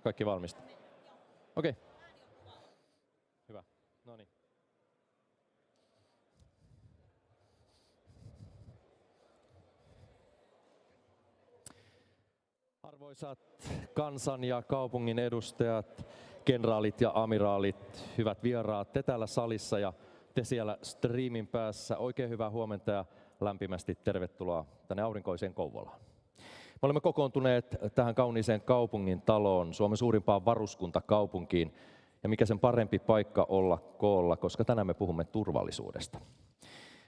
kaikki valmista? Okei. Hyvä. No niin. Arvoisat kansan ja kaupungin edustajat, kenraalit ja amiraalit, hyvät vieraat, te täällä salissa ja te siellä striimin päässä, oikein hyvää huomenta ja lämpimästi tervetuloa tänne aurinkoiseen Kouvolaan. Me olemme kokoontuneet tähän kauniiseen kaupungin taloon, Suomen suurimpaan varuskuntakaupunkiin, ja mikä sen parempi paikka olla koolla, koska tänään me puhumme turvallisuudesta.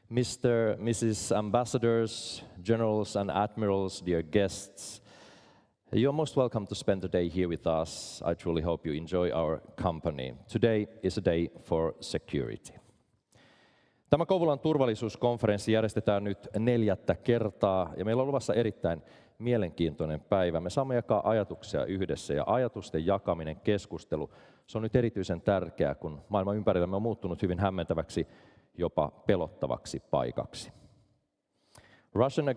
Mr. Mrs. Ambassadors, Generals and Admirals, dear guests, you're most welcome to spend the day here with us. I truly hope you enjoy our company. Today is a day for security. Tämä Kouvolan turvallisuuskonferenssi järjestetään nyt 4. kertaa ja meillä on luvassa erittäin mielenkiintoinen päivä. Me saamme jakaa ajatuksia yhdessä ja ajatusten jakaminen, keskustelu, se on nyt erityisen tärkeää, kun maailma ympärillämme on muuttunut hyvin hämmentäväksi, jopa pelottavaksi paikaksi. Russian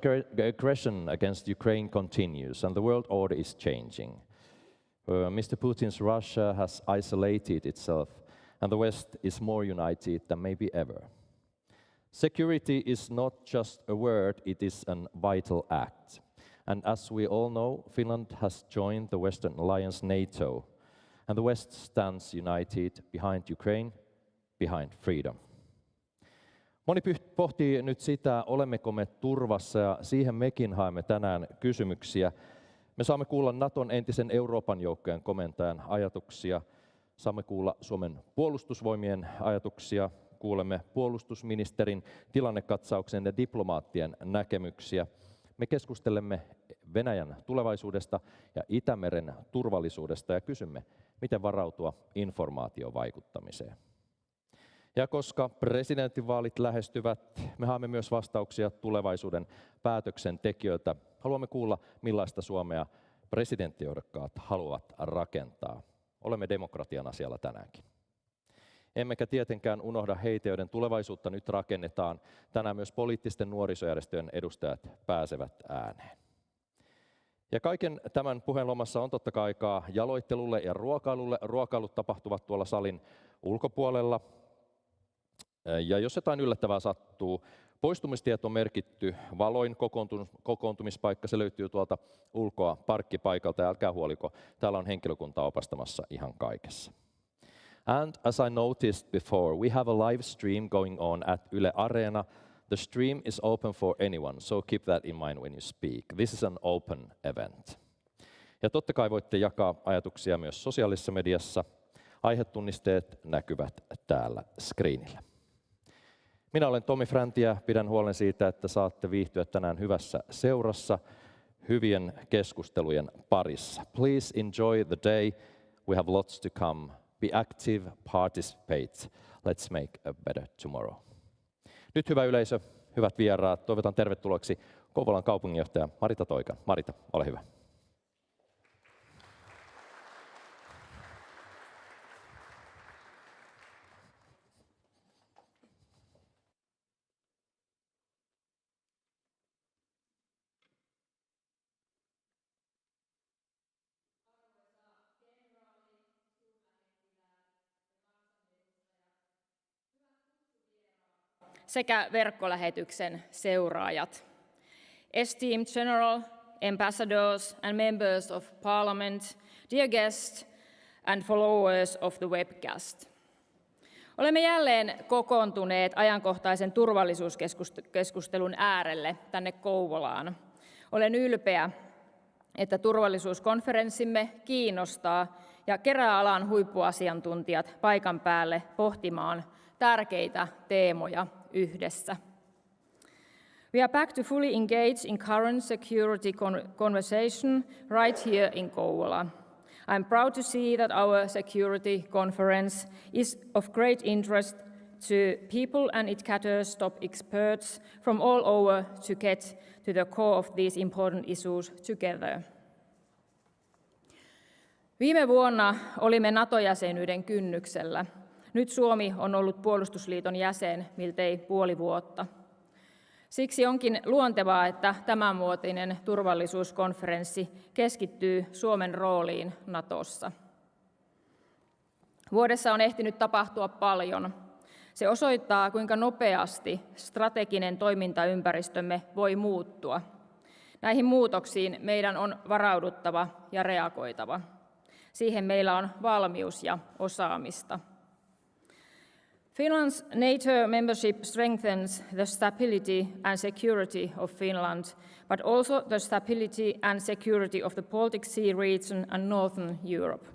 aggression against Ukraine continues and the world order is changing. Mr. Putin's Russia has isolated itself and the West is more united than maybe ever. Security is not just a word, it is a vital act. And as we all know, Finland has joined the Western Alliance NATO, and the West stands united behind Ukraine, behind freedom. Moni pohtii nyt sitä, olemmeko me turvassa, ja siihen mekin haemme tänään kysymyksiä. Me saamme kuulla Naton entisen Euroopan joukkojen komentajan ajatuksia, saamme kuulla Suomen puolustusvoimien ajatuksia, kuulemme puolustusministerin tilannekatsauksen ja diplomaattien näkemyksiä. Me keskustelemme Venäjän tulevaisuudesta ja Itämeren turvallisuudesta ja kysymme, miten varautua informaatiovaikuttamiseen. Ja koska presidentinvaalit lähestyvät, me haemme myös vastauksia tulevaisuuden päätöksentekijöiltä. Haluamme kuulla, millaista Suomea presidenttiehdokkaat haluavat rakentaa. Olemme demokratian asialla tänäänkin. Emmekä tietenkään unohda heitä, joiden tulevaisuutta nyt rakennetaan. Tänään myös poliittisten nuorisojärjestöjen edustajat pääsevät ääneen. Ja kaiken tämän puheen lomassa on totta kai aikaa jaloittelulle ja ruokailulle. Ruokailut tapahtuvat tuolla salin ulkopuolella. Ja jos jotain yllättävää sattuu, poistumistiet on merkitty valoin, kokoontumispaikka, se löytyy tuolta ulkoa parkkipaikalta, ja älkää huoliko, täällä on henkilökuntaa opastamassa ihan kaikessa. And as I noticed before, we have a live stream going on at Yle Areena. The stream is open for anyone, so keep that in mind when you speak. This is an open event. Ja totta kai voitte jakaa ajatuksia myös sosiaalisessa mediassa. Aihetunnisteet näkyvät täällä screenillä. Minä olen Tomi Fränti ja pidän huolen siitä, että saatte viihtyä tänään hyvässä seurassa, hyvien keskustelujen parissa. Please enjoy the day. We have lots to come. Be active, participate. Let's make a better tomorrow. Nyt hyvä yleisö, hyvät vieraat, toivotan tervetulleeksi Kouvolan kaupunginjohtaja Marita Toikan. Marita, ole hyvä. Sekä verkkolähetyksen seuraajat. Esteemed General, Ambassadors and Members of Parliament, dear guests and followers of the webcast. Olemme jälleen kokoontuneet ajankohtaisen turvallisuuskeskustelun äärelle tänne Kouvolaan. Olen ylpeä, että turvallisuuskonferenssimme kiinnostaa ja kerää alan huippuasiantuntijat paikan päälle pohtimaan tärkeitä teemoja yhdessä. We are back to fully engage in current security conversation right here in Kouvola. I'm proud to see that our security conference is of great interest to people and it gathers top experts from all over to get to the core of these important issues together. Viime vuonna olimme NATO-jäsenyyden kynnyksellä. Nyt Suomi on ollut puolustusliiton jäsen miltei puoli vuotta. Siksi onkin luontevaa, että tämänvuotinen turvallisuuskonferenssi keskittyy Suomen rooliin Natossa. Vuodessa on ehtinyt tapahtua paljon. Se osoittaa, kuinka nopeasti strateginen toimintaympäristömme voi muuttua. Näihin muutoksiin meidän on varauduttava ja reagoitava. Siihen meillä on valmius ja osaamista. Finland's NATO membership strengthens the stability and security of Finland, but also the stability and security of the Baltic Sea region and Northern Europe.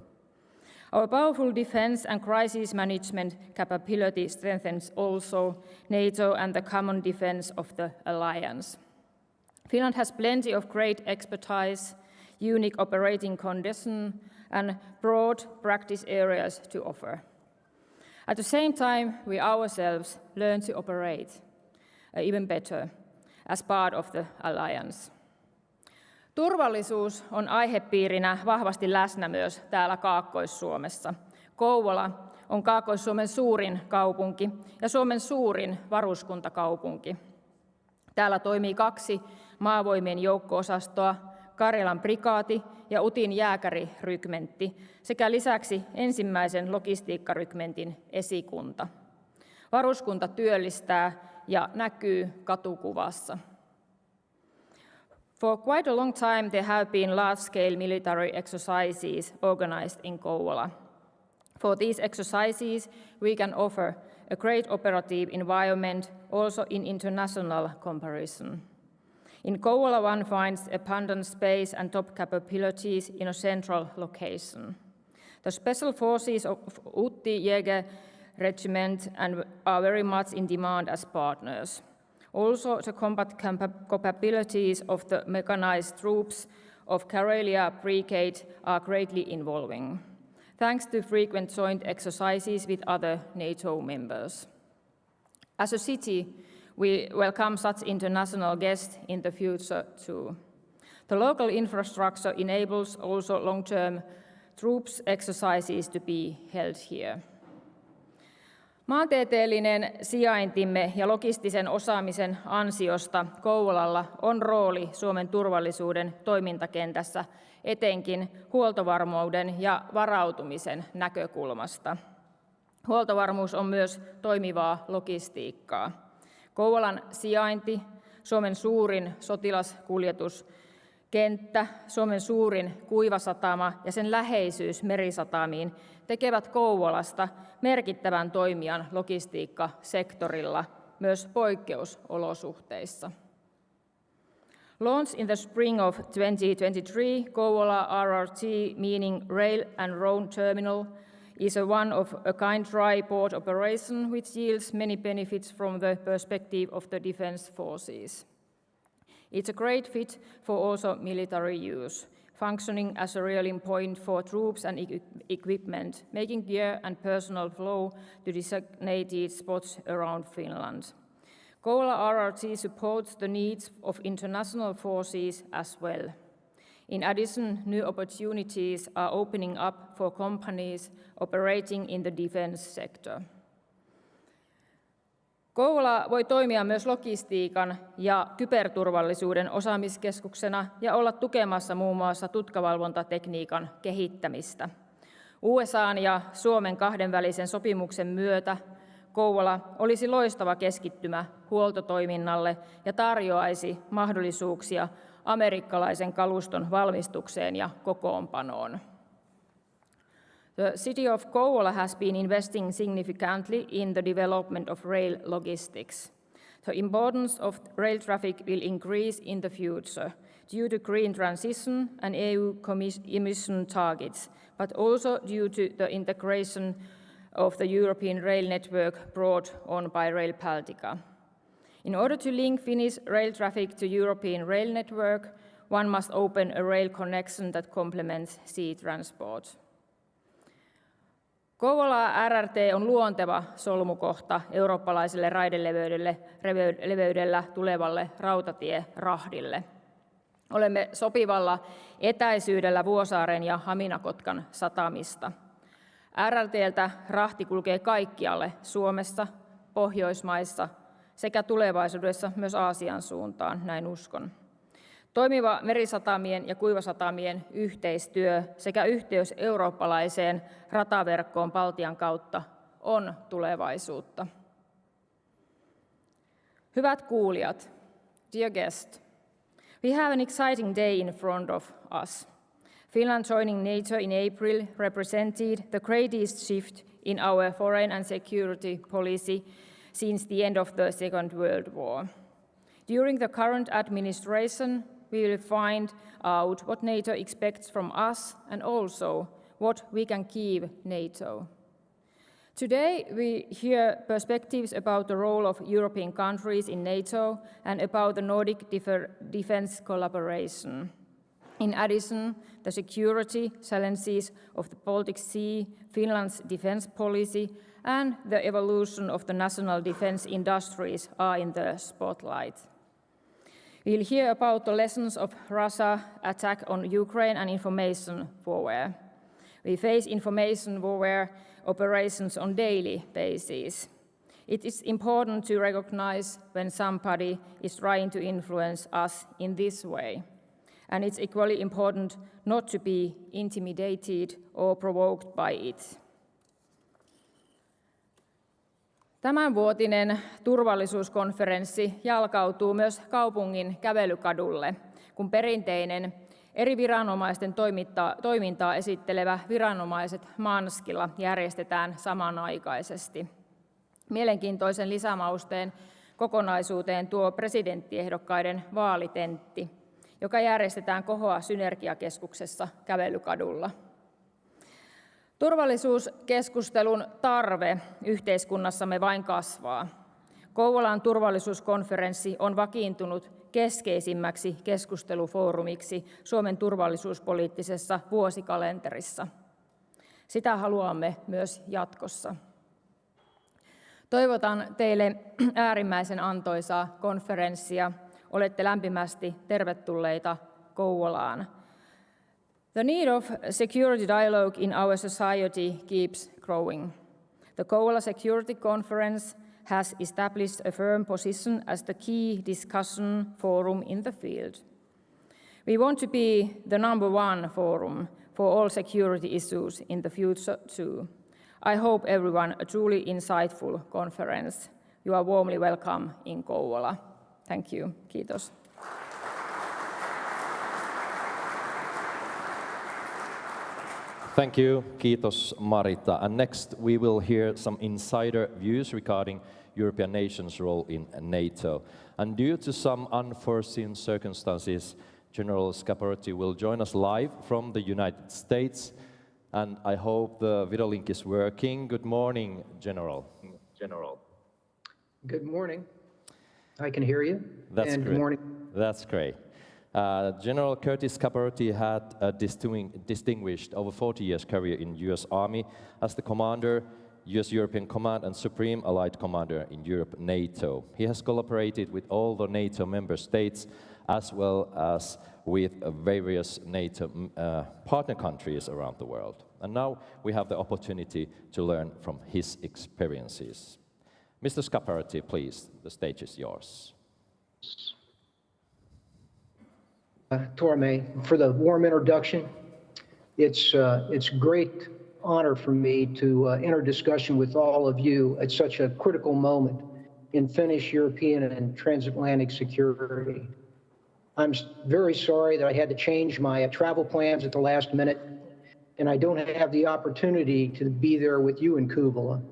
Our powerful defense and crisis management capability strengthens also NATO and the common defense of the alliance. Finland has plenty of great expertise, unique operating conditions, and broad practice areas to offer. At the same time, we ourselves learn to operate even better as part of the alliance. Turvallisuus on aihepiirinä vahvasti läsnä myös täällä Kaakkois-Suomessa. Kouvola on Kaakkois-Suomen suurin kaupunki ja Suomen suurin varuskuntakaupunki. Täällä toimii 2 maavoimien joukko-osastoa, Karjalan prikaati ja Utin jääkärirykmentti sekä lisäksi ensimmäisen logistiikkarykmentin esikunta. Varuskunta työllistää ja näkyy katukuvassa. For quite a long time there have been large-scale military exercises organized in Kouvola. For these exercises we can offer a great operative environment also in international comparison. In Kouvola one finds abundant space and top capabilities in a central location. The special forces of Utti Jäger Regiment are very much in demand as partners. Also, the combat capabilities of the mechanized troops of Karelia Brigade are greatly evolving, thanks to frequent joint exercises with other NATO members. As a city, we welcome such international guests in the future too. The local infrastructure enables also long-term troops exercises to be held here. Maantieteellinen sijaintimme ja logistisen osaamisen ansiosta Kouvolalla on rooli Suomen turvallisuuden toimintakentässä, etenkin huoltovarmuuden ja varautumisen näkökulmasta. Huoltovarmuus on myös toimivaa logistiikkaa. Kouvolan sijainti, Suomen suurin sotilaskuljetuskenttä, Suomen suurin kuivasatama ja sen läheisyys merisatamiin tekevät Kouvolasta merkittävän toimijan logistiikkasektorilla myös poikkeusolosuhteissa. Launched in the spring of 2023, Kouvola RRT, meaning Rail and Road Terminal, is a one-of-a-kind dry port operation which yields many benefits from the perspective of the defense forces. It's a great fit for also military use, functioning as a rallying point for troops and equipment, making gear and personnel flow to designated spots around Finland. Kouvola RRT supports the needs of international forces as well. In addition, new opportunities are opening up for companies operating in the defense sector. Kouvola voi toimia myös logistiikan ja kyberturvallisuuden osaamiskeskuksena ja olla tukemassa muun muassa tutkavalvontatekniikan kehittämistä. USA:n ja Suomen kahdenvälisen sopimuksen myötä Kouvola olisi loistava keskittymä huoltotoiminnalle ja tarjoaisi mahdollisuuksia amerikkalaisen kaluston valmistukseen ja kokoonpanoon. The city of Kouvola has been investing significantly in the development of rail logistics. The importance of rail traffic will increase in the future due to green transition and EU emission targets, but also due to the integration of the European rail network brought on by Rail Baltica. In order to link Finnish rail traffic to European rail network, one must open a rail connection that complements sea transport. Kouvola RRT on luonteva solmukohta eurooppalaiselle raideleveydellä tulevalle rautatierahdille. Olemme sopivalla etäisyydellä Vuosaaren ja Haminakotkan satamista. RRT:ltä rahti kulkee kaikkialle Suomessa, Pohjoismaissa sekä tulevaisuudessa myös Aasian suuntaan, näin uskon. Toimiva merisatamien ja kuivasatamien yhteistyö sekä yhteys eurooppalaiseen rataverkkoon Baltian kautta on tulevaisuutta. Hyvät kuulijat, dear guest, we have an exciting day in front of us. Finland joining NATO in April represented the greatest shift in our foreign and security policy since the end of the Second World War. During the current administration, we will find out what NATO expects from us and also what we can give NATO. Today, we hear perspectives about the role of European countries in NATO and about the Nordic defense collaboration. In addition, the security challenges of the Baltic Sea, Finland's defense policy, and the evolution of the national defense industries are in the spotlight. We'll hear about the lessons of Russia's attack on Ukraine and information warfare. We face information warfare operations on daily basis. It is important to recognize when somebody is trying to influence us in this way. And it's equally important not to be intimidated or provoked by it. Tämänvuotinen turvallisuuskonferenssi jalkautuu myös kaupungin kävelykadulle, kun perinteinen eri viranomaisten toimintaa esittelevä Viranomaiset Manskilla järjestetään samanaikaisesti. Mielenkiintoisen lisämausteen kokonaisuuteen tuo presidenttiehdokkaiden vaalitentti, joka järjestetään Kohoa Synergiakeskuksessa kävelykadulla. Turvallisuuskeskustelun tarve yhteiskunnassamme vain kasvaa. Kouvolan Turvallisuuskonferenssi on vakiintunut keskeisimmäksi keskustelufoorumiksi Suomen turvallisuuspoliittisessa vuosikalenterissa. Sitä haluamme myös jatkossa. Toivotan teille äärimmäisen antoisaa konferenssia. Olette lämpimästi tervetulleita Kouvolaan. The need of security dialogue in our society keeps growing. The Kouvola Security Conference has established a firm position as the key discussion forum in the field. We want to be the number one forum for all security issues in the future too. I hope everyone a truly insightful conference. You are warmly welcome in Kouvola. Thank you. Kiitos. Thank you. Kiitos, Marita. And next, we will hear some insider views regarding European nations' role in NATO. And due to some unforeseen circumstances, General Scaparotti will join us live from the United States. And I hope the video link is working. Good morning, General. Good morning. I can hear you. That's and great. Good morning. That's great. General Curtis Scaparotti had a distinguished over 40 years career in U.S. Army as the commander, U.S. European Command and Supreme Allied Commander in Europe, NATO. He has collaborated with all the NATO member states as well as with various NATO partner countries around the world. And now we have the opportunity to learn from his experiences. Mr. Scaparotti, please, the stage is yours. Torme, for the warm introduction. It's a great honor for me to enter discussion with all of you at such a critical moment in Finnish, European, and transatlantic security. I'm very sorry that I had to change my travel plans at the last minute, and I don't have the opportunity to be there with you in Kouvola.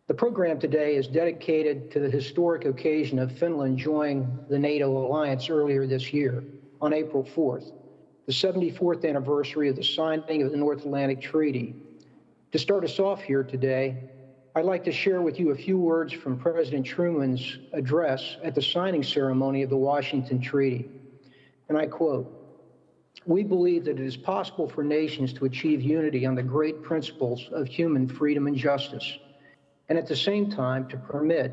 The program today is dedicated to the historic occasion of Finland joining the NATO alliance earlier this year on April 4th, the 74th anniversary of the signing of the North Atlantic Treaty. To start us off here today, I'd like to share with you a few words from President Truman's address at the signing ceremony of the Washington Treaty. And I quote, "We believe that it is possible for nations to achieve unity on the great principles of human freedom and justice, and at the same time to permit,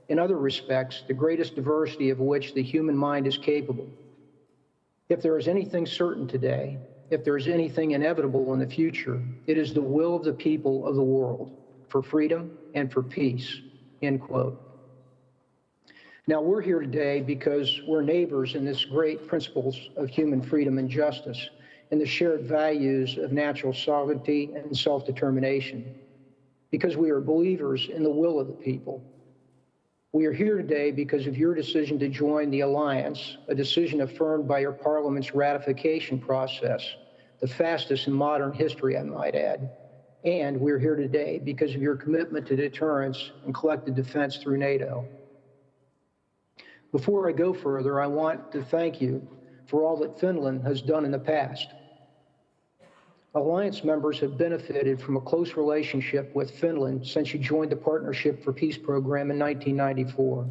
in other respects, the greatest diversity of which the human mind is capable. If there is anything certain today, if there is anything inevitable in the future, it is the will of the people of the world for freedom and for peace," end quote. Now, we're here today because we're neighbors in this great principles of human freedom and justice and the shared values of natural sovereignty and self-determination, because we are believers in the will of the people. We are here today because of your decision to join the alliance, a decision affirmed by your Parliament's ratification process, the fastest in modern history, I might add. And we're here today because of your commitment to deterrence and collective defense through NATO. Before I go further, I want to thank you for all that Finland has done in the past. Alliance members have benefited from a close relationship with Finland since you joined the Partnership for Peace program in 1994.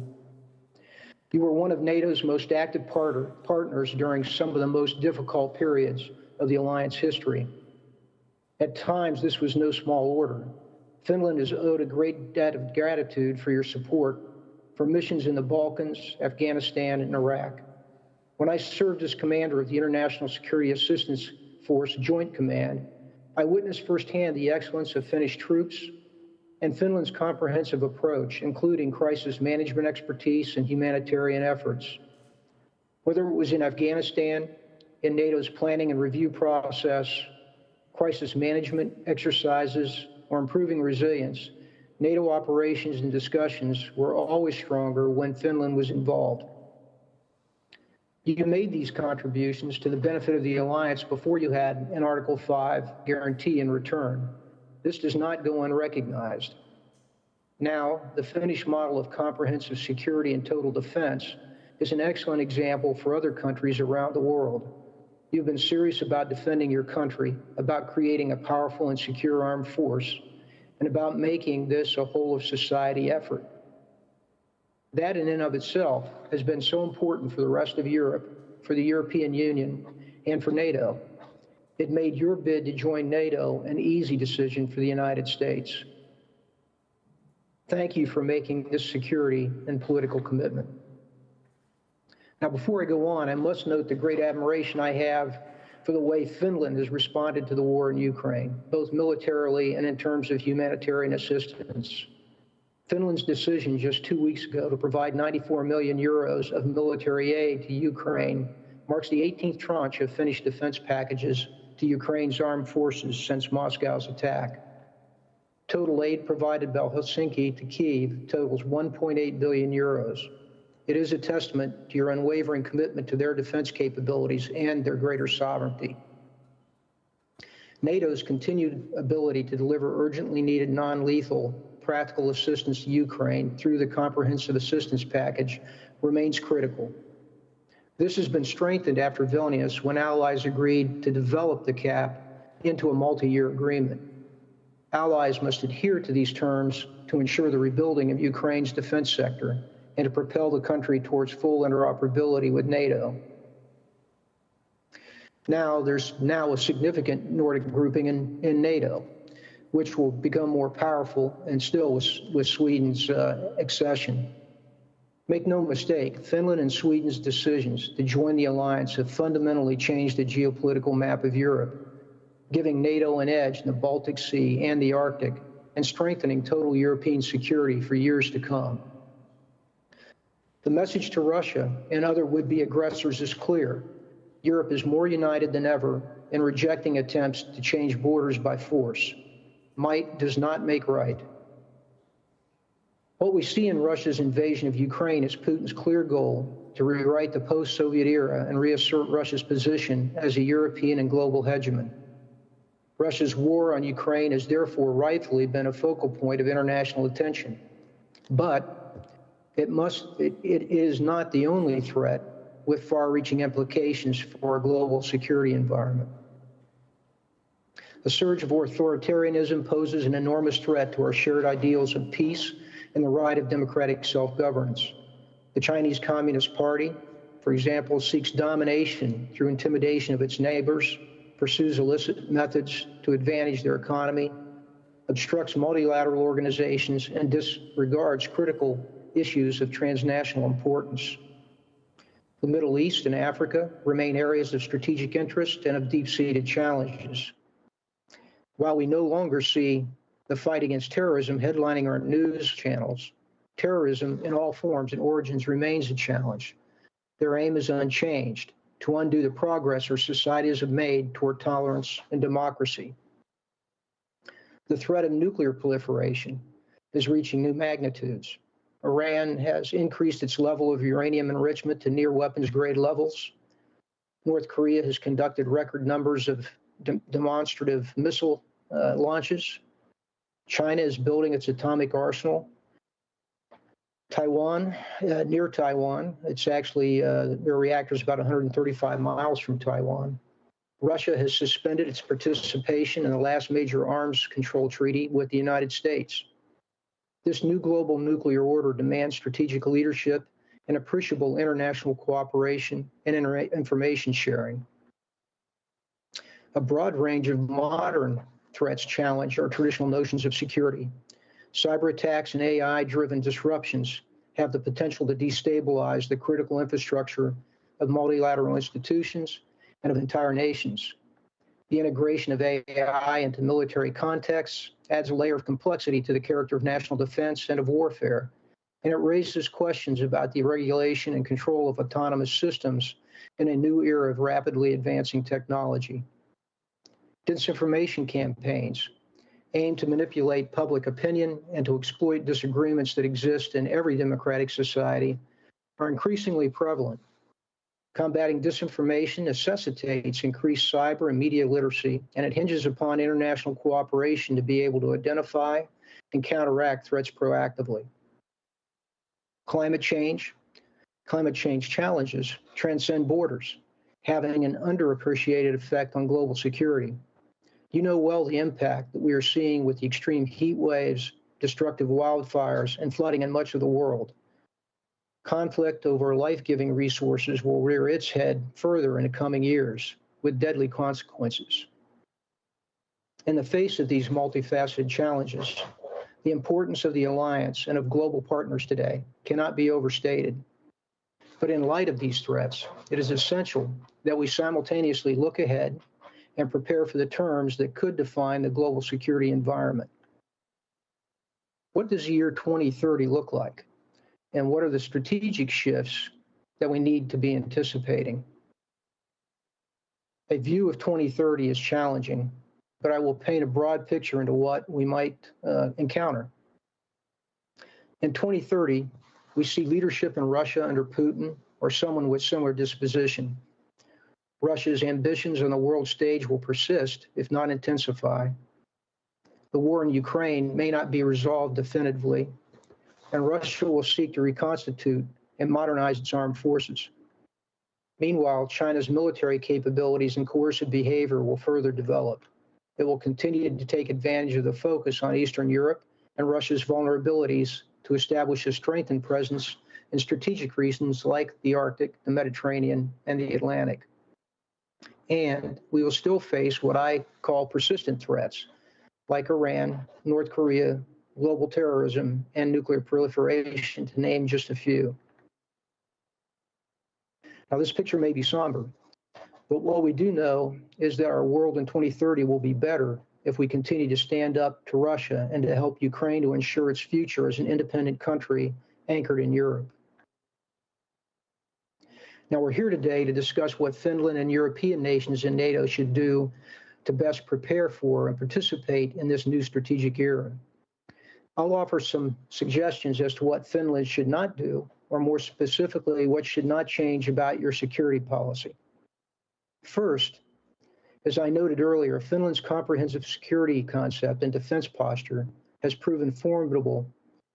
You were one of NATO's most active partners during some of the most difficult periods of the alliance history. At times, this was no small order. Finland is owed a great debt of gratitude for your support for missions in the Balkans, Afghanistan, and Iraq. When I served as commander of the International Security Assistance Force Joint Command, I witnessed firsthand the excellence of Finnish troops and Finland's comprehensive approach, including crisis management expertise and humanitarian efforts. Whether it was in Afghanistan, in NATO's planning and review process, crisis management exercises, or improving resilience, NATO operations and discussions were always stronger when Finland was involved. You made these contributions to the benefit of the alliance before you had an Article 5 guarantee in return. This does not go unrecognized. Now, the Finnish model of comprehensive security and total defense is an excellent example for other countries around the world. You've been serious about defending your country, about creating a powerful and secure armed force, and about making this a whole of society effort. That in and of itself has been so important for the rest of Europe, for the European Union, and for NATO. It made your bid to join NATO an easy decision for the United States. Thank you for making this security and political commitment. Now, before I go on, I must note the great admiration I have for the way Finland has responded to the war in Ukraine, both militarily and in terms of humanitarian assistance. Finland's decision just 2 weeks ago to provide 94 million euros of military aid to Ukraine marks the 18th tranche of Finnish defense packages to Ukraine's armed forces since Moscow's attack. Total aid provided by Helsinki to Kyiv totals 1.8 billion euros. It is a testament to your unwavering commitment to their defense capabilities and their greater sovereignty. NATO's continued ability to deliver urgently needed non-lethal practical assistance to Ukraine through the comprehensive assistance package remains critical. This has been strengthened after Vilnius when allies agreed to develop the CAP into a multi-year agreement. Allies must adhere to these terms to ensure the rebuilding of Ukraine's defense sector and to propel the country towards full interoperability with NATO. There's now a significant Nordic grouping in NATO, which will become more powerful and still with Sweden's accession. Make no mistake, Finland and Sweden's decisions to join the alliance have fundamentally changed the geopolitical map of Europe, giving NATO an edge in the Baltic Sea and the Arctic, and strengthening total European security for years to come. The message to Russia and other would-be aggressors is clear. Europe is more united than ever in rejecting attempts to change borders by force. Might does not make right. What we see in Russia's invasion of Ukraine is Putin's clear goal to rewrite the post-Soviet era and reassert Russia's position as a European and global hegemon. Russia's war on Ukraine has therefore rightfully been a focal point of international attention. But it is not the only threat with far-reaching implications for our global security environment. The surge of authoritarianism poses an enormous threat to our shared ideals of peace and the right of democratic self-governance. The Chinese Communist Party, for example, seeks domination through intimidation of its neighbors, pursues illicit methods to advantage their economy, obstructs multilateral organizations, and disregards critical issues of transnational importance. The Middle East and Africa remain areas of strategic interest and of deep-seated challenges. While we no longer see the fight against terrorism headlining our news channels, Terrorism in all forms and origins remains a challenge. Their aim is unchanged, to undo the progress our societies have made toward tolerance and democracy. The threat of nuclear proliferation is reaching new magnitudes. Iran has increased its level of uranium enrichment to near weapons-grade levels. North Korea has conducted record numbers of demonstrative missile launches. China is building its atomic arsenal. Taiwan, near Taiwan, it's actually, their reactor is about 135 miles from Taiwan. Russia has suspended its participation in the last major arms control treaty with the United States. This new global nuclear order demands strategic leadership and appreciable international cooperation and information sharing. A broad range of modern threats challenge our traditional notions of security. Cyber attacks and AI-driven disruptions have the potential to destabilize the critical infrastructure of multilateral institutions and of entire nations. The integration of AI into military contexts adds a layer of complexity to the character of national defense and of warfare, and it raises questions about the regulation and control of autonomous systems in a new era of rapidly advancing technology. Disinformation campaigns aim to manipulate public opinion and to exploit disagreements that exist in every democratic society are increasingly prevalent. Combating disinformation necessitates increased cyber and media literacy, and it hinges upon international cooperation to be able to identify and counteract threats proactively. Climate change challenges transcend borders, having an underappreciated effect on global security. You know well the impact that we are seeing with the extreme heat waves, destructive wildfires, and flooding in much of the world. Conflict over life-giving resources will rear its head further in the coming years, with deadly consequences. In the face of these multifaceted challenges, the importance of the alliance and of global partners today cannot be overstated. But in light of these threats, it is essential that we simultaneously look ahead and prepare for the terms that could define the global security environment. What does the year 2030 look like? And what are the strategic shifts that we need to be anticipating? A view of 2030 is challenging, but I will paint a broad picture into what we might encounter. In 2030, we see leadership in Russia under Putin or someone with similar disposition. Russia's ambitions on the world stage will persist, if not intensify. The war in Ukraine may not be resolved definitively, and Russia will seek to reconstitute and modernize its armed forces. Meanwhile, China's military capabilities and coercive behavior will further develop. It will continue to take advantage of the focus on Eastern Europe and Russia's vulnerabilities to establish a strengthened presence in strategic regions like the Arctic, the Mediterranean, and the Atlantic. And we will still face what I call persistent threats, like Iran, North Korea, global terrorism, and nuclear proliferation, to name just a few. Now, this picture may be somber, but what we do know is that our world in 2030 will be better if we continue to stand up to Russia and to help Ukraine to ensure its future as an independent country anchored in Europe. Now, we're here today to discuss what Finland and European nations in NATO should do to best prepare for and participate in this new strategic era. I'll offer some suggestions as to what Finland should not do, or more specifically, what should not change about your security policy. First, as I noted earlier, Finland's comprehensive security concept and defense posture has proven formidable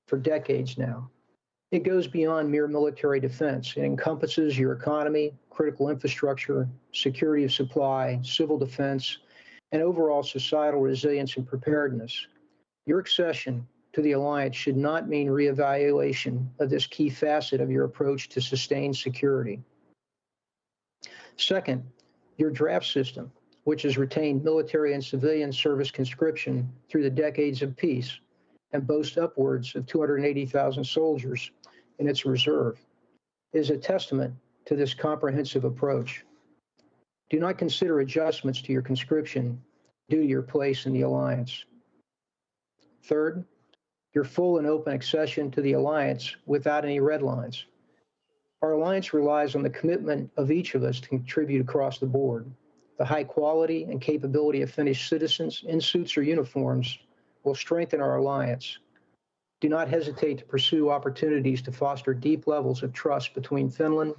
for decades now. It goes beyond mere military defense. It encompasses your economy, critical infrastructure, security of supply, civil defense, and overall societal resilience and preparedness. Your accession to the alliance should not mean reevaluation of this key facet of your approach to sustained security. Second, your draft system, which has retained military and civilian service conscription through the decades of peace and boasts upwards of 280,000 soldiers in its reserve, is a testament to this comprehensive approach. Do not consider adjustments to your conscription due to your place in the alliance. Third, your full and open accession to the alliance without any red lines. Our alliance relies on the commitment of each of us to contribute across the board. The high quality and capability of Finnish citizens in suits or uniforms will strengthen our alliance. Do not hesitate to pursue opportunities to foster deep levels of trust between Finland,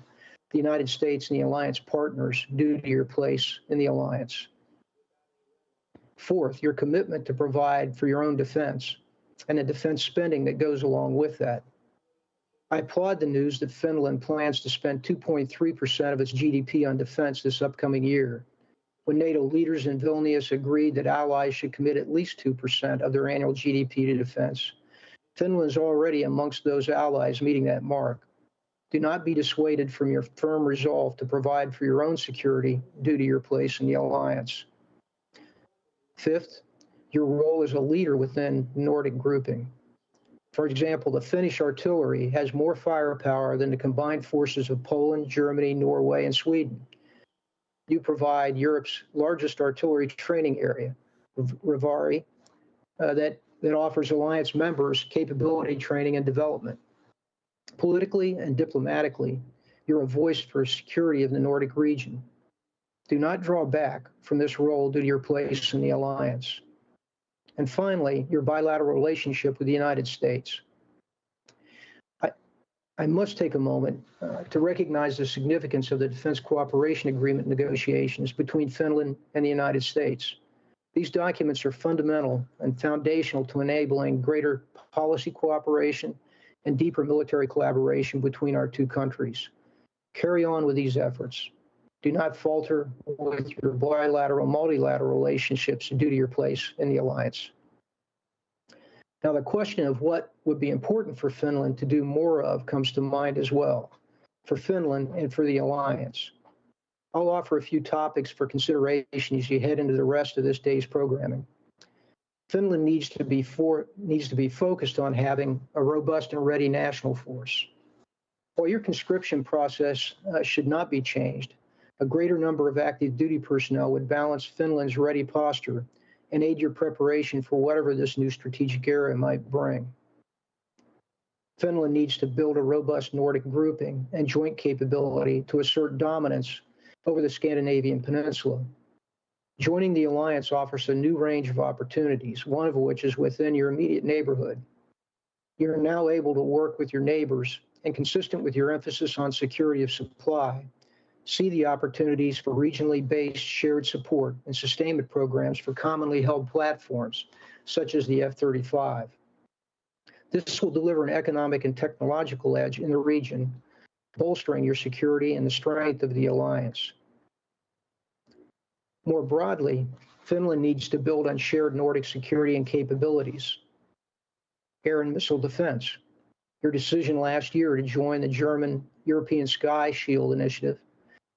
the United States, and the alliance partners due to your place in the alliance. Fourth, your commitment to provide for your own defense and the defense spending that goes along with that. I applaud the news that Finland plans to spend 2.3% of its GDP on defense this upcoming year, when NATO leaders in Vilnius agreed that allies should commit at least 2% of their annual GDP to defense. Finland is already amongst those allies meeting that mark. Do not be dissuaded from your firm resolve to provide for your own security due to your place in the alliance. Fifth, your role as a leader within Nordic grouping. For example, the Finnish artillery has more firepower than the combined forces of Poland, Germany, Norway, and Sweden. You provide Europe's largest artillery training area, Rivari, that offers alliance members capability training and development. Politically and diplomatically, you're a voice for security of the Nordic region. Do not draw back from this role due to your place in the alliance. And finally, your bilateral relationship with the United States. I must take a moment to recognize the significance of the Defense Cooperation Agreement negotiations between Finland and the United States. These documents are fundamental and foundational to enabling greater policy cooperation and deeper military collaboration between our two countries. Carry on with these efforts. Do not falter with your bilateral, multilateral relationships due to your place in the alliance. Now, the question of what would be important for Finland to do more of comes to mind as well, for Finland and for the alliance. I'll offer a few topics for consideration as you head into the rest of this day's programming. Finland needs to be focused on having a robust and ready national force. While your conscription process should not be changed, a greater number of active duty personnel would balance Finland's ready posture and aid your preparation for whatever this new strategic era might bring. Finland needs to build a robust Nordic grouping and joint capability to assert dominance over the Scandinavian peninsula. Joining the alliance offers a new range of opportunities, one of which is within your immediate neighborhood. You're now able to work with your neighbors and, consistent with your emphasis on security of supply, see the opportunities for regionally based shared support and sustainment programs for commonly held platforms, such as the F-35. This will deliver an economic and technological edge in the region, bolstering your security and the strength of the alliance. More broadly, Finland needs to build on shared Nordic security and capabilities. Air and missile defense. Your decision last year to join the German European Sky Shield initiative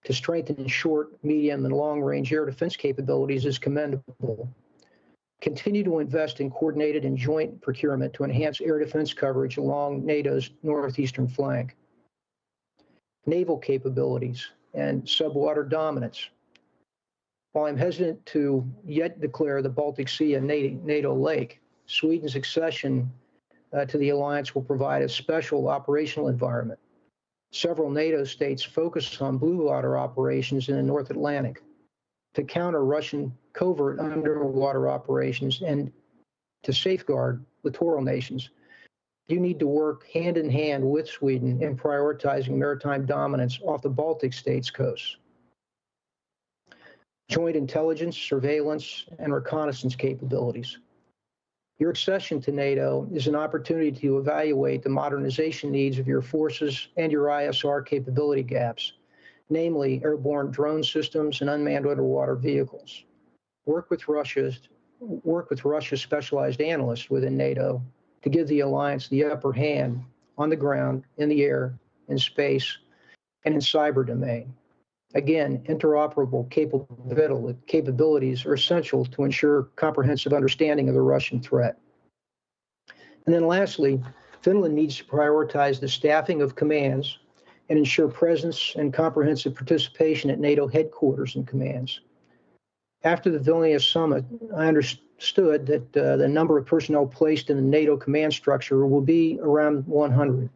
to strengthen short, medium, and long-range air defense capabilities is commendable. Continue to invest in coordinated and joint procurement to enhance air defense coverage along NATO's northeastern flank. Naval capabilities and subwater dominance. While I'm hesitant to yet declare the Baltic Sea a NATO lake, Sweden's accession to the alliance will provide a special operational environment. Several NATO states focus on blue water operations in the North Atlantic to counter Russian covert underwater operations and to safeguard littoral nations. You need to work hand in hand with Sweden in prioritizing maritime dominance off the Baltic states' coasts. Joint intelligence, surveillance, and reconnaissance capabilities. Your accession to NATO is an opportunity to evaluate the modernization needs of your forces and your ISR capability gaps, namely airborne drone systems and unmanned underwater vehicles. Work with Russia's specialized analysts within NATO to give the alliance the upper hand on the ground, in the air, in space, and in cyber domain. Again, interoperable capabilities are essential to ensure comprehensive understanding of the Russian threat. And then lastly, Finland needs to prioritize the staffing of commands and ensure presence and comprehensive participation at NATO headquarters and commands. After the Vilnius summit, I understood that the number of personnel placed in the NATO command structure will be around 100.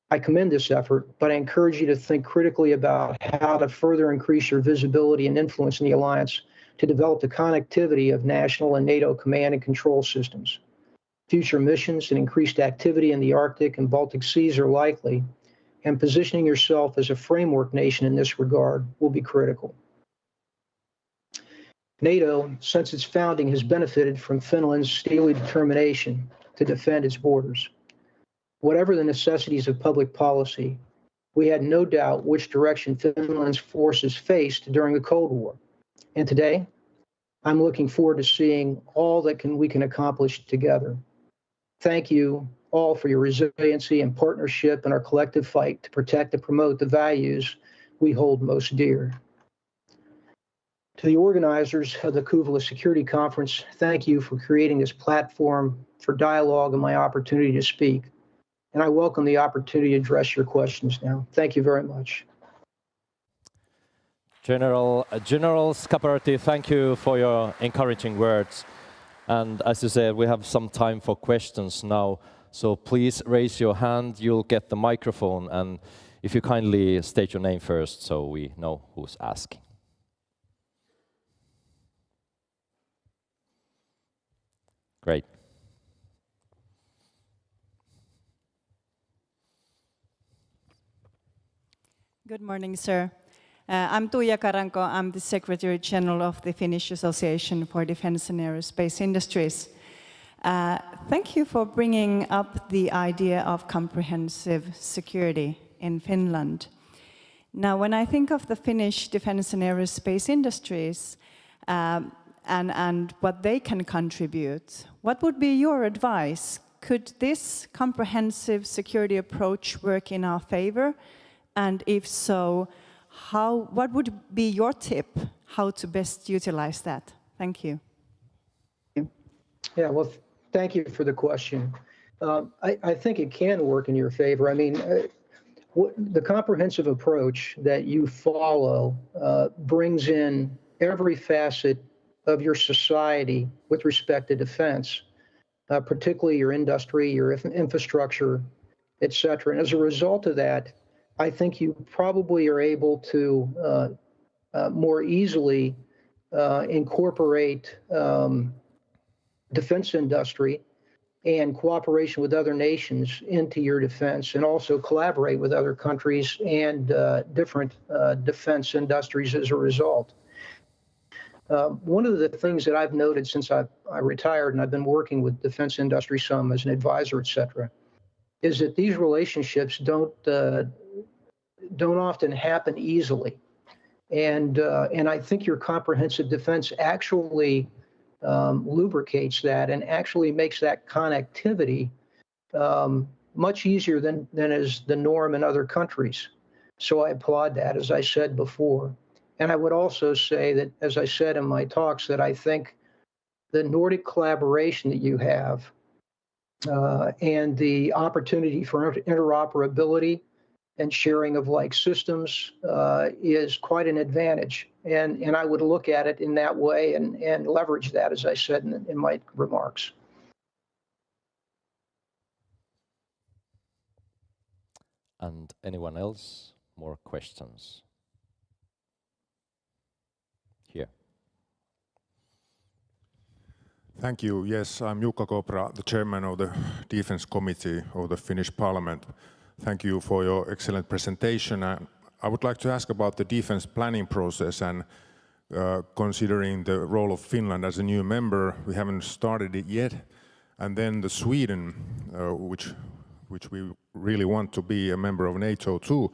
I commend this effort, but I encourage you to think critically about how to further increase your visibility and influence in the alliance to develop the connectivity of national and NATO command and control systems. Future missions and increased activity in the Arctic and Baltic Seas are likely, and positioning yourself as a framework nation in this regard will be critical. NATO, since its founding, has benefited from Finland's steely determination to defend its borders. Whatever the necessities of public policy, we had no doubt which direction Finland's forces faced during the Cold War. And today, I'm looking forward to seeing all that we can accomplish together. Thank you all for your resiliency and partnership in our collective fight to protect and promote the values we hold most dear. To the organizers of the Kouvola Security Conference, thank you for creating this platform for dialogue and my opportunity to speak. And I welcome the opportunity to address your questions now. Thank you very much. General Scaparrotti, thank you for your encouraging words. And as you said, we have some time for questions now. So please raise your hand, you'll get the microphone. And if you kindly state your name first so we know who's asking. Great. Good morning, sir. I'm Tuija Karanko. I'm the Secretary General of the Finnish Association for Defence and Aerospace Industries. Thank you for bringing up the idea of comprehensive security in Finland. Now, when I think of the Finnish defence and aerospace industries and what they can contribute, what would be your advice? Could this comprehensive security approach work in our favor? And if so, what would be your tip how to best utilize that? Thank you. Yeah, well, thank you for the question. I think it can work in your favor. I mean, the comprehensive approach that you follow brings in every facet of your society with respect to defense, particularly your industry, your infrastructure, et cetera. And as a result of that, I think you probably are able to more easily incorporate defense industry and cooperation with other nations into your defense, and also collaborate with other countries and different defense industries as a result. One of the things that I've noted since I retired, and I've been working with defense industry some as an advisor, et cetera, is that these relationships don't often happen easily. And I think your comprehensive defense actually lubricates that and actually makes that connectivity much easier than is the norm in other countries. So I applaud that, as I said before. And I would also say that, as I said in my talks, that I think the Nordic collaboration that you have and the opportunity for interoperability and sharing of like systems is quite an advantage. And I would look at it in that way and leverage that, as I said in my remarks. And anyone else? More questions? Here. Thank you. Yes, I'm Jukka Kopra, the chairman of the Defense Committee of the Finnish Parliament. Thank you for your excellent presentation. I would like to ask about the defense planning process and considering the role of Finland as a new member. We haven't started it yet. And then the Sweden, which we really want to be a member of NATO too.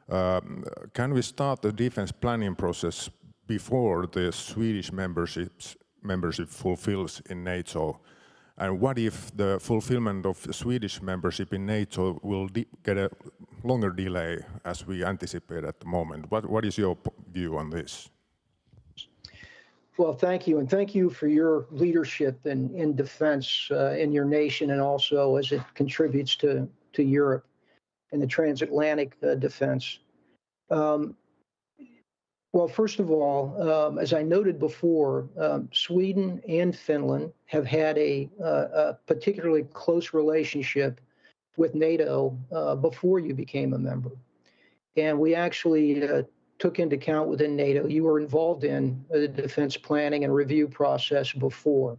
Can we start the defense planning process before the Swedish membership fulfills in NATO? And what if the fulfillment of the Swedish membership in NATO will get a longer delay as we anticipate at the moment? What is your view on this? Well, thank you. And thank you for your leadership in defense in your nation, and also as it contributes to Europe and the transatlantic defense. Well, first of all, as I noted before, Sweden and Finland have had a particularly close relationship with NATO before you became a member. And we actually took into account within NATO, you were involved in the defense planning and review process before.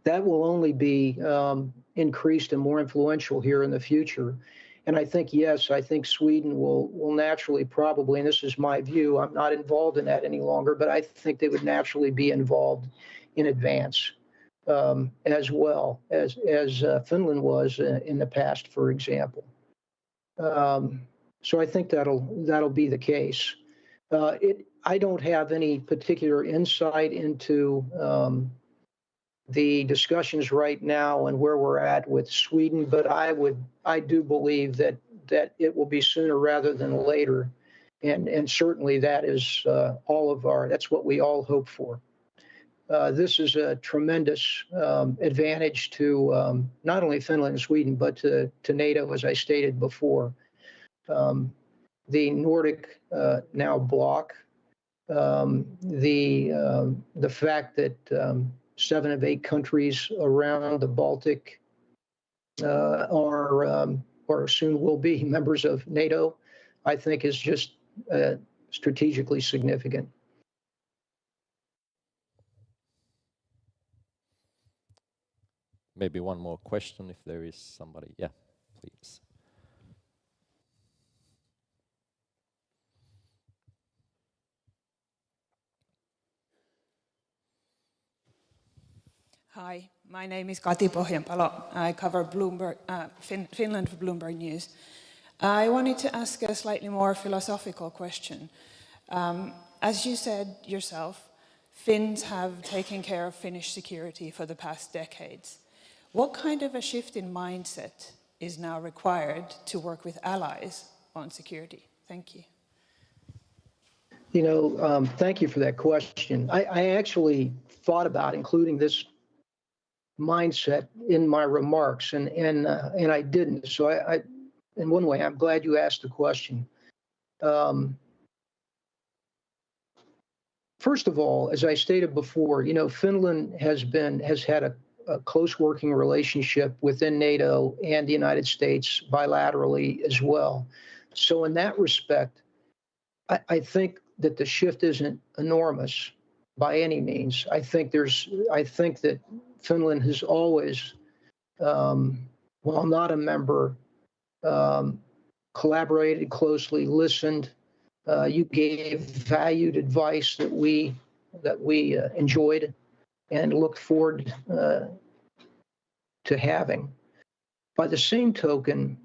That will only be increased and more influential here in the future. And I think, yes, I think Sweden will naturally probably, and this is my view, I'm not involved in that any longer, but I think they would naturally be involved in advance as well as Finland was in the past, for example. So I think that'll be the case. I don't have any particular insight into the discussions right now and where we're at with Sweden, but I do believe that it will be sooner rather than later, and certainly that is that's what we all hope for. This is a tremendous advantage to not only Finland and Sweden, but to NATO, as I stated before. The Nordic now bloc, the fact that 7 of 8 countries around the Baltic are or soon will be members of NATO, I think is just strategically significant. Maybe one more question if there is somebody. Yeah, please. Hi, my name is Kati Pohjanpalo. I cover Finland for Bloomberg News. I wanted to ask a slightly more philosophical question. As you said yourself, Finns have taken care of Finnish security for the past decades. What kind of a shift in mindset is now required to work with allies on security? Thank you. Thank you for that question. I actually thought about including this mindset in my remarks, and I didn't. So I in one way, I'm glad you asked the question. First of all, as I stated before, Finland has had a close working relationship within NATO and the United States bilaterally as well. So in that respect, I think that the shift isn't enormous by any means. I think that Finland has always, while not a member, collaborated closely, listened. You gave valued advice that we enjoyed and looked forward to having. By the same token,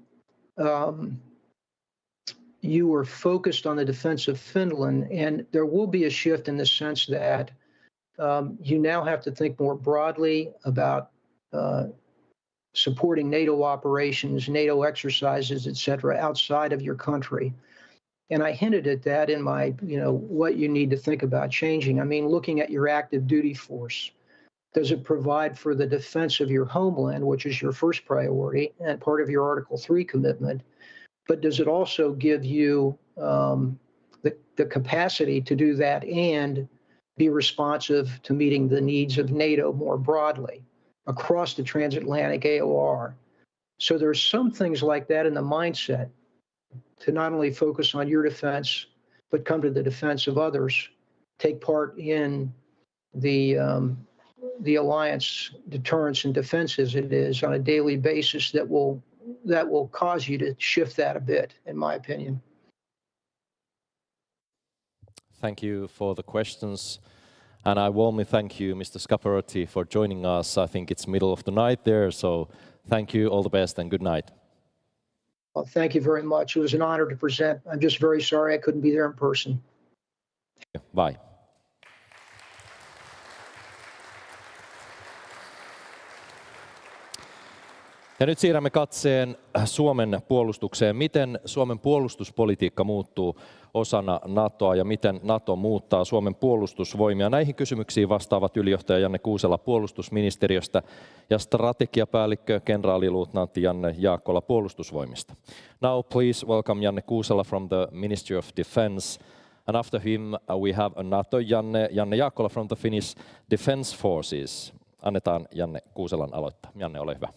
you were focused on the defense of Finland, and there will be a shift in the sense that you now have to think more broadly about supporting NATO operations, NATO exercises, et cetera, outside of your country. And I hinted at that in my, what you need to think about changing. I mean, looking at your active duty force, does it provide for the defense of your homeland, which is your first priority and part of your Article 3 commitment? But does it also give you the capacity to do that and be responsive to meeting the needs of NATO more broadly across the transatlantic AOR? So there's some things like that in the mindset to not only focus on your defense, but come to the defense of others, take part in the alliance deterrence and defense as it is on a daily basis that will cause you to shift that a bit, in my opinion. Thank you for the questions. And I warmly thank you, Mr. Scaparotti, for joining us. I think it's middle of the night there, so thank you, all the best, and good night. Well, thank you very much. It was an honor to present. I'm just very sorry I couldn't be there in person. Bye. Ja nyt siirrämme katseen Suomen puolustukseen. Miten Suomen puolustuspolitiikka muuttuu osana NATOa ja miten NATO muuttaa Suomen puolustusvoimia? Näihin kysymyksiin vastaavat ylijohtaja Janne Kuusela puolustusministeriöstä ja strategiapäällikkö kenraaliluutnantti Janne Jaakkola puolustusvoimista. Now please welcome Janne Kuusela from the Ministry of Defense And after him we have another Janne Jaakkola from the Finnish Defence Forces. Annetaan Janne Kuuselan aloittaa. Janne, ole hyvä.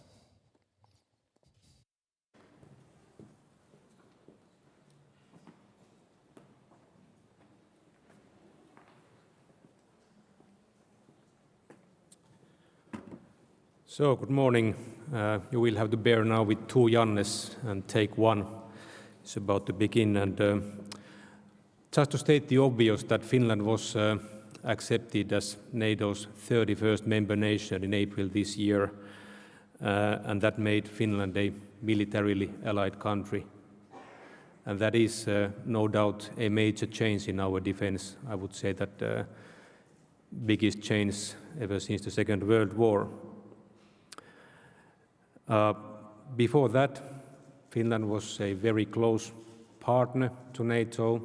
So, good morning. You will have to bear now with two Jannes and take one. It's about to begin. And just to state the obvious that Finland was accepted as NATO's 31st member nation in April this year, and that made Finland a militarily allied country. And that is no doubt a major change in our defense. I would say that biggest change ever since the Second World War. Before that, Finland was a very close partner to NATO,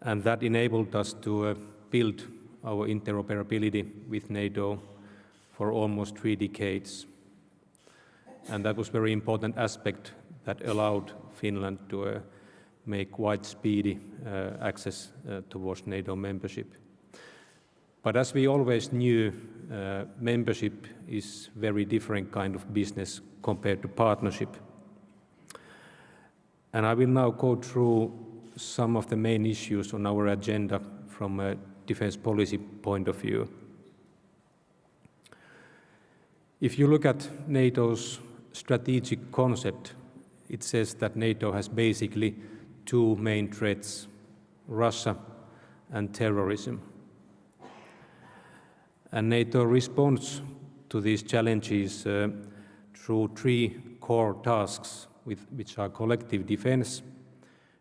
and that enabled us to build our interoperability with NATO for almost 3 decades. And that was a very important aspect that allowed Finland to make quite speedy access towards NATO membership. But as we always knew, membership is very different kind of business compared to partnership. And I will now go through some of the main issues on our agenda from a defense policy point of view. If you look at NATO's strategic concept, it says that NATO has basically two main threats, Russia and terrorism. And NATO responds to these challenges through 3 core tasks, which are collective defense,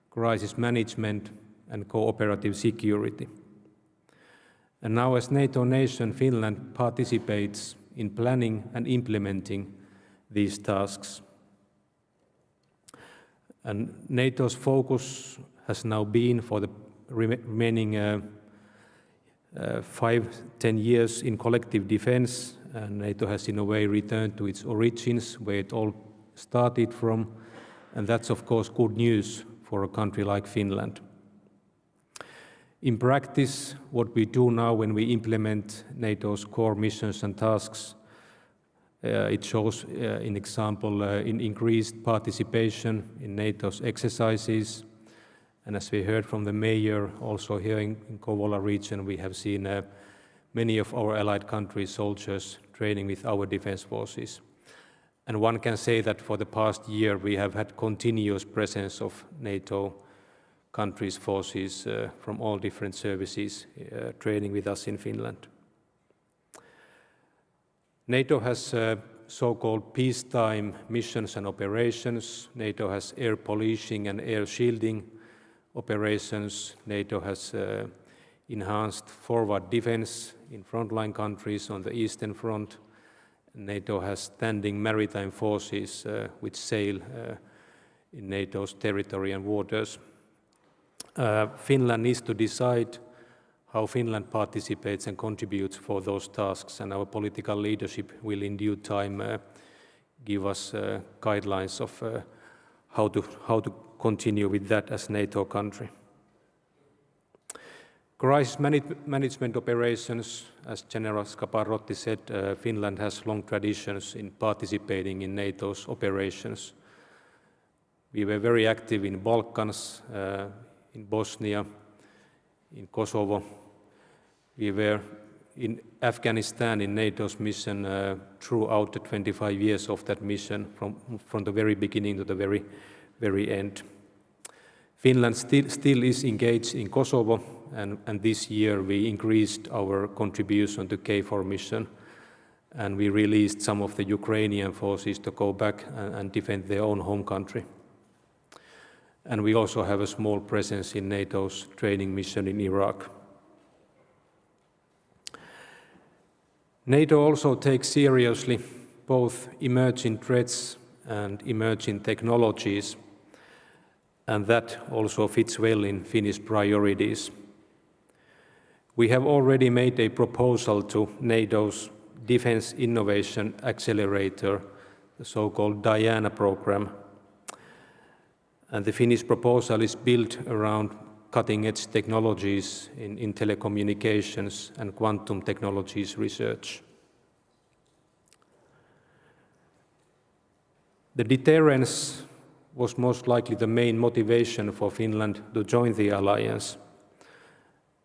crisis management, and cooperative security. And now as NATO nation, Finland participates in planning and implementing these tasks. And NATO's focus has now been for the remaining 5-10 years in collective defense, and NATO has in a way returned to its origins, where it all started from, and that's of course good news for a country like Finland. In practice, what we do now when we implement NATO's core missions and tasks, it shows, in example, in increased participation in NATO's exercises. And as we heard from the mayor, also here in Kouvola region, we have seen many of our allied countries' soldiers training with our defense forces. And one can say that for the past year, we have had continuous presence of NATO countries' forces from all different services training with us in Finland. NATO has so-called peacetime missions and operations. NATO has air policing and air shielding operations. NATO has enhanced forward defense in frontline countries on the Eastern Front. NATO has standing maritime forces which sail in NATO's territory and waters. Finland needs to decide how Finland participates and contributes for those tasks, and our political leadership will in due time give us guidelines of how to continue with that as NATO country. Crisis management operations, as General Scaparotti said, Finland has long traditions in participating in NATO's operations. We were very active in Balkans, in Bosnia, in Kosovo. We were in Afghanistan in NATO's mission throughout the 25 years of that mission, from the very beginning to the very end. Finland still is engaged in Kosovo, and this year we increased our contribution to KFOR mission, and we released some of the Ukrainian forces to go back and defend their own home country. And we also have a small presence in NATO's training mission in Iraq. NATO also takes seriously both emerging threats and emerging technologies, and that also fits well in Finnish priorities. We have already made a proposal to NATO's Defense Innovation Accelerator, the so-called Diana program. And the Finnish proposal is built around cutting-edge technologies in telecommunications and quantum technologies research. The deterrence was most likely the main motivation for Finland to join the alliance.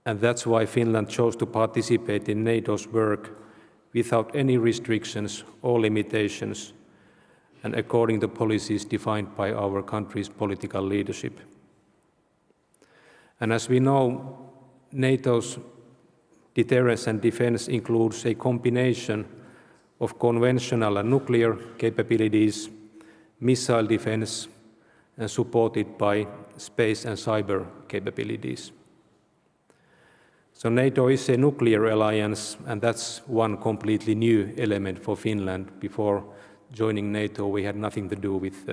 And that's why Finland chose to participate in NATO's work without any restrictions or limitations, and according to policies defined by our country's political leadership. And as we know, NATO's deterrence and defense includes a combination of conventional and nuclear capabilities, missile defense, and supported by space and cyber capabilities. So NATO is a nuclear alliance, and that's one completely new element for Finland. Before joining NATO, we had nothing to do with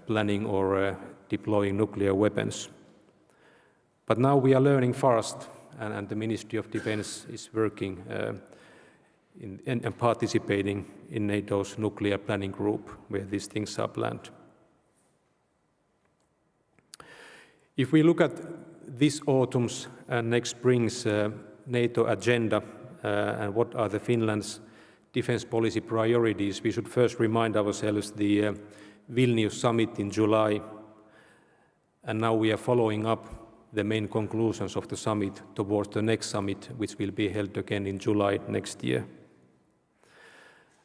planning or deploying nuclear weapons. But now we are learning fast, and the Ministry of Defense is working and participating in NATO's nuclear planning group, where these things are planned. If we look at this autumn's and next spring's NATO agenda and what are the Finland's defense policy priorities, we should first remind ourselves the Vilnius summit in July, and now we are following up the main conclusions of the summit towards the next summit, which will be held again in July next year.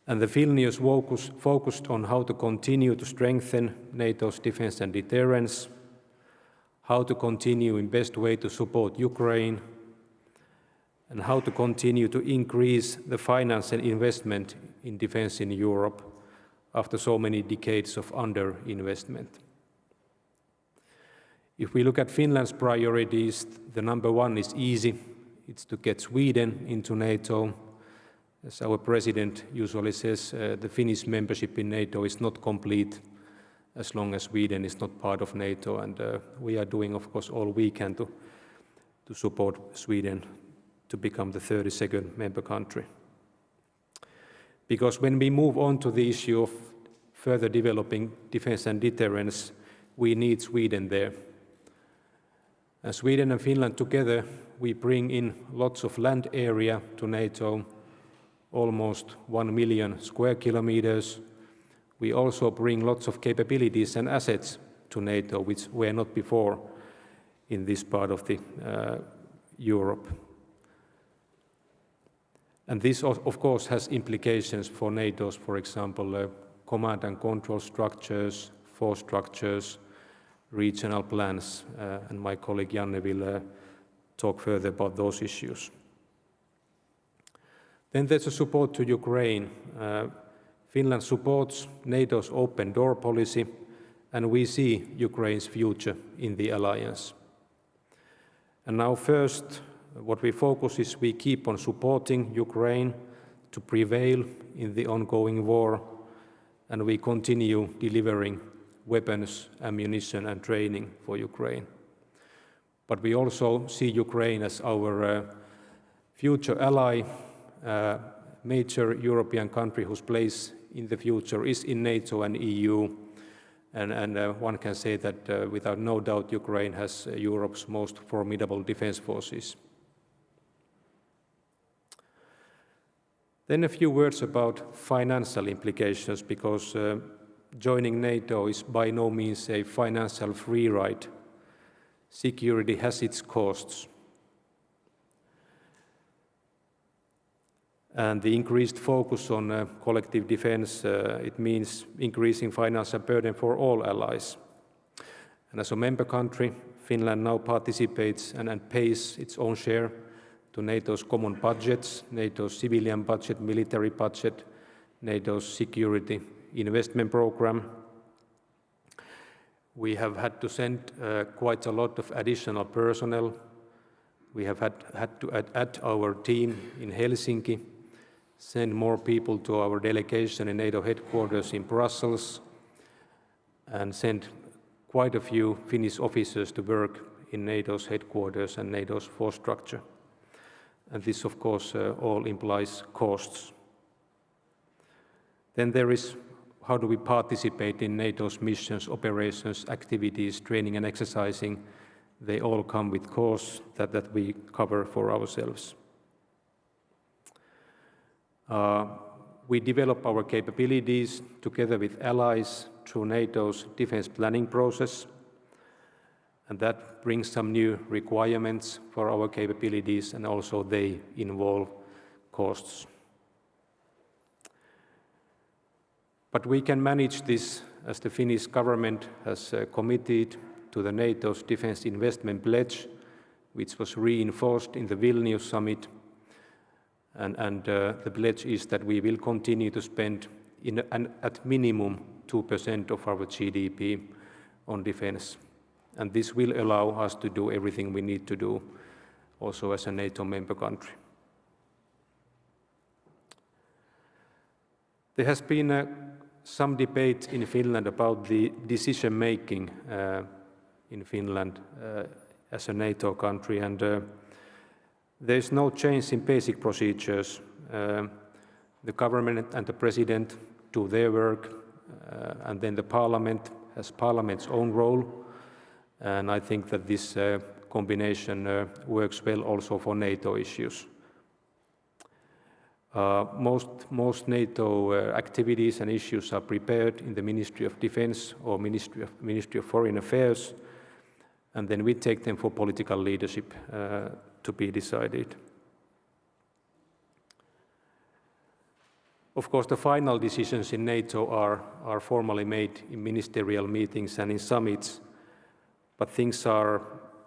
And the Vilnius focused on how to continue to strengthen NATO's defense and deterrence, how to continue in best way to support Ukraine, and how to continue to increase the finance and investment in defense in Europe after so many decades of underinvestment. If we look at Finland's priorities, the number one is easy. It's to get Sweden into NATO. As our president usually says, the Finnish membership in NATO is not complete as long as Sweden is not part of NATO, and we are doing, of course, all we can to support Sweden to become the 32nd member country. Because when we move on to the issue of further developing defense and deterrence, we need Sweden there. And Sweden and Finland together, we bring in lots of land area to NATO, almost 1 million square kilometers. We also bring lots of capabilities and assets to NATO, which were not before in this part of the Europe. And this, of course, has implications for NATO's, for example, command and control structures, force structures, regional plans, and my colleague Janne will talk further about those issues. Then there's a support to Ukraine. Finland supports NATO's open door policy, and we see Ukraine's future in the alliance. And now first, what we focus is we keep on supporting Ukraine to prevail in the ongoing war, and we continue delivering weapons, ammunition, and training for Ukraine. But we also see Ukraine as our future ally, major European country whose place in the future is in NATO and EU, and one can say that without no doubt Ukraine has Europe's most formidable defense forces. Then a few words about financial implications, because joining NATO is by no means a financial free ride. Security has its costs. And the increased focus on collective defense, it means increasing financial burden for all allies. And as a member country, Finland now participates and pays its own share to NATO's common budgets, NATO's civilian budget, military budget, NATO's security investment program. We have had to send quite a lot of additional personnel. We have had to add our team in Helsinki, send more people to our delegation in NATO headquarters in Brussels, and send quite a few Finnish officers to work in NATO's headquarters and NATO's force structure. And this, of course, all implies costs. Then there is how do we participate in NATO's missions, operations, activities, training and exercising. They all come with costs that we cover for ourselves. We develop our capabilities together with allies through NATO's defense planning process, and that brings some new requirements for our capabilities, and also they involve costs. But we can manage this as the Finnish government has committed to the NATO's defense investment pledge, which was reinforced in the Vilnius summit. And the pledge is that we will continue to spend at minimum 2% of our GDP on defense. And this will allow us to do everything we need to do also as a NATO member country. There has been some debate in Finland about the decision-making in Finland as a NATO country, and there is no change in basic procedures. The government and the president do their work, and then the parliament has parliament's own role, and I think that this combination works well also for NATO issues. Most NATO activities and issues are prepared in the Ministry of Defense or Ministry of Foreign Affairs, and then we take them for political leadership to be decided. Of course, the final decisions in NATO are formally made in ministerial meetings and in summits, but things are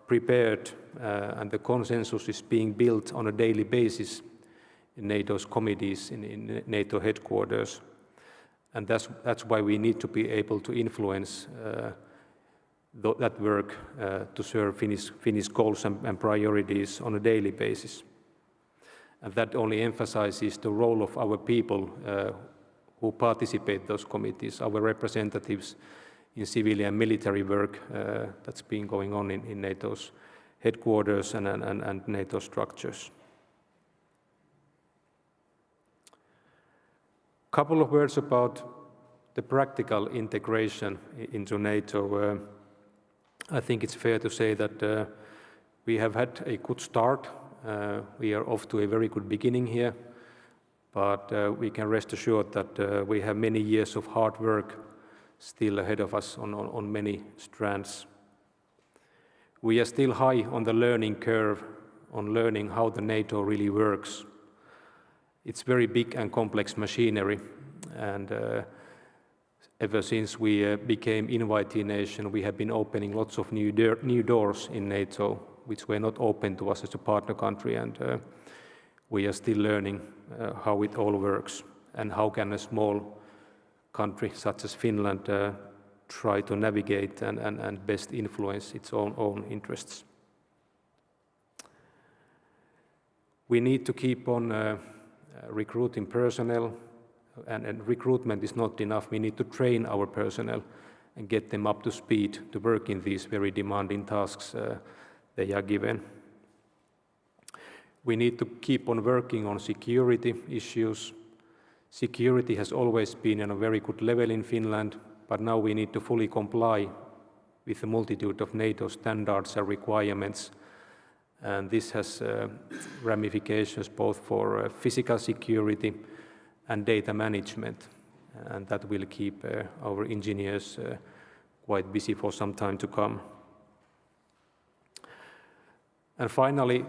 prepared and the consensus is being built on a daily basis in NATO's committees, in NATO headquarters. And that's why we need to be able to influence that work to serve Finnish goals and priorities on a daily basis. And that only emphasizes the role of our people who participate in those committees, our representatives in civilian and military work that's been going on in NATO's headquarters and NATO structures. A couple of words about the practical integration into NATO. I think it's fair to say that we have had a good start. We are off to a very good beginning here, but we can rest assured that we have many years of hard work still ahead of us on many strands. We are still high on the learning curve on learning how the NATO really works. It's very big and complex machinery, and ever since we became invitee nation, we have been opening lots of new doors in NATO, which were not open to us as a partner country, and we are still learning how it all works and how can a small country such as Finland try to navigate and best influence its own interests. We need to keep on recruiting personnel, and recruitment is not enough. We need to train our personnel and get them up to speed to work in these very demanding tasks they are given. We need to keep on working on security issues. Security has always been on a very good level in Finland, but now we need to fully comply with a multitude of NATO standards and requirements. And this has ramifications both for physical security and data management, and that will keep our engineers quite busy for some time to come. And finally,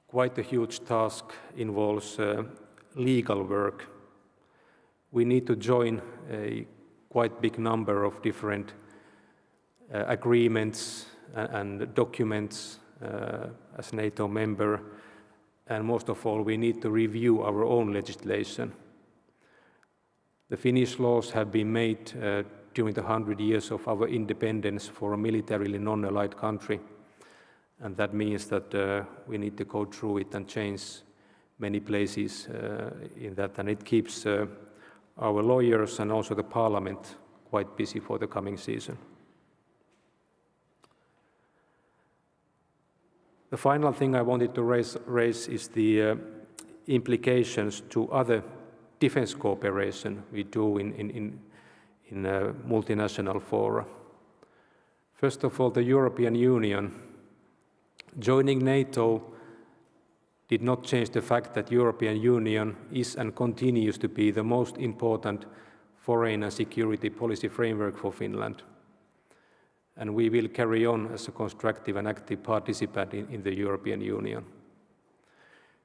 quite a huge task involves legal work. We need to join a quite big number of different agreements and documents as NATO member, and most of all, we need to review our own legislation. The Finnish laws have been made during the 100 years of our independence for a militarily non-allied country, and that means that we need to go through it and change many places in that, and it keeps our lawyers and also the parliament quite busy for the coming season. The final thing I wanted to raise is the implications to other defense cooperation we do in multinational fora. First of all, the European Union Joining NATO did not change the fact that European Union is and continues to be the most important foreign and security policy framework for Finland. And we will carry on as a constructive and active participant in the European Union.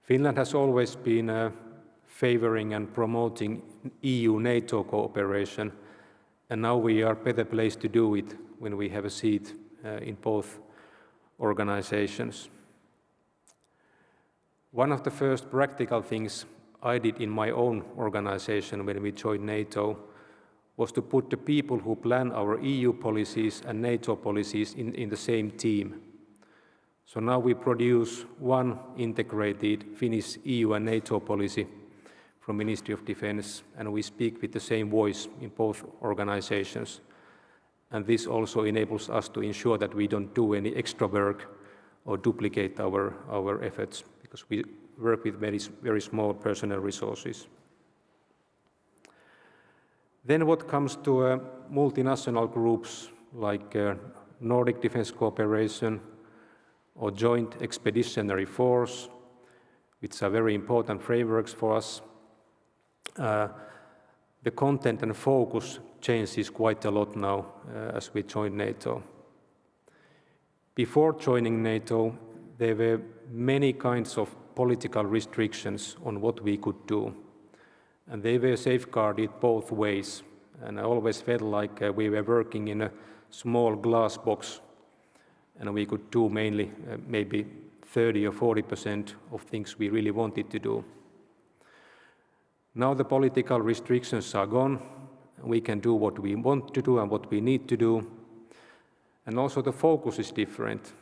Finland has always been favoring and promoting EU-NATO cooperation, and now we are better placed to do it when we have a seat in both organizations. One of the first practical things I did in my own organization when we joined NATO was to put the people who plan our EU policies and NATO policies in the same team. So now we produce one integrated Finnish EU and NATO policy from Ministry of Defense, and we speak with the same voice in both organizations. And this also enables us to ensure that we don't do any extra work or duplicate our efforts, because we work with very small personnel resources. Then what comes to multinational groups like Nordic Defense Cooperation or Joint Expeditionary Force, which are very important frameworks for us, the content and focus changes quite a lot now as we join NATO. Before joining NATO, there were many kinds of political restrictions on what we could do, and they were safeguarded both ways. And I always felt like we were working in a small glass box, and we could do mainly maybe 30 or 40% of things we really wanted to do. Now the political restrictions are gone. We can do what we want to do and what we need to do. And also the focus is different.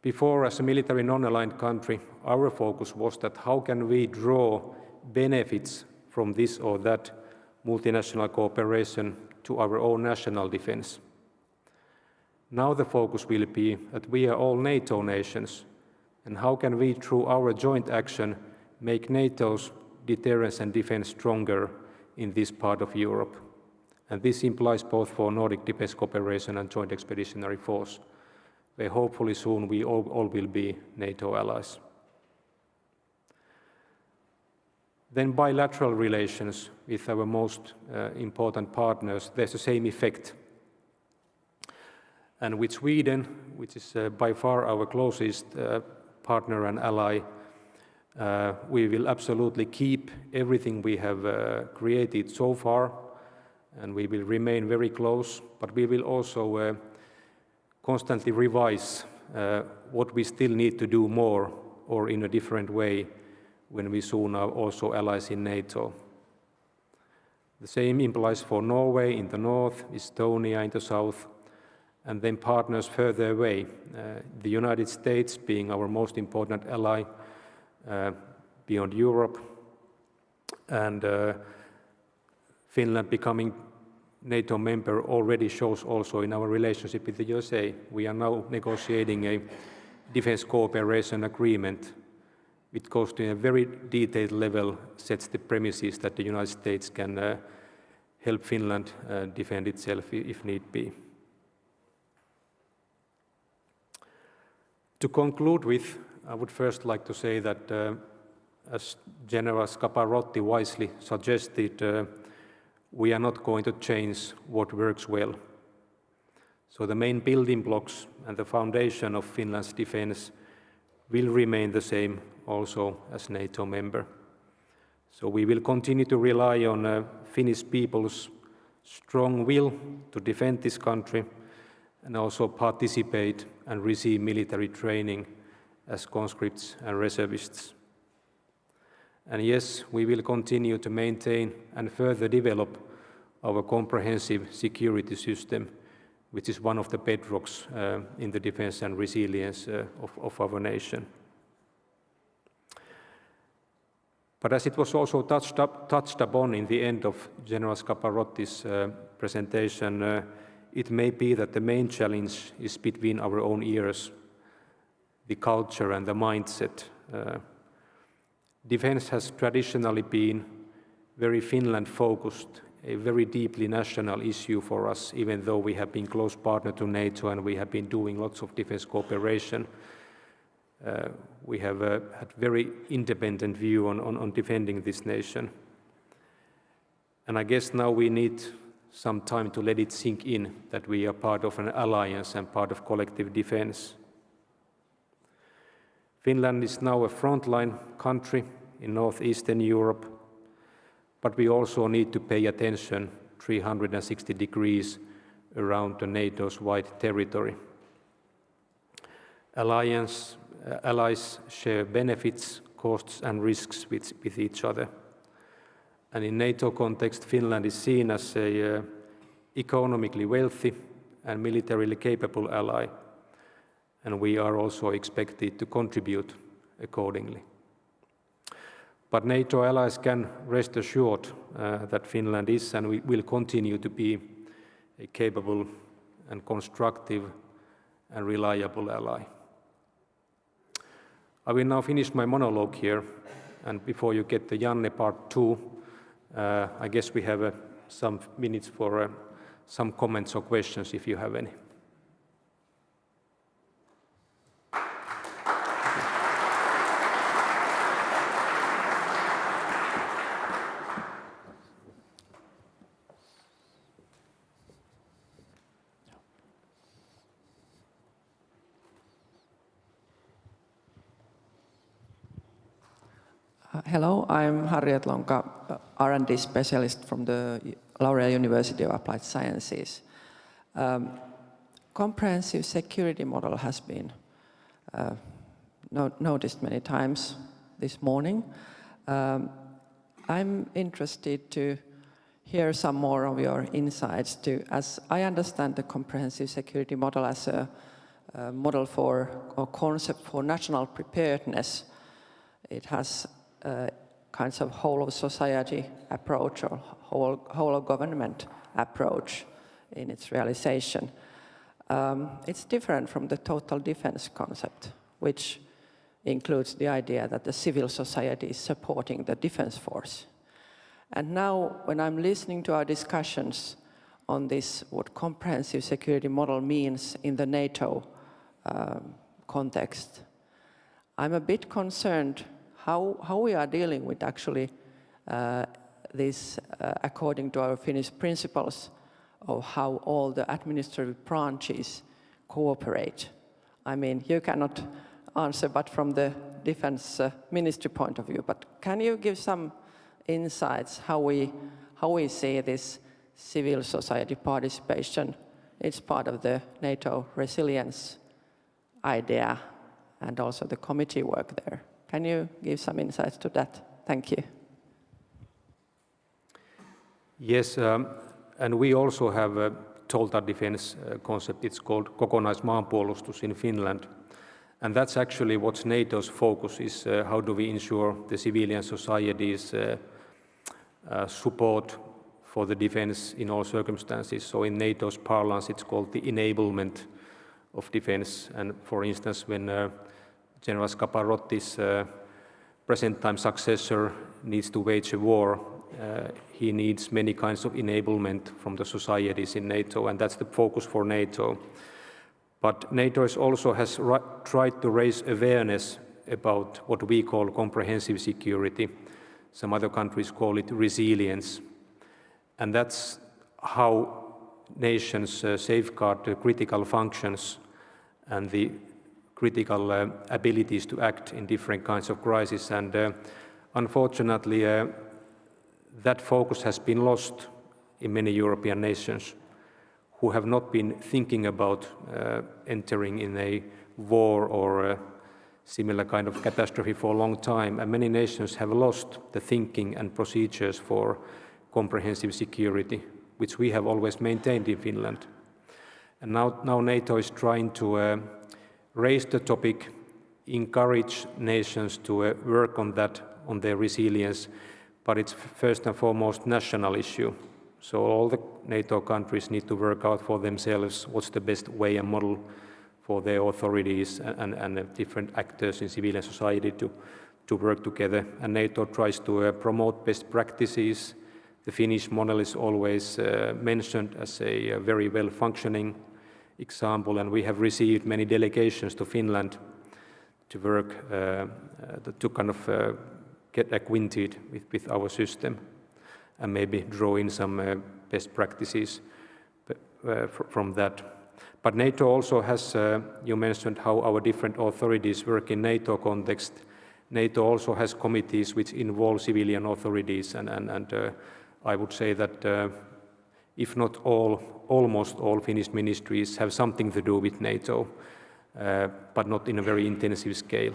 Before, as a military non-aligned country, our focus was that how can we draw benefits from this or that multinational cooperation to our own national defense. Now the focus will be that we are all NATO nations, and how can we, through our joint action, make NATO's deterrence and defense stronger in this part of Europe. And this implies both for Nordic Defense Cooperation and Joint Expeditionary Force, where hopefully soon we all will be NATO allies. Then bilateral relations with our most important partners, there's the same effect. And with Sweden, which is by far our closest partner and ally, we will absolutely keep everything we have created so far, and we will remain very close, but we will also constantly revise what we still need to do more or in a different way when we soon are also allies in NATO. The same implies for Norway in the north, Estonia in the south, and then partners further away, the United States being our most important ally beyond Europe, and Finland becoming NATO member already shows also in our relationship with the USA. We are now negotiating a defense cooperation agreement which goes to a very detailed level, sets the premises that the United States can help Finland defend itself if need be. To conclude with, I would first like to say that as General Scaparotti wisely suggested, we are not going to change what works well. So the main building blocks and the foundation of Finland's defense will remain the same also as NATO member. So we will continue to rely on Finnish people's strong will to defend this country and also participate and receive military training as conscripts and reservists. And yes, we will continue to maintain and further develop our comprehensive security system, which is one of the bedrocks in the defense and resilience of our nation. But as it was also touched upon in the end of General Scaparotti's presentation, it may be that the main challenge is between our own ears, the culture and the mindset. Defense has traditionally been very Finland-focused a very deeply national issue for us, even though we have been close partner to NATO and we have been doing lots of defense cooperation. We have had very independent view on defending this nation. And I guess now we need some time to let it sink in that we are part of an alliance and part of collective defense. Finland is now a frontline country in northeastern Europe, but we also need to pay attention 360 degrees around the NATO's wide territory. Allies share benefits, costs and risks with each other. And in NATO context, Finland is seen as an economically wealthy and militarily capable ally, and we are also expected to contribute accordingly. But NATO allies can rest assured that Finland is and will continue to be a capable and constructive and reliable ally. I will now finish my monologue here, and before you get to Janne part 2, I guess we have some minutes for some comments or questions if you have any. Hello, I'm Harriet Lonka, R&D specialist from the Laurea University of Applied Sciences. Comprehensive security model has been noticed many times this morning. I'm interested to hear some more of your insights as I understand the comprehensive security model as a model for or concept for national preparedness. It has kinds of whole of society approach or whole of government approach in its realization. It's different from the total defense concept, which includes the idea that the civil society is supporting the defense force. And now, when I'm listening to our discussions on this, what comprehensive security model means in the NATO context, I'm a bit concerned how we are dealing with actually this according to our Finnish principles of how all the administrative branches cooperate. I mean, you cannot answer but from the defense ministry point of view, but can you give some insights how we see this civil society participation? It's part of the NATO resilience idea and also the committee work there. Can you give some insights to that? Thank you. Yes, and we also have a total defense concept. It's called kokonaismaanpuolustus in Finland. And that's actually what NATO's focus is. How do we ensure the civilian society's support for the defense in all circumstances? So in NATO's parlance, it's called the enablement of defense. And for instance, when General Scaparotti's present-time successor needs to wage a war, he needs many kinds of enablement from the societies in NATO, and that's the focus for NATO. But NATO also has tried to raise awareness about what we call comprehensive security. Some other countries call it resilience. And that's how nations safeguard the critical functions and the critical abilities to act in different kinds of crises. And unfortunately, that focus has been lost in many European nations who have not been thinking about entering in a war or a similar kind of catastrophe for a long time. And many nations have lost the thinking and procedures for comprehensive security, which we have always maintained in Finland. And now NATO is trying to raise the topic, encourage nations to work on that, on their resilience, but it's first and foremost national issue. So all the NATO countries need to work out for themselves what's the best way and model for their authorities and different actors in civilian society to work together. And NATO tries to promote best practices, The Finnish model is always mentioned as a very well-functioning example, and we have received many delegations to Finland to work, to kind of get acquainted with our system and maybe draw in some best practices from that. But NATO also has, you mentioned how our different authorities work in NATO context. NATO also has committees which involve civilian authorities, and I would say that if not all, almost all Finnish ministries have something to do with NATO, but not in a very intensive scale.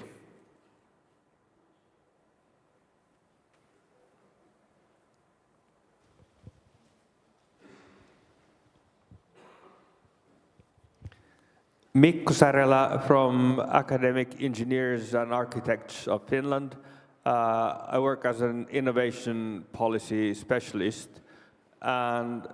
Mikko Sarela from Academic Engineers and Architects of Finland. I work as an innovation policy specialist, and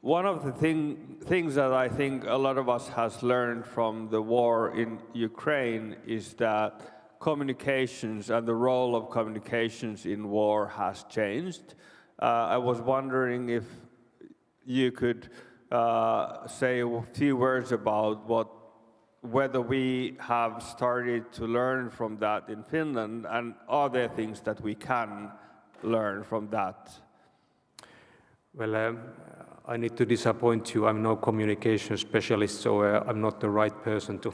one of the things that I think a lot of us has learned from the war in Ukraine is that communications and the role of communications in war has changed. I was wondering if you could say a few words about whether we have started to learn from that in Finland, and are there things that we can learn from that? Well, I need to disappoint you. I'm no communication specialist, so I'm not the right person to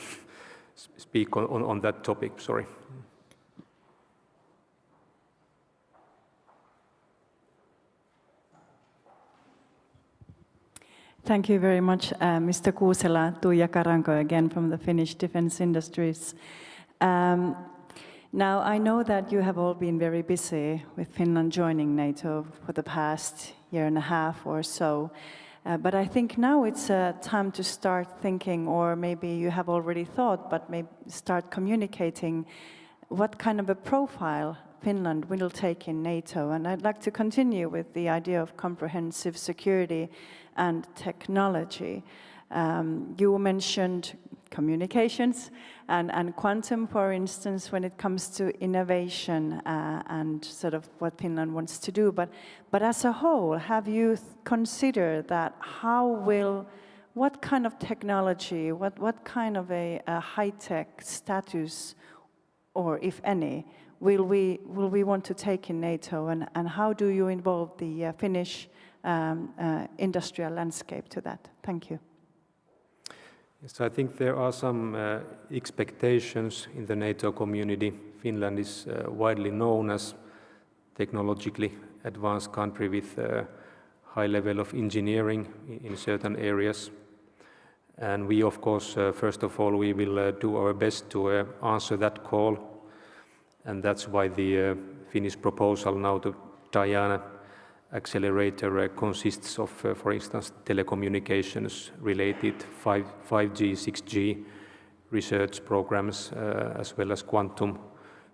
speak on that topic. Sorry. Thank you very much, Mr. Kuusela. Tuija Karanko again from the Finnish defense industries. Now, I know that you have all been very busy with Finland joining NATO for the past year and a half or so, but I think now it's time to start thinking, or maybe you have already thought, but maybe start communicating what kind of a profile Finland will take in NATO. And I'd like to continue with the idea of comprehensive security and technology. You mentioned communications and quantum, for instance, when it comes to innovation and sort of what Finland wants to do. But as a whole, have you considered that what kind of technology, what kind of a high-tech status, or if any, will we want to take in NATO, and how do you involve the Finnish industrial landscape to that? Thank you. Yes, I think there are some expectations in the NATO community. Finland is widely known as technologically advanced country with a high level of engineering in certain areas. And we, of course, first of all, we will do our best to answer that call. And that's why the Finnish proposal now to Diana accelerator consists of, for instance, telecommunications related 5G, 6G research programs, as well as quantum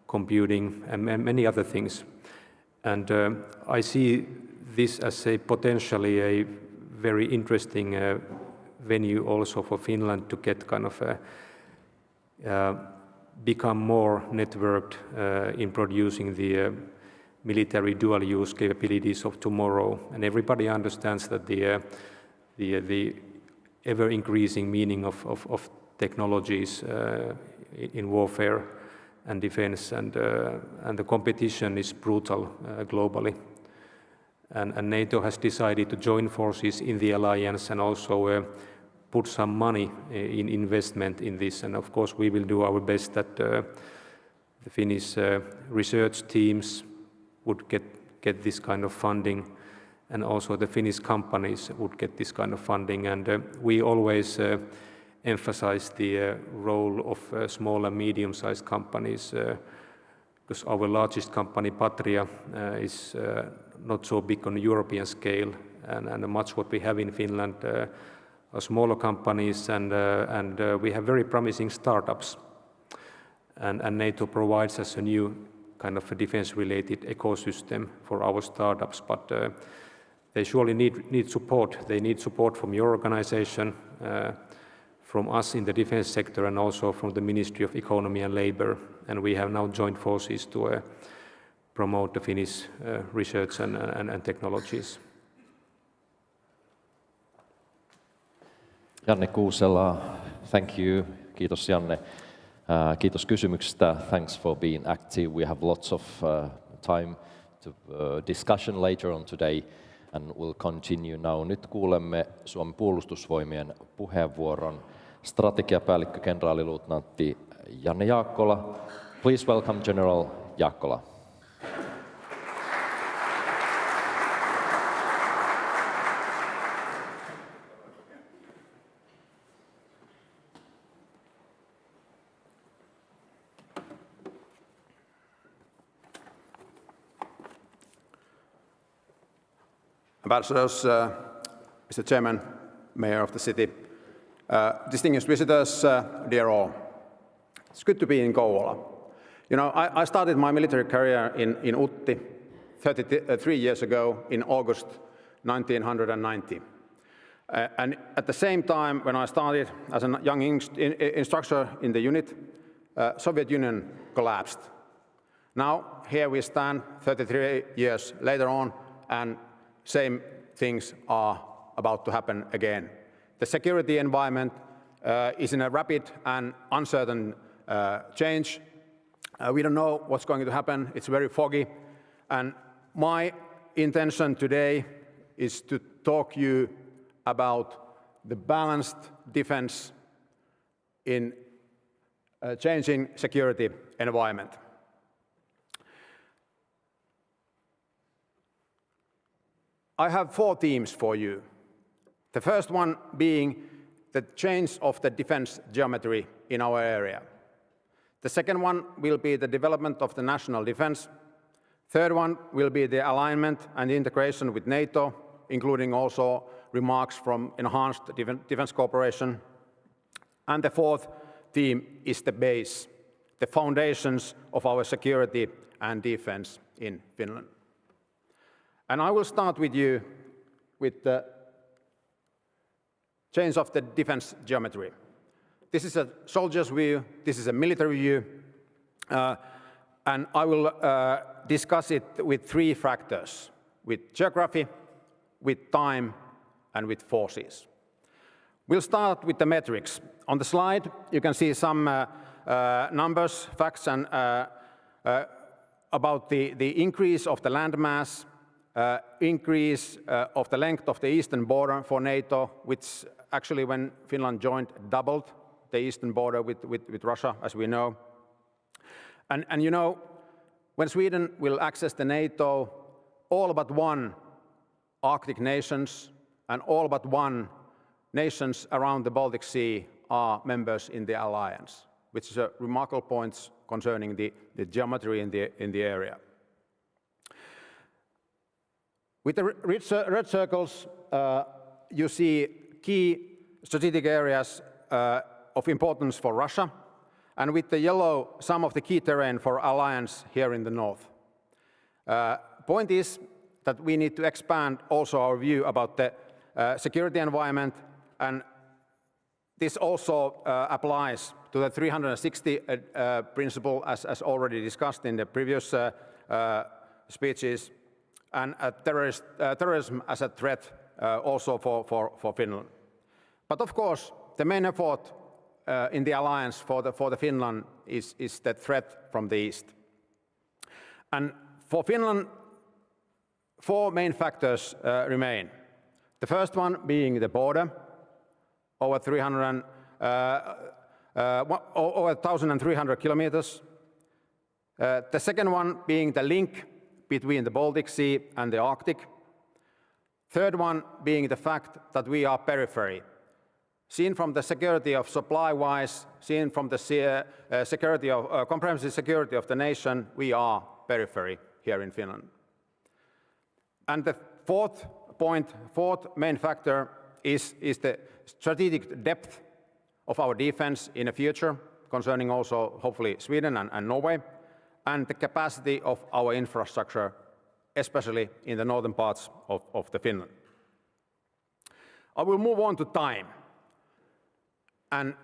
computing and many other things. And I see this as a potentially a very interesting venue also for Finland to get kind of become more networked in producing the military dual-use capabilities of tomorrow. And everybody understands that the ever-increasing meaning of technologies in warfare and defense, and the competition is brutal globally. And NATO has decided to join forces in the alliance and also put some money in investment in this. And of course, we will do our best that the Finnish research teams would get this kind of funding, and also the Finnish companies would get this kind of funding. And we always emphasize the role of small and medium-sized companies, because our largest company, Patria, is not so big on a European scale, and much what we have in Finland are smaller companies, and we have very promising startups. And NATO provides us a new kind of a defense-related ecosystem for our startups, but they surely need support. They need support from your organization, from us in the defense sector, and also from the Ministry of Economy and Labor. And we have now joined forces to promote the Finnish research and technologies. Janne Kuusela, thank you. Kiitos Janne. Kiitos kysymyksistä. Thanks for being active. We have lots of time to discussion later on today and we'll continue now. Nyt kuulemme Suomen puolustusvoimien puheenvuoron. Strategiapäällikkö kenraaliluutnantti Janne Jaakkola. Please welcome General Jaakkola. Ambassadors, Mr. Chairman, Mayor of the city, distinguished visitors, dear all. It's good to be in Kouvola. You know, I started my military career in Utti 33 years ago in August 1990. And at the same time, when I started as a young instructor in the unit, Soviet Union collapsed. Now, here we stand 33 years later on, and same things are about to happen again. The security environment is in a rapid and uncertain change. We don't know what's going to happen. It's very foggy. And my intention today is to talk you about the balanced defense in a changing security environment. I have 4 themes for you. The first one being the change of the defense geometry in our area. The second one will be the development of the national defense. Third one will be the alignment and integration with NATO, including also remarks from enhanced defense cooperation. And the fourth theme is the base, the foundations of our security and defense in Finland. And I will start with you with the change of the defense geometry. This is a soldier's view, this is a military view, and I will discuss it with 3 factors: with geography, with time, and with forces. We'll start with the metrics. On the slide, you can see some numbers, facts, and about the increase of the landmass, increase of the length of the eastern border for NATO, which actually when Finland joined doubled the eastern border with Russia, as we know. And you know, when Sweden will access the NATO, all but one Arctic nations and all but one nations around the Baltic Sea are members in the alliance, which is a remarkable point concerning the geometry in the area. With the red circles, you see key strategic areas of importance for Russia, and with the yellow, some of the key terrain for alliance here in the north. Point is that we need to expand also our view about the security environment, and this also applies to the 360 principle, as already discussed in the previous speeches, and terrorism as a threat also for Finland. But of course, the main effort in the alliance for the Finland is the threat from the east. And for Finland, 4 main factors remain. The first one being the border, over 1,300 kilometers. The second one being the link between the Baltic Sea and the Arctic. Third one being the fact that we are periphery. Seen from the security of supply-wise, seen from the security of comprehensive security of the nation, we are periphery here in Finland. And the fourth main factor is the strategic depth of our defense in the future, concerning also hopefully Sweden and Norway, and the capacity of our infrastructure, especially in the northern parts of the Finland. I will move on to time. And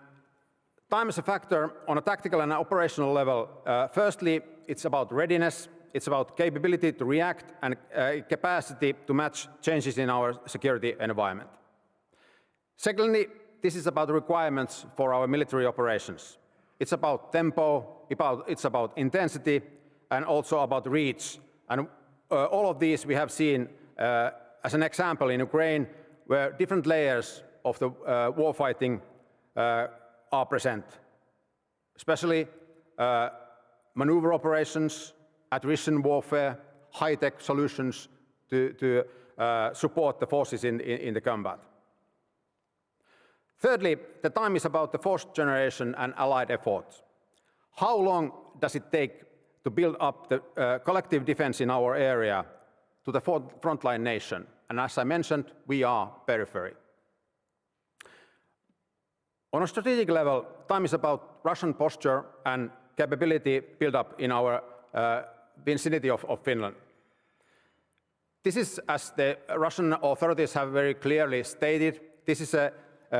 time is a factor on a tactical and operational level. Firstly, it's about readiness, it's about capability to react and capacity to match changes in our security environment. Secondly, this is about the requirements for our military operations. It's about tempo, it's about intensity, and also about reach. And all of these we have seen as an example in Ukraine, where different layers of the warfighting are present, especially maneuver operations, attrition warfare, high-tech solutions to support the forces in the combat. Thirdly, the time is about the force generation and allied efforts. How long does it take to build up the collective defense in our area to the frontline nation? And as I mentioned, we are periphery. On a strategic level, time is about Russian posture and capability build-up in our vicinity of Finland. This is, as the Russian authorities have very clearly stated, this is a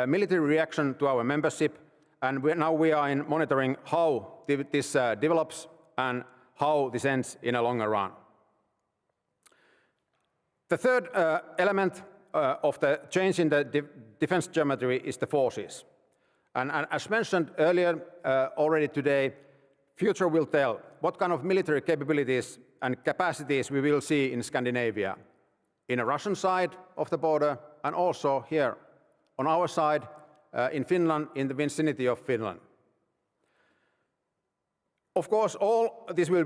military reaction to our membership, and now we are in monitoring how this develops and how this ends in a longer run. The third element of the change in the defense geometry is the forces. And as mentioned earlier already today, future will tell what kind of military capabilities and capacities we will see in Scandinavia, in the Russian side of the border, and also here on our side in Finland, in the vicinity of Finland. Of course, all this will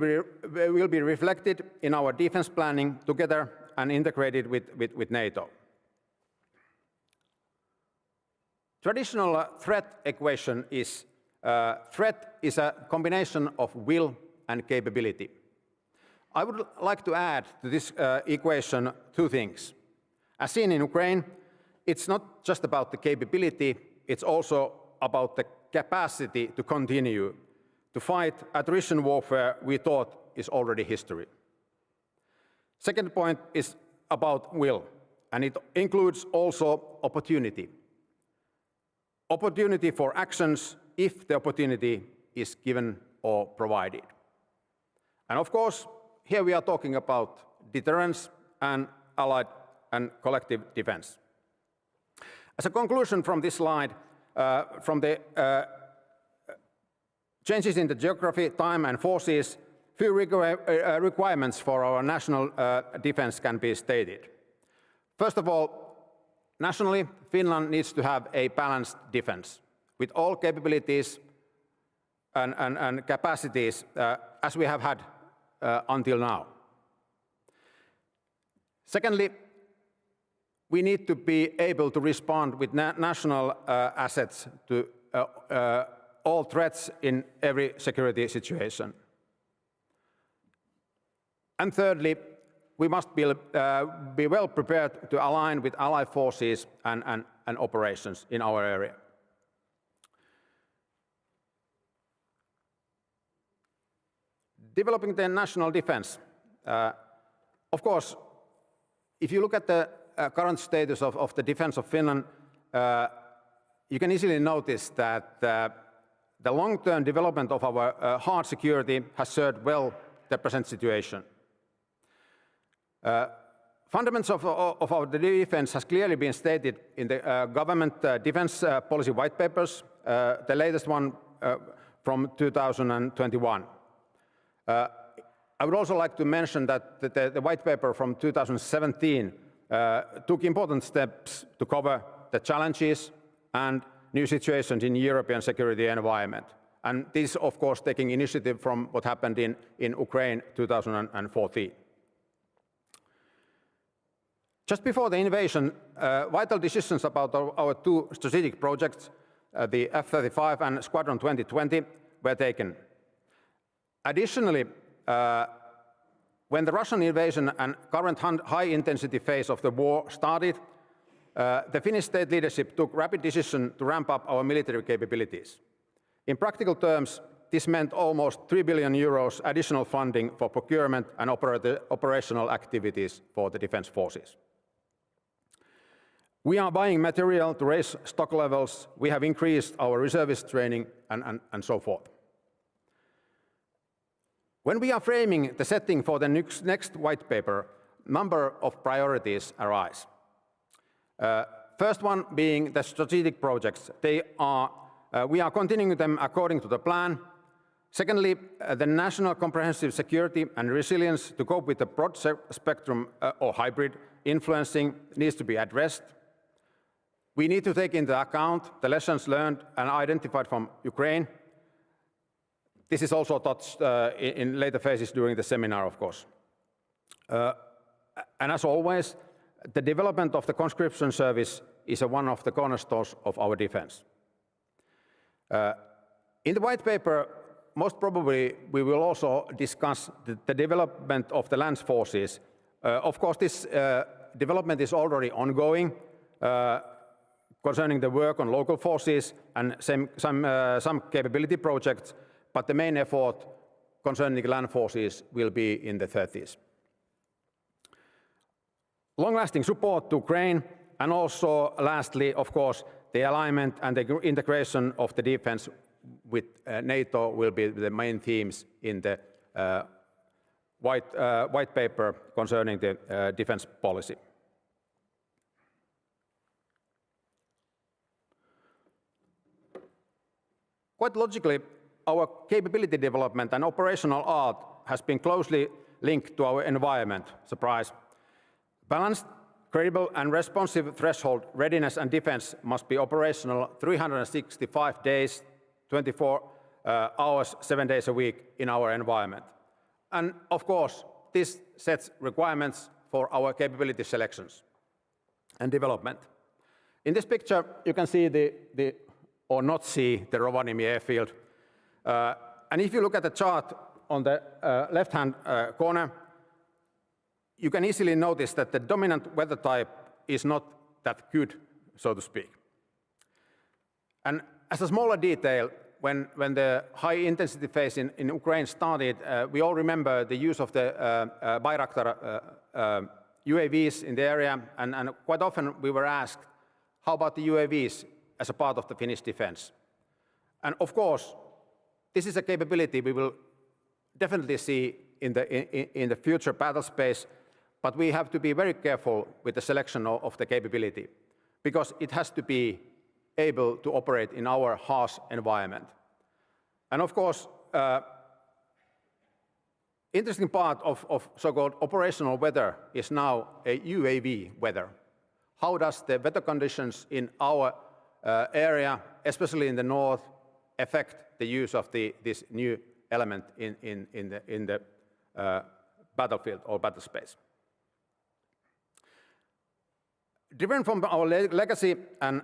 be reflected in our defense planning together and integrated with NATO. Traditional threat equation is threat is a combination of will and capability. I would like to add to this equation two things. As seen in Ukraine, it's not just about the capability, it's also about the capacity to continue to fight attrition warfare we thought is already history. Second point is about will, and it includes also opportunity. Opportunity for actions if the opportunity is given or provided. And of course, here we are talking about deterrence and allied and collective defense. As a conclusion from this slide, from the changes in the geography, time and forces, few requirements for our national defense can be stated. First of all, nationally, Finland needs to have a balanced defense with all capabilities and capacities as we have had until now. Secondly, we need to be able to respond with national assets to all threats in every security situation. And thirdly, we must be well prepared to align with allied forces and operations in our area. Developing the national defense. Of course, if you look at the current status of the defense of Finland, you can easily notice that the long-term development of our hard security has served well the present situation. Fundamentals of our defense has clearly been stated in the government defense policy white papers, the latest one from 2021. I would also like to mention that the white paper from 2017 took important steps to cover the challenges and new situations in European security environment. And this, of course, taking initiative from what happened in Ukraine 2014. Just before the invasion, vital decisions about our two strategic projects, the F-35 and Squadron 2020, were taken. Additionally, when the Russian invasion and current high-intensity phase of the war started, the Finnish state leadership took rapid decision to ramp up our military capabilities. In practical terms, this meant almost 3 billion euros additional funding for procurement and operational activities for the defense forces. We are buying material to raise stock levels. We have increased our reservist training and so forth. When we are framing the setting for the next white paper, number of priorities arise. First one being the strategic projects. We are continuing them according to the plan. Secondly, the national comprehensive security and resilience to cope with the broad spectrum or hybrid influencing needs to be addressed. We need to take into account the lessons learned and identified from Ukraine. This is also touched in later phases during the seminar, of course. And as always, the development of the conscription service is one of the cornerstones of our defense. In the white paper, most probably we will also discuss the development of the land forces. Of course, this development is already ongoing concerning the work on local forces and some capability projects, but the main effort concerning land forces will be in the 30s. Long-lasting support to Ukraine, and also lastly, of course, the alignment and the integration of the defense with NATO will be the main themes in the white paper concerning the defense policy. Quite logically, our capability development and operational art has been closely linked to our environment. Surprise. Balanced, credible and responsive threshold readiness and defense must be operational 365 days, 24 hours, 7 days a week in our environment. And of course, this sets requirements for our capability selections and development. In this picture, you can see or not see the Rovaniemi airfield. And if you look at the chart on the left-hand corner, you can easily notice that the dominant weather type is not that good, so to speak. And as a smaller detail, when the high-intensity phase in Ukraine started, we all remember the use of the Bayraktar UAVs in the area, and quite often we were asked, how about the UAVs as a part of the Finnish defense? And of course, this is a capability we will definitely see in the future battle space, but we have to be very careful with the selection of the capability, because it has to be able to operate in our harsh environment. And of course, interesting part of so-called operational weather is now a UAV weather. How does the weather conditions in our area, especially in the north, affect the use of this new element in the battlefield or battle space? Driven from our legacy and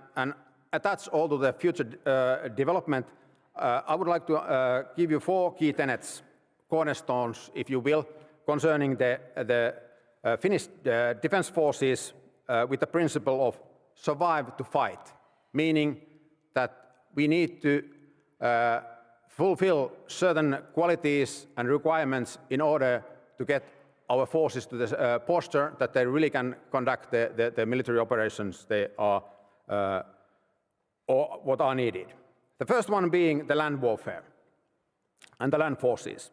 attached all to the future development, I would like to give you 4 key tenets, cornerstones, if you will, concerning the Finnish defense forces with the principle of survive to fight, meaning that we need to fulfill certain qualities and requirements in order to get our forces to the posture that they really can conduct the military operations they are or what are needed. The first one being the land warfare and the land forces.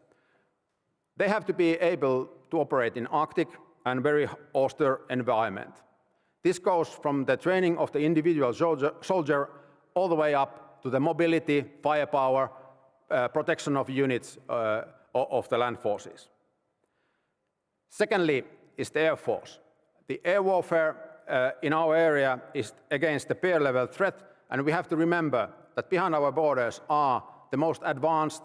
They have to be able to operate in Arctic and very austere environment. This goes from the training of the individual soldier all the way up to the mobility, firepower, protection of units of the land forces. Secondly is the air force. The air warfare in our area is against the peer-level threat, and we have to remember that behind our borders are the most advanced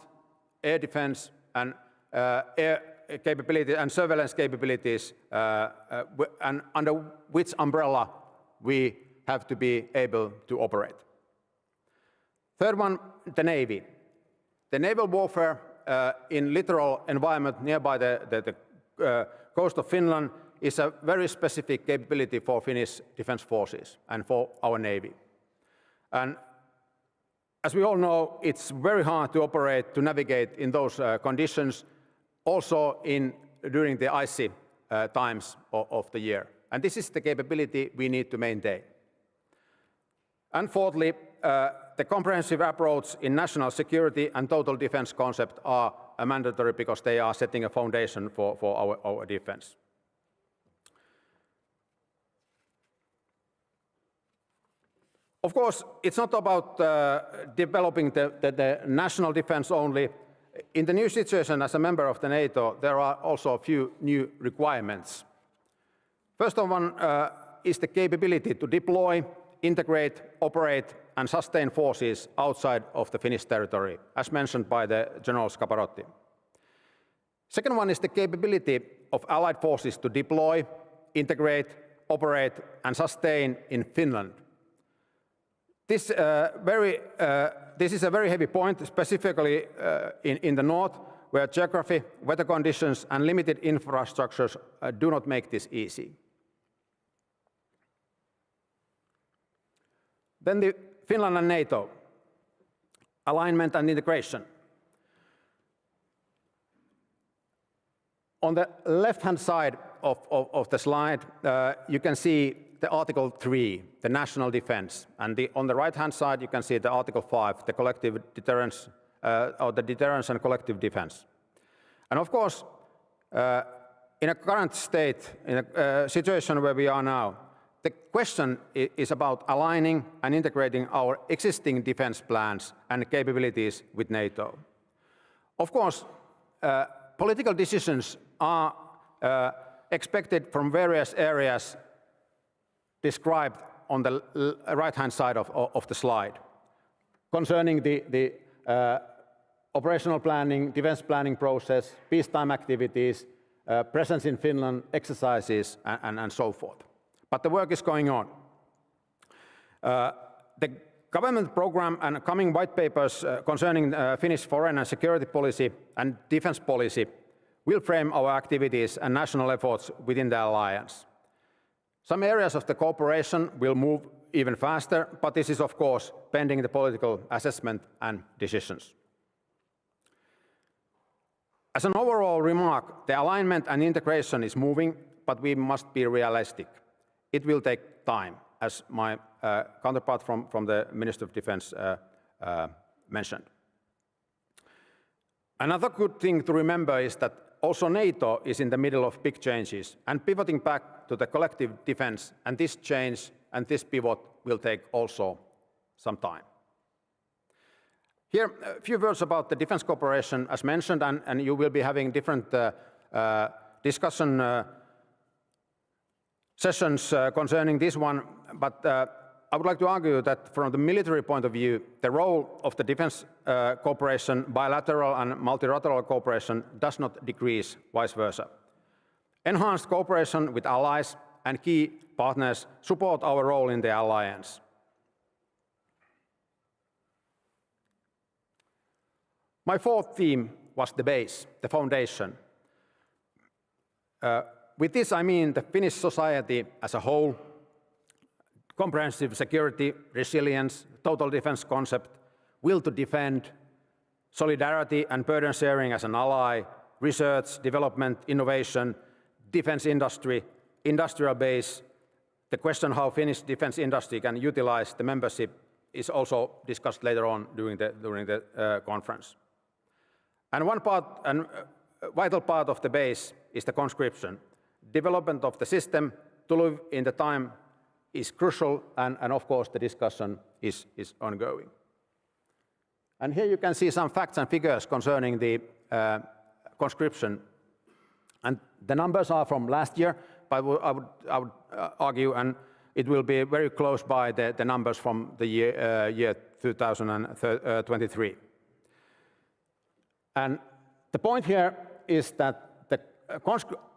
air defense and air capability and surveillance capabilities, and under which umbrella we have to be able to operate. Third one, the Navy. The naval warfare in littoral environment nearby the coast of Finland is a very specific capability for Finnish defense forces and for our Navy. And as we all know, it's very hard to operate, to navigate in those conditions, also during the icy times of the year. And this is the capability we need to maintain. And fourthly, the comprehensive approach in national security and total defense concept are mandatory because they are setting a foundation for our defense. Of course, it's not about developing the national defense only. In the new situation as a member of the NATO, there are also a few new requirements. First one is the capability to deploy, integrate, operate, and sustain forces outside of the Finnish territory, as mentioned by the General Scaparotti. Second one is the capability of Allied forces to deploy, integrate, operate, and sustain in Finland. This is a very heavy point, specifically in the north, where geography, weather conditions, and limited infrastructures do not make this easy. Then the Finland and NATO, alignment and integration. On the left-hand side of the slide, you can see the Article 3, the national defense, and on the right-hand side you can see the Article 5, the collective deterrence, or the deterrence and collective defense. And of course, in a current state, in a situation where we are now, the question is about aligning and integrating our existing defense plans and capabilities with NATO. Of course, political decisions are expected from various areas described on the right-hand side of the slide, concerning the operational planning, defense planning process, peacetime activities, presence in Finland, exercises, and so forth. But the work is going on. The government program and coming white papers concerning Finnish foreign and security policy and defense policy will frame our activities and national efforts within the alliance. Some areas of the cooperation will move even faster, but this is of course pending the political assessment and decisions. As an overall remark, the alignment and integration is moving, but we must be realistic. It will take time, as my counterpart from the Minister of Defense mentioned. Another good thing to remember is that also NATO is in the middle of big changes and pivoting back to the collective defense, and this change and this pivot will take also some time. Here, a few words about the defense cooperation as mentioned, and you will be having different discussion sessions concerning this one, but I would like to argue that from the military point of view, the role of the defense cooperation, bilateral and multilateral cooperation, does not decrease, vice versa. Enhanced cooperation with allies and key partners support our role in the alliance. My fourth theme was the base, the foundation. With this I mean the Finnish society as a whole, comprehensive security, resilience, total defense concept, will to defend, solidarity and burden sharing as an ally, research, development, innovation, defense industry, industrial base. The question how Finnish defense industry can utilize the membership is also discussed later on during the conference. And one part, and vital part of the base is the conscription. Development of the system to live in the time is crucial, and of course the discussion is ongoing. And here you can see some facts and figures concerning the conscription. And the numbers are from last year, but I would argue, and it will be very close by the numbers from the year 2023. And the point here is that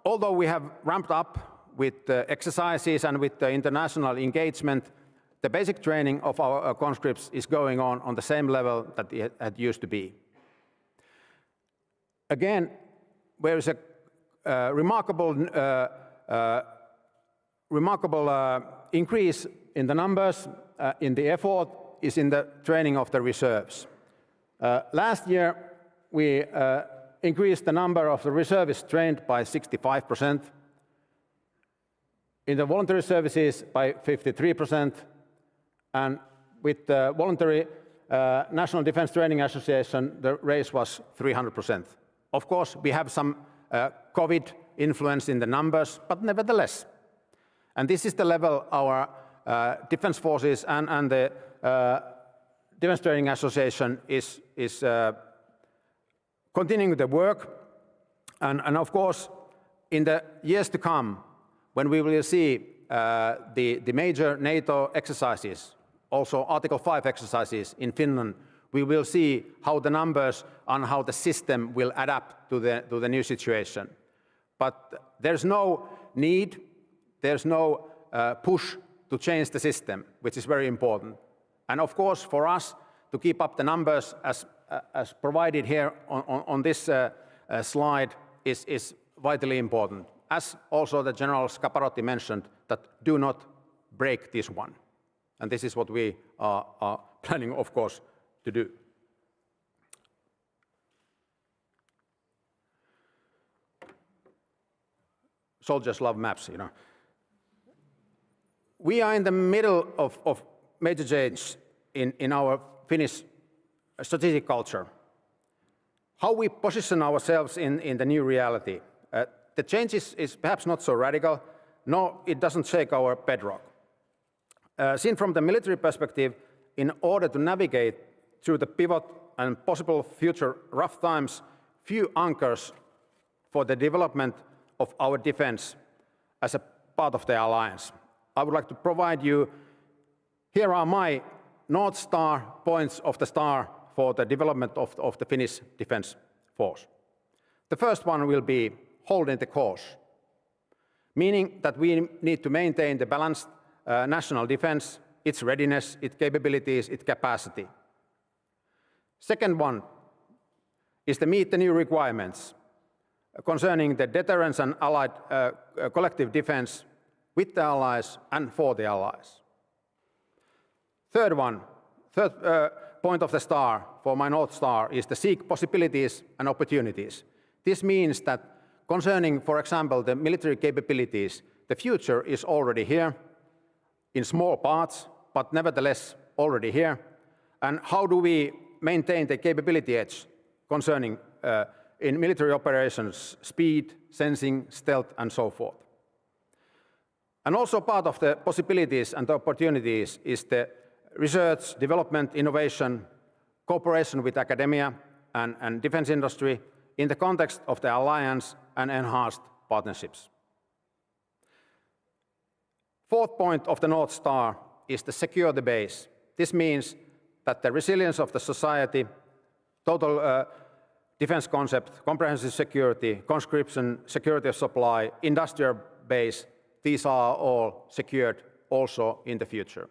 although we have ramped up with the exercises and with the international engagement, the basic training of our conscripts is going on the same level that it had used to be. Again, there is a remarkable increase in the numbers, in the effort, is in the training of the reserves. Last year, we increased the number of the reservists trained by 65%, in the voluntary services by 53%, and with the voluntary National Defense Training Association, the raise was 300%. Of course, we have some COVID influence in the numbers, but nevertheless. And this is the level our defense forces and the Defense Training Association is continuing the work. And of course, in the years to come, when we will see the major NATO exercises, also Article 5 exercises in Finland, we will see how the numbers and how the system will adapt to the new situation. But there's no need, there's no push to change the system, which is very important. And of course, for us to keep up the numbers as provided here on this slide is vitally important. As also the General Scaparotti mentioned, that do not break this one. And this is what we are planning, of course, to do. Soldiers love maps, you know. We are in the middle of major change in our Finnish strategic culture. How we position ourselves in the new reality. The change is perhaps not so radical, nor it doesn't shake our bedrock. Seen from the military perspective, in order to navigate through the pivot and possible future rough times, few anchors for the development of our defense as a part of the alliance. I would like to provide you, here are my North Star points of the star for the development of the Finnish defense force. The first one will be holding the course, meaning that we need to maintain the balanced national defense, its readiness, its capabilities, its capacity. Second one is to meet the new requirements concerning the deterrence and allied collective defense with the allies and for the allies. Third point of the star for my North Star is to seek possibilities and opportunities. This means that concerning, for example, the military capabilities, the future is already here in small parts, but nevertheless already here. And how do we maintain the capability edge concerning in military operations, speed, sensing, stealth, and so forth. And also part of the possibilities and the opportunities is the research, development, innovation, cooperation with academia and defense industry in the context of the alliance and enhanced partnerships. Fourth point of the North Star is to secure the base. This means that the resilience of the society, total defense concept, comprehensive security, conscription, security of supply, industrial base, these are all secured also in the future.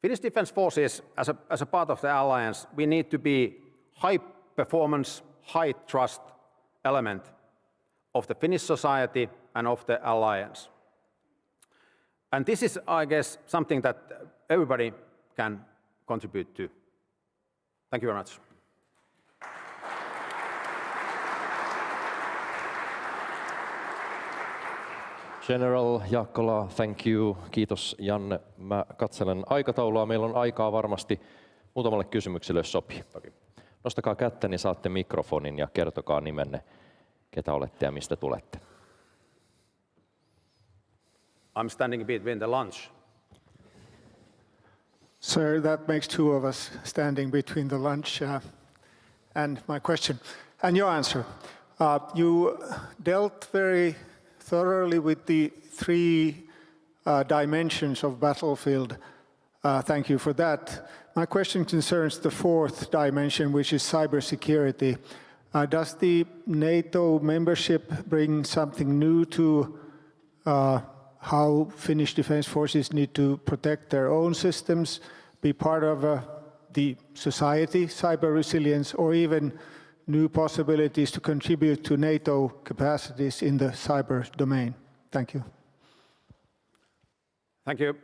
Finnish Defence Forces, as a part of the alliance, we need to be high performance, high trust element of the Finnish society and of the alliance. And this is, I guess, something that everybody can contribute to. Thank you very much. General Jaakkola, thank you. Kiitos Janne. Mä katselen aikataulua. Meillä on aikaa varmasti muutamalle kysymykselle, jos sopii. Nostakaa kättä, niin saatte mikrofonin ja kertokaa nimenne, ketä olette ja mistä tulette. I'm standing between the lunch. Sir, that makes two of us standing between the lunch and my question and your answer. You dealt very thoroughly with the three dimensions of battlefield. Thank you for that. My question concerns the fourth dimension, which is cybersecurity. Does the NATO membership bring something new to how Finnish Defence Forces need to protect their own systems, be part of the society, cyber resilience, or even new possibilities to contribute to NATO capacities in the cyber domain? Thank you. Thank you.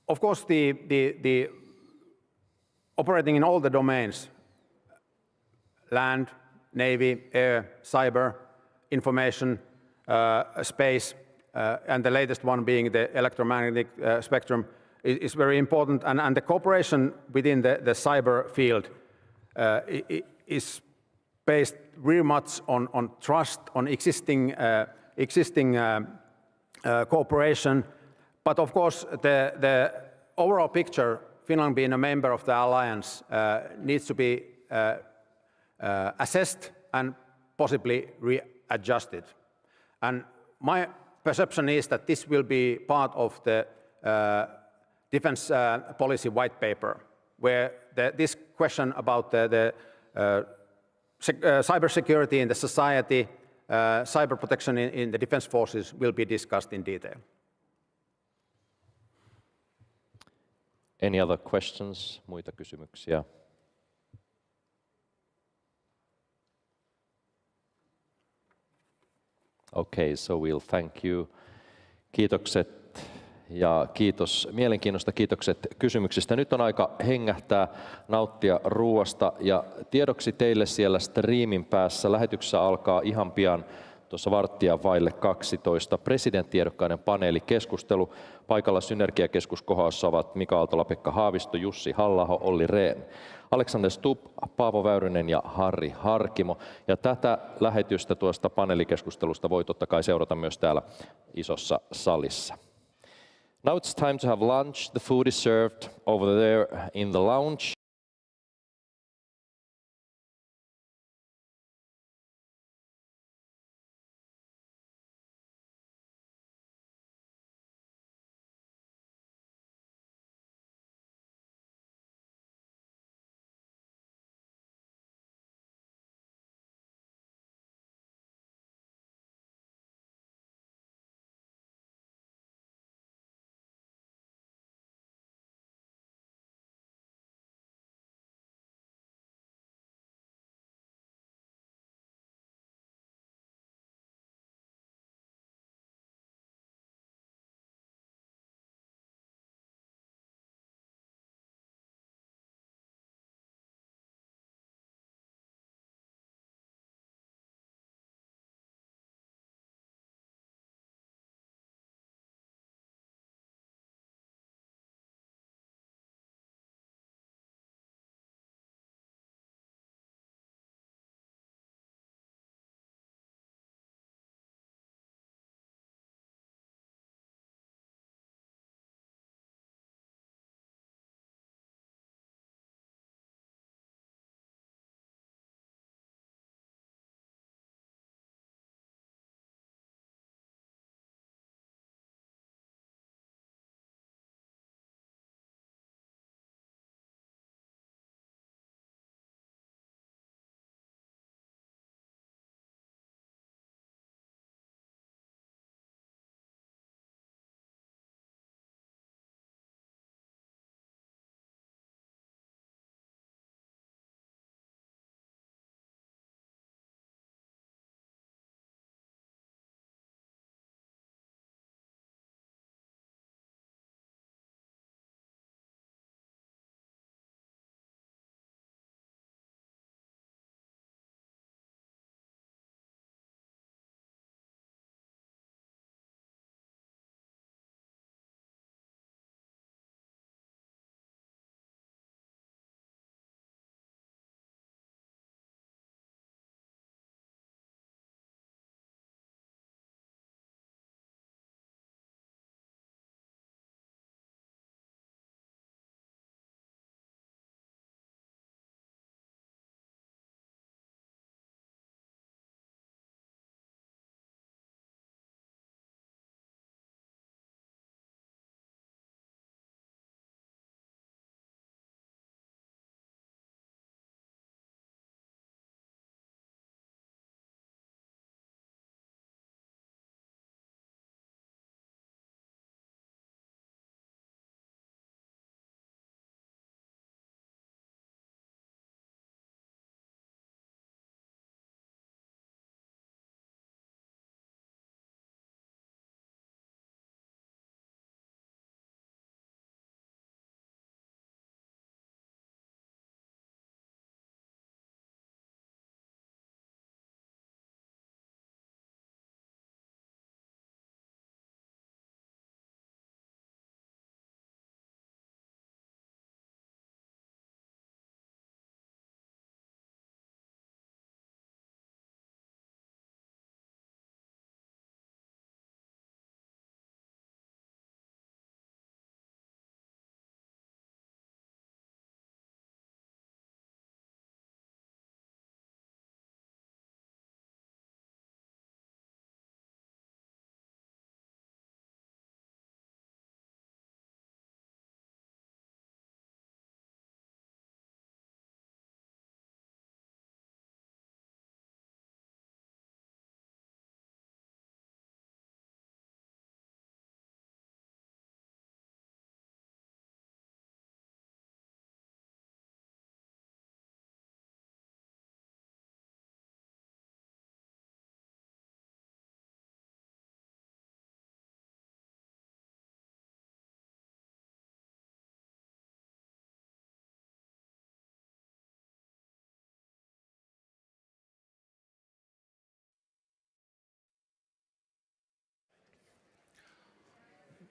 Of course, the operating in all the domains, land, navy, air, cyber, information, space, and the latest one being the electromagnetic spectrum, is very important, and the cooperation within the cyber field is based very much on trust, on existing cooperation. But of course, the overall picture, Finland being a member of the alliance, needs to be assessed and possibly readjusted. And my perception is that this will be part of the defense policy white paper, where this question about the cybersecurity in the society, cyber protection in the defense forces will be discussed in detail. Any other questions? Muita kysymyksiä? Okay, so we'll thank you. Kiitokset ja kiitos mielenkiinnosta, kiitokset kysymyksistä. Nyt on aika hengähtää, nauttia ruuasta ja tiedoksi teille siellä striimin päässä. Lähetyksessä alkaa ihan pian tuossa 11:15 presidenttiehdokkaiden paneelikeskustelu. Paikalla Synergiakeskus Kohossa ovat Mika Aaltola-Pekka Haavisto, Jussi Halla-aho, Olli Rehn, Alexander Stubb, Paavo Väyrynen ja Harri Harkimo. Ja tätä lähetystä tuosta paneelikeskustelusta voi totta kai seurata myös täällä isossa salissa. Now it's time to have lunch. The food is served over there in the lounge.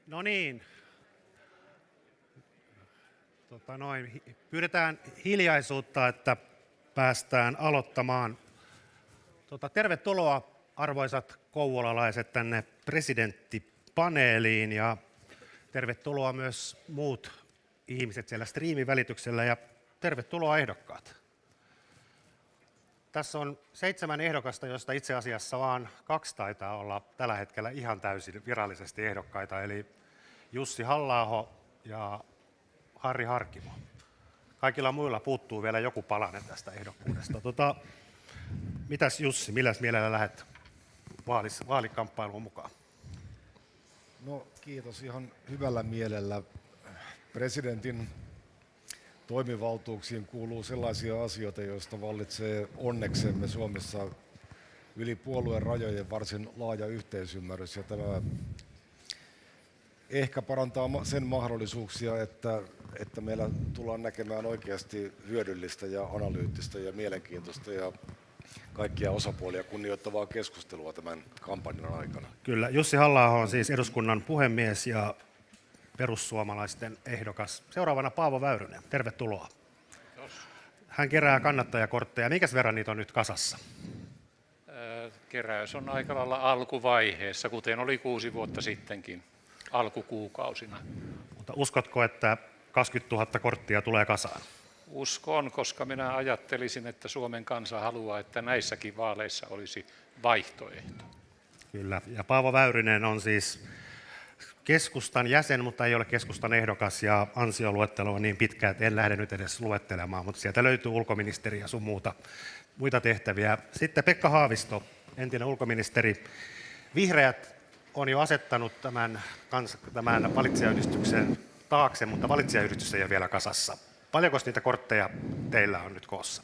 No niin. Pyydetään hiljaisuutta, että päästään aloittamaan. Tervetuloa arvoisat kouvolalaiset tänne presidenttipaneeliin ja tervetuloa myös muut ihmiset siellä striimin välityksellä ja tervetuloa ehdokkaat. Tässä on 7 ehdokasta, joista itse asiassa vain 2 taitaa olla tällä hetkellä ihan täysin virallisesti ehdokkaita, eli Jussi Halla-aho ja Harri Harkimo. Kaikilla muilla puuttuu vielä joku palanen tästä ehdokkuudesta. Mitäs Jussi, milläs mielellä lähdet vaalikamppailuun mukaan? No kiitos, ihan hyvällä mielellä. Presidentin toimivaltuuksiin kuuluu sellaisia asioita, joista vallitsee onneksemme Suomessa yli puolueen rajojen varsin laaja yhteisymmärrys. Ja tämä ehkä parantaa sen mahdollisuuksia, että meillä tullaan näkemään oikeasti hyödyllistä ja analyyttistä ja mielenkiintoista ja kaikkia osapuolia kunnioittavaa keskustelua tämän kampanjan aikana. Kyllä, Jussi Halla-aho on siis eduskunnan puhemies ja perussuomalaisten ehdokas. Seuraavana Paavo Väyrynen, tervetuloa. Hän kerää kannattajakortteja. Minkäs verran niitä on nyt kasassa? Keräys on aika lailla alkuvaiheessa, kuten oli 6 vuotta sittenkin, alkukuukausina. Mutta uskotko, että 20 000 korttia tulee kasaan? Uskon, koska minä ajattelisin, että Suomen kansa haluaa, että näissäkin vaaleissa olisi vaihtoehto. Kyllä, ja Paavo Väyrynen on siis keskustan jäsen, mutta ei ole keskustan ehdokas, ja ansioluettelo on niin pitkä, että en lähde nyt edes luettelemaan, mutta sieltä löytyy ulkoministeri ja sun muita tehtäviä. Sitten Pekka Haavisto, entinen ulkoministeri. Vihreät on jo asettanut tämän valitsijayhdistyksen taakse, mutta valitsijayhdistys ei ole vielä kasassa. Paljonko niitä kortteja teillä on nyt koossa?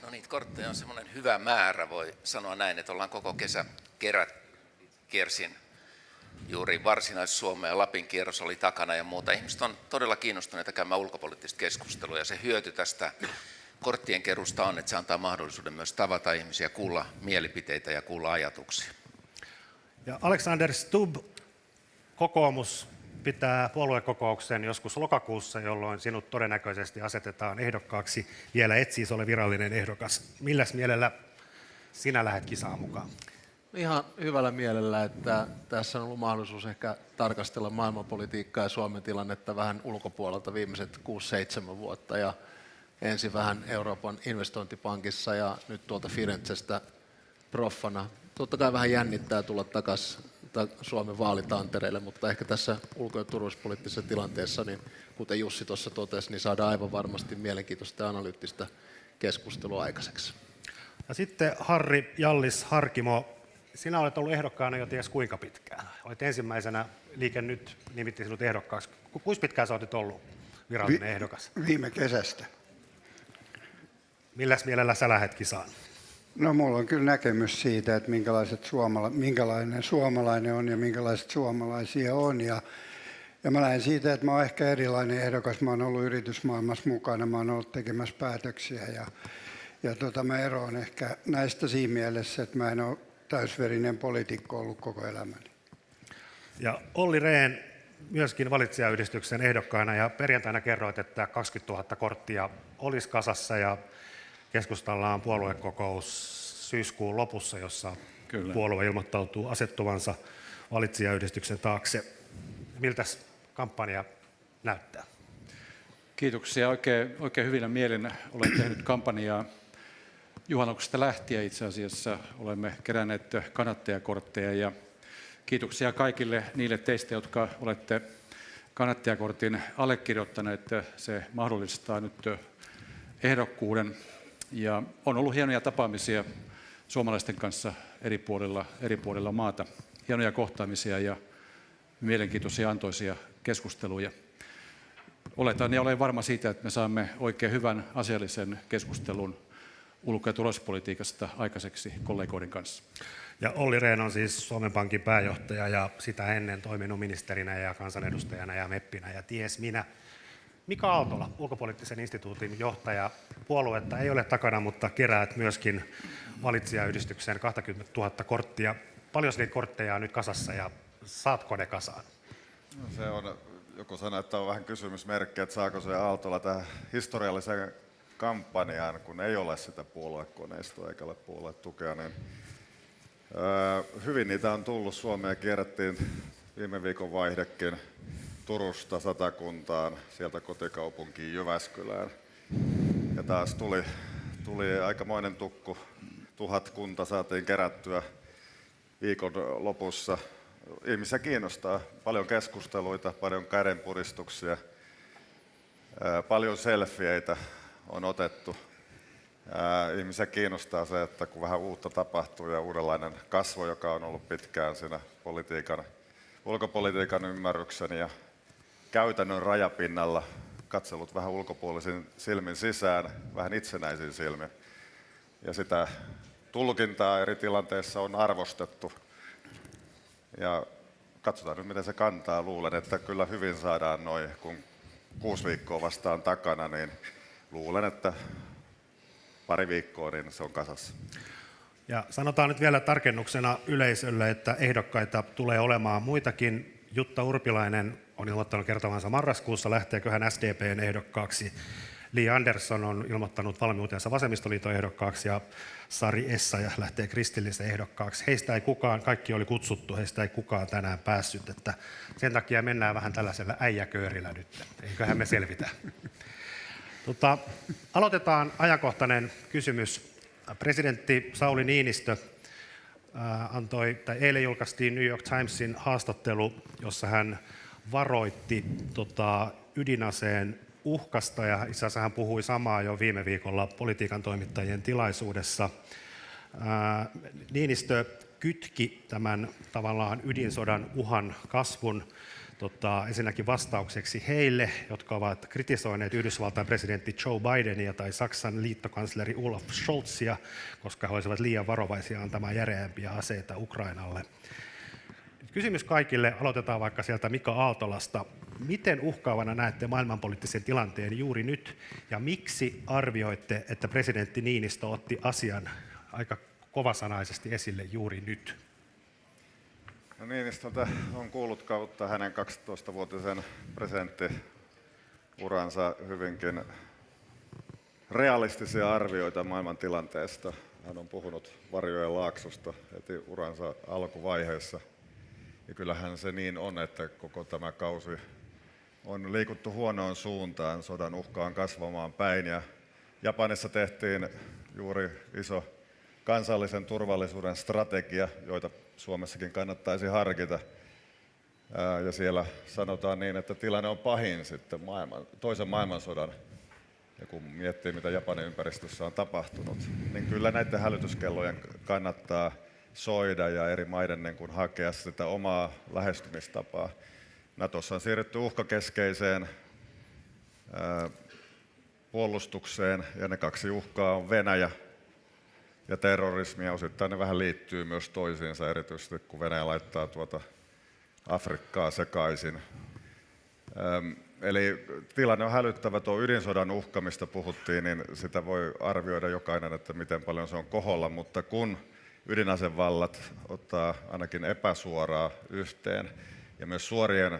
No niitä kortteja on semmoinen hyvä määrä, voi sanoa näin, että ollaan koko kesä kiersin juuri Varsinais-Suomea ja Lapin kierros oli takana ja muuta. Ihmiset on todella kiinnostuneita käymään ulkopoliittista keskustelua ja se hyöty tästä korttien keruusta on, että se antaa mahdollisuuden myös tavata ihmisiä, kuulla mielipiteitä ja kuulla ajatuksia. Ja Alexander Stubb, kokoomus pitää puoluekokouksen joskus lokakuussa, jolloin sinut todennäköisesti asetetaan ehdokkaaksi. Vielä et siis ole virallinen ehdokas. Milläs mielellä sinä lähdet kisaan mukaan? Ihan hyvällä mielellä, että tässä on ollut mahdollisuus ehkä tarkastella maailmanpolitiikkaa ja Suomen tilannetta vähän ulkopuolelta viimeiset 6-7 vuotta. Ja ensin vähän Euroopan investointipankissa ja nyt tuolta Firenzestä proffana. Totta kai vähän jännittää tulla takaisin Suomen vaalitantereille, mutta ehkä tässä ulko- ja turvallisuuspoliittisessa tilanteessa, niin kuten Jussi tuossa totesi, niin saadaan aivan varmasti mielenkiintoista ja analyyttistä keskustelua aikaiseksi. Ja sitten Harri Jallis Harkimo, sinä olet ollut ehdokkaana jo ties kuinka pitkään. Olet ensimmäisenä Liike Nyt nimitti sinut ehdokkaaksi. Kuinka pitkään sä olet ollut virallinen ehdokas? Viime kesästä. Milläs mielellä sä lähdet kisaan? No mulla on kyllä näkemys siitä, että minkälainen suomalainen on ja minkälaiset suomalaisia on. Ja mä lähden siitä, että mä oon ehkä erilainen ehdokas. Mä oon ollut yritysmaailmassa mukana, mä oon ollut tekemässä päätöksiä ja mä eroan ehkä näistä siinä mielessä, että mä en ole täysverinen poliitikko ollut koko elämäni. Ja Olli Rehn myöskin valitsijayhdistyksen ehdokkaana ja perjantaina kerroit, että 20 000 korttia olisi kasassa ja keskustellaan puoluekokous syyskuun lopussa, jossa Kyllä. puolue ilmoittautuu asettuvansa valitsijayhdistyksen taakse. Miltäs kampanja näyttää? Kiitoksia. Oikein hyvillä mielin olen tehnyt kampanjaa juhannuksesta lähtien itse asiassa. Olemme keränneet kannattajakortteja ja kiitoksia kaikille niille teistä, jotka olette kannattajakortin allekirjoittaneet. Se mahdollistaa nyt ehdokkuuden. Ja on ollut hienoja tapaamisia suomalaisten kanssa eri puolilla maata. Hienoja kohtaamisia ja mielenkiintoisia antoisia keskusteluja. Oletan ja olen varma siitä, että me saamme oikein hyvän asiallisen keskustelun ulko- ja turvallisuuspolitiikasta aikaiseksi kollegoiden kanssa. Ja Olli Rehn on siis Suomen Pankin pääjohtaja ja sitä ennen toiminut ministerinä ja kansanedustajana ja meppinä ja ties minä. Mika Aaltola, ulkopoliittisen instituutin johtaja. Puoluetta ei ole takana, mutta keräät myöskin valitsijayhdistyksen 20 000 korttia. Paljon niitä kortteja on nyt kasassa ja saatko ne kasaan? Se on, joku sanoi, että on vähän kysymysmerkki, että saako se Aaltola tähän historialliseen kampanjaan, kun ei ole sitä puoluekoneistoa eikä ole puoluetukea, niin hyvin niitä on tullut Suomeen. Kierrättiin viime viikon vaihdekin Turusta Satakuntaan, sieltä kotikaupunkiin Jyväskylään. Ja taas tuli aikamoinen tukku. 1000 kunta saatiin kerättyä viikon lopussa. Ihmisiä kiinnostaa. Paljon keskusteluita, paljon kädenpuristuksia, paljon selfieitä on otettu. Ihmisiä kiinnostaa se, että kun vähän uutta tapahtuu ja uudenlainen kasvo, joka on ollut pitkään siinä ulkopolitiikan ymmärryksen ja käytännön rajapinnalla, katsellut vähän ulkopuolisin silmin sisään, vähän itsenäisin silmin. Ja sitä tulkintaa eri tilanteissa on arvostettu. Ja katsotaan nyt, miten se kantaa. Luulen, että kyllä hyvin saadaan noin, kun 6 viikkoa vastaan takana, niin luulen, että pari viikkoa, niin se on kasassa. Ja sanotaan nyt vielä tarkennuksena yleisölle, että ehdokkaita tulee olemaan muitakin. Jutta Urpilainen on ilmoittanut kertovansa marraskuussa, lähteekö hän SDP:n ehdokkaaksi. Li Andersson on ilmoittanut valmiutensa vasemmistoliiton ehdokkaaksi ja Sari Essayah lähtee kristillisen ehdokkaaksi. Heistä ei kukaan, kaikki oli kutsuttu, heistä ei kukaan tänään päässyt. Että sen takia mennään vähän tällaisella äijäköörillä nyt. Eiköhän me selvitä. Aloitetaan ajankohtainen kysymys. Presidentti Sauli Niinistö eilen julkaistiin New York Timesin haastattelu, jossa hän varoitti ydinaseen uhkasta, ja itse asiassa hän puhui samaa jo viime viikolla politiikan toimittajien tilaisuudessa. Niinistö kytki tämän tavallaan ydinsodan uhan kasvun ensinnäkin vastaukseksi heille, jotka ovat kritisoineet Yhdysvaltain presidentti Joe Bidenia tai Saksan liittokansleri Olaf Scholzia, koska he olisivat liian varovaisia antamaan järeämpiä aseita Ukrainalle. Kysymys kaikille, aloitetaan vaikka sieltä Mika Aaltolasta. Miten uhkaavana näette maailmanpoliittisen tilanteen juuri nyt, ja miksi arvioitte, että presidentti Niinistö otti asian aika kovasanaisesti esille juuri nyt? No Niinistöltä on kuullut kautta hänen 12-vuotisen presidenttiuransa hyvinkin realistisia arvioita maailman tilanteesta. Hän on puhunut varjojen laaksosta heti uransa alkuvaiheessa. Ja kyllähän se niin on, että koko tämä kausi on liikuttu huonoon suuntaan, sodan uhka on kasvamaan päin. Ja Japanissa tehtiin juuri iso kansallisen turvallisuuden strategia, joita Suomessakin kannattaisi harkita. Ja siellä sanotaan niin, että tilanne on pahin sitten toisen maailmansodan. Ja kun miettii, mitä Japanin ympäristössä on tapahtunut, niin kyllä näiden hälytyskellojen kannattaa soida ja eri maiden niin kun hakea sitä omaa lähestymistapaa. Natossa on siirrytty uhkakeskeiseen puolustukseen, ja ne 2 uhkaa on Venäjä ja terrorismi, ja osittain ne vähän liittyy myös toisiinsa, erityisesti kun Venäjä laittaa Afrikkaa sekaisin. Eli tilanne on hälyttävä. Tuo ydinsodan uhka, mistä puhuttiin, niin sitä voi arvioida jokainen, että miten paljon se on koholla, mutta kun ydinasevallat ottaa ainakin epäsuoraa yhteen, ja myös suorien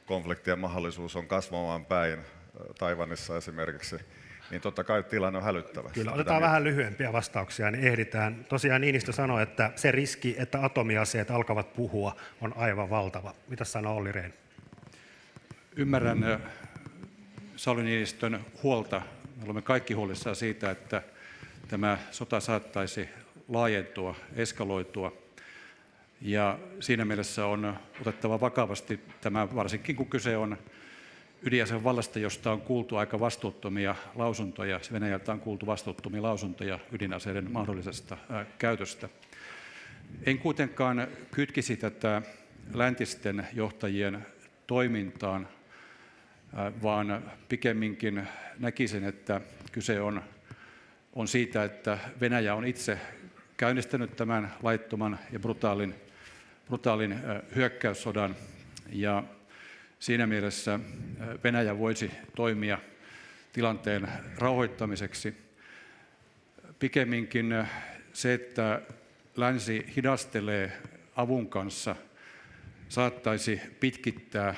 konfliktien mahdollisuus on kasvamaan päin, Taiwanissa esimerkiksi, niin totta kai tilanne on hälyttävä. Kyllä, otetaan vähän lyhyempiä vastauksia, niin ehditään. Tosiaan Niinistö sanoi, että se riski, että atomiaseet alkavat puhua, on aivan valtava. Mitä sanoo Olli Rehn? Ymmärrän Sauli Niinistön huolta. Me olemme kaikki huolissaan siitä, että tämä sota saattaisi laajentua, eskaloitua. Ja siinä mielessä on otettava vakavasti tämä, varsinkin kun kyse on ydinasevallasta, josta on kuultu aika vastuuttomia lausuntoja. Venäjältä on kuultu vastuuttomia lausuntoja ydinaseiden mahdollisesta käytöstä. En kuitenkaan kytkisi tätä läntisten johtajien toimintaan, vaan pikemminkin näkisin, että kyse on siitä, että Venäjä on itse käynnistänyt tämän laittoman ja brutaalin hyökkäyssodan, ja siinä mielessä Venäjä voisi toimia tilanteen rauhoittamiseksi. Pikemminkin se, että länsi hidastelee avun kanssa, saattaisi pitkittää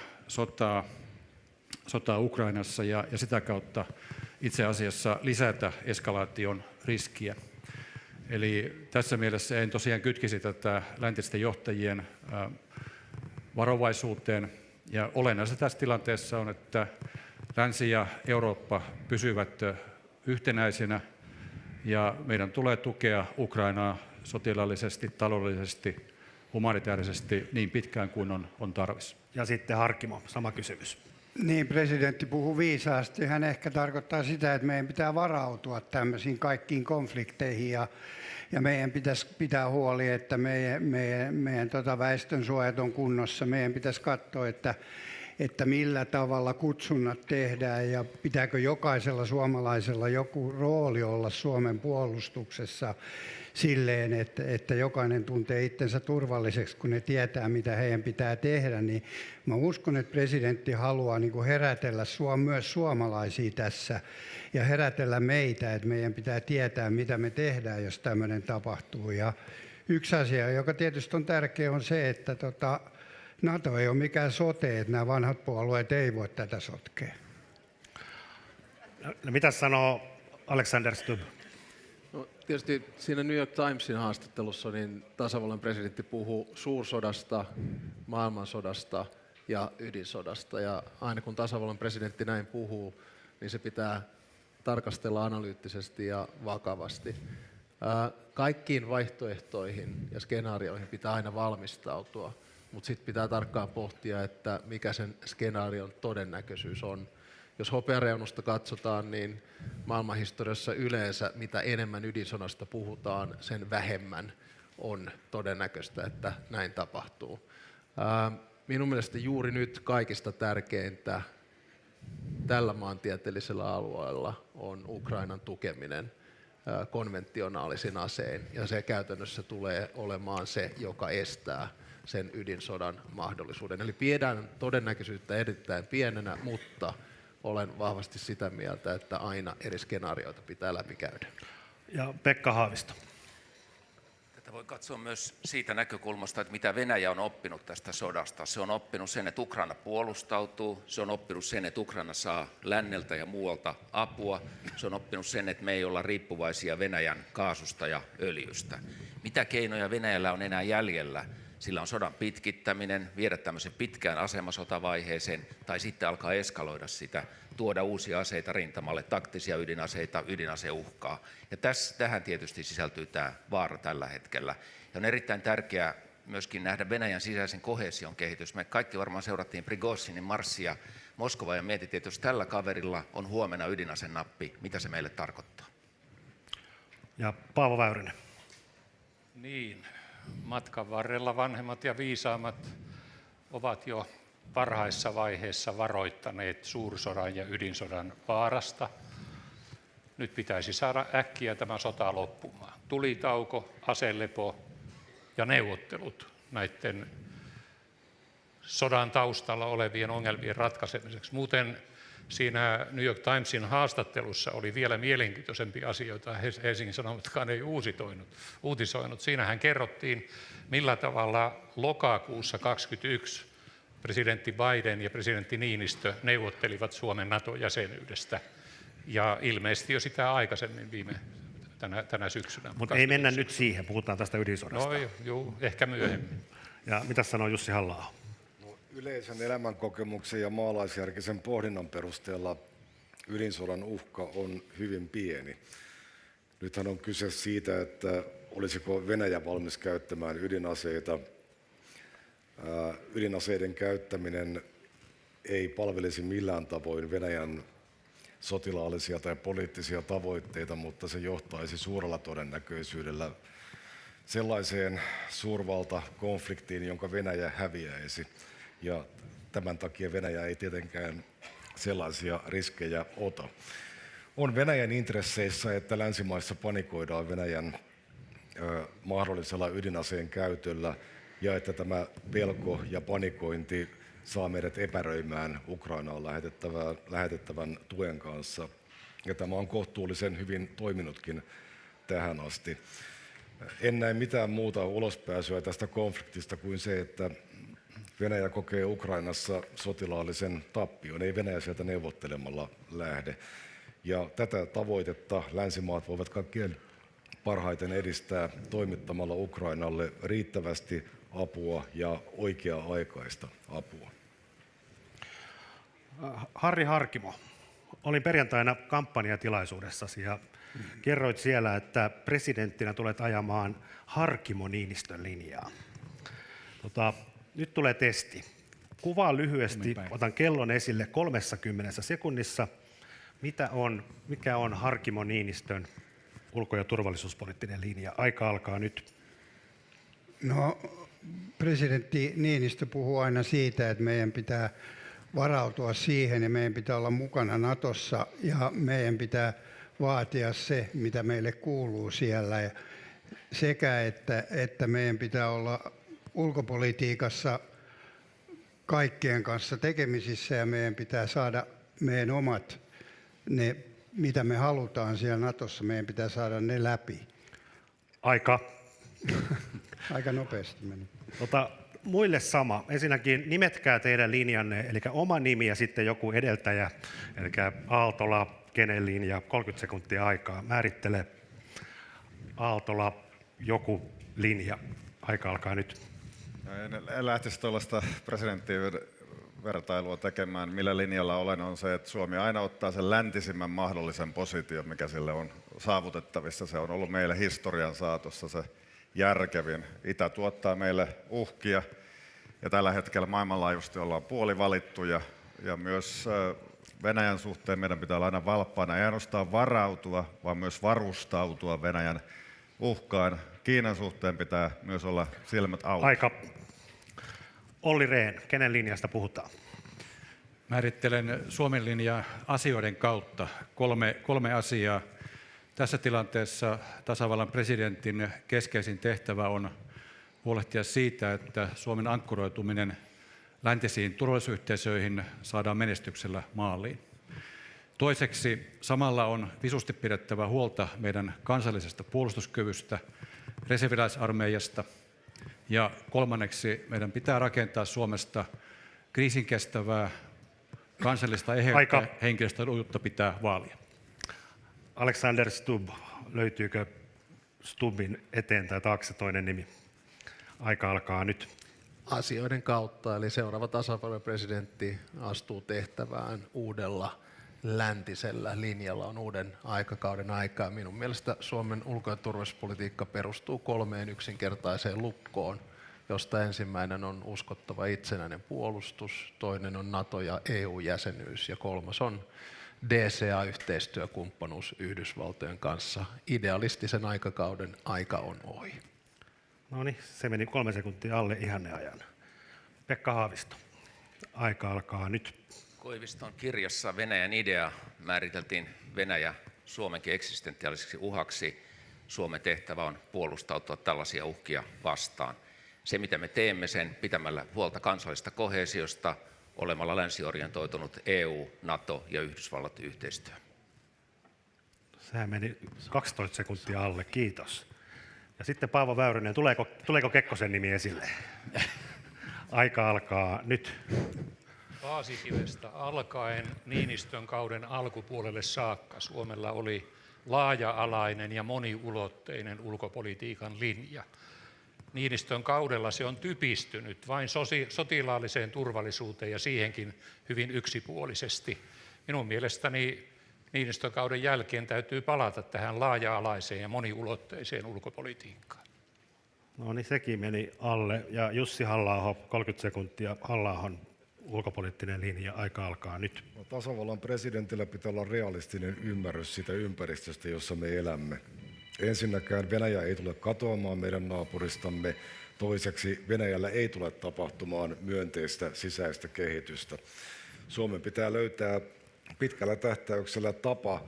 sotaa Ukrainassa ja sitä kautta itse asiassa lisätä eskalaation riskiä. Eli tässä mielessä en tosiaan kytkisi tätä läntisten johtajien varovaisuuteen. Ja olennaista tässä tilanteessa on, että Länsi ja Eurooppa pysyvät yhtenäisenä ja meidän tulee tukea Ukrainaa sotilaallisesti, taloudellisesti, humanitaarisesti niin pitkään kuin on tarvis. Ja sitten Harkimo, sama kysymys. Niin, presidentti puhuu viisaasti. Hän ehkä tarkoittaa sitä, että meidän pitää varautua tämmöisiin kaikkiin konflikteihin ja meidän pitäisi pitää huoli, että meidän väestönsuojat on kunnossa. Meidän pitäisi katsoa, että millä tavalla kutsunnat tehdään ja pitääkö jokaisella suomalaisella joku rooli olla Suomen puolustuksessa silleen, että jokainen tuntee itsensä turvalliseksi, kun ne tietää, mitä heidän pitää tehdä. Niin mä uskon, että presidentti haluaa niin kuin herätellä myös suomalaisia tässä ja herätellä meitä, että meidän pitää tietää, mitä me tehdään, jos tämmöinen tapahtuu. Ja yksi asia, joka tietysti on tärkeä, on se, että Nato ei ole mikään sote, että nämä vanhat puolueet ei voi tätä sotkea. No, mitä sanoo Alexander Stubb? No, tietysti siinä New York Timesin haastattelussa niin tasavallan presidentti puhuu suursodasta, maailmansodasta ja ydinsodasta. Ja aina kun tasavallan presidentti näin puhuu, niin se pitää tarkastella analyyttisesti ja vakavasti. Kaikkiin vaihtoehtoihin ja skenaarioihin pitää aina valmistautua, mutta sitten pitää tarkkaan pohtia, että mikä sen skenaarion todennäköisyys on. Jos hopeareunusta katsotaan, niin maailmanhistoriassa yleensä mitä enemmän ydinsodasta puhutaan, sen vähemmän on todennäköistä, että näin tapahtuu. Minun mielestä juuri nyt kaikista tärkeintä tällä maantieteellisellä alueella on Ukrainan tukeminen konventionaalisin asein, ja se käytännössä tulee olemaan se, joka estää sen ydinsodan mahdollisuuden. Eli pidetään todennäköisyyttä erittäin pienenä, mutta olen vahvasti sitä mieltä, että aina eri skenaarioita pitää läpikäydä. Ja Pekka Haavisto. Tätä voi katsoa myös siitä näkökulmasta, että mitä Venäjä on oppinut tästä sodasta. Se on oppinut sen, että Ukraina puolustautuu. Se on oppinut sen, että Ukraina saa länneltä ja muualta apua. Se on oppinut sen, että me ei olla riippuvaisia Venäjän kaasusta ja öljystä. Mitä keinoja Venäjällä on enää jäljellä? Sillä on sodan pitkittäminen, viedä tämmöisen pitkään asemasotavaiheeseen tai sitten alkaa eskaloida sitä, tuoda uusia aseita rintamalle, taktisia ydinaseita, ydinaseuhkaa. Ja tähän tietysti sisältyy tämä vaara tällä hetkellä. Ja on erittäin tärkeää myöskin nähdä Venäjän sisäisen koheesion kehitys. Me kaikki varmaan seurattiin Prigozhinin marssia Moskovaan ja mietittiin, että jos tällä kaverilla on huomenna ydinasenappi, mitä se meille tarkoittaa? Ja Paavo Väyrynen. Niin. Matkan varrella vanhemmat ja viisaammat ovat jo varhaisessa vaiheessa varoittaneet suursodan ja ydinsodan vaarasta. Nyt pitäisi saada äkkiä tämä sota loppumaan. Tulitauko, aselepo ja neuvottelut näiden sodan taustalla olevien ongelmien ratkaisemiseksi. Muuten siinä New York Timesin haastattelussa oli vielä mielenkiintoisempia asioita, Helsingin Sanomatkaan ei uutisoinut. Siinähän kerrottiin, millä tavalla lokakuussa 2021 presidentti Biden ja presidentti Niinistö neuvottelivat Suomen Nato-jäsenyydestä. Ja ilmeisesti jo sitä aikaisemmin tänä syksynä. Mutta ei mennä nyt siihen, puhutaan tästä ydinsodasta. No joo, ehkä myöhemmin. Ja mitä sanoo Jussi Halla-aho? Yleisen elämänkokemuksen ja maalaisjärkisen pohdinnan perusteella ydinsodan uhka on hyvin pieni. Nythän on kyse siitä, että olisiko Venäjä valmis käyttämään ydinaseita. Ydinaseiden käyttäminen ei palvelisi millään tavoin Venäjän sotilaallisia tai poliittisia tavoitteita, mutta se johtaisi suurella todennäköisyydellä sellaiseen suurvaltakonfliktiin, jonka Venäjä häviäisi. Ja tämän takia Venäjä ei tietenkään sellaisia riskejä ota. On Venäjän intresseissä, että länsimaissa panikoidaan Venäjän mahdollisella ydinaseen käytöllä ja että tämä pelko ja panikointi saa meidät epäröimään Ukrainaan lähetettävän tuen kanssa. Ja tämä on kohtuullisen hyvin toiminutkin tähän asti. En näe mitään muuta ulospääsyä tästä konfliktista kuin se, että Venäjä kokee Ukrainassa sotilaallisen tappion, ei Venäjä sieltä neuvottelemalla lähde. Ja tätä tavoitetta länsimaat voivat kaikkein parhaiten edistää toimittamalla Ukrainalle riittävästi apua ja oikea-aikaista apua. Harri Harkimo, olin perjantaina kampanjatilaisuudessasi ja kerroit siellä, että presidenttinä tulet ajamaan Harkimo-Niinistön linjaa. Nyt tulee testi. Kuvaa lyhyesti, otan kellon esille 30 sekunnissa. Mikä on Harkimo-Niinistön ulko- ja turvallisuuspoliittinen linja? Aika alkaa nyt. No, presidentti Niinistö puhuu aina siitä, että meidän pitää varautua siihen ja meidän pitää olla mukana Natossa ja meidän pitää vaatia se, mitä meille kuuluu siellä. Ja sekä, että meidän pitää olla ulkopolitiikassa kaikkien kanssa tekemisissä ja meidän pitää saada meidän omat, ne mitä me halutaan siellä Natossa, meidän pitää saada ne läpi. Aika nopeasti meni. Muille sama. Ensinnäkin nimetkää teidän linjanne, eli oma nimi ja sitten joku edeltäjä, eli Aaltola, kenen linja, 30 sekuntia aikaa. Määrittele Aaltola, joku linja. Aika alkaa nyt. En lähtisi tuollaista presidenttien vertailua tekemään. Millä linjalla olen on se, että Suomi aina ottaa sen läntisimmän mahdollisen position, mikä sille on saavutettavissa. Se on ollut meille historian saatossa se järkevin. Itä tuottaa meille uhkia ja tällä hetkellä maailmanlaajuisesti ollaan puolivalittuja ja myös Venäjän suhteen meidän pitää olla aina valppaana, ei ainoastaan varautua, vaan myös varustautua Venäjän uhkaan. Kiinan suhteen pitää myös olla silmät auki. Aika. Olli Rehn, kenen linjasta puhutaan? Määrittelen Suomen linjaa asioiden kautta. Kolme asiaa. Tässä tilanteessa tasavallan presidentin keskeisin tehtävä on huolehtia siitä, että Suomen ankkuroituminen läntisiin turvallisuusyhteisöihin saadaan menestyksellä maaliin. Toiseksi samalla on visusti pidettävä huolta meidän kansallisesta puolustuskyvystä, reserviläisarmeijasta. Ja kolmanneksi meidän pitää rakentaa Suomesta kriisinkestävää kansallista eheyttä, henkilöstölujuutta pitää vaalia. Alexander Stubb, löytyykö Stubbin eteen tai taakse toinen nimi? Aika alkaa nyt. Asioiden kautta, eli seuraava tasavallan presidentti astuu tehtävään uudella läntisellä linjalla, on uuden aikakauden aikaa. Minun mielestä Suomen ulko- ja turvallisuuspolitiikka perustuu 3 yksinkertaiseen lukkoon, josta ensimmäinen on uskottava itsenäinen puolustus, toinen on NATO- ja EU-jäsenyys ja kolmas on DCA-yhteistyökumppanuus Yhdysvaltojen kanssa. Idealistisen aikakauden aika on ohi. No niin, se meni 3 sekuntia alle ihanneajan. Pekka Haavisto, aika alkaa nyt. Koiviston kirjassa Venäjän idea määriteltiin Venäjä Suomenkin eksistentiaaliseksi uhaksi. Suomen tehtävä on puolustautua tällaisia uhkia vastaan. Se, mitä me teemme sen pitämällä huolta kansallisesta koheesiosta, olemalla länsiorientoitunut EU, NATO ja Yhdysvallat yhteistyö. Sehän meni 12 sekuntia alle, kiitos. Ja sitten Paavo Väyrynen, tuleeko Kekkosen nimi esille? Aika alkaa nyt. Paasikivestä alkaen Niinistön kauden alkupuolelle saakka Suomella oli laaja-alainen ja moniulotteinen ulkopolitiikan linja. Niinistön kaudella se on typistynyt vain sotilaalliseen turvallisuuteen ja siihenkin hyvin yksipuolisesti. Minun mielestäni Niinistön kauden jälkeen täytyy palata tähän laaja-alaiseen ja moniulotteiseen ulkopolitiikkaan. No niin, sekin meni alle. Ja Jussi Halla-aho, 30 sekuntia. Halla-ahon ulkopoliittinen linja, aika alkaa nyt. Tasavallan presidentillä pitää olla realistinen ymmärrys siitä ympäristöstä, jossa me elämme. Ensinnäkään Venäjä ei tule katoamaan meidän naapuristamme. Toiseksi Venäjällä ei tule tapahtumaan myönteistä sisäistä kehitystä. Suomen pitää löytää pitkällä tähtäyksellä tapa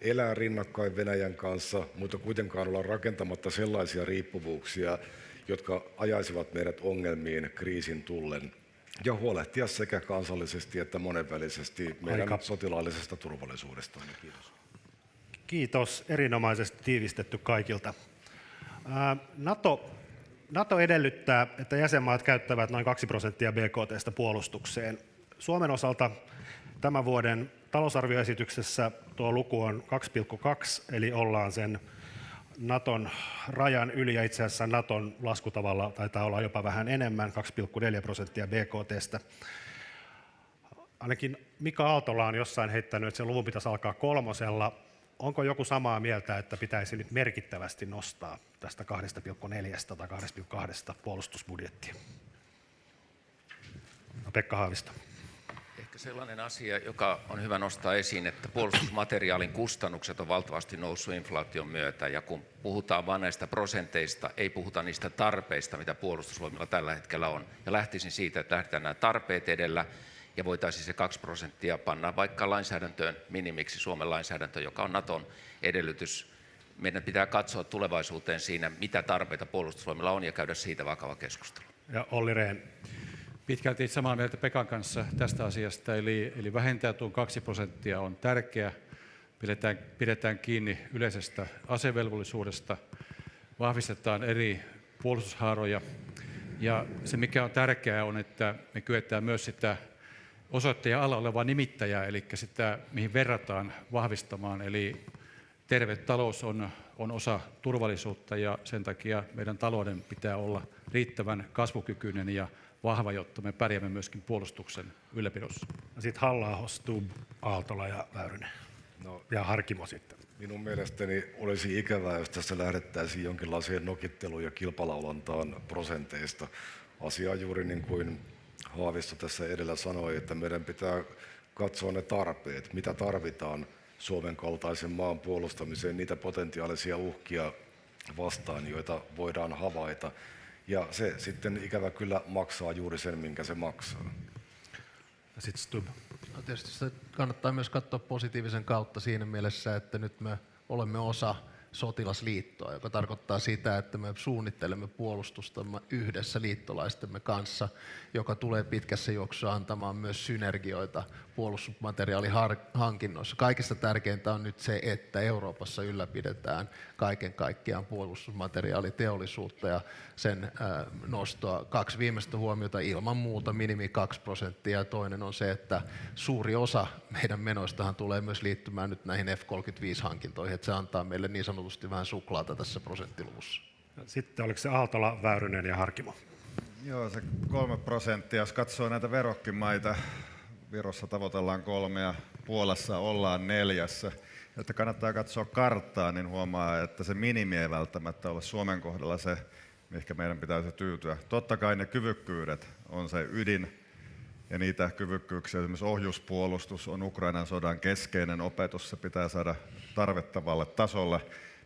elää rinnakkain Venäjän kanssa, mutta kuitenkaan olla rakentamatta sellaisia riippuvuuksia, jotka ajaisivat meidät ongelmiin kriisin tullen. Ja huolehtia sekä kansallisesti että monenvälisesti meidän sotilaallisesta turvallisuudesta. Kiitos. Kiitos, erinomaisesti tiivistetty kaikilta. NATO Nato edellyttää, että jäsenmaat käyttävät noin 2% BKT:stä puolustukseen. Suomen osalta tämän vuoden talousarvioesityksessä tuo luku on 2,2, eli ollaan sen Naton rajan yli, ja itse asiassa Naton laskutavalla taitaa olla jopa vähän enemmän, 2,4% BKT:stä. Ainakin Mika Aaltola on jossain heittänyt, että sen luvun pitäisi alkaa 3. Onko joku samaa mieltä, että pitäisi nyt merkittävästi nostaa tästä 2,4 tai 2,2 puolustusbudjettia? No, Pekka Haavisto. Ehkä sellainen asia, joka on hyvä nostaa esiin, että puolustusmateriaalin kustannukset on valtavasti noussut inflaation myötä, ja kun puhutaan vain näistä prosenteista, ei puhuta niistä tarpeista, mitä puolustusvoimilla tällä hetkellä on. Ja lähtisin siitä, että lähdetään nämä tarpeet edellä, ja voitaisiin se 2% panna vaikka lainsäädäntöön minimiksi, Suomen lainsäädäntö, joka on Naton edellytys. Meidän pitää katsoa tulevaisuuteen siinä, mitä tarpeita puolustusvoimilla on, ja käydä siitä vakava keskustelu. Ja Olli Rehn. Pitkälti samaa mieltä Pekan kanssa tästä asiasta, eli vähentää tuon 2% on tärkeä. Pidetään kiinni yleisestä asevelvollisuudesta, vahvistetaan eri puolustushaaroja, ja se mikä on tärkeää on, että me kyetään myös sitä osoittajan alla olevaa nimittäjää, eli sitä mihin verrataan, vahvistamaan, eli terve talous on osa turvallisuutta, ja sen takia meidän talouden pitää olla riittävän kasvukykyinen ja vahva, jotta me pärjäämme myöskin puolustuksen ylläpidossa. Sitten Halla-aho, Stubb, Aaltola ja Väyrynen. No, ja Harkimo sitten. Minun mielestäni olisi ikävää, jos tässä lähdettäisiin jonkinlaiseen nokitteluun ja kilpalaulantaan prosenteista. Asia juuri niin kuin Haavisto tässä edellä sanoi, että meidän pitää katsoa ne tarpeet, mitä tarvitaan Suomen kaltaisen maan puolustamiseen, niitä potentiaalisia uhkia vastaan, joita voidaan havaita. Ja se sitten ikävä kyllä maksaa juuri sen, minkä se maksaa. Sitten Stubb. No tietysti se kannattaa myös katsoa positiivisen kautta siinä mielessä, että nyt me olemme osa sotilasliittoa, joka tarkoittaa sitä, että me suunnittelemme puolustustamme yhdessä liittolaistemme kanssa, joka tulee pitkässä juoksussa antamaan myös synergioita puolustusmateriaalihankinnoissa. Kaikista tärkeintä on nyt se, että Euroopassa ylläpidetään kaiken kaikkiaan puolustusmateriaaliteollisuutta ja sen nostoa. 2 viimeistä huomiota ilman muuta minimi 2%, ja toinen on se, että suuri osa meidän menoistahan tulee myös liittymään nyt näihin F-35-hankintoihin, että se antaa meille niin sanotusti vähän suklaata tässä prosenttiluvussa. Sitten oliko se Aaltola, Väyrynen ja Harkimo? Joo, se 3%, jos katsoo näitä verrokkimaita, Virossa tavoitellaan 3 ja Puolassa ollaan 4. Että kannattaa katsoa karttaa, niin huomaa, että se minimi ei välttämättä ole Suomen kohdalla se, mihinkä meidän pitäisi tyytyä. Totta kai ne kyvykkyydet on se ydin, ja niitä kyvykkyyksiä, esimerkiksi ohjuspuolustus on Ukrainan sodan keskeinen opetus, se pitää saada tarvittavalle tasolle.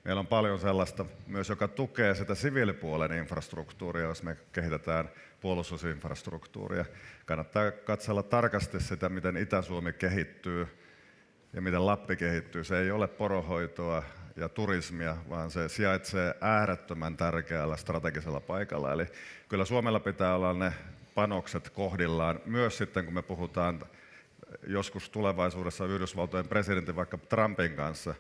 Meillä on paljon sellaista myös, joka tukee sitä siviilipuolen infrastruktuuria, jos me kehitetään puolustusinfrastruktuuria. Kannattaa katsella tarkasti sitä, miten Itä-Suomi kehittyy ja miten Lappi kehittyy. Se ei ole poronhoitoa ja turismia, vaan se sijaitsee äärettömän tärkeällä strategisella paikalla. Eli kyllä Suomella pitää olla ne panokset kohdillaan, myös sitten kun me puhutaan joskus tulevaisuudessa Yhdysvaltojen presidentin vaikka Trumpin kanssa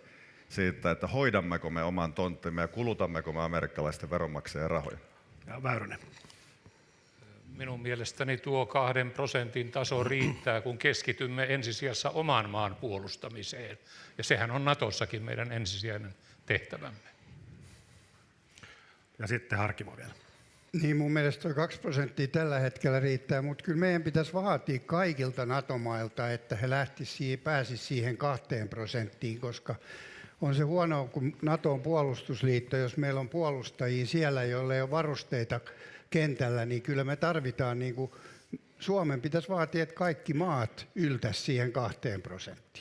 siitä, että hoidammeko me oman tonttimme ja kulutammeko me amerikkalaisten veronmaksajien rahoja. Ja Väyrynen. Minun mielestäni tuo 2% taso riittää, kun keskitymme ensisijassa oman maan puolustamiseen. Ja sehän on Natossakin meidän ensisijainen tehtävämme. Ja sitten Harkimo vielä. Niin, mun mielestä tuo 2% tällä hetkellä riittää, mutta kyllä meidän pitäisi vaatia kaikilta NATO-mailta, että he pääsisivät siihen 2%, koska on se huono, kun NATO on puolustusliitto, jos meillä on puolustajia siellä, joilla ei ole varusteita kentällä, niin kyllä me tarvitaan, niin kuin Suomen pitäisi vaatia, että kaikki maat yltäisi siihen 2%.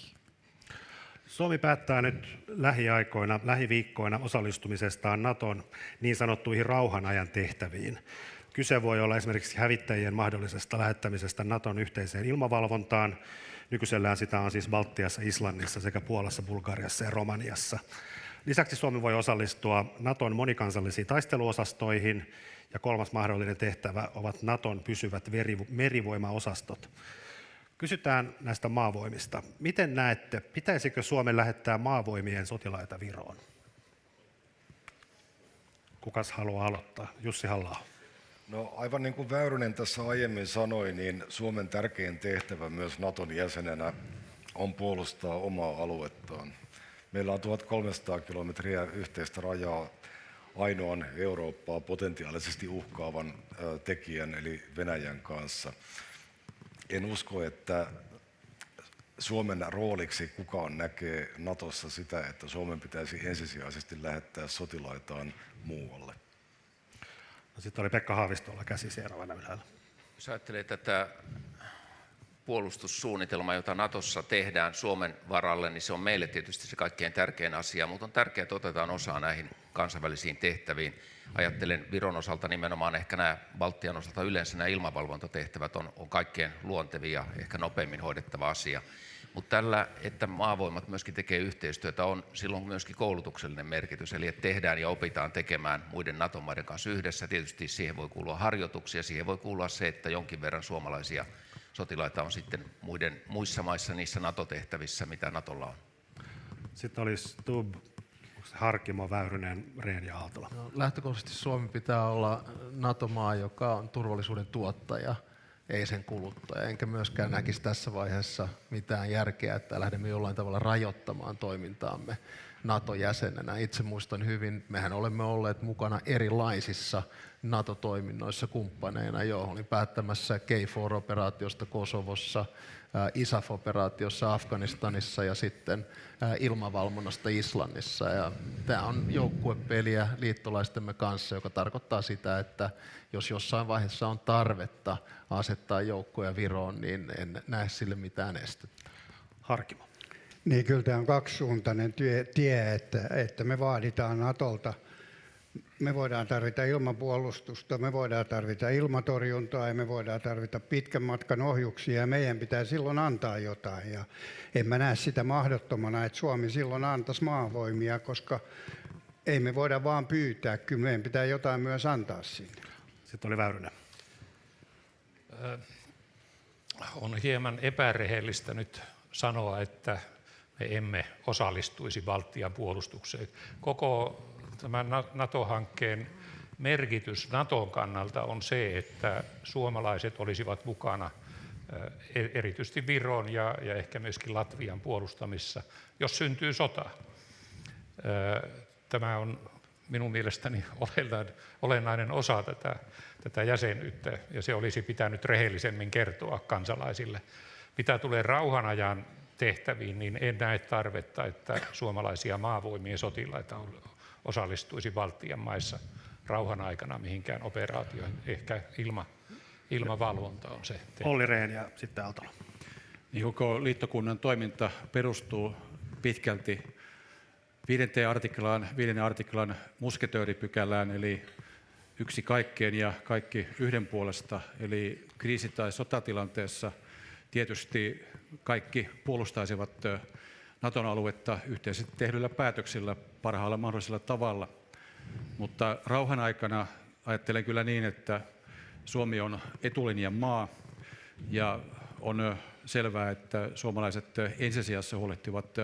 Suomi päättää nyt lähiviikkoina osallistumisestaan Naton niin sanottuihin rauhanajan tehtäviin. Kyse voi olla esimerkiksi hävittäjien mahdollisesta lähettämisestä Naton yhteiseen ilmavalvontaan. Nykyisellään sitä on siis Baltiassa, Islannissa sekä Puolassa, Bulgariassa ja Romaniassa. Lisäksi Suomi voi osallistua Naton monikansallisiin taisteluosastoihin, ja 3. mahdollinen tehtävä ovat Naton pysyvät merivoimaosastot. Kysytään näistä maavoimista. Miten näette, pitäisikö Suomen lähettää maavoimien sotilaita Viroon? Kukas haluaa aloittaa? Jussi Halla-aho. No aivan niin kuin Väyrynen tässä aiemmin sanoi, niin Suomen tärkein tehtävä myös Naton jäsenenä on puolustaa omaa aluettaan. Meillä on 1300 kilometriä yhteistä rajaa ainoan Eurooppaa potentiaalisesti uhkaavan tekijän eli Venäjän kanssa. En usko, että Suomen rooliksi kukaan näkee Natossa sitä, että Suomen pitäisi ensisijaisesti lähettää sotilaitaan muualle. No, sitten oli Pekka Haavistolla käsi seuraavana ylhäällä. Jos ajattelee tätä puolustussuunnitelmaa, jota Natossa tehdään Suomen varalle, niin se on meille tietysti se kaikkein tärkein asia, mutta on tärkeää, että otetaan osaa näihin kansainvälisiin tehtäviin. Ajattelen Viron osalta nimenomaan ehkä nämä Baltian osalta yleensä nämä ilmavalvontatehtävät on kaikkein luontevia, ehkä nopeimmin hoidettava asia. Mutta tällä, että maavoimat myöskin tekee yhteistyötä, on silloin myöskin koulutuksellinen merkitys, eli että tehdään ja opitaan tekemään muiden NATO-maiden kanssa yhdessä. Tietysti siihen voi kuulua harjoituksia, siihen voi kuulua se, että jonkin verran suomalaisia sotilaita on sitten muissa maissa niissä NATO-tehtävissä, mitä Natolla on. Sitten olisi Stubb, Harkimo, Väyrynen, Rehn ja Aaltola. No, lähtökohtaisesti Suomi pitää olla NATO-maa, joka on turvallisuuden tuottaja, ei sen kuluttaja. Enkä myöskään näkisi tässä vaiheessa mitään järkeä, että lähdemme jollain tavalla rajoittamaan toimintaamme NATO-jäsenenä. Itse muistan hyvin, mehän olemme olleet mukana erilaisissa NATO-toiminnoissa kumppaneina jo. Olin päättämässä KFOR-operaatiosta Kosovossa, ISAF-operaatiossa Afganistanissa ja sitten ilmavalvonnasta Islannissa. Ja tämä on joukkuepeliä liittolaistemme kanssa, joka tarkoittaa sitä, että jos jossain vaiheessa on tarvetta asettaa joukkoja Viroon, niin en näe sille mitään estettä. Harkimo. Niin kyllä tämä on kaksisuuntainen tie, että me vaaditaan Natolta. Me voidaan tarvita ilmapuolustusta, me voidaan tarvita ilmatorjuntaa ja me voidaan tarvita pitkän matkan ohjuksia ja meidän pitää silloin antaa jotain. Ja en mä näe sitä mahdottomana, että Suomi silloin antaisi maavoimia, koska ei me voida vaan pyytää, kyllä meidän pitää jotain myös antaa sinne. Sitten oli Väyrynen. On hieman epärehellistä nyt sanoa, että me emme osallistuisi Baltian puolustukseen. Koko tämän NATO-hankkeen merkitys Naton kannalta on se, että suomalaiset olisivat mukana erityisesti Viron ja ehkä myöskin Latvian puolustamissa, jos syntyy sota. Tämä on minun mielestäni olennainen osa tätä jäsenyyttä, ja se olisi pitänyt rehellisemmin kertoa kansalaisille. Mitä tulee rauhanajan tehtäviin, niin en näe tarvetta, että suomalaisia maavoimien sotilaita osallistuisi Baltian maissa rauhan aikana mihinkään operaatioihin. Ehkä ilmavalvonta on se. Olli Rehn ja sitten Aaltola. Niin koko liittokunnan toiminta perustuu pitkälti 5. artiklan musketööripykälään, eli yksi kaikkeen ja kaikki yhden puolesta, eli kriisi- tai sotatilanteessa tietysti kaikki puolustaisivat Naton aluetta yhteisesti tehdyillä päätöksillä parhaalla mahdollisella tavalla. Mutta rauhan aikana ajattelen kyllä niin, että Suomi on etulinjan maa ja on selvää, että suomalaiset ensisijassa huolehtivat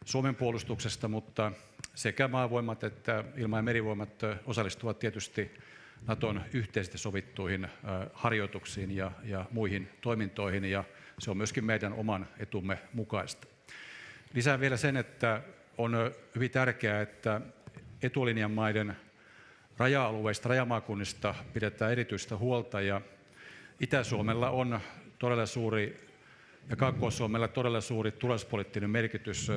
Suomen puolustuksesta, mutta sekä maavoimat että ilma- ja merivoimat osallistuvat tietysti Naton yhteisesti sovittuihin harjoituksiin ja muihin toimintoihin, ja se on myöskin meidän oman etumme mukaista. Lisään vielä sen, että on hyvin tärkeää, että etulinjan maiden raja-alueista, rajamaakunnista pidetään erityistä huolta, ja Itä-Suomella on todella suuri ja Kaakkois-Suomella todella suuri turvallisuuspoliittinen merkitys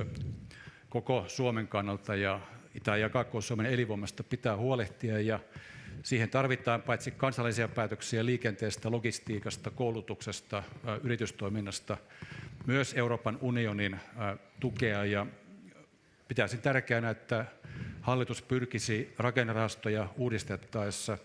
koko Suomen kannalta, ja Itä- ja Kaakkois-Suomen elinvoimasta pitää huolehtia, ja siihen tarvitaan paitsi kansallisia päätöksiä liikenteestä, logistiikasta, koulutuksesta, yritystoiminnasta, myös Euroopan unionin tukea, ja pitäisin tärkeänä, että hallitus pyrkisi rakennerahastoja uudistettaessa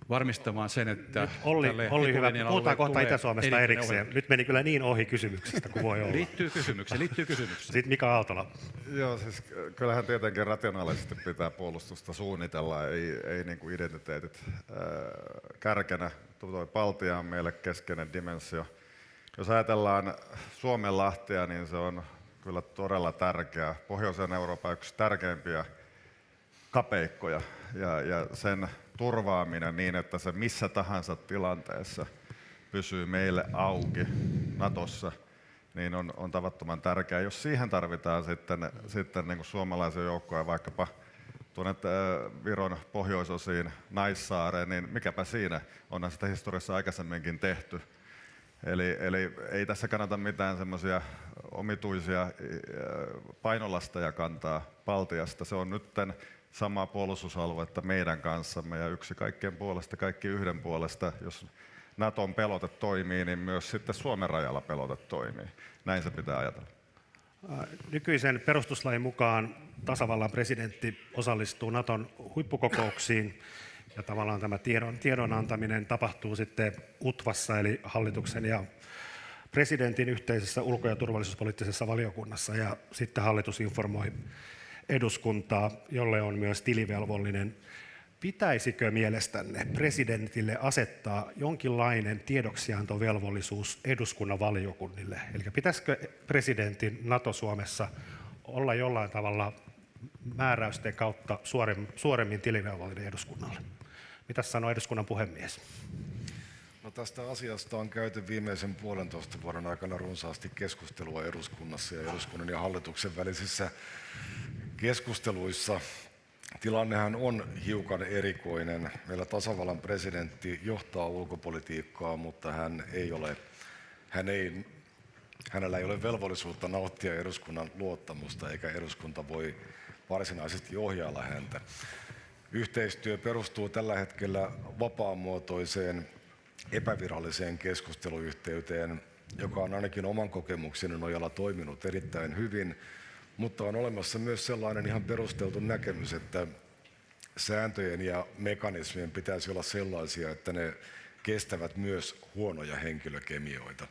varmistamaan sen, että Olli hyvä, puhutaan kohta Itä-Suomesta erikseen. Nyt meni kyllä niin ohi kysymyksestä kuin voi olla. Liittyy kysymykseen. Sitten Mika Aaltola. Joo, siis kyllähän tietenkin rationaalisesti pitää puolustusta suunnitella, ei niin kuin identiteetit kärkenä. Tuo Baltia on meille keskeinen dimensio. Jos ajatellaan Suomenlahtea, niin se on kyllä todella tärkeä. Pohjoisen Euroopan yksi tärkeimpiä kapeikkoja. ja sen turvaaminen niin, että se missä tahansa tilanteessa pysyy meille auki Natossa, niin on tavattoman tärkeää. Jos siihen tarvitaan sitten niin kuin suomalaisia joukkoja vaikkapa tuonne Viron pohjoisosiin Naissaareen, niin mikäpä siinä, onhan sitä historiassa aikaisemminkin tehty. Eli ei tässä kannata mitään semmoisia omituisia painolasteja kantaa Baltiasta. Se on nyt samaa puolustusaluetta meidän kanssamme ja yksi kaikkien puolesta, kaikki yhden puolesta. Jos Naton pelote toimii, niin myös sitten Suomen rajalla pelote toimii. Näin se pitää ajatella. Nykyisen perustuslain mukaan tasavallan presidentti osallistuu Naton huippukokouksiin ja tavallaan tämä tiedon antaminen tapahtuu sitten UTVassa eli hallituksen ja presidentin yhteisessä ulko- ja turvallisuuspoliittisessa valiokunnassa ja sitten hallitus informoi eduskuntaa, jolle on myös tilivelvollinen. Pitäisikö mielestänne presidentille asettaa jonkinlainen tiedoksiantovelvollisuus eduskunnan valiokunnille? Eli pitäisikö presidentin Nato-Suomessa olla jollain tavalla määräysten kautta suoremmin tilivelvollinen eduskunnalle? Mitä sanoo eduskunnan puhemies? No, tästä asiasta on käyty viimeisen 1,5 vuoden aikana runsaasti keskustelua eduskunnassa ja eduskunnan ja hallituksen välisissä keskusteluissa. Tilannehan on hiukan erikoinen. Meillä tasavallan presidentti johtaa ulkopolitiikkaa, mutta hänellä ei ole velvollisuutta nauttia eduskunnan luottamusta, eikä eduskunta voi varsinaisesti ohjailla häntä. Yhteistyö perustuu tällä hetkellä vapaamuotoiseen, epäviralliseen keskusteluyhteyteen, joka on ainakin oman kokemukseni nojalla toiminut erittäin hyvin, mutta on olemassa myös sellainen ihan perusteltu näkemys, että sääntöjen ja mekanismien pitäisi olla sellaisia, että ne kestävät myös huonoja henkilökemioita.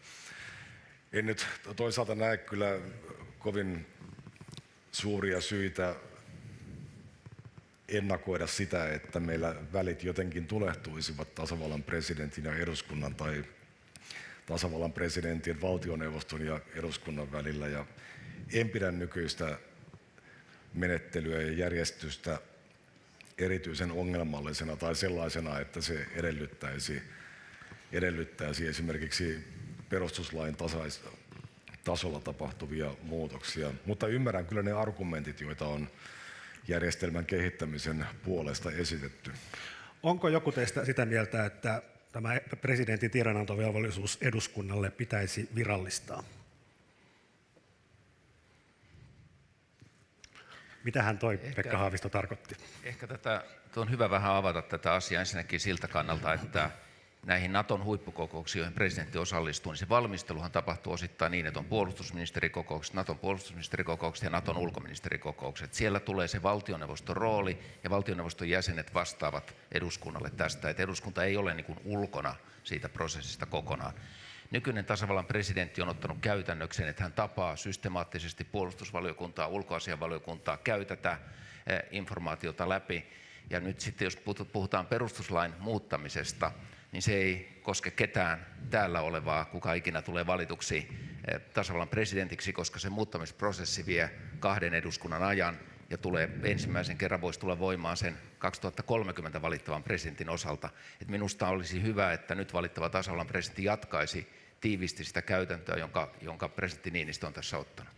En nyt toisaalta näe kyllä kovin suuria syitä ennakoida sitä, että meillä välit jotenkin tulehtuisivat tasavallan presidentin ja eduskunnan tai tasavallan presidentin, valtioneuvoston ja eduskunnan välillä. Ja en pidä nykyistä menettelyä ja järjestystä erityisen ongelmallisena tai sellaisena, että se edellyttäisi esimerkiksi perustuslain tasolla tapahtuvia muutoksia. Mutta ymmärrän kyllä ne argumentit, joita on järjestelmän kehittämisen puolesta esitetty. Onko joku teistä sitä mieltä, että tämä presidentin tiedonantovelvollisuus eduskunnalle pitäisi virallistaa? Mitähän toi Pekka Haavisto tarkoitti? Ehkä on hyvä vähän avata tätä asiaa ensinnäkin siltä kannalta, että näihin Naton huippukokouksiin, joihin presidentti osallistuu, niin se valmisteluhan tapahtuu osittain niin, että on puolustusministerikokoukset, Naton puolustusministerikokoukset ja Naton ulkoministerikokoukset. Siellä tulee se valtioneuvoston rooli ja valtioneuvoston jäsenet vastaavat eduskunnalle tästä, että eduskunta ei ole niin kuin ulkona siitä prosessista kokonaan. Nykyinen tasavallan presidentti on ottanut käytännökseen, että hän tapaa systemaattisesti puolustusvaliokuntaa, ulkoasianvaliokuntaa, käy tätä informaatiota läpi. Ja nyt sitten jos puhutaan perustuslain muuttamisesta, niin se ei koske ketään täällä olevaa, kuka ikinä tulee valituksi tasavallan presidentiksi, koska se muuttamisprosessi vie 2 eduskunnan ajan ja ensimmäisen kerran voisi tulla voimaan sen 2030 valittavan presidentin osalta. Et minusta olisi hyvä, että nyt valittava tasavallan presidentti jatkaisi tiiviisti sitä käytäntöä, jonka presidentti Niinistö on tässä ottanut.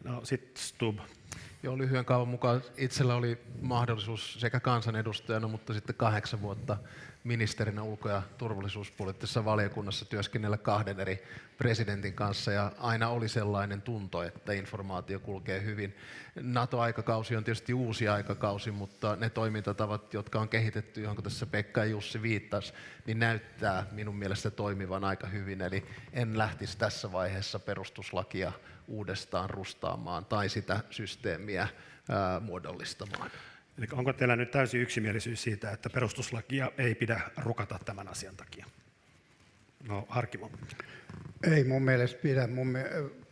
No sitten Stubb. Joo, lyhyen kaavan mukaan itsellä oli mahdollisuus sekä kansanedustajana, mutta sitten 8 vuotta ministerinä ulko- ja turvallisuuspoliittisessa valiokunnassa työskennellä 2 eri presidentin kanssa ja aina oli sellainen tunto, että informaatio kulkee hyvin. NATO-aikakausi on tietysti uusi aikakausi, mutta ne toimintatavat, jotka on kehitetty, johon tässä Pekka ja Jussi viittasi, niin näyttää minun mielestä toimivan aika hyvin. Eli en lähtisi tässä vaiheessa perustuslakia uudestaan rustaamaan tai sitä systeemiä muodollistamaan. Eli onko teillä nyt täysin yksimielisyys siitä, että perustuslakia ei pidä rukata tämän asian takia? No, Harkimo. Ei mun mielestä pidä.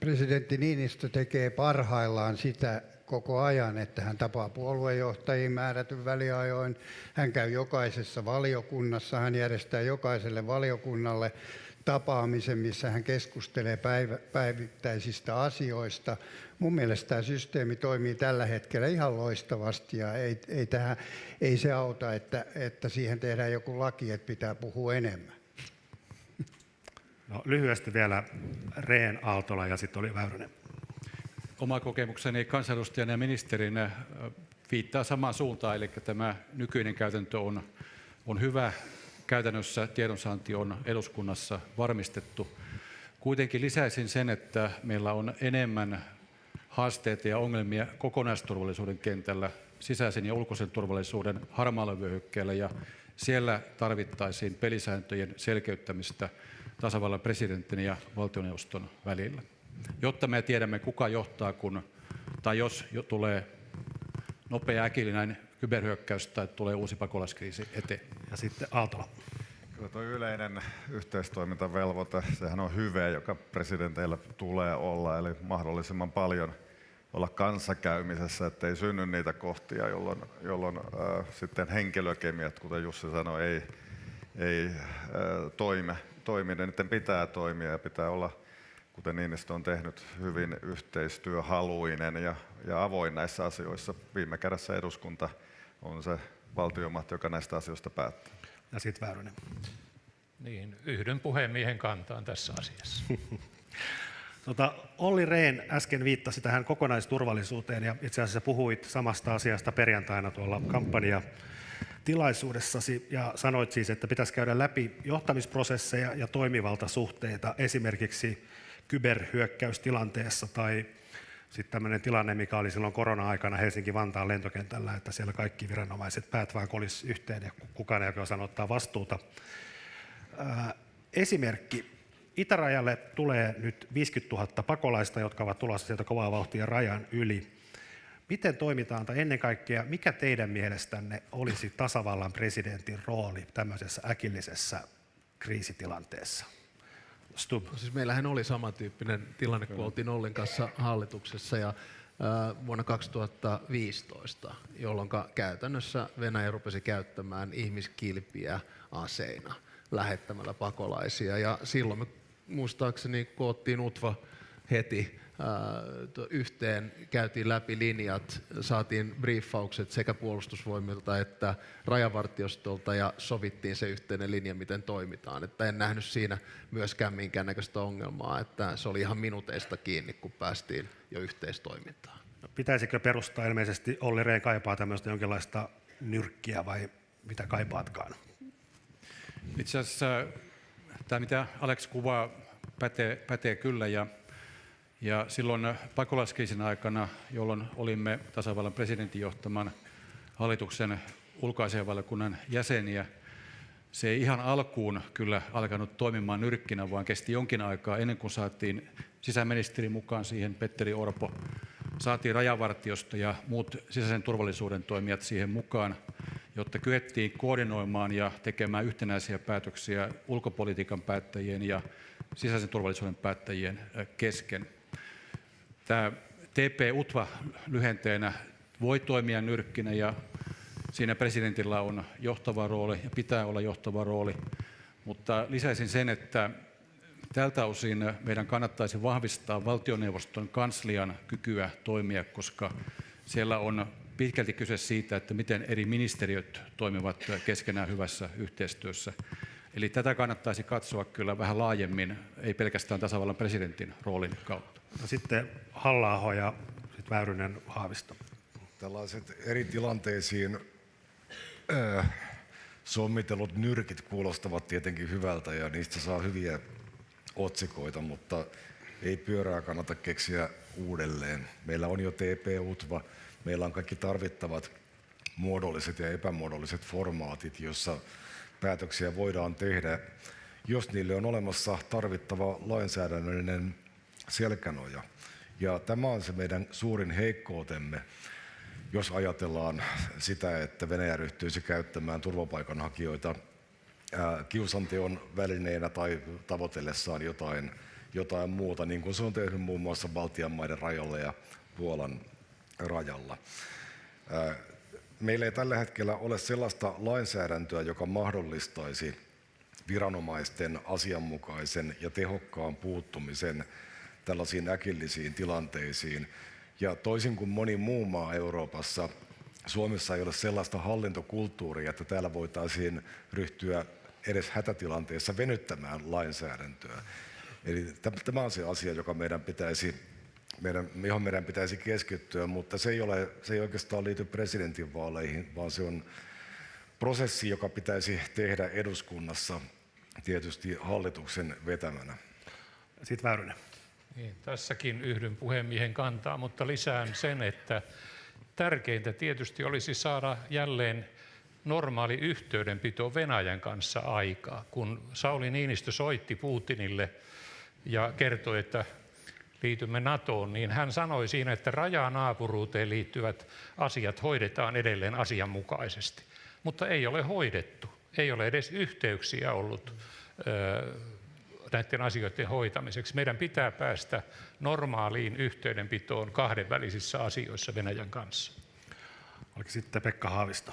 Presidentti Niinistö tekee parhaillaan sitä koko ajan, että hän tapaa puoluejohtajia määrätyn väliajoin. Hän käy jokaisessa valiokunnassa, hän järjestää jokaiselle valiokunnalle tapaamisen, missä hän keskustelee päivittäisistä asioista. Mun mielestä tämä systeemi toimii tällä hetkellä ihan loistavasti ja ei se auta, että siihen tehdään joku laki, että pitää puhua enemmän. No, lyhyesti vielä Rehn, Aaltola ja sitten oli Väyrynen. Oma kokemukseni kansanedustajana ja ministerinä viittaa samaan suuntaan, eli tämä nykyinen käytäntö on hyvä. Käytännössä tiedonsaanti on eduskunnassa varmistettu. Kuitenkin lisäisin sen, että meillä on enemmän haasteita ja ongelmia kokonaisturvallisuuden kentällä, sisäisen ja ulkoisen turvallisuuden harmaalla vyöhykkeellä, ja siellä tarvittaisiin pelisääntöjen selkeyttämistä tasavallan presidentin ja valtioneuvoston välillä, jotta me tiedämme, kuka johtaa, tai jos tulee nopea äkillinen kyberhyökkäys tai tulee uusi pakolaiskriisi eteen. Ja sitten Aaltola. Kyllä tuo yleinen yhteistoimintavelvoite, sehän on hyve, joka presidenteillä tulee olla, eli mahdollisimman paljon olla kanssakäymisessä, ettei synny niitä kohtia, jolloin sitten henkilökemiat, kuten Jussi sanoi, ei toimi. Niiden pitää toimia ja pitää olla, kuten Niinistö on tehnyt, hyvin yhteistyöhaluinen ja avoin näissä asioissa. Viime kädessä eduskunta on se valtiomahti, joka näistä asioista päättää. Ja sitten Väyrynen. Niin, yhdyn puhemiehen kantaan tässä asiassa. Olli Rehn äsken viittasi tähän kokonaisturvallisuuteen ja itse asiassa puhuit samasta asiasta perjantaina tuolla kampanjatilaisuudessasi ja sanoit siis, että pitäisi käydä läpi johtamisprosesseja ja toimivaltasuhteita esimerkiksi kyberhyökkäystilanteessa tai sitten tämmöinen tilanne, mikä oli silloin korona-aikana Helsinki-Vantaan lentokentällä, että siellä kaikki viranomaiset päät vaan kolisi yhteen ja kukaan ei oikein ottaa vastuuta. Esimerkki. Itärajalle tulee nyt 50 000 pakolaista, jotka ovat tulossa sieltä kovaa vauhtia rajan yli. Miten toimitaan, tai ennen kaikkea, mikä teidän mielestänne olisi tasavallan presidentin rooli tämmöisessä äkillisessä kriisitilanteessa? Stubb. Siis meillähän oli samantyyppinen tilanne, kun oltiin Ollin kanssa hallituksessa ja vuonna 2015, jolloin käytännössä Venäjä rupesi käyttämään ihmiskilpiä aseina lähettämällä pakolaisia. Ja silloin me muistaakseni koottiin UTVA heti yhteen, käytiin läpi linjat, saatiin briefaukset sekä puolustusvoimilta että rajavartiostolta ja sovittiin se yhteinen linja, miten toimitaan. Että en nähnyt siinä myöskään minkäännäköistä ongelmaa, että se oli ihan minuuteista kiinni, kun päästiin jo yhteistoimintaan. Pitäisikö perustaa, ilmeisesti Olli Rehn kaipaa tämmöistä jonkinlaista nyrkkiä vai mitä kaipaatkaan? Itse asiassa tämä, mitä Alex kuvaa, pätee kyllä. Ja silloin pakolaiskriisin aikana, jolloin olimme tasavallan presidentin johtaman hallituksen ulkoasiainvaliokunnan jäseniä, se ei ihan alkuun kyllä alkanut toimimaan nyrkkinä, vaan kesti jonkin aikaa ennen kuin saatiin sisäministeri mukaan siihen, Petteri Orpo, saatiin rajavartiosto ja muut sisäisen turvallisuuden toimijat siihen mukaan, jotta kyettiin koordinoimaan ja tekemään yhtenäisiä päätöksiä ulkopolitiikan päättäjien ja sisäisen turvallisuuden päättäjien kesken. Tämä TP-UTVA lyhenteenä voi toimia nyrkkinä ja siinä presidentillä on johtava rooli ja pitää olla johtava rooli, mutta lisäisin sen, että tältä osin meidän kannattaisi vahvistaa valtioneuvoston kanslian kykyä toimia, koska siellä on pitkälti kyse siitä, että miten eri ministeriöt toimivat keskenään hyvässä yhteistyössä. Eli tätä kannattaisi katsoa kyllä vähän laajemmin, ei pelkästään tasavallan presidentin roolin kautta. No sitten Halla-aho ja sitten Väyrynen, Haavisto. Tällaiset eri tilanteisiin sommitellut nyrkit kuulostavat tietenkin hyvältä ja niistä saa hyviä otsikoita, mutta ei pyörää kannata keksiä uudelleen. Meillä on jo TP-UTVA, meillä on kaikki tarvittavat muodolliset ja epämuodolliset formaatit, jossa päätöksiä voidaan tehdä, jos niille on olemassa tarvittava lainsäädännöllinen selkänoja. Ja tämä on se meidän suurin heikkoutemme, jos ajatellaan sitä, että Venäjä ryhtyisi käyttämään turvapaikanhakijoita kiusanteon välineenä tai tavoitellessaan jotain muuta, niin kuin se on tehnyt muun muassa Baltian maiden rajalla ja Puolan rajalla. Meillä ei tällä hetkellä ole sellaista lainsäädäntöä, joka mahdollistaisi viranomaisten asianmukaisen ja tehokkaan puuttumisen tällaisiin äkillisiin tilanteisiin. Ja toisin kuin moni muu maa Euroopassa, Suomessa ei ole sellaista hallintokulttuuria, että täällä voitaisiin ryhtyä edes hätätilanteessa venyttämään lainsäädäntöä. Eli tämä on se asia, johon meidän pitäisi keskittyä, mutta se ei oikeastaan liity presidentinvaaleihin, vaan se on prosessi, joka pitäisi tehdä eduskunnassa tietysti hallituksen vetämänä. Sitten Väyrynen. Niin, tässäkin yhdyn puhemiehen kantaa, mutta lisään sen, että tärkeintä tietysti olisi saada jälleen normaali yhteydenpito Venäjän kanssa aikaa. Kun Sauli Niinistö soitti Putinille ja kertoi, että liitymme NATOon, niin hän sanoi siinä, että rajanaapuruuteen liittyvät asiat hoidetaan edelleen asianmukaisesti. Mutta ei ole hoidettu. Ei ole edes yhteyksiä ollut näiden asioiden hoitamiseksi. Meidän pitää päästä normaaliin yhteydenpitoon kahdenvälisissä asioissa Venäjän kanssa. Oliko sitten Pekka Haavisto?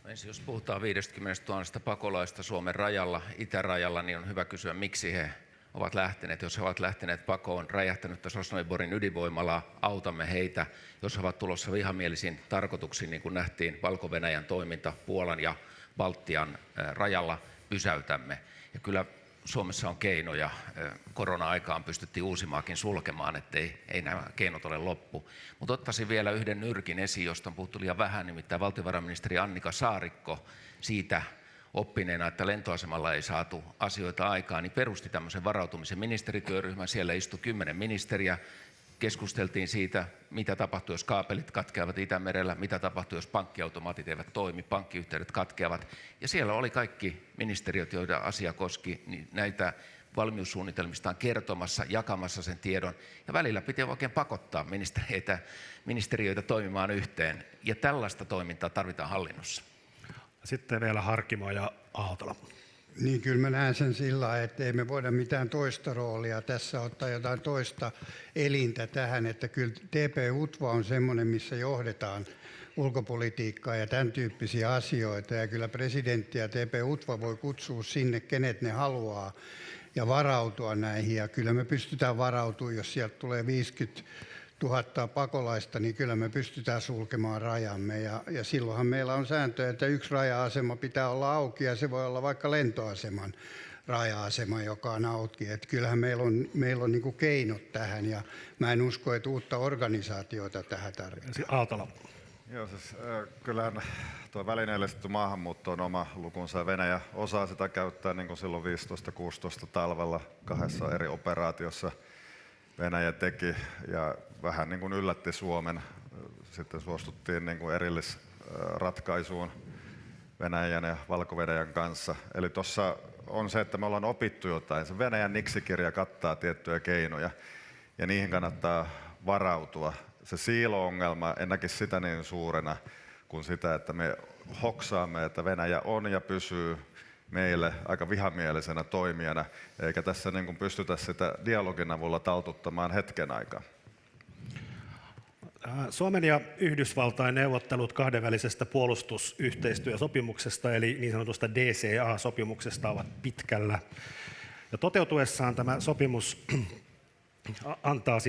Ensin jos puhutaan 50 000 pakolaista Suomen rajalla, itärajalla, niin on hyvä kysyä, miksi he ovat lähteneet. Jos he ovat lähteneet pakoon räjähtänyttä Sosnovyj-Borin ydinvoimalaa, autamme heitä. Jos he ovat tulossa vihamielisiin tarkoituksiin, niin kuin nähtiin Valko-Venäjän toiminta Puolan ja Baltian rajalla, pysäytämme. Ja kyllä Suomessa on keinoja. Korona-aikaan pystyttiin Uusimaakin sulkemaan, ettei nämä keinot ole loppu. Mutta ottaisin vielä yhden nyrkin esiin, josta on puhuttu liian vähän, nimittäin valtiovarainministeri Annika Saarikko siitä oppineena, että lentoasemalla ei saatu asioita aikaan, niin perusti tämmöisen varautumisen ministerityöryhmän. Siellä istui 10 ministeriä. Keskusteltiin siitä, mitä tapahtuu, jos kaapelit katkeavat Itämerellä, mitä tapahtuu, jos pankkiautomaatit eivät toimi, pankkiyhteydet katkeavat. Ja siellä oli kaikki ministeriöt, joita asia koski, niin näitä valmiussuunnitelmistaan kertomassa, jakamassa sen tiedon. Ja välillä piti oikein pakottaa ministeriöitä toimimaan yhteen. Ja tällaista toimintaa tarvitaan hallinnossa. Sitten vielä Harkimo ja Aaltola. Niin kyllä mä näen sen sillä lailla, että ei me voida mitään toista roolia tässä ottaa jotain toista elintä tähän, että kyllä TP-UTVA on semmoinen, missä johdetaan ulkopolitiikkaa ja tämän tyyppisiä asioita ja kyllä presidentti ja TP-UTVA voi kutsua sinne, kenet ne haluaa ja varautua näihin ja kyllä me pystytään varautumaan, jos sieltä tulee 50 000 pakolaista, niin kyllä me pystytään sulkemaan rajamme ja silloinhan meillä on sääntö, että yksi raja-asema pitää olla auki ja se voi olla vaikka lentoaseman raja-asema, joka on auki. Että kyllähän meillä on niin kuin keinot tähän ja mä en usko, että uutta organisaatiota tähän tarvitaan. Aaltola. Joo, siis kyllähän tuo välineellistetty maahanmuutto on oma lukunsa ja Venäjä osaa sitä käyttää niin kuin silloin 15-16 talvella 2 eri operaatiossa Venäjä teki ja vähän niin kuin yllätti Suomen. Sitten suostuttiin niin kuin erillisratkaisuun Venäjän ja Valko-Venäjän kanssa. Eli tuossa on se, että me ollaan opittu jotain. Se Venäjän niksikirja kattaa tiettyjä keinoja ja niihin kannattaa varautua. Se siilo-ongelma, en näkisi sitä niin suurena kuin sitä, että me hoksaamme, että Venäjä on ja pysyy meille aika vihamielisenä toimijana, eikä tässä niin kuin pystytä sitä dialogin avulla taltuttamaan hetken aikaa. Suomen ja Yhdysvaltain neuvottelut kahdenvälisestä puolustusyhteistyösopimuksesta, eli niin sanotusta DCA-sopimuksesta, ovat pitkällä. Ja toteutuessaan tämä sopimus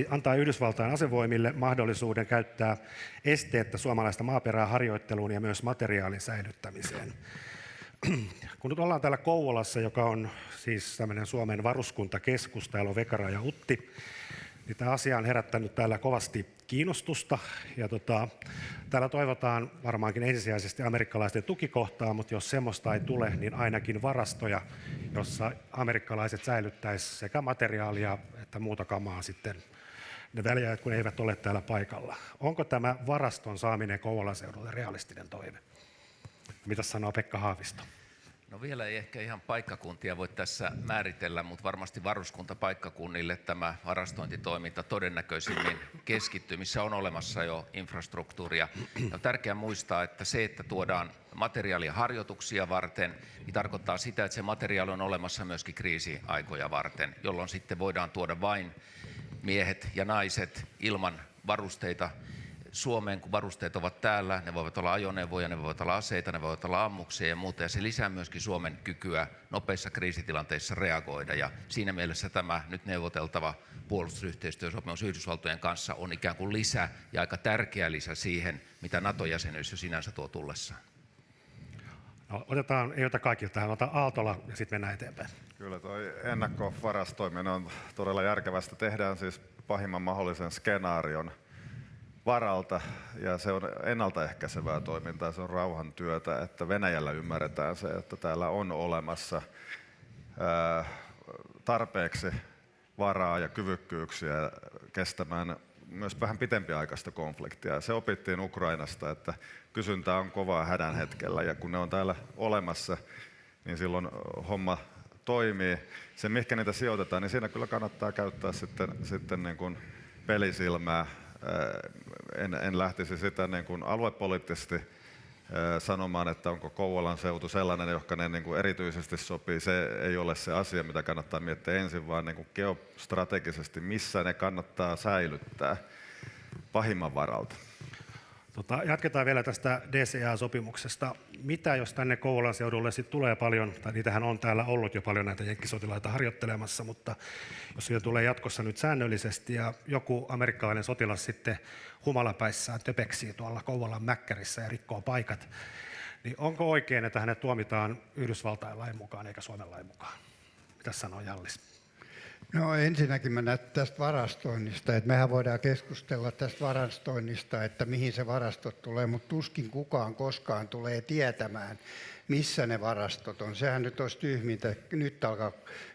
antaa Yhdysvaltain asevoimille mahdollisuuden käyttää esteettä suomalaista maaperää harjoitteluun ja myös materiaalin säilyttämiseen. Kun nyt ollaan täällä Kouvolassa, joka on siis tämmöinen Suomen varuskuntakeskus, täällä on Vekara ja Utti, niin tämä asia on herättänyt täällä kovasti kiinnostusta. Ja täällä toivotaan varmaankin ensisijaisesti amerikkalaisten tukikohtaa, mutta jos semmoista ei tule, niin ainakin varastoja, jossa amerikkalaiset säilyttäisivät sekä materiaalia että muuta kamaa sitten ne väliajat, kun eivät ole täällä paikalla. Onko tämä varaston saaminen Kouvolan seudulle realistinen toive? Mitä sanoo Pekka Haavisto? No vielä ei ehkä ihan paikkakuntia voi tässä määritellä, mutta varmasti varuskuntapaikkakunnille tämä varastointitoiminta todennäköisimmin keskittyy, missä on olemassa jo infrastruktuuria. Ja on tärkeää muistaa, että se, että tuodaan materiaalia harjoituksia varten, niin tarkoittaa sitä, että se materiaali on olemassa myöskin kriisiaikoja varten, jolloin sitten voidaan tuoda vain miehet ja naiset ilman varusteita Suomeen, kun varusteet ovat täällä. Ne voivat olla ajoneuvoja, ne voivat olla aseita, ne voivat olla ammuksia ja muuta. Ja se lisää myöskin Suomen kykyä nopeissa kriisitilanteissa reagoida. Ja siinä mielessä tämä nyt neuvoteltava puolustusyhteistyösopimus Yhdysvaltojen kanssa on ikään kuin lisä ja aika tärkeä lisä siihen, mitä NATO-jäsenyys jo sinänsä tuo tullessaan. No, ei ota kaikilta tähän, ota Aaltola ja sitten mennään eteenpäin. Kyllä toi ennakkovarastoiminen on todella järkevästä. Tehdään siis pahimman mahdollisen skenaarion varalta ja se on ennaltaehkäisevää toimintaa, se on rauhantyötä, että Venäjällä ymmärretään se, että täällä on olemassa tarpeeksi varaa ja kyvykkyyksiä kestämään myös vähän pitempiaikaista konfliktia. Se opittiin Ukrainasta, että kysyntä on kovaa hädän hetkellä ja kun ne on täällä olemassa, niin silloin homma toimii. Se, mihinkä niitä sijoitetaan, niin siinä kyllä kannattaa käyttää sitten niin kuin pelisilmää. En lähtisi sitä niin kuin aluepoliittisesti sanomaan, että onko Kouvolan seutu sellainen, johon ne niin kuin erityisesti sopii. Se ei ole se asia, mitä kannattaa miettiä ensin, vaan niin kuin geostrategisesti, missä ne kannattaa säilyttää pahimman varalta. Jatketaan vielä tästä DCA-sopimuksesta. Mitä jos tänne Kouvolan seudulle sitten tulee paljon, tai niitähän on täällä ollut jo paljon näitä jenkkisotilaita harjoittelemassa, mutta jos siitä tulee jatkossa nyt säännöllisesti ja joku amerikkalainen sotilas sitten humalapäissään töpeksii tuolla Kouvolan mäkkärissä ja rikkoo paikat, niin onko oikein, että hänet tuomitaan Yhdysvaltain lain mukaan eikä Suomen lain mukaan? Mitä sanoo Jallis? No ensinnäkin mä näytän tästä varastoinnista, että mehän voidaan keskustella tästä varastoinnista, että mihin se varastot tulee, mutta tuskin kukaan koskaan tulee tietämään, missä ne varastot on. Sehän nyt olisi tyhmintä nyt alkaa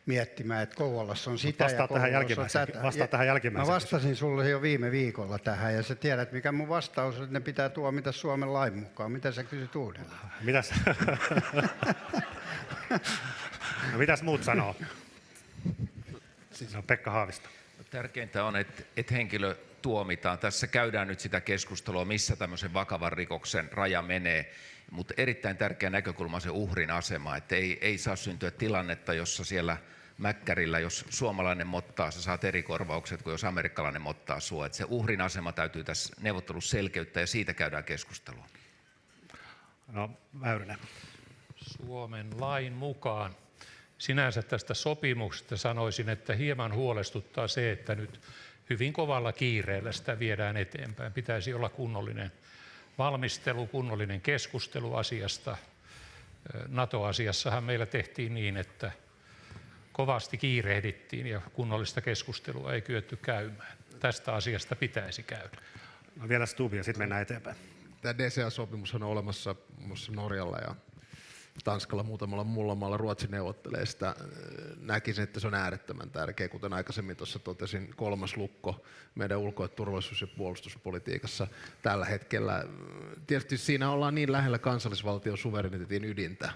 miettimään, että Kouvolassa on sitä ja Kouvolassa on tätä. Vastaa tähän jälkimmäiseen. Mä vastasin sulle jo viime viikolla tähän ja sä tiedät, mikä mun vastaus on, että ne pitää tuomita Suomen lain mukaan. Mitä sä kysyt uudelleen? Mitäs muut sanoo? No, Pekka Haavisto. Tärkeintä on, että henkilö tuomitaan. Tässä käydään nyt sitä keskustelua, missä tämmöisen vakavan rikoksen raja menee. Mutta erittäin tärkeä näkökulma on se uhrin asema, että ei saa syntyä tilannetta, jossa siellä mäkkärillä, jos suomalainen mottaa, sä saat eri korvaukset kuin jos amerikkalainen mottaa sua. Että se uhrin asema täytyy tässä neuvottelussa selkeyttää ja siitä käydään keskustelua. No, Väyrynen. Suomen lain mukaan. Sinänsä tästä sopimuksesta sanoisin, että hieman huolestuttaa se, että nyt hyvin kovalla kiireellä sitä viedään eteenpäin. Pitäisi olla kunnollinen valmistelu, kunnollinen keskustelu asiasta. NATO-asiassahan meillä tehtiin niin, että kovasti kiirehdittiin ja kunnollista keskustelua ei kyetty käymään. Tästä asiasta pitäisi käydä. No vielä Stubb ja sitten mennään eteenpäin. Tämä DCA-sopimus on olemassa muun muassa Norjalla ja Tanskalla, muutamalla muulla maalla. Ruotsi neuvottelee sitä. Näkisin, että se on äärettömän tärkeä, kuten aikaisemmin tuossa totesin, 3. lukko meidän ulko- ja turvallisuus- ja puolustuspolitiikassa tällä hetkellä. Tietysti siinä ollaan niin lähellä kansallisvaltion suvereniteetin ydintä,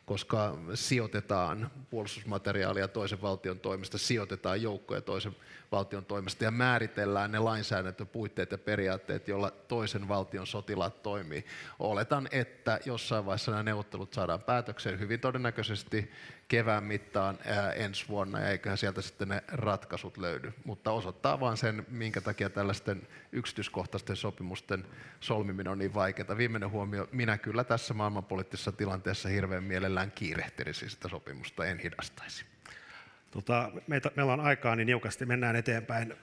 koska sijoitetaan puolustusmateriaalia toisen valtion toimesta, sijoitetaan joukkoja toisen valtion toimesta ja määritellään ne lainsäädäntöpuitteet ja periaatteet, joilla toisen valtion sotilaat toimii. Oletan, että jossain vaiheessa nämä neuvottelut saadaan päätökseen hyvin todennäköisesti kevään mittaan ensi vuonna, ja eiköhän sieltä sitten ne ratkaisut löydy. Mutta osoittaa vaan sen, minkä takia tällaisten yksityiskohtaisten sopimusten solmiminen on niin vaikeaa. Viimeinen huomio, minä kyllä tässä maailmanpoliittisessa tilanteessa hirveän mielellään kiirehtelisin sitä sopimusta, en hidastaisi. Meillä on aikaa niin niukasti, mennään eteenpäin.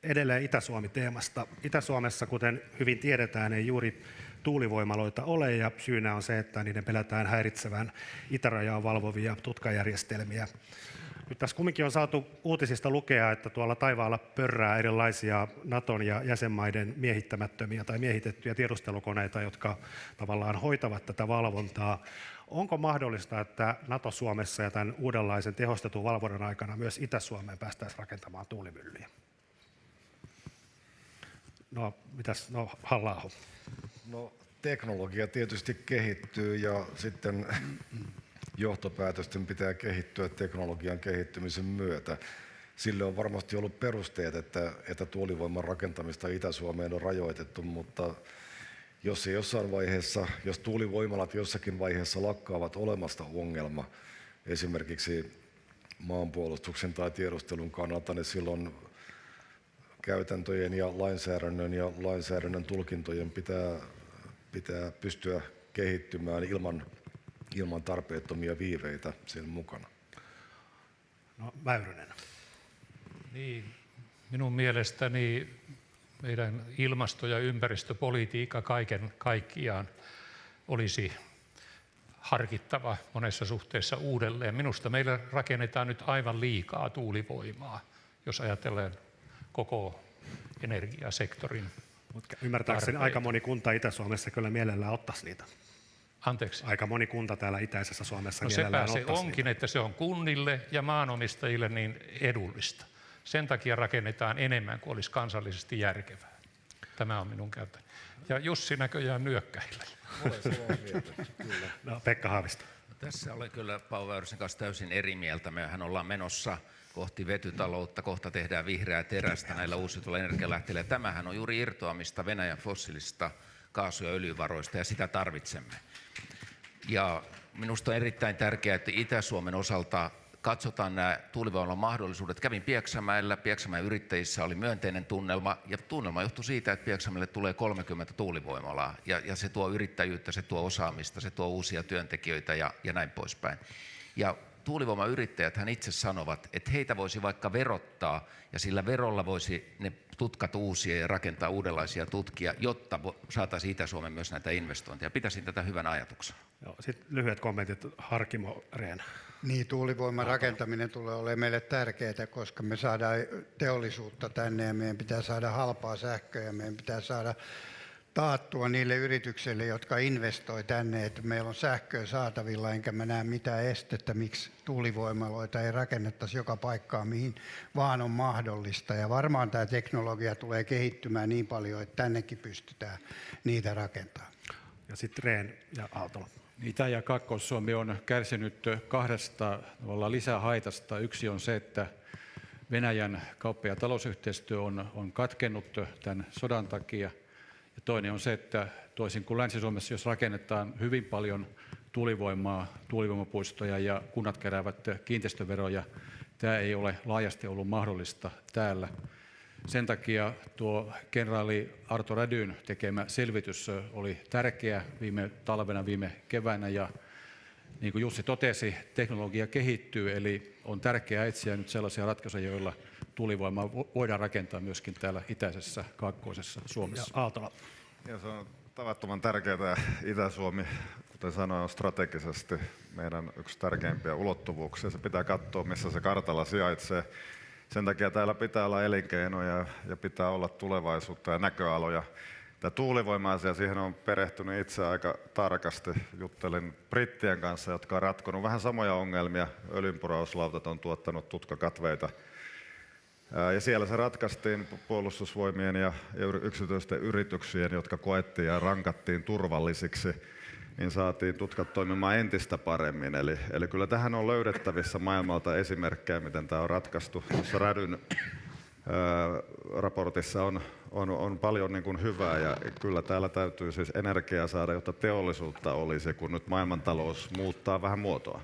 Edelleen Itä-Suomi-teemasta. Itä-Suomessa, kuten hyvin tiedetään, ei juuri tuulivoimaloita ole, ja syynä on se, että niiden pelätään häiritsevän itärajaa valvovia tutkajärjestelmiä. Nyt tässä kumminkin on saatu uutisista lukea, että tuolla taivaalla pörrää erilaisia Naton ja jäsenmaiden miehittämättömiä tai miehitettyjä tiedustelukoneita, jotka tavallaan hoitavat tätä valvontaa. Onko mahdollista, että Nato Suomessa ja tämän uudenlaisen tehostetun valvonnan aikana myös Itä-Suomeen päästäisiin rakentamaan tuulimyllyjä? No, mitäs Halla-aho? No, teknologia tietysti kehittyy ja sitten johtopäätösten pitää kehittyä teknologian kehittymisen myötä. Sille on varmasti ollut perusteet, että tuulivoiman rakentamista Itä-Suomeen on rajoitettu, mutta jos tuulivoimalat jossakin vaiheessa lakkaavat olemasta ongelma esimerkiksi maanpuolustuksen tai tiedustelun kannalta, niin silloin käytäntöjen ja lainsäädännön tulkintojen pitää pystyä kehittymään ilman tarpeettomia viiveitä sen mukana. No, Väyrynen. Niin, minun mielestäni meidän ilmasto- ja ympäristöpolitiikka kaiken kaikkiaan olisi harkittava monessa suhteessa uudelleen. Minusta meillä rakennetaan nyt aivan liikaa tuulivoimaa, jos ajatellaan koko energiasektorin. Mutta ymmärtääkseni aika moni kunta Itä-Suomessa kyllä mielellään ottaisi niitä. Anteeksi? Aika moni kunta täällä itäisessä Suomessa No mielellään sepä se ottaisi onkin, niitä. että se on kunnille ja maanomistajille niin edullista. Sen takia rakennetaan enemmän kuin olisi kansallisesti järkevää. Tämä on minun käytäni. Ja Jussi näköjään nyökkäillä. No, Pekka Haavisto. Tässä olen kyllä Paavo Väyrysen kanssa täysin eri mieltä. Mehän ollaan menossa kohti vetytaloutta, kohta tehdään vihreää terästä näillä uusiutuvilla energialähteillä. Tämähän on juuri irtoamista Venäjän fossiilisista kaasu- ja öljyvaroista, ja sitä tarvitsemme. Ja minusta on erittäin tärkeää, että Itä-Suomen osalta katsotaan nämä tuulivoimalan mahdollisuudet. Kävin Pieksämäellä, Pieksämäen yrittäjissä oli myönteinen tunnelma, ja tunnelma johtui siitä, että Pieksämäelle tulee 30 tuulivoimalaa, ja se tuo yrittäjyyttä, se tuo osaamista, se tuo uusia työntekijöitä ja näin poispäin. Ja tuulivoimayrittäjäthän itse sanovat, että heitä voisi vaikka verottaa, ja sillä verolla voisi ne tutkat uusia ja rakentaa uudenlaisia tutkia, jotta saataisiin Itä-Suomen myös näitä investointeja. Pitäisin tätä hyvän ajatuksena. Sitten lyhyet kommentit Harkimo, Rehn. Niin, tuulivoiman rakentaminen tulee olemaan meille tärkeää, koska me saadaan teollisuutta tänne ja meidän pitää saada halpaa sähköä ja meidän pitää saada taattua niille yrityksille, jotka investoi tänne, että meillä on sähköä saatavilla, enkä mä näe mitään estettä, miksi tuulivoimaloita ei rakennettaisi joka paikkaan, mihin vaan on mahdollista. Ja varmaan tämä teknologia tulee kehittymään niin paljon, että tännekin pystytään niitä rakentamaan. Ja sitten Rehn ja Aaltola. Itä- ja Kaakkois-Suomi on kärsinyt kahdesta lisähaitasta. Yksi on se, että Venäjän kauppa- ja talousyhteistyö on katkennut tämän sodan takia. Ja toinen on se, että toisin kuin Länsi-Suomessa, jos rakennetaan hyvin paljon tuulivoimapuistoja ja kunnat keräävät kiinteistöveroja, tämä ei ole laajasti ollut mahdollista täällä. Sen takia tuo kenraali Arto Rädyn tekemä selvitys oli tärkeä viime talvena, viime keväänä, ja niin kuin Jussi totesi, teknologia kehittyy, eli on tärkeää etsiä nyt sellaisia ratkaisuja, joilla tuulivoimaa voidaan rakentaa myöskin täällä itäisessä, kaakkoisessa Suomessa. Ja Aaltola. Ja se on tavattoman tärkeää. Itä-Suomi, kuten sanoin, on strategisesti meidän yksi tärkeimpiä ulottuvuuksia. Se pitää katsoa, missä se kartalla sijaitsee. Sen takia täällä pitää olla elinkeinoja ja pitää olla tulevaisuutta ja näköaloja. Tämä tuulivoima-asia, siihen on perehtynyt itse aika tarkasti. Juttelin brittien kanssa, jotka on ratkonut vähän samoja ongelmia. Öljynporauslautat on tuottanut tutkakatveita. Ja siellä se ratkaistiin puolustusvoimien ja yksityisten yrityksien, jotka koettiin ja rankattiin turvallisiksi, niin saatiin tutkat toimimaan entistä paremmin. Eli kyllä tähän on löydettävissä maailmalta esimerkkejä, miten tämä on ratkaistu. Tuossa Rädyn raportissa on paljon niin kuin hyvää, ja kyllä täällä täytyy siis energiaa saada, jotta teollisuutta olisi, kun nyt maailmantalous muuttaa vähän muotoa.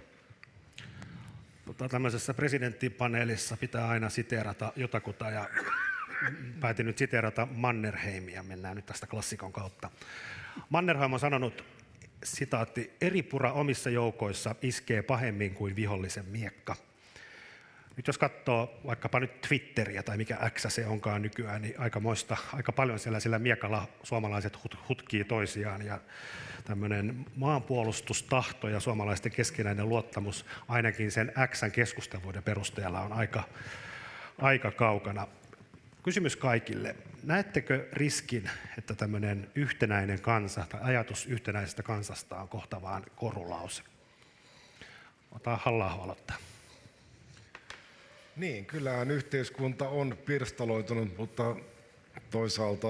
Tämmöisessä presidenttipaneelissa pitää aina siteerata jotakuta, ja päätin nyt siteerata Mannerheimia. Mennään nyt tästä klassikon kautta. Mannerheim on sanonut, sitaatti, eri pura omissa joukoissa iskee pahemmin kuin vihollisen miekka. Nyt jos katsoo vaikkapa nyt Twitteriä tai mikä X se onkaan nykyään, niin aika paljon siellä sillä miekalla suomalaiset hutkii toisiaan, ja tämmöinen maanpuolustustahto ja suomalaisten keskinäinen luottamus ainakin sen X:n keskusteluiden perusteella on aika kaukana. Kysymys kaikille. Näettekö riskin, että tämmöinen yhtenäinen kansa tai ajatus yhtenäisestä kansasta on kohta vaan korulause? Ota Halla-aho aloittaa. Niin, kyllähän yhteiskunta on pirstaloitunut, mutta toisaalta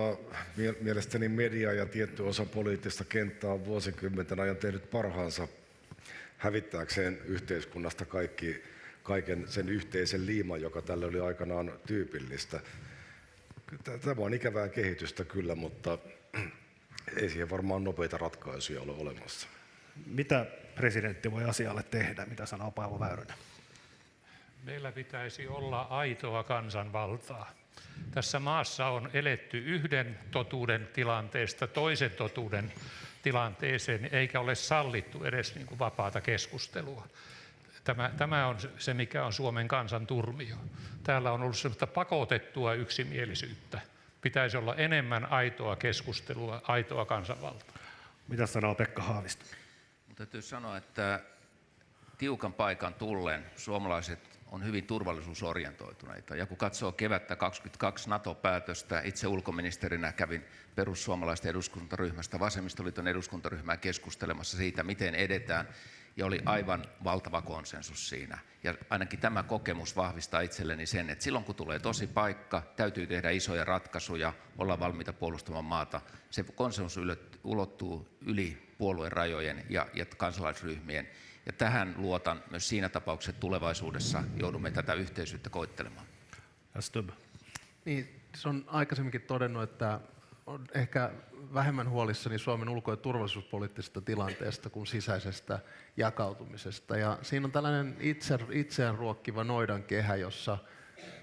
mielestäni media ja tietty osa poliittista kenttää on vuosikymmenten ajan tehnyt parhaansa hävittääkseen yhteiskunnasta kaiken sen yhteisen liiman, joka tälle oli aikanaan tyypillistä. Tämä on ikävää kehitystä kyllä, mutta ei siihen varmaan nopeita ratkaisuja ole olemassa. Mitä presidentti voi asialle tehdä? Mitä sanoo Paavo Väyrynen? Meillä pitäisi olla aitoa kansanvaltaa. Tässä maassa on eletty yhden totuuden tilanteesta toisen totuuden tilanteeseen, eikä ole sallittu edes niin kuin vapaata keskustelua. Tämä on se, mikä on Suomen kansan turmio. Täällä on ollut sellaista pakotettua yksimielisyyttä. Pitäisi olla enemmän aitoa keskustelua, aitoa kansanvaltaa. Mitä sanoo Pekka Haavisto? Täytyy sanoa, että tiukan paikan tullen suomalaiset on hyvin turvallisuusorientoituneita. Ja kun katsoo kevättä 2022 NATO-päätöstä, itse ulkoministerinä kävin perussuomalaisten eduskuntaryhmästä vasemmistoliiton eduskuntaryhmään keskustelemassa siitä, miten edetään. Ja oli aivan valtava konsensus siinä. Ja ainakin tämä kokemus vahvistaa itselleni sen, että silloin kun tulee tosi paikka, täytyy tehdä isoja ratkaisuja, olla valmiita puolustamaan maata. Se konsensus ulottuu yli puoluerajojen ja kansalaisryhmien. Ja tähän luotan myös siinä tapauksessa, että tulevaisuudessa joudumme tätä yhteisyyttä koettelemaan. Niin, se on aikaisemminkin todennut, että on ehkä vähemmän huolissani Suomen ulko- ja turvallisuuspoliittisesta tilanteesta kuin sisäisestä jakautumisesta. Ja siinä on tällainen itseään ruokkiva noidankehä, jossa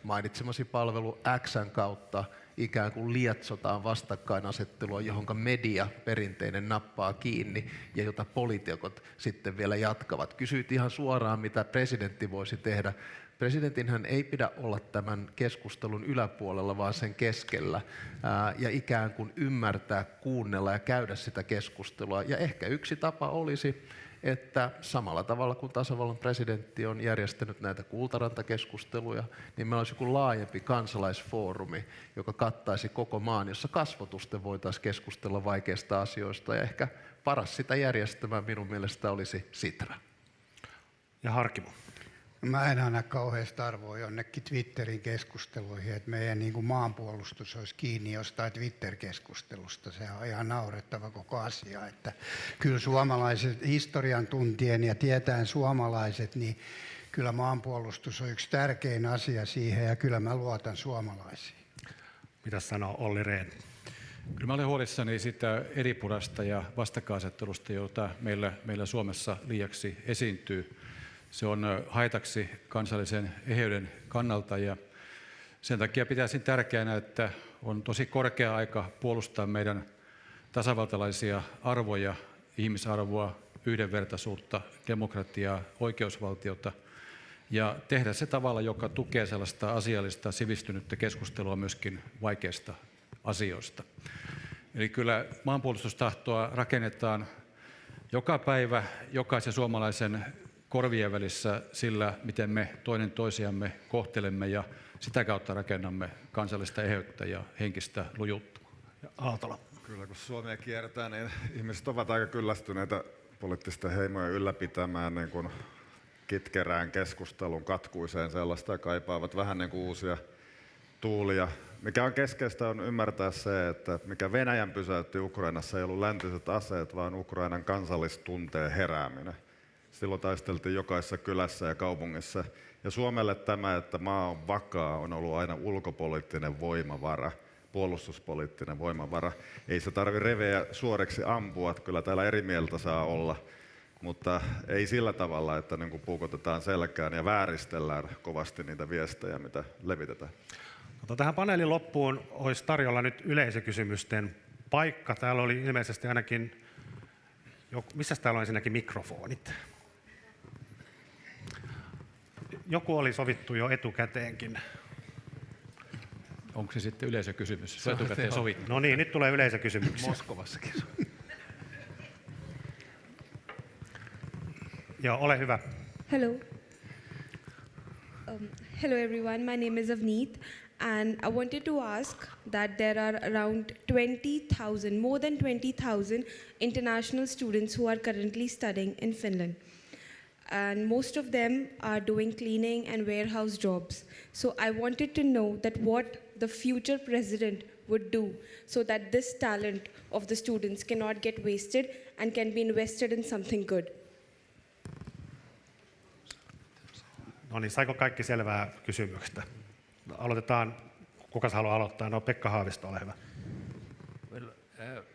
mainitsemasi palvelu X:n kautta ikään kuin lietsotaan vastakkainasettelua, johonka media perinteinen nappaa kiinni ja jota poliitikot sitten vielä jatkavat. Kysyit ihan suoraan, mitä presidentti voisi tehdä. Presidentinhän ei pidä olla tämän keskustelun yläpuolella, vaan sen keskellä ja ikään kuin ymmärtää, kuunnella ja käydä sitä keskustelua. Ja ehkä yksi tapa olisi, että samalla tavalla kuin tasavallan presidentti on järjestänyt näitä kultarantakeskusteluja, niin meillä olisi joku laajempi kansalaisfoorumi, joka kattaisi koko maan, jossa kasvotusten voitaisiin keskustella vaikeista asioista. Ja ehkä paras sitä järjestämään minun mielestä olisi Sitra. Ja Harkimo. Mä en anna kauheasti arvoa jonnekin Twitterin keskusteluihin, että meidän niin kuin maanpuolustus olisi kiinni jostain Twitter-keskustelusta. Se on ihan naurettava koko asia. Että kyllä suomalaiset historian tuntien ja tietäen suomalaiset, niin kyllä maanpuolustus on yksi tärkein asia siihen ja kyllä mä luotan suomalaisiin. Mitä sanoo Olli Rehn? Kyllä mä olen huolissani siitä eripurasta ja vastakkainasettelusta, jota meillä Suomessa liiaksi esiintyy. Se on haitaksi kansallisen eheyden kannalta ja sen takia pitäisin tärkeänä, että on tosi korkea aika puolustaa meidän tasavaltalaisia arvoja, ihmisarvoa, yhdenvertaisuutta, demokratiaa, oikeusvaltiota ja tehdä se tavalla, joka tukee sellaista asiallista, sivistynyttä keskustelua myöskin vaikeista asioista. Eli kyllä maanpuolustustahtoa rakennetaan joka päivä jokaisen suomalaisen korvien välissä sillä, miten me toinen toisiamme kohtelemme ja sitä kautta rakennamme kansallista eheyttä ja henkistä lujuutta. Aaltola. Kyllä, kun Suomea kierretään, niin ihmiset ovat aika kyllästyneitä poliittisten heimojen ylläpitämään niin kuin kitkerään keskustelun katkuiseen sellaista ja kaipaavat vähän niin kuin uusia tuulia. Mikä on keskeistä on ymmärtää se, että mikä Venäjän pysäytti Ukrainassa ei ollut läntiset aseet, vaan Ukrainan kansallistunteen herääminen. Silloin taisteltiin jokaisessa kylässä ja kaupungissa. Ja Suomelle tämä, että maa on vakaa, on ollut aina ulkopoliittinen voimavara, puolustuspoliittinen voimavara. Ei se tarvitse revejä suoreksi ampua, kyllä täällä eri mieltä saa olla, mutta ei sillä tavalla, että niin kuin puukotetaan selkään ja vääristellään kovasti niitä viestejä, mitä levitetään. Tähän paneelin loppuun olisi tarjolla nyt yleisökysymysten paikka. Täällä oli ilmeisesti ainakin, missä täällä on ensinnäkin mikrofonit? Joku oli sovittu jo etukäteenkin. Onko se sitten yleisökysymys? Se on etukäteen sovittu. No niin, nyt tulee yleisökysymyksiä. Moskovassakin. Joo, ole hyvä. Hello. Hello everyone, my name is Avneet and I wanted to ask that there are around 20,000, more than 20,000 international students who are currently studying in Finland. And most of them are doing cleaning and warehouse jobs. So I wanted to know that what the future president would do so that this talent of the students cannot get wasted and can be invested in something good. No niin, saiko kaikki selvää kysymyksestä? Aloitetaan, kuka haluaa aloittaa? No Pekka Haavisto, ole hyvä.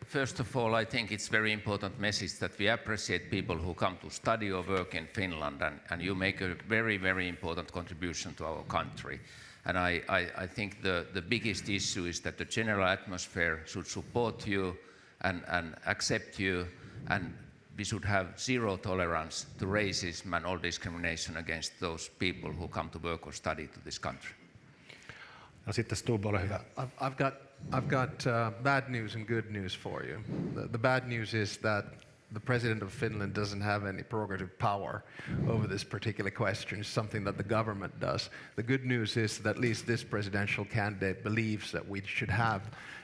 First of all, I think it's very important message that we appreciate people who come to study or work in Finland, and you make a very, very important contribution to our country. And I think the biggest issue is that the general atmosphere should support you and accept you, and we should have zero tolerance to racism and all discrimination against those people who come to work or study to this country. No sitten Stubb, ole hyvä. I've got bad news and good news for you. The bad news is that the president of Finland doesn't have any prerogative power over this particular question. It's something that the government does. The good news is that at least this presidential candidate believes that we should have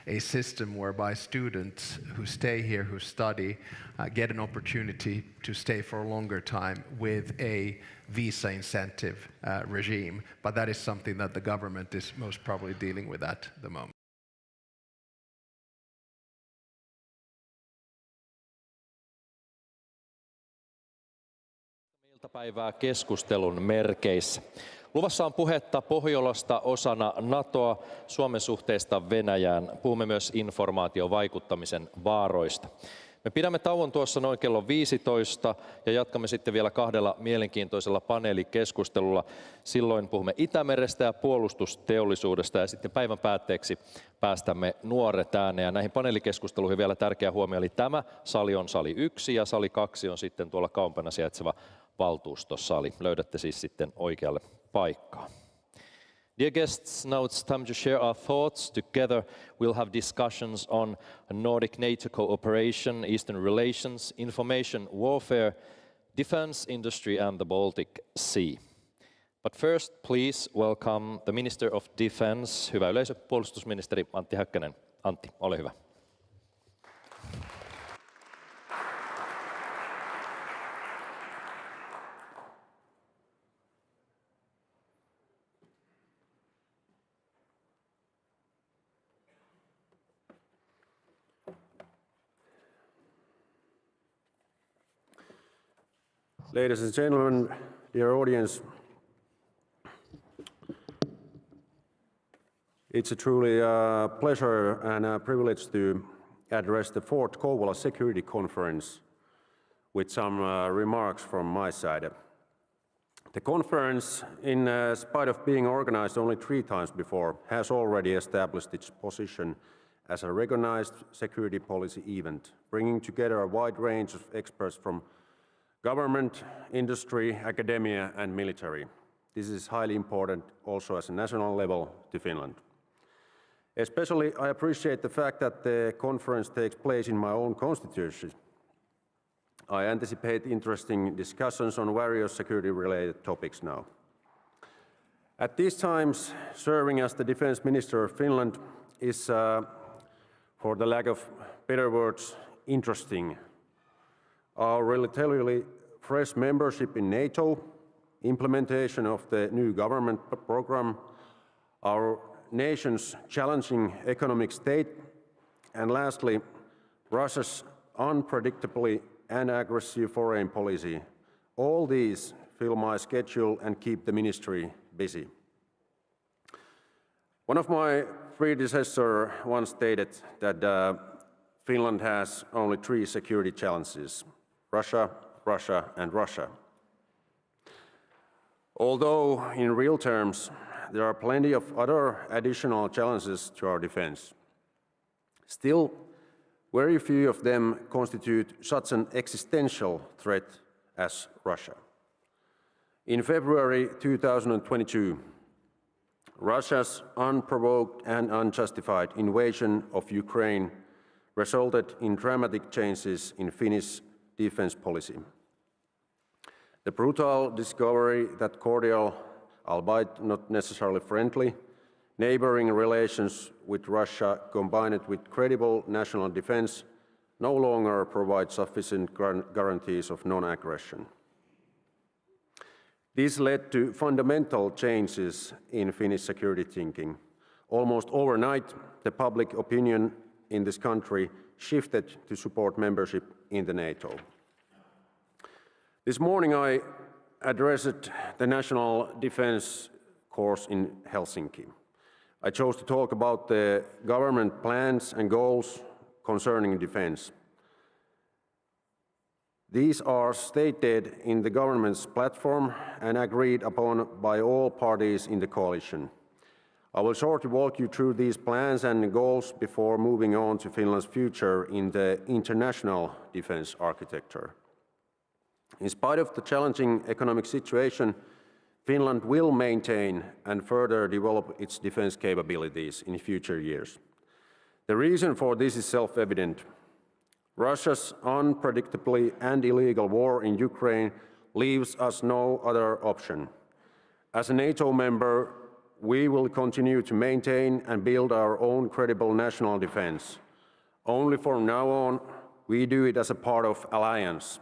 a system whereby students who stay here, who study, get an opportunity to stay for a longer time with a visa incentive regime. But that is something that the government is most probably dealing with at the moment. Iltapäivää keskustelun merkeissä. Luvassa on puhetta Pohjolasta osana Natoa, Suomen suhteesta Venäjään. Puhumme myös informaatiovaikuttamisen vaaroista. Me pidämme tauon tuossa noin kello 15 ja jatkamme sitten vielä 2 mielenkiintoisella paneelikeskustelulla. Silloin puhumme Itämerestä ja puolustusteollisuudesta ja sitten päivän päätteeksi päästämme nuoret ääneen. Ja näihin paneelikeskusteluihin vielä tärkeä huomio, eli tämä sali on sali 1 ja sali 2 on sitten tuolla kauempana sijaitseva valtuustosali. Löydätte siis sitten oikealle paikkaan. Dear guests, now it's time to share our thoughts. Together we'll have discussions on Nordic NATO cooperation, Eastern relations, information warfare, defense industry and the Baltic Sea. But first, please welcome the Minister of Defense, hyvä yleisö, puolustusministeri Antti Häkkänen. Antti, ole hyvä. Ladies and gentlemen, dear audience, it's a truly pleasure and a privilege to address the 4th Kouvola Security Conference with some remarks from my side. The conference, in spite of being organized only 3 times before, has already established its position as a recognized security policy event, bringing together a wide range of experts from government, industry, academia and military. This is highly important also as a national level to Finland. Especially I appreciate the fact that the conference takes place in my own constituency. I anticipate interesting discussions on various security-related topics now. At these times, serving as the Defense Minister of Finland is, for the lack of better words, interesting. Our relatively fresh membership in NATO, implementation of the new government program, our nation's challenging economic state, and lastly, Russia's unpredictably and aggressive foreign policy. All these fill my schedule and keep the ministry busy. One of my predecessors once stated that Finland has only 3 security challenges: Russia, Russia, and Russia. Although in real terms, there are plenty of other additional challenges to our defense. Still, very few of them constitute such an existential threat as Russia. In February 2022, Russia's unprovoked and unjustified invasion of Ukraine resulted in dramatic changes in Finnish defense policy. The brutal discovery that cordial, albeit not necessarily friendly, neighboring relations with Russia combined with credible national defense no longer provide sufficient guarantees of non-aggression. This led to fundamental changes in Finnish security thinking. Almost overnight, the public opinion in this country shifted to support membership in the NATO. This morning I addressed the National Defense Course in Helsinki. I chose to talk about the government plans and goals concerning defense. These are stated in the government's platform and agreed upon by all parties in the coalition. I will shortly walk you through these plans and goals before moving on to Finland's future in the international defense architecture. In spite of the challenging economic situation, Finland will maintain and further develop its defense capabilities in future years. The reason for this is self-evident. Russia's unpredictably and illegal war in Ukraine leaves us no other option. As a NATO member, we will continue to maintain and build our own credible national defense. Only from now on, we do it as a part of alliance.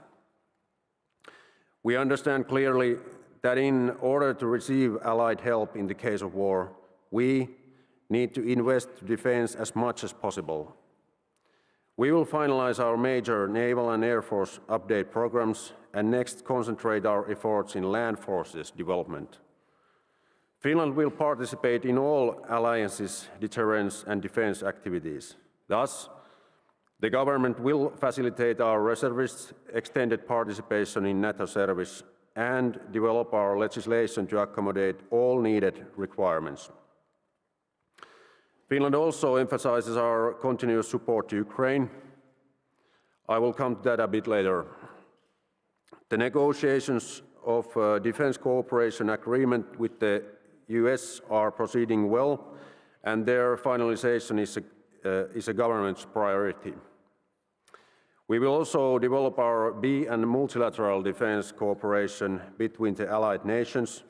We understand clearly that in order to receive Allied help in the case of war, we need to invest to defense as much as possible. We will finalize our major naval and air force update programs and next concentrate our efforts in land forces development. Finland will participate in all alliances, deterrence and defense activities. Thus, the government will facilitate our reservists' extended participation in NATO service and develop our legislation to accommodate all needed requirements. Finland also emphasizes our continuous support to Ukraine. I will come to that a bit later. The negotiations of a defense cooperation agreement with the US are proceeding well, and their finalization is a government's priority. We will also develop our bi- and multilateral defense cooperation between the allied nations,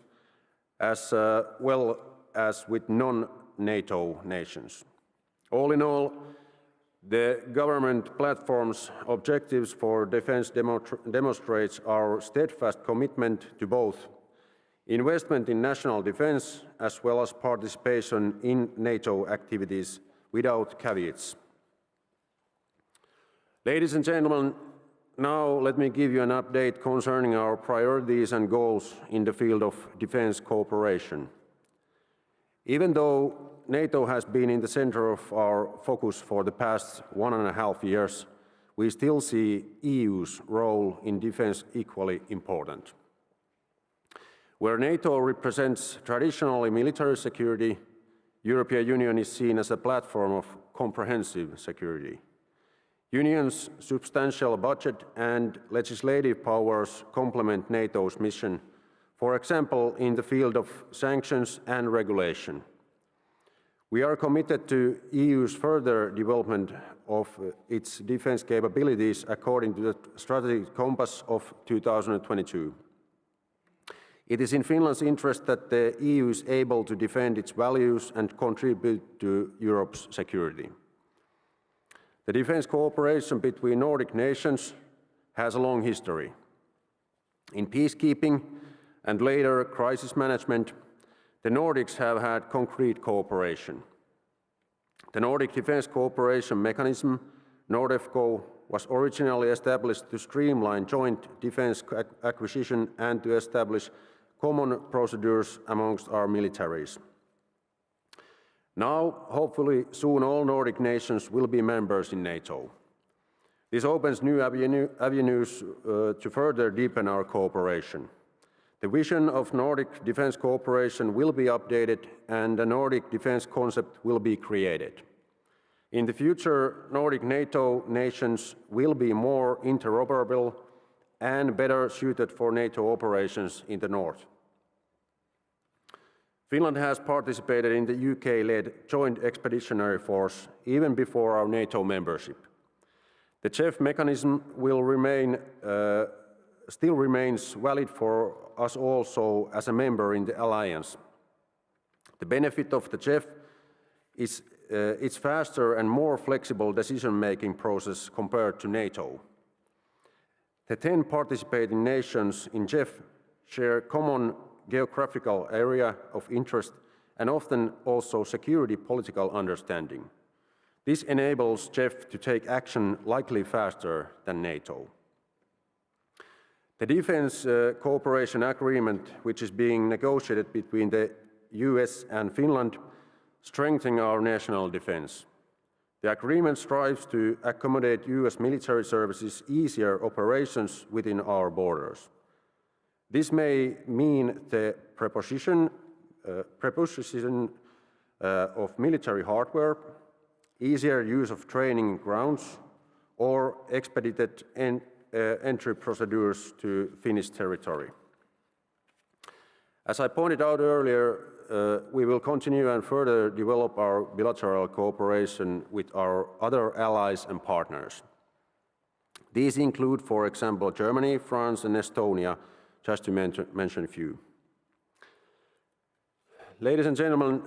as well as with non-NATO nations. All in all, the government platform's objectives for defense demonstrates our steadfast commitment to both investment in national defense as well as participation in NATO activities without caveats. Ladies and gentlemen, now let me give you an update concerning our priorities and goals in the field of defense cooperation. Even though NATO has been in the center of our focus for the past 1.5 years, we still see EU's role in defense equally important. Where NATO represents traditionally military security, European Union is seen as a platform of comprehensive security. Union's substantial budget and legislative powers complement NATO's mission, for example, in the field of sanctions and regulation. We are committed to EU's further development of its defense capabilities according to the strategic compass of 2022. It is in Finland's interest that the EU is able to defend its values and contribute to Europe's security. The defense cooperation between Nordic nations has a long history. In peacekeeping and later crisis management, the Nordics have had concrete cooperation. The Nordic Defence Cooperation Mechanism, NORDEFCO, was originally established to streamline joint defence acquisition and to establish common procedures amongst our militaries. Now, hopefully, soon all Nordic nations will be members in NATO. This opens new avenues to further deepen our cooperation. The vision of Nordic defence cooperation will be updated and a Nordic defence concept will be created. In the future, Nordic NATO nations will be more interoperable and better suited for NATO operations in the north. Finland has participated in the UK-led Joint Expeditionary Force even before our NATO membership. The CEF mechanism still remains valid for us also as a member in the alliance. The benefit of the CEF is its faster and more flexible decision-making process compared to NATO. The 10 participating nations in CEF share common geographical area of interest and often also security political understanding. This enables CEF to take action likely faster than NATO. The Defence Cooperation Agreement, which is being negotiated between the US and Finland, strengthens our national defence. The agreement strives to accommodate US military services' easier operations within our borders. This may mean the preposition of military hardware, easier use of training grounds, or expedited entry procedures to Finnish territory. As I pointed out earlier, we will continue and further develop our bilateral cooperation with our other allies and partners. These include, for example, Germany, France, and Estonia, just to mention a few. Ladies and gentlemen,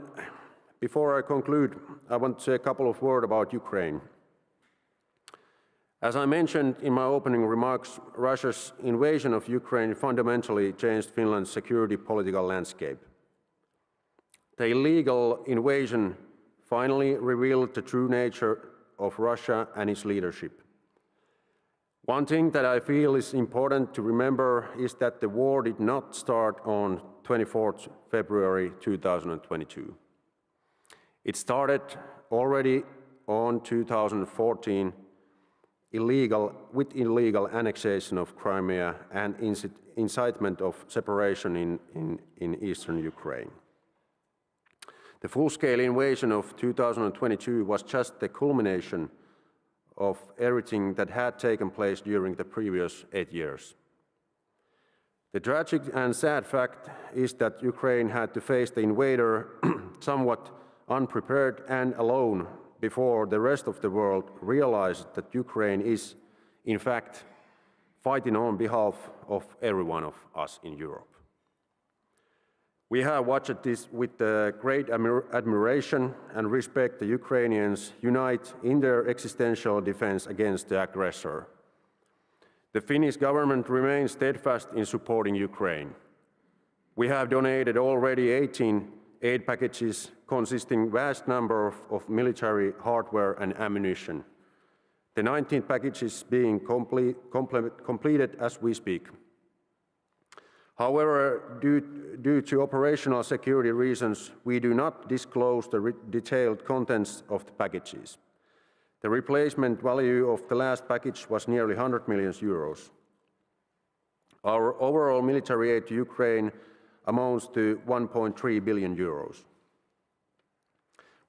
before I conclude, I want to say a couple of words about Ukraine. As I mentioned in my opening remarks, Russia's invasion of Ukraine fundamentally changed Finland's security political landscape. The illegal invasion finally revealed the true nature of Russia and its leadership. One thing that I feel is important to remember is that the war did not start on 24th February 2022. It started already on 2014 with illegal annexation of Crimea and incitement of separation in eastern Ukraine. The full-scale invasion of 2022 was just the culmination of everything that had taken place during the previous 8 years. The tragic and sad fact is that Ukraine had to face the invader somewhat unprepared and alone before the rest of the world realized that Ukraine is, in fact, fighting on behalf of every one of us in Europe. We have watched this with great admiration and respect. The Ukrainians unite in their existential defense against the aggressor. The Finnish government remains steadfast in supporting Ukraine. We have donated already 18 aid packages consisting vast number of military hardware and ammunition. The 19th package is being completed as we speak. However, due to operational security reasons, we do not disclose the detailed contents of the packages. The replacement value of the last package was nearly 100 million euros. Our overall military aid to Ukraine amounts to 1.3 billion euros.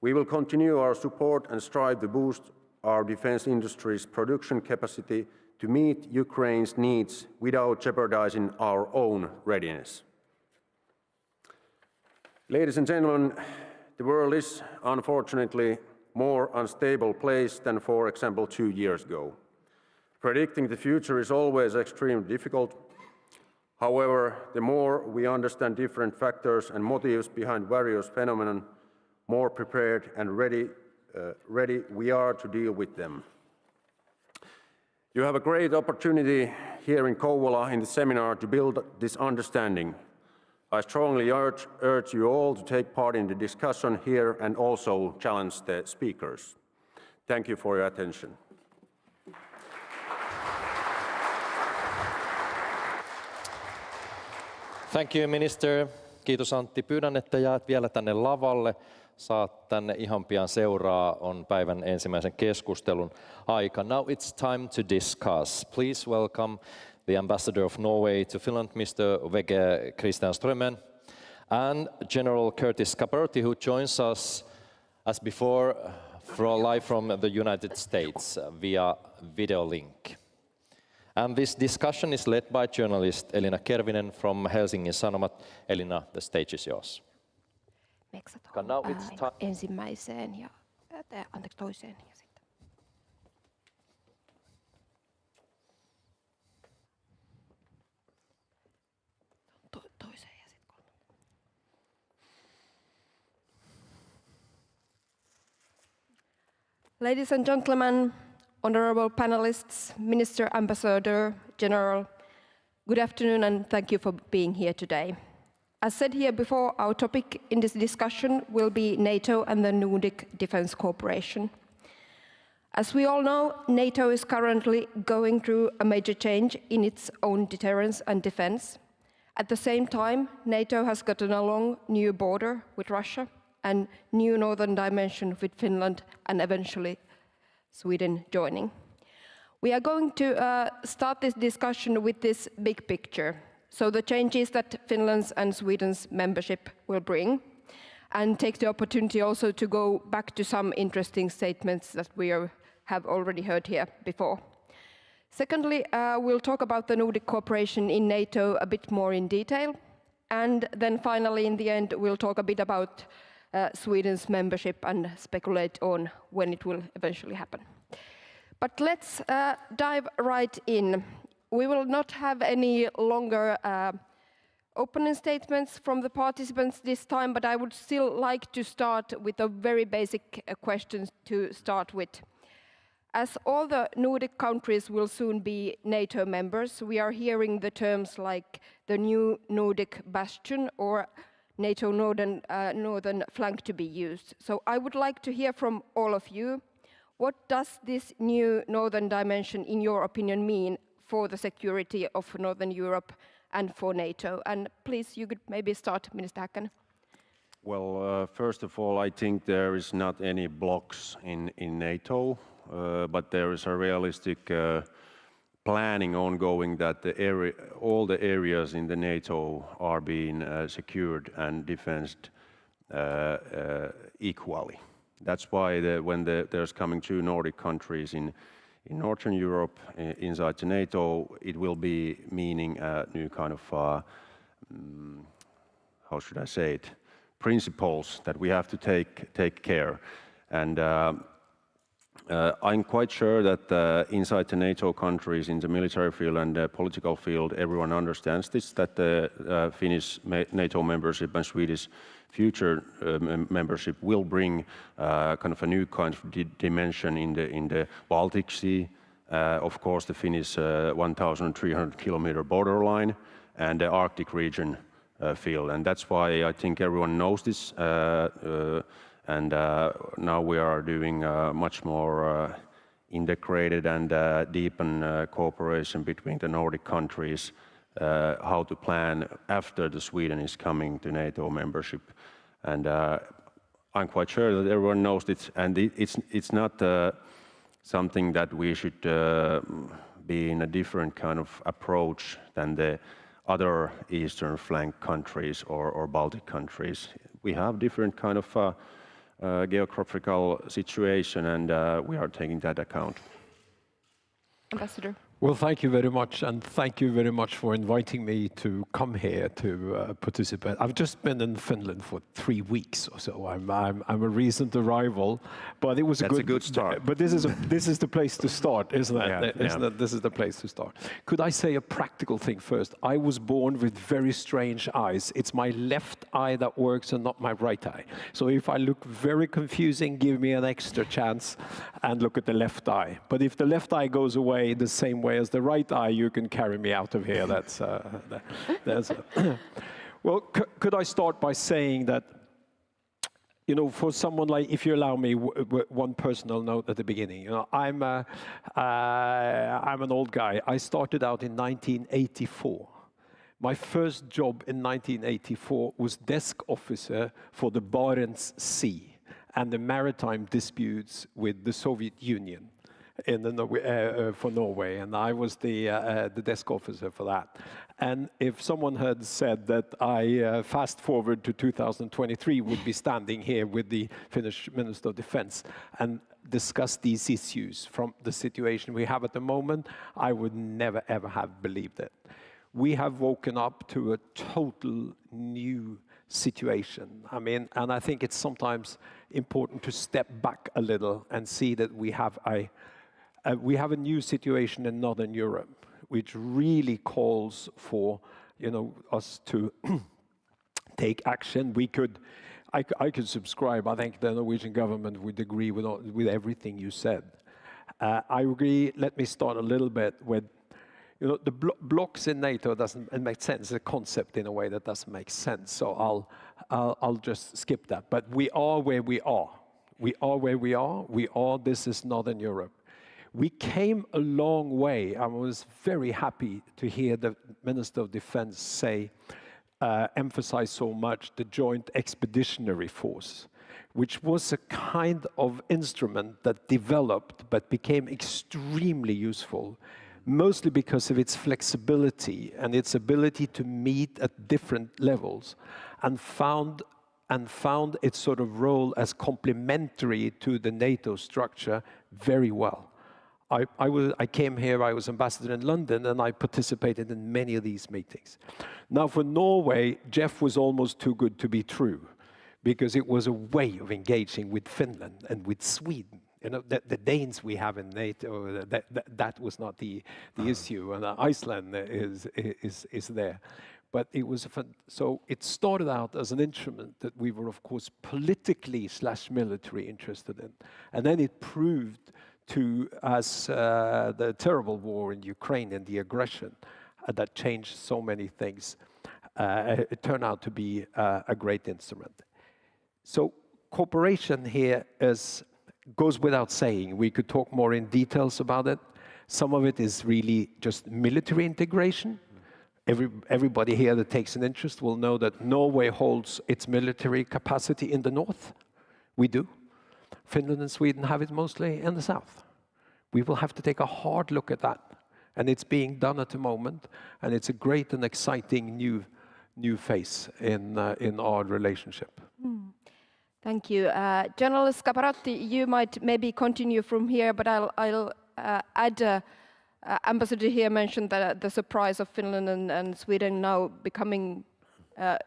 We will continue our support and strive to boost our defense industry's production capacity to meet Ukraine's needs without jeopardizing our own readiness. Ladies and gentlemen, the world is unfortunately more unstable place than, for example, 2 years ago. Predicting the future is always extremely difficult. However, the more we understand different factors and motives behind various phenomena, more prepared and ready we are to deal with them. You have a great opportunity here in Kouvola in the seminar to build this understanding. I strongly urge you all to take part in the discussion here and also challenge the speakers. Thank you for your attention. Thank you, Minister. Kiitos Antti. Pyydän, että jäät vielä tänne lavalle. Saat tänne ihan pian seuraa, on päivän ensimmäisen keskustelun aika. Now it's time to discuss. Please welcome the Ambassador of Norway to Finland, Mr. Vege Christian Strömmen, and General Curtis Caperti, who joins us as before live from the United States via video link. And this discussion is led by journalist Elina Kervinen from Helsingin Sanomat. Elina, the stage is yours. Now it's time. Ensimmäiseen ja toiseen ja sitten. Toiseen ja sitten kolmanteen. Ladies and gentlemen, honorable panelists, Minister, Ambassador, General, good afternoon and thank you for being here today. As said here before, our topic in this discussion will be NATO and the Nordic Defence Cooperation. As we all know, NATO is currently going through a major change in its own deterrence and defence. At the same time, NATO has gotten a long new border with Russia and new northern dimension with Finland and eventually Sweden joining. We are going to start this discussion with this big picture. So the changes that Finland's and Sweden's membership will bring. and take the opportunity also to go back to some interesting statements that we have already heard here before. Secondly, we'll talk about the Nordic cooperation in NATO a bit more in detail. And then finally, in the end, we'll talk a bit about Sweden's membership and speculate on when it will eventually happen. But let's dive right in. We will not have any longer opening statements from the participants this time, but I would still like to start with a very basic question to start with. As all the Nordic countries will soon be NATO members, we are hearing the terms like the new Nordic bastion or NATO northern flank to be used. So I would like to hear from all of you. What does this new northern dimension, in your opinion, mean for the security of Northern Europe and for NATO? And please, you could maybe start, Minister Häkkänen. Well, first of all, I think there is not any blocks in NATO, but there is a realistic planning ongoing that all the areas in the NATO are being secured and defended equally. That's why when there's coming 2 Nordic countries in Northern Europe inside the NATO, it will be meaning a new kind of, how should I say it, principles that we have to take care. And I'm quite sure that inside the NATO countries, in the military field and the political field, everyone understands this, that the Finnish NATO membership and Swedish future membership will bring kind of a new kind of dimension in the Baltic Sea, of course the Finnish 1,300 kilometer borderline and the Arctic region field. And that's why I think everyone knows this. And now we are doing much more integrated and deepened cooperation between the Nordic countries, how to plan after the Sweden is coming to NATO membership. And I'm quite sure that everyone knows it, and it's not something that we should be in a different kind of approach than the other eastern flank countries or Baltic countries. We have different kind of geographical situation, and we are taking that account. Ambassador. Well, thank you very much, and thank you very much for inviting me to come here to participate. I've just been in Finland for 3 weeks or so. I'm a recent arrival, but it was a good start. But this is the place to start, isn't it? Yeah, isn't it? This is the place to start. Could I say a practical thing first? I was born with very strange eyes. It's my left eye that works and not my right eye. So if I look very confusing, give me an extra chance and look at the left eye. But if the left eye goes away the same way as the right eye, you can carry me out of here. That's well, could I start by saying that, you know, for someone like, if you allow me one personal note at the beginning, you know, I'm an old guy. I started out in 1984. My first job in 1984 was desk officer for the Barents Sea and the maritime disputes with the Soviet Union for Norway, and I was the desk officer for that. And if someone had said that I fast forward to 2023 would be standing here with the Finnish Minister of Defense and discuss these issues from the situation we have at the moment, I would never ever have believed it. We have woken up to a total new situation. I mean, and I think it's sometimes important to step back a little and see that we have a new situation in Northern Europe, which really calls for, you know, us to take action. I could subscribe. I think the Norwegian government would agree with everything you said. I agree. Let me start a little bit with, you know, the blocks in NATO doesn't make sense. It's a concept in a way that doesn't make sense. So I'll just skip that. But we are where we are. We are where we are. This is Northern Europe. We came a long way. I was very happy to hear the Minister of Defense emphasize so much the Joint Expeditionary Force, which was a kind of instrument that developed but became extremely useful, mostly because of its flexibility and its ability to meet at different levels, and found and found its sort of role as complementary to the NATO structure very well. I came here, I was ambassador in London, and I participated in many of these meetings. Now for Norway, Jeff was almost too good to be true, because it was a way of engaging with Finland and with Sweden. You know, the Danes we have in NATO, that was not the issue, and Iceland is there. But it was so it started out as an instrument that we were, of course, politically / military interested in, and then it proved to, as the terrible war in Ukraine and the aggression that changed so many things, it turned out to be a great instrument. So cooperation here goes without saying. We could talk more in details about it. Some of it is really just military integration. Everybody here that takes an interest will know that Norway holds its military capacity in the north. We do. Finland and Sweden have it mostly in the south. We will have to take a hard look at that. And it's being done at the moment. And it's a great and exciting new phase in our relationship. Thank you. General Scaparotti, you might maybe continue from here, but I'll add, Ambassador here mentioned that the surprise of Finland and Sweden now becoming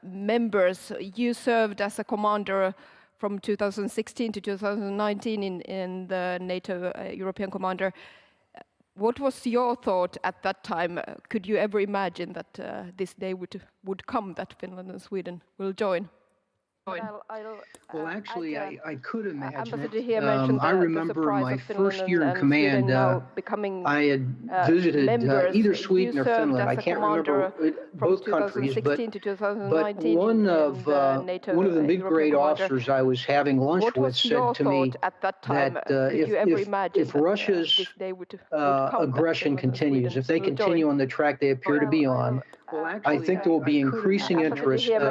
members. You served as a commander from 2016 to 2019 in the NATO European Commander. What was your thought at that time? Could you ever imagine that this day would come that Finland and Sweden will join? Well, actually, I could imagine it. Here mentioned I remember my first year in command, I had visited either Sweden or Finland. I can't remember both countries, but one of the big great officers I was having lunch with said to me that if Russia's aggression continues, if they continue on the track they appear to be on, I think there will be increasing interest in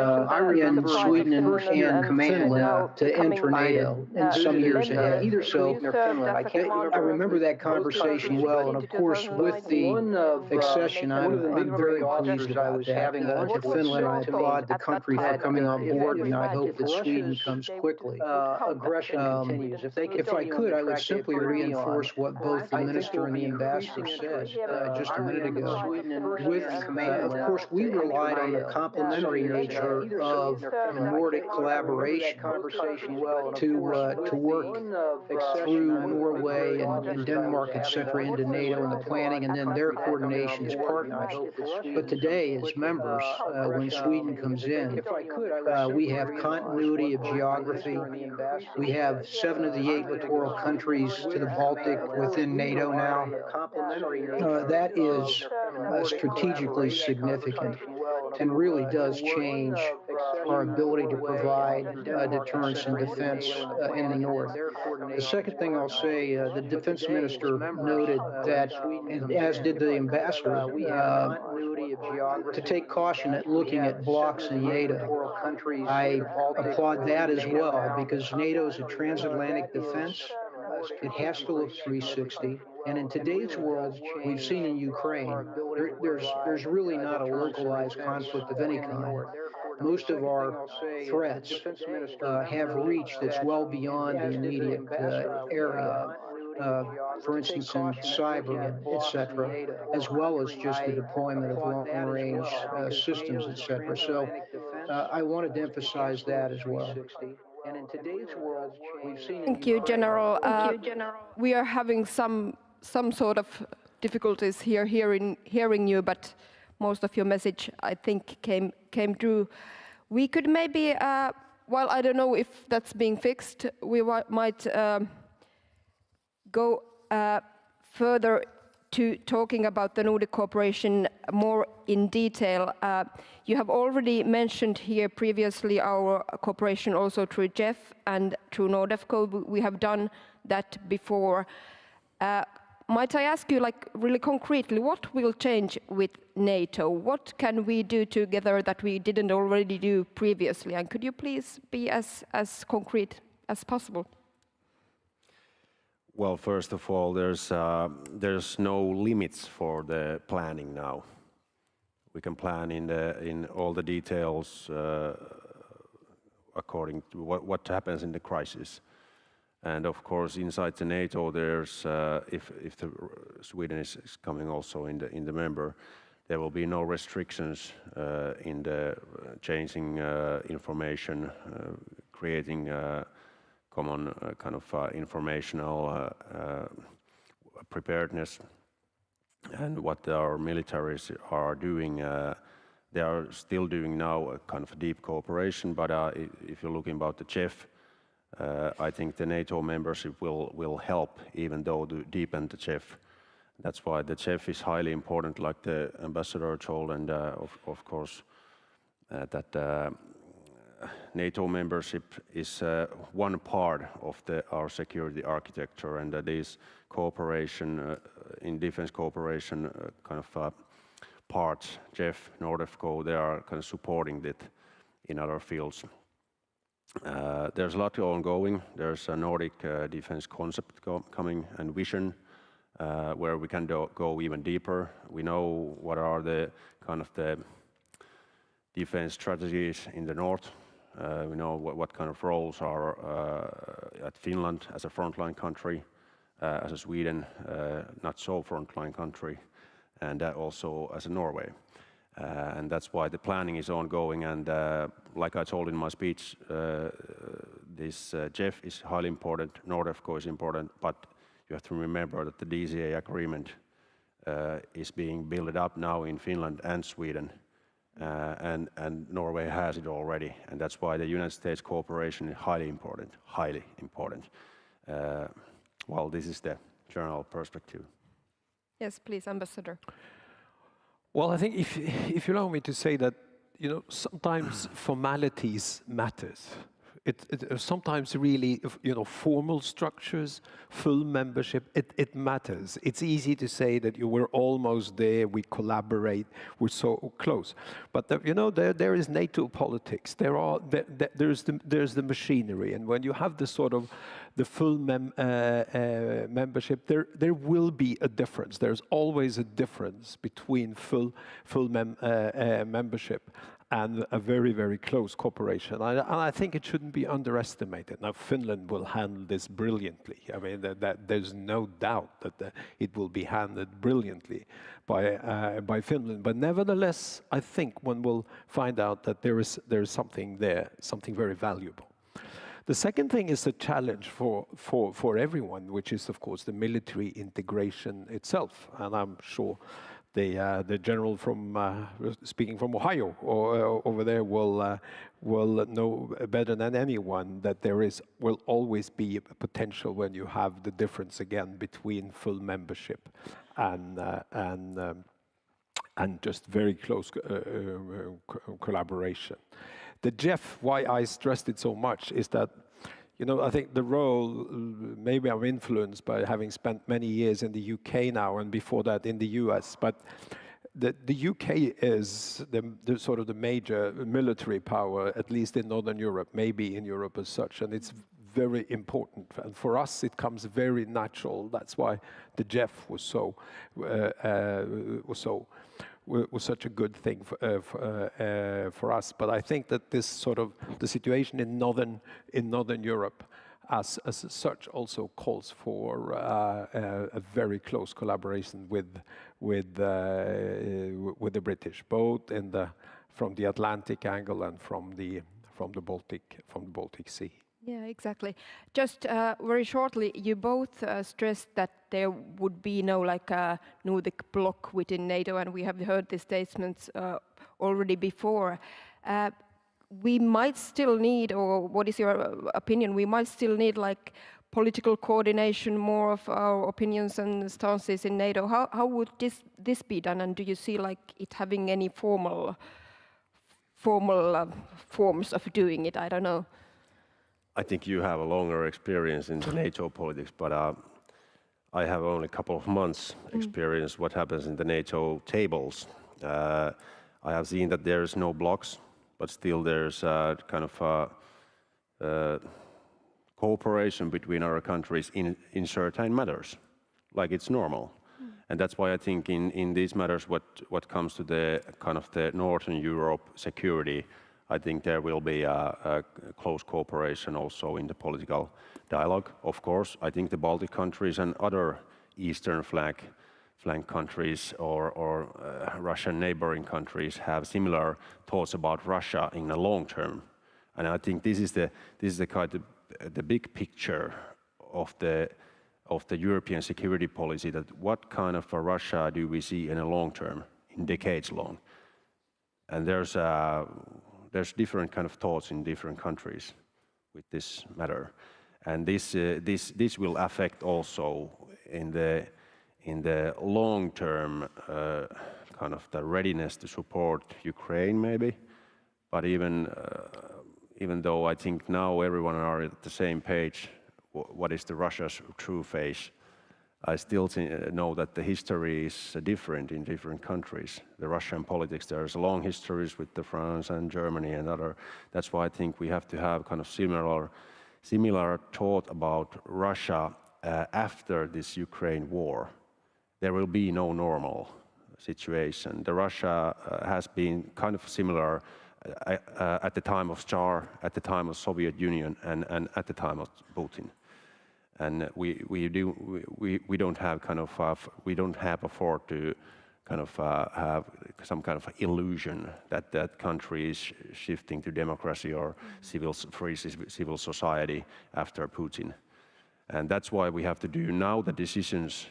Sweden and Finland to enter NATO in some years ahead. So I remember that conversation well, and of course with the accession, I'm very pleased about that. To Finland, I applaud the country for coming on board, and I hope that Sweden comes quickly. Aggression continues. If I could, I would simply reinforce what both the minister and the ambassador said just a minute ago. Of course, we relied on the complementary nature of Nordic collaboration to work through Norway and Denmark, etc., into NATO and the planning, and then their coordination as partners. But today, as members, when Sweden comes in, we have continuity of geography. We have 7 of the 8 littoral countries to the Baltic within NATO now. That is strategically significant and really does change our ability to provide deterrence and defense in the north. The second thing I'll say, the defense minister noted that, and as did the ambassador, to take caution at looking at blocks in NATO. I applaud that as well, because NATO is a transatlantic defense. It has to look 360. And in today's world, we've seen in Ukraine, there's really not a localized conflict of any kind. Most of our threats have reach that's well beyond the immediate area. For instance, in cyber, etc., as well as just the deployment of long-range systems, etc. So I wanted to emphasize that as well. And in today's world, we've seen. Thank you, General. We are having some sort of difficulties here hearing you, but most of your message, I think, came through. We could maybe, well, I don't know if that's being fixed. We might go further to talking about the Nordic cooperation more in detail. You have already mentioned here previously our cooperation also through JEF and through Nordefco. We have done that before. Might I ask you, like, really concretely, what will change with NATO? What can we do together that we didn't already do previously? And could you please be as concrete as possible? Well, first of all, there's no limits for the planning now. We can plan in all the details according to what happens in the crisis. And of course, inside the NATO, there's if Sweden is coming also in the member, there will be no restrictions in the changing information, creating common kind of informational preparedness. And what our militaries are doing, they are still doing now a kind of deep cooperation. But if you're looking about the CHEF, I think the NATO membership will help, even though to deepen the CHEF. That's why the CHEF is highly important, like the ambassador told, and of course that NATO membership is one part of our security architecture, and that is cooperation in defense cooperation kind of parts. CHEF, NORDEFCO, they are kind of supporting it in other fields. There's a lot ongoing. There's a Nordic defense concept coming and vision where we can go even deeper. We know what are the kind of the defense strategies in the north. We know what kind of roles are at Finland as a frontline country, as a Sweden not so frontline country, and also as a Norway. And that's why the planning is ongoing. And like I told in my speech, this JEF is highly important, NORDEFCO is important, but you have to remember that the DCA agreement is being built up now in Finland and Sweden, and Norway has it already. And that's why the United States cooperation is highly important, highly important. Well, this is the general perspective. Yes, please, Ambassador. Well, I think if you allow me to say that, you know, sometimes formalities matters. Sometimes really, you know, formal structures, full membership, it matters. It's easy to say that we're almost there, we collaborate, we're so close. But you know, there is NATO politics. There's the machinery, and when you have the sort of the full membership, there will be a difference. There's always a difference between full membership and a very, very close cooperation. And I think it shouldn't be underestimated. Now, Finland will handle this brilliantly. I mean, there's no doubt that it will be handled brilliantly by Finland. But nevertheless, I think one will find out that there is something there, something very valuable. The second thing is a challenge for everyone, which is, of course, the military integration itself. And I'm sure the general from speaking from Ohio over there will know better than anyone that will always be a potential when you have the difference again between full membership and just very close collaboration. The JEF, why I stressed it so much is that, you know, I think the role, maybe I'm influenced by having spent many years in the UK now and before that in the US, but the UK is the sort of the major military power, at least in Northern Europe, maybe in Europe as such, and it's very important. And for us, it comes very natural. That's why the JEF was such a good thing for us. But I think that this sort of the situation in Northern Europe as such also calls for a very close collaboration with the British, both from the Atlantic angle and from the Baltic Sea. Yeah, exactly. Just very shortly, you both stressed that there would be no Nordic bloc within NATO, and we have heard the statements already before. We might still need, or what is your opinion? We might still need political coordination, more of our opinions and stances in NATO. How would this be done, and do you see it having any formal forms of doing it? I don't know. I think you have a longer experience in the NATO politics, but I have only a couple of months experience what happens in the NATO tables. I have seen that there's no blocks, but still there's kind of cooperation between our countries in certain matters, like it's normal. And that's why I think in these matters, what comes to the kind of the Northern Europe security, I think there will be a close cooperation also in the political dialogue. Of course, I think the Baltic countries and other eastern flank countries or Russian neighboring countries have similar thoughts about Russia in the long term. And I think this is the kind of the big picture of the European security policy, that what kind of a Russia do we see in a long term, in decades long. And there's different kind of thoughts in different countries with this matter. And this will affect also in the long term kind of the readiness to support Ukraine maybe. But even though I think now everyone are at the same page, what is the Russia's true face, I still know that the history is different in different countries. The Russian politics, there's long histories with the France and Germany and other. That's why I think we have to have kind of similar thought about Russia after this Ukraine war. There will be no normal situation. The Russia has been kind of similar at the time of Tsar, at the time of Soviet Union, and at the time of Putin. And we don't have kind of we don't have afford to kind of have some kind of illusion that country is shifting to democracy or free civil society after Putin. And that's why we have to do now the decisions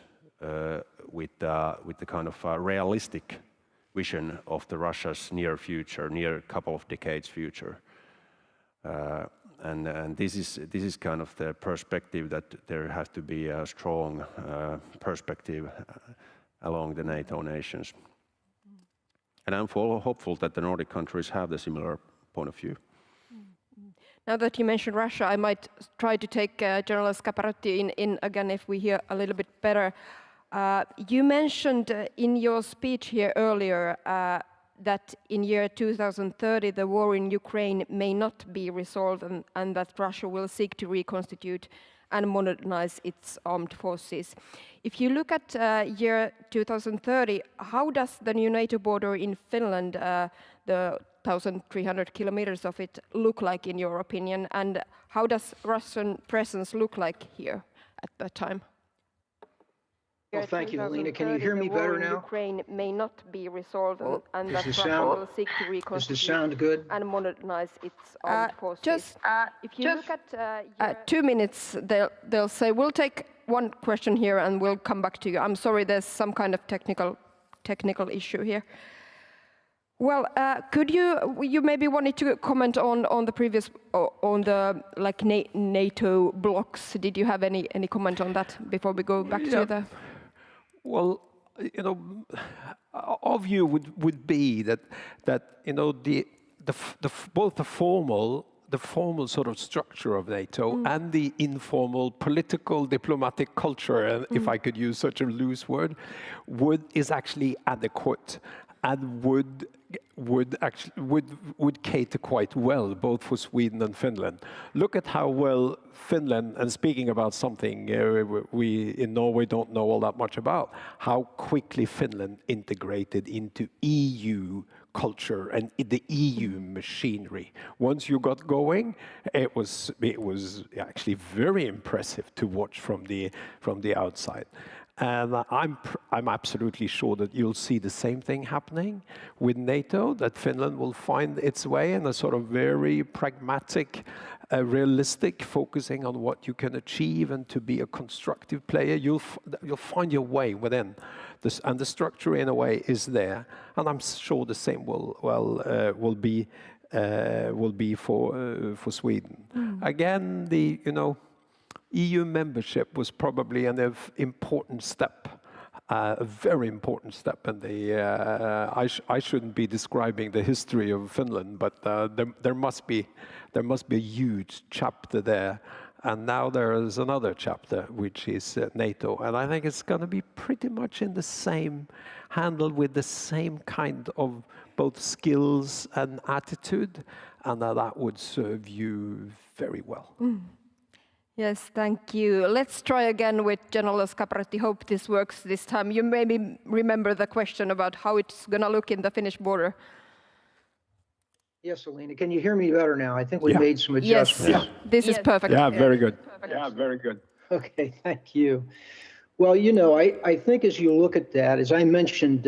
with the kind of realistic vision of the Russia's near future, near couple of decades future. And this is kind of the perspective that there has to be a strong perspective along the NATO nations. And I'm hopeful that the Nordic countries have the similar point of view. Now that you mentioned Russia, I might try to take General Scaparotti in again if we hear a little bit better. You mentioned in your speech here earlier that in year 2030 the war in Ukraine may not be resolved and that Russia will seek to reconstitute and modernize its armed forces. If you look at year 2030, how does the new NATO border in Finland, the 1,300 kilometers of it, look like in your opinion, and how does Russian presence look like here at that time? Well, thank you, Helena. Can you hear me better now? Ukraine may not be resolved, and that Does Russia will seek to the reconstitute sound good? and modernize its armed forces. If you look at 2 minutes, they'll say, we'll take one question here and we'll come back to you. I'm sorry, there's some kind of technical issue here. Well, could you maybe wanted to comment on the previous, on the like NATO blocks? Did you have any comment on that before we go back to the? Well, you know, our view would be that you know both the formal sort of structure of NATO and the informal political diplomatic culture, and if I could use such a loose word, is actually adequate and would cater quite well both for Sweden and Finland. Look at how well Finland, and speaking about something we in Norway don't know all that much about, how quickly Finland integrated into EU culture and the EU machinery. Once you got going, it was actually very impressive to watch from the outside. And I'm absolutely sure that you'll see the same thing happening with NATO, that Finland will find its way in a sort of very pragmatic, realistic, focusing on what you can achieve and to be a constructive player. You'll find your way within this, and the structure in a way is there. And I'm sure the same will be for Sweden. Again, EU membership was probably an important step, a very important step. And I shouldn't be describing the history of Finland, but there must be a huge chapter there. And now there is another chapter, which is NATO. And I think it's going to be pretty much in the same, handled with the same kind of both skills and attitude, and that would serve you very well. Yes, thank you. Let's try again with General Scaparotti. Hope this works this time. You maybe remember the question about how it's going to look in the Finnish border. Yes, Alina, can you hear me better now? I think we made some adjustments. Yes, this is perfect. Yeah, very good. Yeah, very good. Okay, thank you. Well, you know, I think as you look at that, as I mentioned,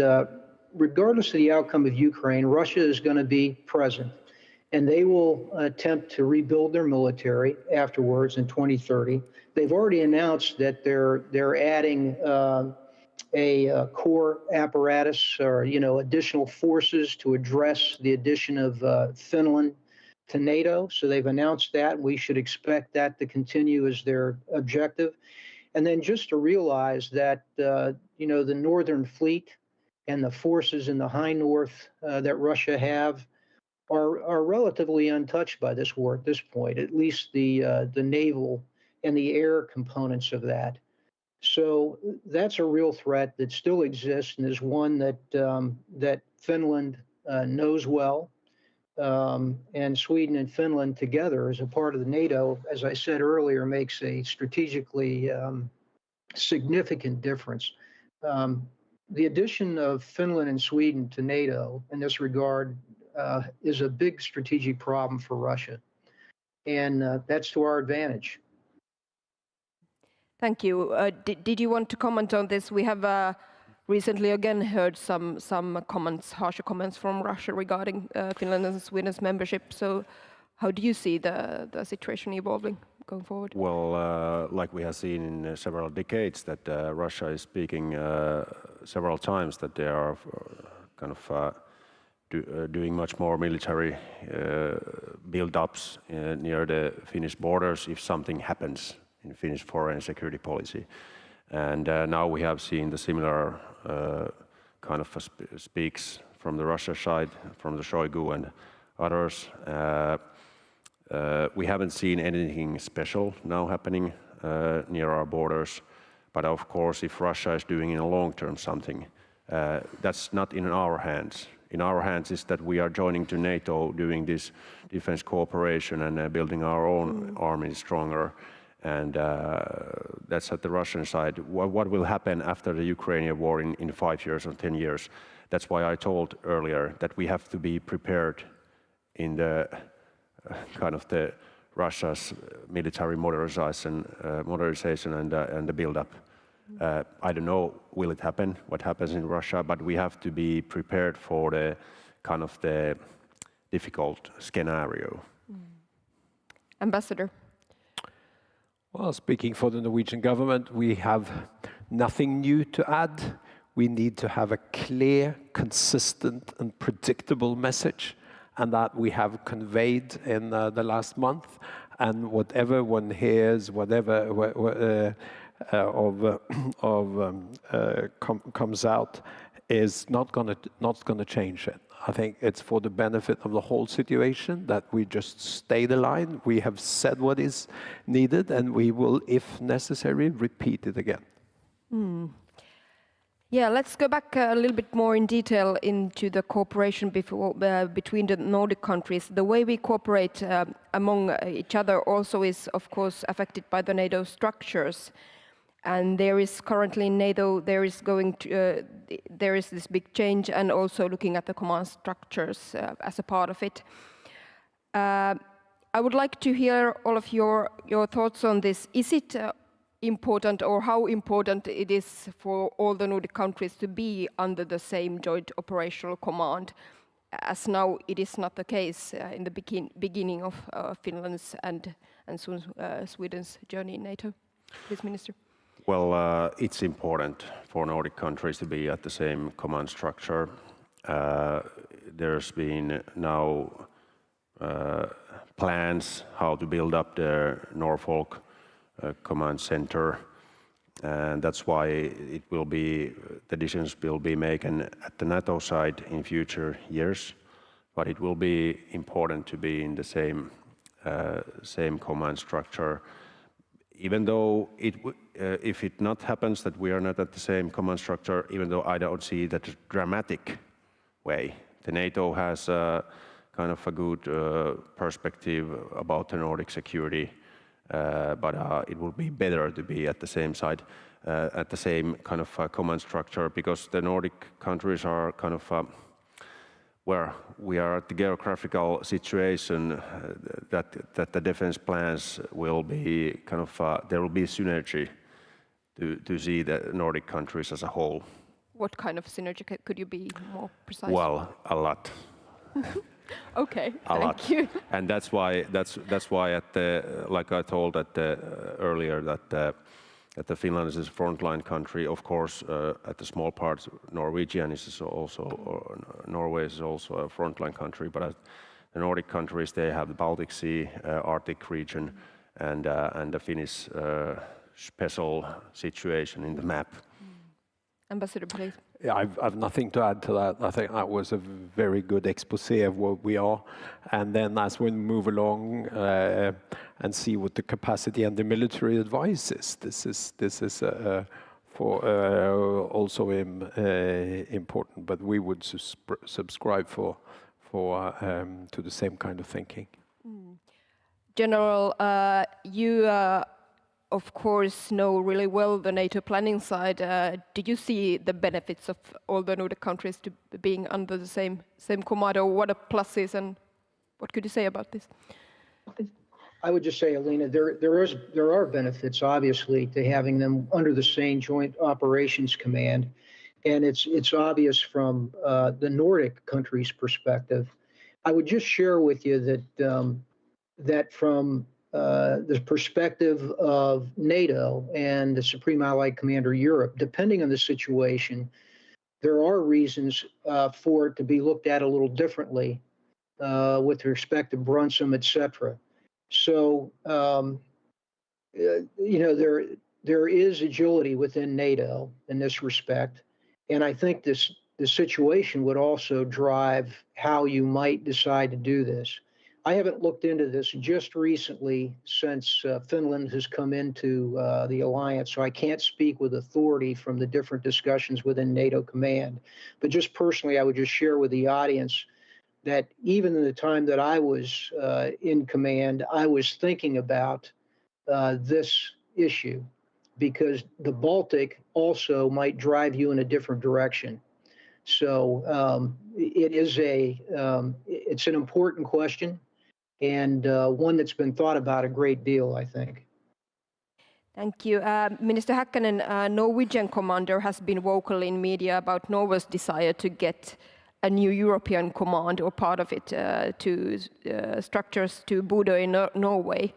regardless of the outcome of Ukraine, Russia is going to be present, and they will attempt to rebuild their military afterwards in 2030. They've already announced that they're adding a core apparatus or, you know, additional forces to address the addition of Finland to NATO. So they've announced that. We should expect that to continue as their objective. And then just to realize that, you know, the Northern Fleet and the forces in the high north that Russia have are relatively untouched by this war at this point, at least the naval and the air components of that. So that's a real threat that still exists and is one that Finland knows well. And Sweden and Finland together as a part of the NATO, as I said earlier, makes a strategically significant difference. The addition of Finland and Sweden to NATO in this regard is a big strategic problem for Russia. And that's to our advantage. Thank you. Did you want to comment on this? We have recently again heard some comments, harsher comments from Russia regarding Finland and Sweden's membership. So how do you see the situation evolving going forward? Well, like we have seen in several decades, that Russia is speaking several times that they are kind of doing much more military build-ups near the Finnish borders if something happens in Finnish foreign security policy. And now we have seen the similar kind of speaks from the Russia side, from the Shoigu and others. We haven't seen anything special now happening near our borders. But of course, if Russia is doing in the long term something, that's not in our hands. In our hands is that we are joining to NATO, doing this defense cooperation and building our own army stronger. And that's at the Russian side. What will happen after the Ukrainian war in 5 years or 10 years? That's why I told earlier that we have to be prepared in the kind of the Russia's military modernization and the build-up. I don't know, will it happen, what happens in Russia, but we have to be prepared for the kind of the difficult scenario. Ambassador. Well, speaking for the Norwegian government, we have nothing new to add. We need to have a clear, consistent and predictable message, and that we have conveyed in the last month. And whatever one hears, whatever comes out is not gonna change it. I think it's for the benefit of the whole situation that we just stay the line. We have said what is needed, and we will, if necessary, repeat it again. Yeah, let's go back a little bit more in detail into the cooperation between the Nordic countries. The way we cooperate among each other also is, of course, affected by the NATO structures. And there is currently in NATO, there is this big change, and also looking at the command structures as a part of it. I would like to hear all of your thoughts on this. Is it important, or how important it is for all the Nordic countries to be under the same joint operational command, as now it is not the case in the beginning of Finland's and soon Sweden's journey in NATO? Please, Minister. Well, it's important for Nordic countries to be at the same command structure. There's been now plans how to build up the Norfolk command center, and that's why the decisions will be made at the NATO side in future years. But it will be important to be in the same command structure. Even though if it not happens that we are not at the same command structure, even though I don't see that dramatic way, the NATO has kind of a good perspective about the Nordic security, but it would be better to be at the same side, at the same kind of command structure, because the Nordic countries are kind of where we are at the geographical situation that the defense plans will be kind of, there will be synergy to see the Nordic countries as a whole. What kind of synergy? Could you be more precise? Well, a lot. Okay, thank you. And that's why at the, like I told earlier, that Finland is a frontline country. Of course, at the small parts, Norwegian is also, or Norway is also a frontline country. But the Nordic countries, they have the Baltic Sea, Arctic region, and the Finnish special situation in the map. Ambassador, please. Yeah, I've nothing to add to that. I think that was a very good exposé of what we are. And then as we move along and see what the capacity and the military advice is, this is for also important. But we would subscribe to the same kind of thinking. General, you of course know really well the NATO planning side. Did you see the benefits of all the Nordic countries to being under the same command, or what are pluses and what could you say about this? I would just say, Alina, there are benefits obviously to having them under the same joint operations command, and it's obvious from the Nordic countries' perspective. I would just share with you that from the perspective of NATO and the Supreme Allied Commander Europe, depending on the situation, there are reasons for it to be looked at a little differently with respect to Brunsum, etc. So, there is agility within NATO in this respect, and I think the situation would also drive how you might decide to do this. I haven't looked into this just recently since Finland has come into the alliance, so I can't speak with authority from the different discussions within NATO command. But just personally, I would just share with the audience that even in the time that I was in command, I was thinking about this issue because the Baltic also might drive you in a different direction. So it's an important question. And one that's been thought about a great deal, I think. Thank you. Minister Häkkänen, Norwegian commander has been vocal in media about Norway's desire to get a new European command or part of it to structures to Bodø in Norway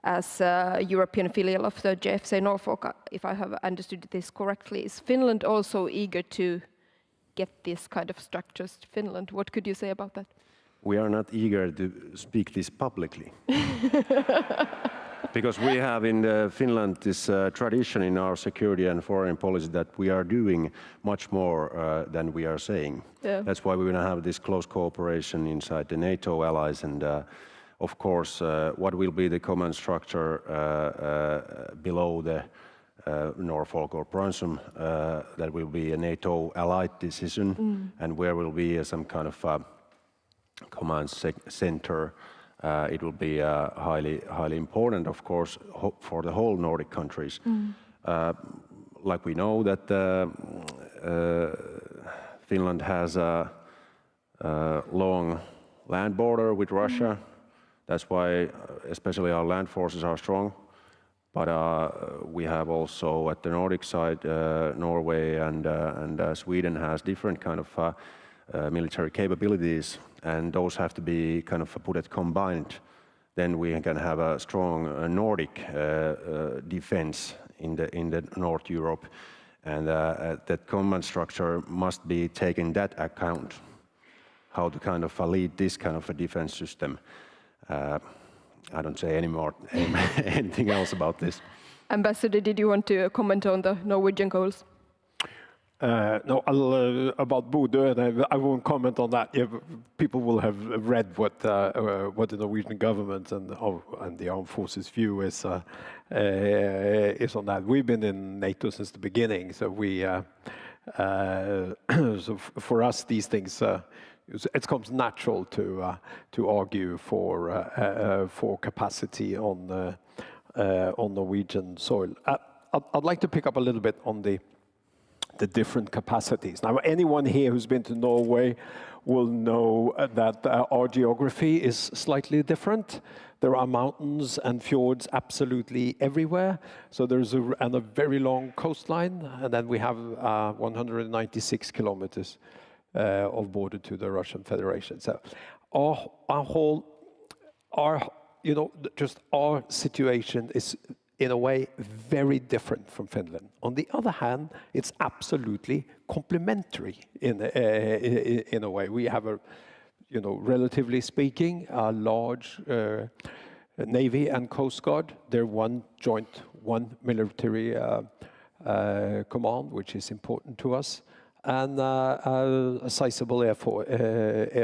as a European filial of the JFC Norfolk, if I have understood this correctly. Is Finland also eager to get this kind of structures to Finland? What could you say about that? We are not eager to speak this publicly. Because we have in Finland this tradition in our security and foreign policy that we are doing much more than we are saying. Yeah. That's why we're going to have this close cooperation inside the NATO allies. And of course, what will be the command structure below the Norfolk or Brunsum, that will be a NATO allied decision, and where will be some kind of command center. It will be highly important, of course, for the whole Nordic countries. Like we know that Finland has a long land border with Russia. That's why especially our land forces are strong. But we have also at the Nordic side, Norway and Sweden has different kind of military capabilities, and those have to be kind of put at combined. Then we can have a strong Nordic defense in the North Europe, and that command structure must be taken that account. How to kind of lead this kind of a defense system. I don't say anything else about this. Ambassador, did you want to comment on the Norwegian goals? No, about Bodø, and I won't comment on that. Yeah, people will have read what the Norwegian government and the armed forces view is on that. We've been in NATO since the beginning, so so for us these things. It comes natural to argue for capacity on Norwegian soil. I'd like to pick up a little bit on the the different capacities. Now, anyone here who's been to Norway will know that our geography is slightly different. There are mountains and fjords absolutely everywhere. So there's a very long coastline, and then we have 196 kilometers of border to the Russian Federation. So our situation is in a way very different from Finland. On the other hand, it's absolutely complementary in a way. We have relatively speaking, a large Navy and Coast Guard. They're one military command, which is important to us, and a sizable Air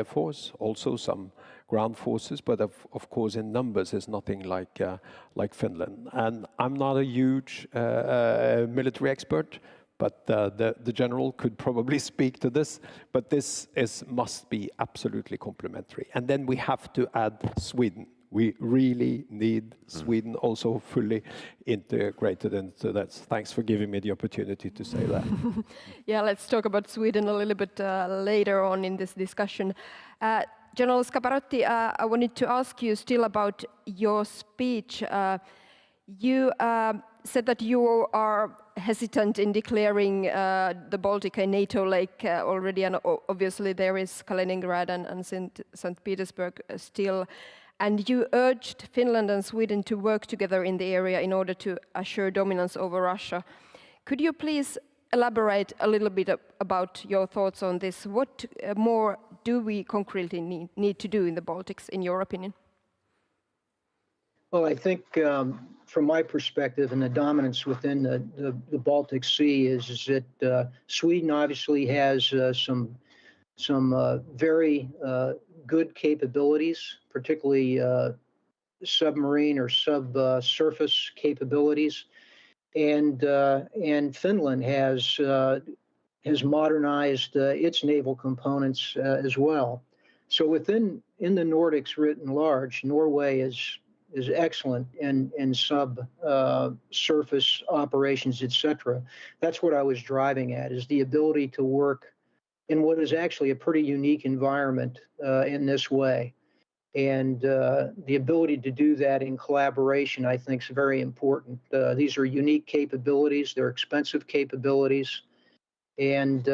Force, also some ground forces, but of course in numbers is nothing like Finland. And I'm not a huge military expert, but the general could probably speak to this, but this must be absolutely complementary. And then we have to add Sweden. We really need Sweden also fully integrated into that. Thanks for giving me the opportunity to say that. Yeah, let's talk about Sweden a little bit later on in this discussion. General Scaparotti, I wanted to ask you still about your speech. You said that you are hesitant in declaring the Baltic a NATO lake already, and obviously there is Kaliningrad and St. Petersburg still. And you urged Finland and Sweden to work together in the area in order to assure dominance over Russia. Could you please elaborate a little bit about your thoughts on this? What more do we concretely need to do in the Baltics, in your opinion? Well, I think from my perspective, and the dominance within the Baltic Sea is that Sweden obviously has some very good capabilities, particularly submarine or subsurface capabilities, and Finland has modernized its naval components as well. So in the Nordics writ large, Norway is excellent in subsurface operations, etc. That's what I was driving at, is the ability to work in what is actually a pretty unique environment in this way. And the ability to do that in collaboration, I think, is very important. These are unique capabilities. They're expensive capabilities. And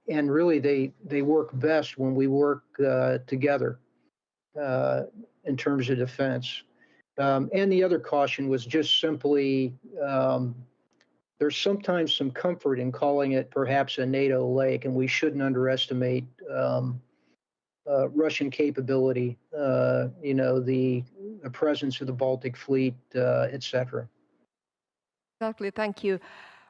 really, they work best when we work together in terms of defense. And the other caution was just simply, there's sometimes some comfort in calling it perhaps a NATO lake, and we shouldn't underestimate Russian capability, the presence of the Baltic Fleet, etc. Exactly, thank you.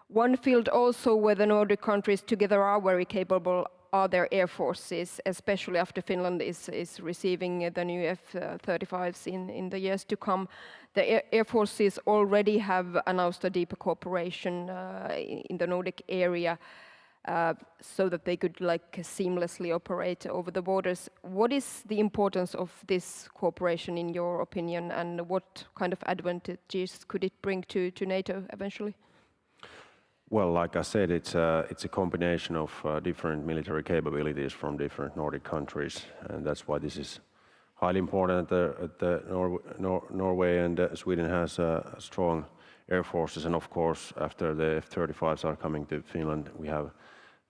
One field also where the Nordic countries together are very capable are their air forces, especially after Finland is receiving the new F-35s in the years to come. The air forces already have announced a deeper cooperation in the Nordic area so that they could seamlessly operate over the borders. What is the importance of this cooperation in your opinion, and what kind of advantages could it bring to NATO eventually? Well, like I said, it's a combination of different military capabilities from different Nordic countries, and that's why this is highly important. Norway and Sweden has strong air forces, and of course, after the F-35s are coming to Finland, we have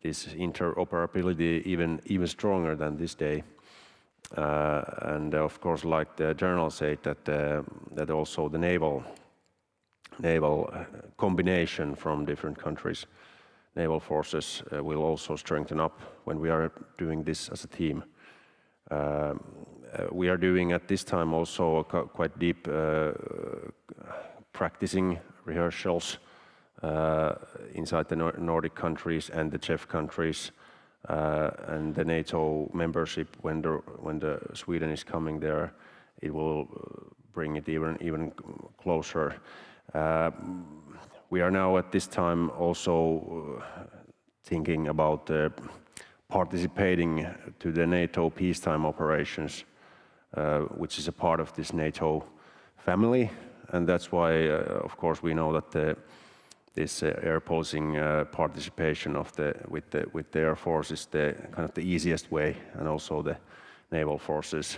this interoperability even stronger than this day. And of course, like the general said, that also the naval combination from different countries, naval forces will also strengthen up when we are doing this as a team. We are doing at this time also quite deep practicing rehearsals inside the Nordic countries and the CEF countries and the NATO membership. When the Sweden is coming there, it will bring it even closer. We are now at this time also thinking about participating to the NATO peacetime operations, which is a part of this NATO family, and that's why, of course, we know that the this air policing participation with the air force is the kind of the easiest way, and also the naval forces.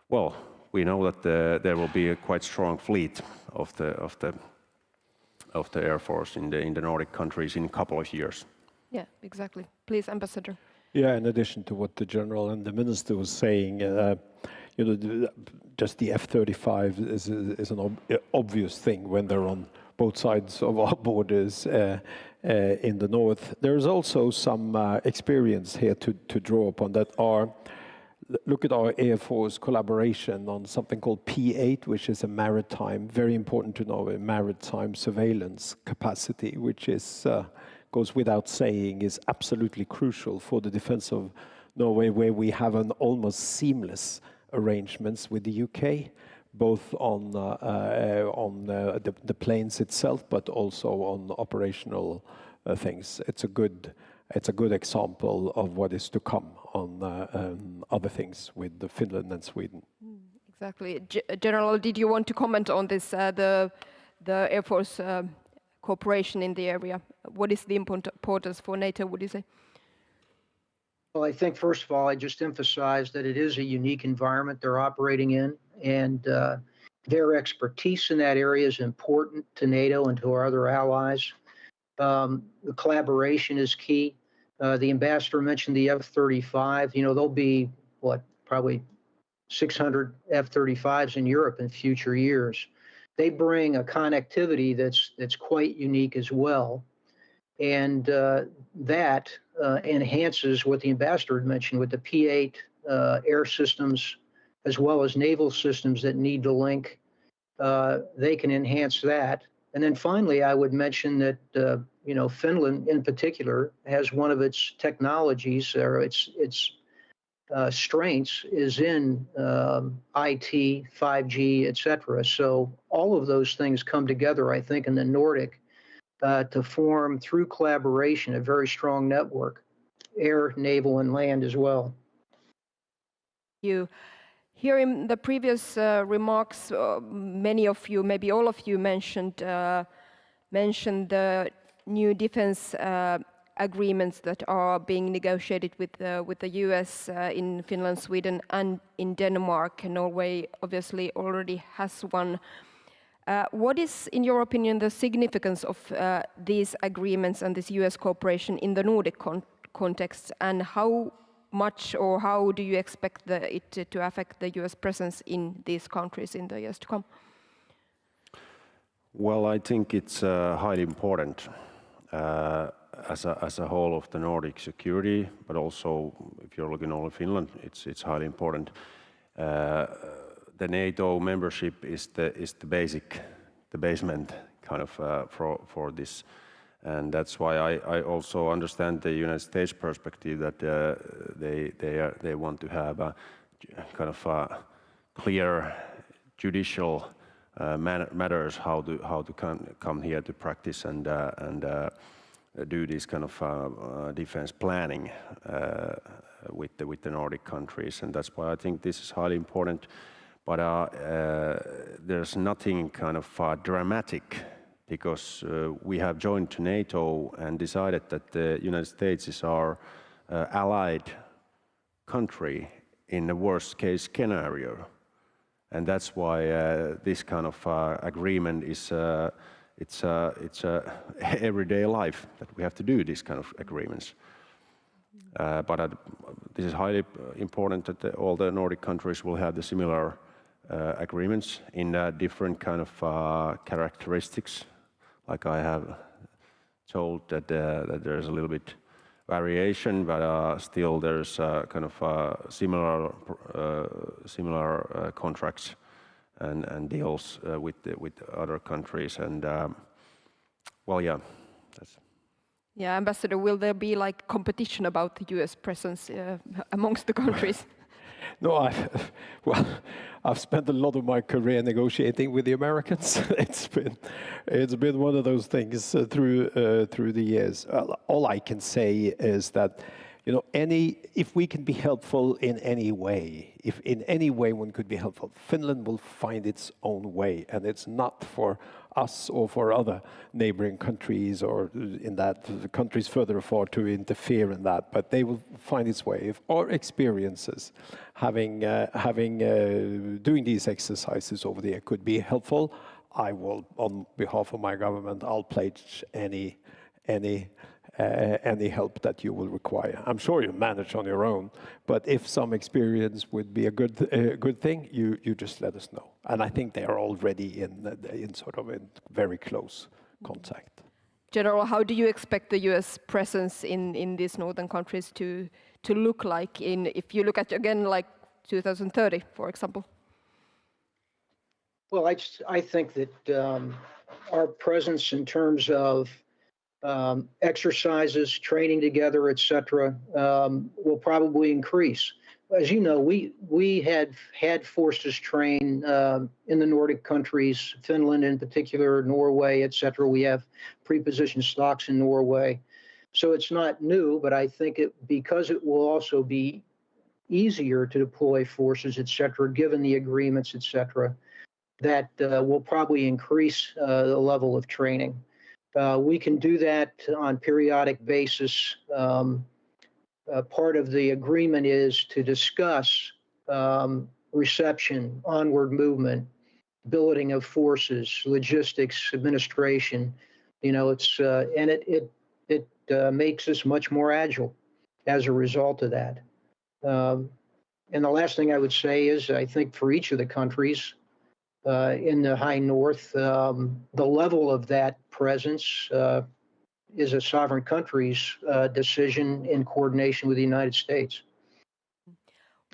Well, we know that there will be a quite strong fleet of the air force in the Nordic countries in a couple of years. Yeah, exactly. Please, Ambassador. Yeah, in addition to what the General and the Minister was saying, just the F-35 is an obvious thing when they're on both sides of our borders in the north. There's also some experience here to draw upon that look at our Air Force collaboration on something called P8, which is a maritime, very important to know, a maritime surveillance capacity, which is goes without saying, is absolutely crucial for the defense of Norway, where we have an almost seamless arrangements with the UK, both on the planes itself, but also on operational things. It's a good example of what is to come on other things with Finland and Sweden. Exactly. General, did you want to comment on this, the Air Force cooperation in the area? What is the importance for NATO, would you say? Well, I think, first of all, I just emphasize that it is a unique environment they're operating in, and their expertise in that area is important to NATO and to our other allies. The collaboration is key. The ambassador mentioned the F-35. There'll be, probably 600 F-35s in Europe in future years. They bring a connectivity that's quite unique as well. And that enhances what the ambassador had mentioned with the P8 air systems, as well as naval systems that need to link. They can enhance that. And then finally, I would mention that Finland in particular has one of its technologies, or its strengths is in IT, 5G, etc. So all of those things come together, I think, in the Nordic to form, through collaboration, a very strong network, air, naval, and land as well. You here in the previous remarks, many of you, maybe all of you, mentioned the new defense agreements that are being negotiated with the US in Finland, Sweden, and in Denmark. Norway obviously already has one. What is, in your opinion, the significance of these agreements and this US cooperation in the Nordic context, and how much or how do you expect it to affect the US presence in these countries in the years to come? Well, I think it's highly important as a whole of the Nordic security, but also if you're looking only Finland, it's highly important. The NATO membership is the basement kind of for this, and that's why I also understand the United States perspective that they want to have a kind of clear judicial matters how to come here to practice and do this kind of defense planning with the Nordic countries, and that's why I think this is highly important. But there's nothing kind of dramatic, because we have joined to NATO and decided that the United States is our allied country in the worst case scenario. And that's why this kind of agreement is it's everyday life that we have to do these kind of agreements. But this is highly important that all the Nordic countries will have the similar agreements in different kind of characteristics. Like I have told that there's a little bit variation, but still there's kind of similar contracts and deals with other countries, and well, yeah. Yeah, Ambassador, will there be like competition about the U.S. presence amongst the countries? No, I've spent a lot of my career negotiating with the Americans. It's been one of those things through the years. All I can say is that, if we can be helpful in any way, if in any way one could be helpful, Finland will find its own way, and it's not for us or for other neighboring countries or in that the countries further afar to interfere in that, but they will find its way. If our experiences doing these exercises over there could be helpful, I will, on behalf of my government, I'll pledge any help that you will require. I'm sure you'll manage on your own, but if some experience would be a good thing, you just let us know. And I think they are already in very close contact. General, how do you expect the US presence in these northern countries to look like if you look at again like 2030, for example? Well, I think that our presence in terms of exercises, training together, etc., will probably increase. As you know, we had forces train in the Nordic countries, Finland in particular, Norway, etc. We have pre-positioned stocks in Norway, so it's not new. But I think because it will also be easier to deploy forces, etc., given the agreements, etc., that will probably increase the level of training. We can do that on periodic basis. Part of the agreement is to discuss reception, onward movement, billeting of forces, logistics, administration. It makes us much more agile as a result of that. And the last thing I would say is, I think for each of the countries in the high north, the level of that presence is a sovereign country's decision in coordination with the United States.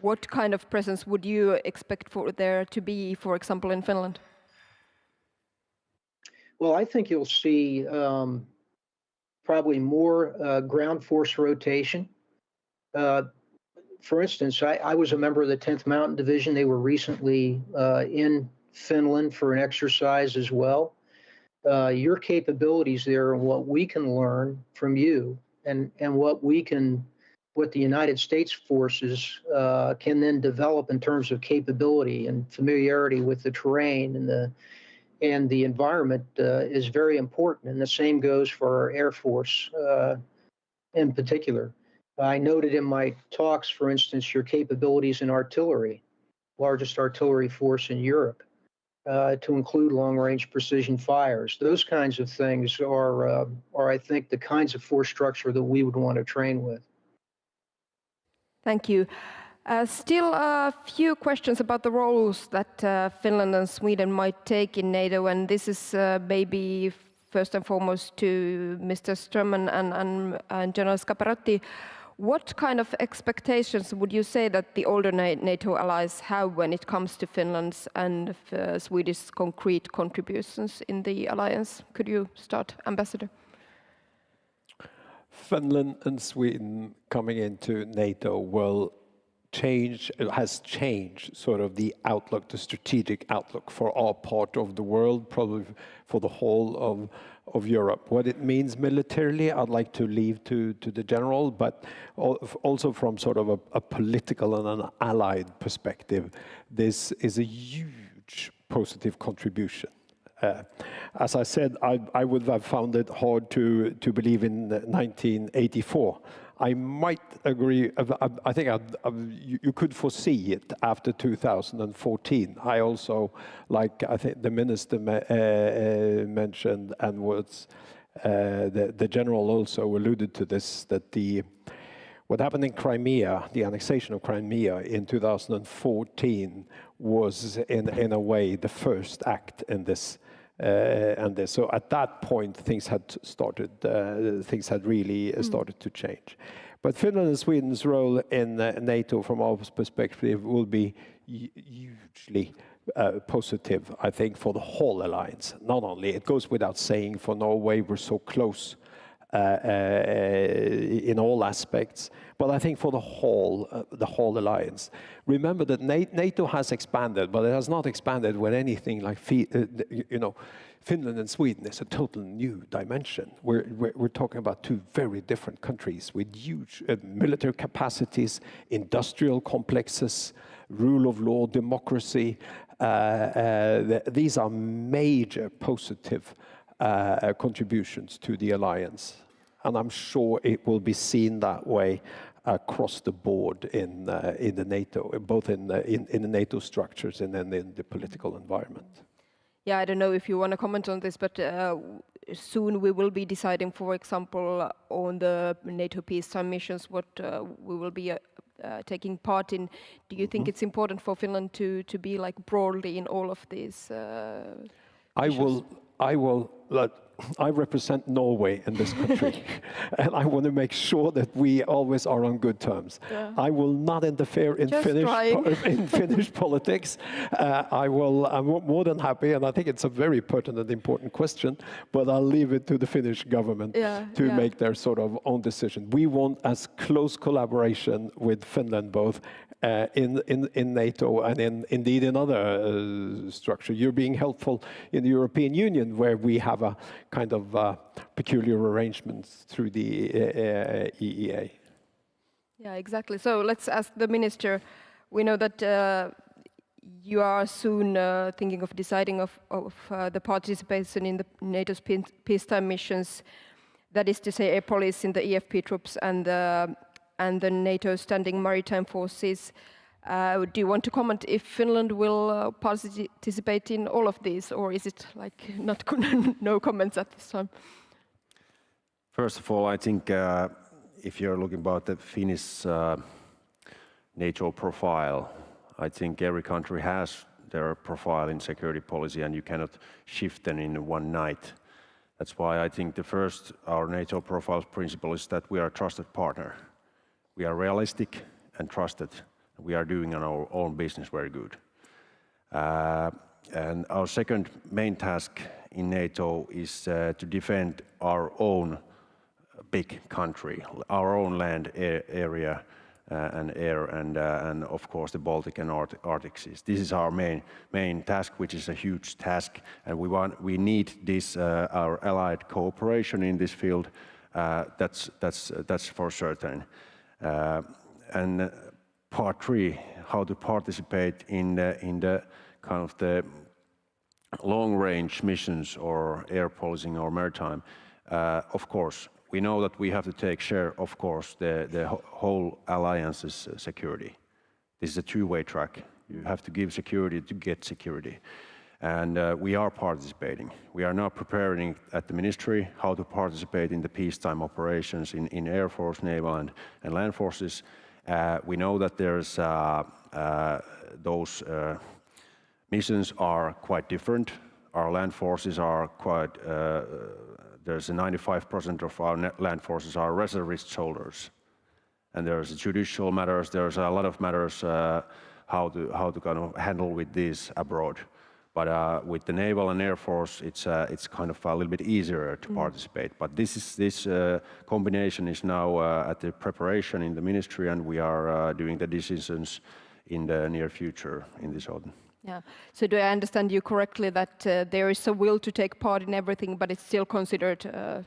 What kind of presence would you expect for there to be, for example, in Finland? Well, I think you'll see probably more ground force rotation. For instance, I was a member of the 10th Mountain Division. They were recently in Finland for an exercise as well. Your capabilities there and what we can learn from you and what the United States forces can then develop in terms of capability and familiarity with the terrain and the environment is very important. And the same goes for our Air Force in particular. I noted in my talks, for instance, your capabilities in artillery, largest artillery force in Europe, to include long-range precision fires. Those kinds of things are, I think, the kinds of force structure that we would want to train with. Thank you. Still a few questions about the roles that Finland and Sweden might take in NATO, and this is maybe first and foremost to Mr. Strömmen and General Scaparotti. What kind of expectations would you say that the older NATO allies have when it comes to Finland's and Swedish concrete contributions in the alliance? Could you start, Ambassador? Finland and Sweden coming into NATO has changed sort of the outlook, the strategic outlook for our part of the world, probably for the whole of Europe. What it means militarily, I'd like to leave to the general, but also from sort of a political and an allied perspective, this is a huge positive contribution. As I said, I would have found it hard to believe in 1984. I might agree. I think you could foresee it after 2014. I also, like I think the minister mentioned, and the general also alluded to this, that what happened in Crimea, the annexation of Crimea in 2014, was in a way the first act in this. So at that point, things had really started to change. But Finland and Sweden's role in NATO, from our perspective, will be hugely positive, I think, for the whole alliance. Not only, it goes without saying, for Norway, we're so close in all aspects, but I think for the whole alliance. Remember that NATO has expanded, but it has not expanded with anything like, Finland and Sweden is a total new dimension. We're talking about two very different countries with huge military capacities, industrial complexes, rule of law, democracy. These are major positive contributions to the alliance. And I'm sure it will be seen that way across the board in the NATO, both in the NATO structures and then in the political environment. Yeah, I don't know if you want to comment on this, but soon we will be deciding, for example, on the NATO peacetime missions, what we will be taking part in. Do you think it's important for Finland to be like broadly in all of these I represent Norway in this country, and I want to make sure that we always are on good terms. Yeah. I will not interfere in Finnish politics. I'm more than happy, and I think it's a very pertinent and important question, but I'll leave it to the Finnish government to make their sort of own decision. We want as close collaboration with Finland both in NATO and indeed in other structures. You're being helpful in the European Union, where we have a kind of peculiar arrangements through the EEA. Yeah, exactly. So let's ask the minister. We know that you are soon thinking of deciding of the participation in the NATO's peacetime missions. That is to say, air police in the EFP troops and the NATO standing maritime forces. Do you want to comment if Finland will participate in all of these, or is it like not no comments at this time? First of all, I think if you're looking about the Finnish NATO profile, I think every country has their profile in security policy, and you cannot shift them in one night. That's why I think our NATO profile principle is that we are a trusted partner. We are realistic and trusted. We are doing our own business very good. And our second main task in NATO is to defend our own big country, our own land area and air, and of course the Baltic and Arctic seas. This is our main task, which is a huge task, and we need this our allied cooperation in this field. That's for certain. And part 3, how to participate in the kind of the long-range missions or air policing or maritime. Of course, we know that we have to take share, of course, the whole alliance's security. This is a two-way track. You have to give security to get security. And we are participating. We are now preparing at the ministry how to participate in the peacetime operations in Air Force, Naval and Land Forces. We know that there's those missions are quite different. Our land forces are quite, there's a 95% of our land forces are reservist soldiers. And there's judicial matters, there's a lot of matters how to kind of handle with these abroad. But with the Naval and Air Force, it's kind of a little bit easier to participate. But this combination is now at the preparation in the ministry, and we are doing the decisions in the near future in this autumn. Yeah. So do I understand you correctly that there is a will to take part in everything, but it's still considered?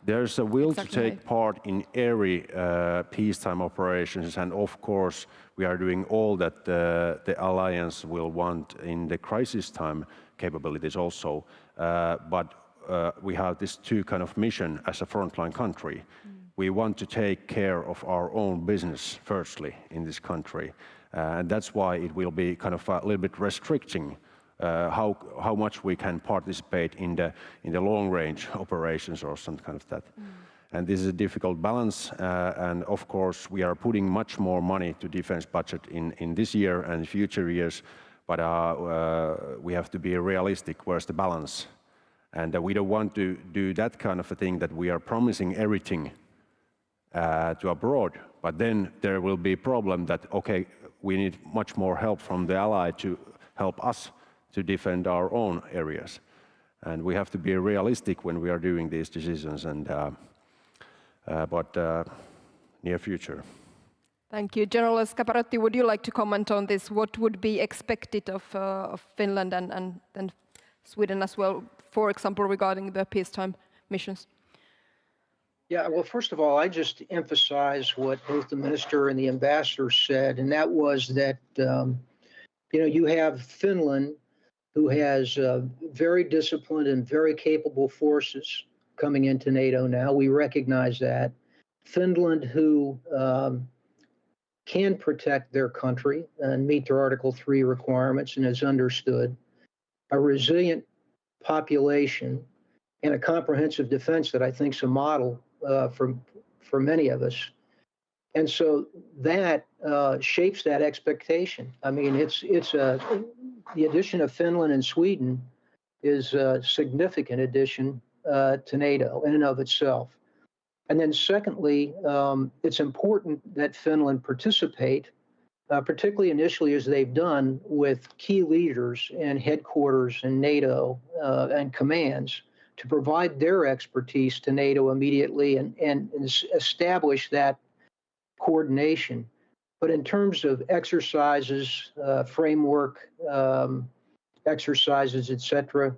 There's a will to take part in every peacetime operations, and of course we are doing all that the alliance will want in the crisis time capabilities also. But we have this two kind of mission as a frontline country. We want to take care of our own business firstly in this country. And that's why it will be kind of a little bit restricting how much we can participate in the long-range operations or some kind of that. And this is a difficult balance. And of course, we are putting much more money to defense budget in this year and future years. But we have to be realistic. Where's the balance? And we don't want to do that kind of a thing that we are promising everything to abroad. But then there will be a problem that, okay, we need much more help from the ally to help us to defend our own areas. And we have to be realistic when we are doing these decisions. And but near future. Thank you. General Scaparotti, would you like to comment on this? What would be expected of Finland and Sweden as well, for example, regarding the peacetime missions? Yeah, well, first of all, I just emphasize what both the minister and the ambassador said, and that was that, you have Finland, who has very disciplined and very capable forces coming into NATO now. We recognize that. Finland, who can protect their country and meet their Article 3 requirements and is understood, a resilient population, and a comprehensive defense that I think is a model for many of us. And so that shapes that expectation. I mean, the addition of Finland and Sweden is a significant addition to NATO in and of itself. And then secondly, it's important that Finland participate, particularly initially as they've done with key leaders and headquarters in NATO and commands, to provide their expertise to NATO immediately and establish that coordination. But in terms of exercises, framework exercises, etc.,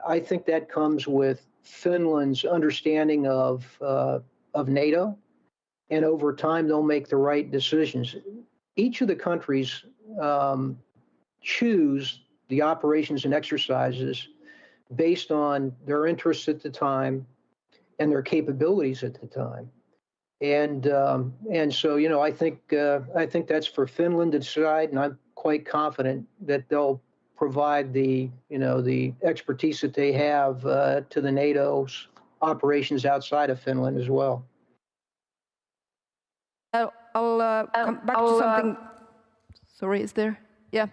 I think that comes with Finland's understanding of NATO, and over time they'll make the right decisions. Each of the countries choose the operations and exercises based on their interests at the time and their capabilities at the time. And so, I think that's for Finland to decide, and I'm quite confident that they'll provide the expertise that they have to the NATO's operations outside of Finland as well. I'll come back to something. Sorry, is there? Yeah.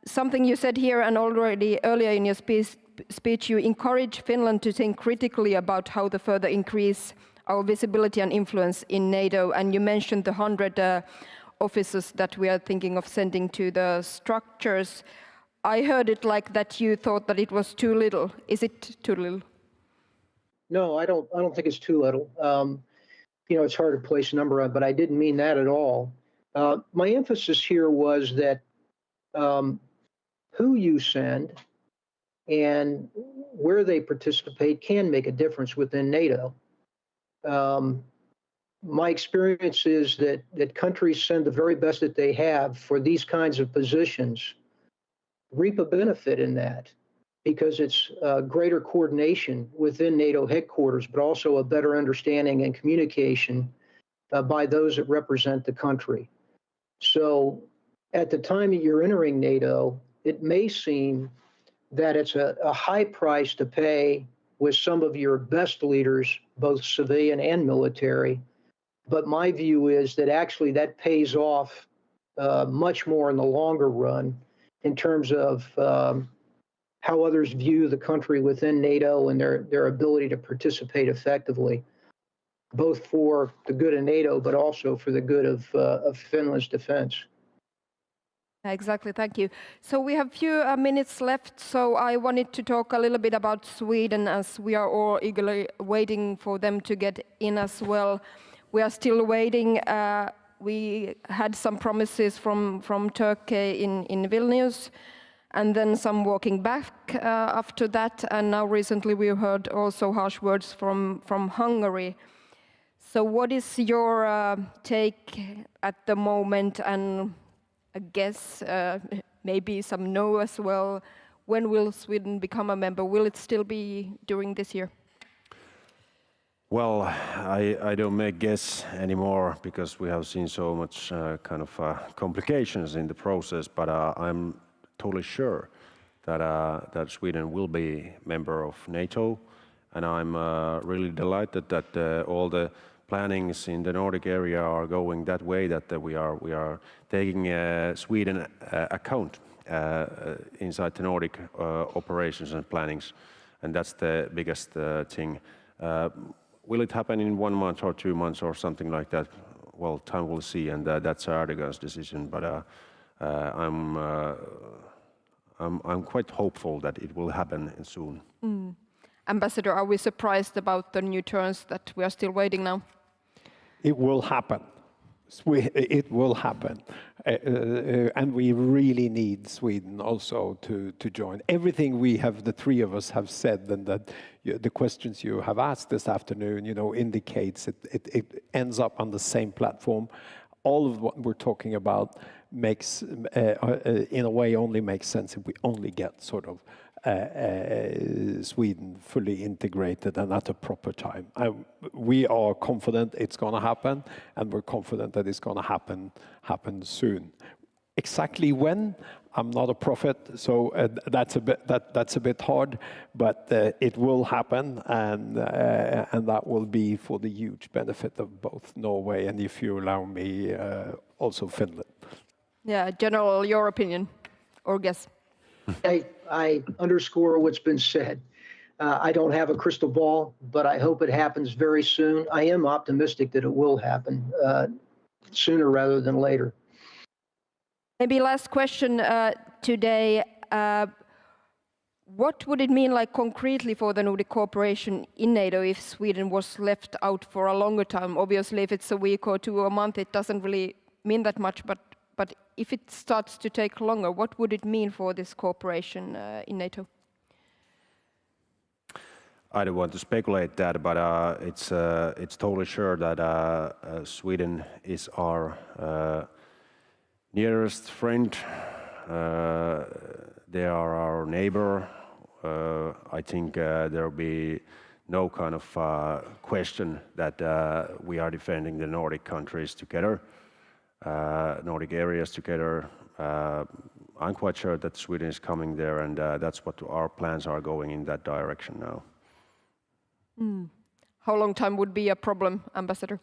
Something you said here and already earlier in your speech, you encourage Finland to think critically about how to further increase our visibility and influence in NATO. And you mentioned the 100 officers that we are thinking of sending to the structures. I heard it like that you thought that it was too little. Is it too little? No, I don't think it's too little. It's hard to place a number on, but I didn't mean that at all. My emphasis here was that who you send and where they participate can make a difference within NATO. My experience is that countries send the very best that they have for these kinds of positions, reap a benefit in that, because it's greater coordination within NATO headquarters, but also a better understanding and communication by those that represent the country. So at the time that you're entering NATO, it may seem that it's a high price to pay with some of your best leaders, both civilian and military. But my view is that actually that pays off much more in the longer run in terms of how others view the country within NATO and their ability to participate effectively, both for the good of NATO, but also for the good of Finland's defense. Exactly, thank you. So we have a few minutes left, so I wanted to talk a little bit about Sweden, as we are all eagerly waiting for them to get in as well. We are still waiting. We had some promises from Turkey in Vilnius, and then some walking back after that, and now recently we heard also harsh words from Hungary. So what is your take at the moment, and I guess maybe some no as well. When will Sweden become a member? Will it still be during this year? Well, I don't make guess anymore because we have seen so much complications in the process, but I'm totally sure that Sweden will be member of NATO, and I'm really delighted that all the plannings in the Nordic area are going that way, that we are taking Sweden account inside the Nordic operations and plannings, and that's the biggest thing. Will it happen in 1 month or 2 months or something like that? Well, time will see, and that's Erdogan's decision. But I'm quite hopeful that it will happen soon. And Ambassador, are we surprised about the new terms that we are still waiting now? It will happen. It will happen. And we really need Sweden also to join. Everything the three of us have said, and that the questions you have asked this afternoon, indicates it ends up on the same platform. All of what we're talking about makes, in a way, only makes sense if we only get sort of Sweden fully integrated and at a proper time. We are confident it's going to happen, and we're confident that it's going to happen soon. Exactly when, I'm not a prophet, so that's a bit hard, but it will happen, and that will be for the huge benefit of both Norway and, if you allow me, also Finland. Yeah, General, your opinion or guess? I underscore what's been said. I don't have a crystal ball, but I hope it happens very soon. I am optimistic that it will happen sooner rather than later. Maybe last question today. What would it mean like concretely for the Nordic cooperation in NATO if Sweden was left out for a longer time? Obviously, if it's a week or two or a month, it doesn't really mean that much, but if it starts to take longer, what would it mean for this cooperation in NATO? I don't want to speculate that, but it's totally sure that Sweden is our nearest friend. They are our neighbor. I think there will be no kind of question that we are defending the Nordic countries together. Nordic areas together. I'm quite sure that Sweden is coming there, and that's what our plans are, going in that direction now. How long time would be a problem, Ambassador?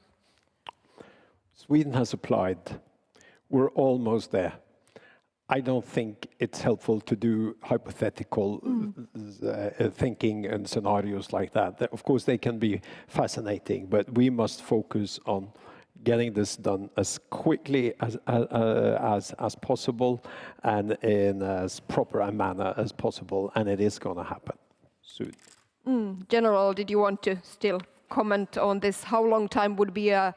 Sweden has applied. We're almost there. I don't think it's helpful to do hypothetical thinking and scenarios like that. Of course, they can be fascinating, but we must focus on getting this done as quickly as possible and in as proper a manner as possible, and it is going to happen soon. General, did you want to still comment on this? How long time would be a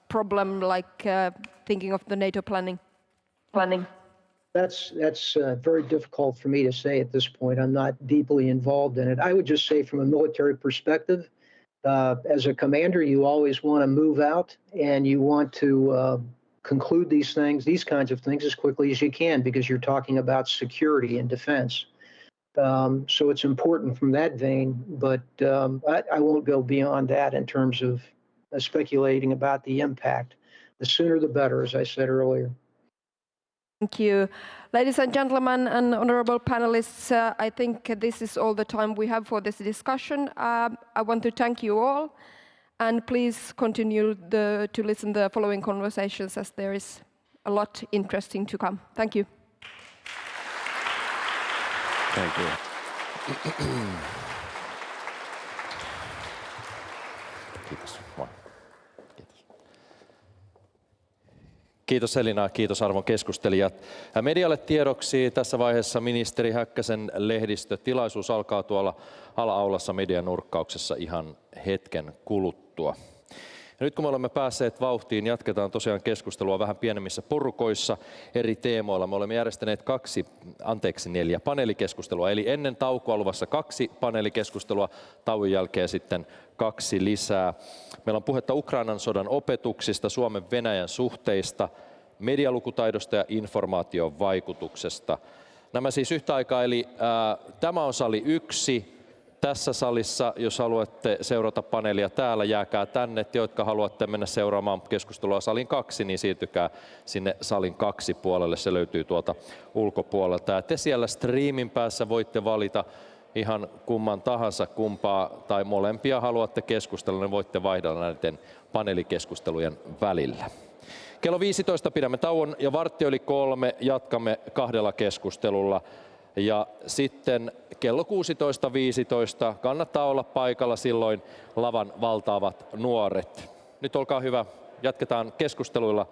problem, like thinking of the NATO planning? That's very difficult for me to say at this point. I'm not deeply involved in it. I would just say, from a military perspective, as a commander, you always want to move out and you want to conclude these kinds of things as quickly as you can, because you're talking about security and defense. So it's important from that vein, but I won't go beyond that in terms of speculating about the impact. The sooner the better, as I said earlier. Thank you. Ladies and gentlemen and honorable panelists, I think this is all the time we have for this discussion. I want to thank you all, and please continue to listen to the following conversations, as there is a lot interesting to come. Thank you. Thank you. Kiitos Elina, kiitos arvon keskustelijat. Medialle tiedoksi tässä vaiheessa ministeri Häkkäsen lehdistötilaisuus alkaa tuolla ala-aulassa median nurkkauksessa ihan hetken kuluttua. Ja nyt kun me olemme päässeet vauhtiin, jatketaan tosiaan keskustelua vähän pienemmissä porukoissa eri teemoilla. Me olemme järjestäneet 4 paneelikeskustelua, eli ennen taukoa luvassa 2 paneelikeskustelua, tauon jälkeen sitten 2 lisää. Meillä on puhetta Ukrainan sodan opetuksista, Suomen Venäjän suhteista, medialukutaidosta ja informaation vaikutuksesta. Nämä siis yhtä aikaa, eli tämä on sali 1. Tässä salissa, jos haluatte seurata paneelia täällä, jääkää tänne. Te, jotka haluatte mennä seuraamaan keskustelua salin 2, niin siirtykää sinne salin 2 puolelle. Se löytyy tuolta ulkopuolelta. Ja te siellä striimin päässä voitte valita ihan kumman tahansa, kumpaa tai molempia haluatte keskustella, niin voitte vaihdella näiden paneelikeskustelujen välillä. Kello 15 pidämme tauon ja 2:15 jatkamme 2 keskustelulla. Ja sitten kello 16:15 kannattaa olla paikalla, silloin lavan valtaavat nuoret. Nyt olkaa hyvä, jatketaan keskusteluilla.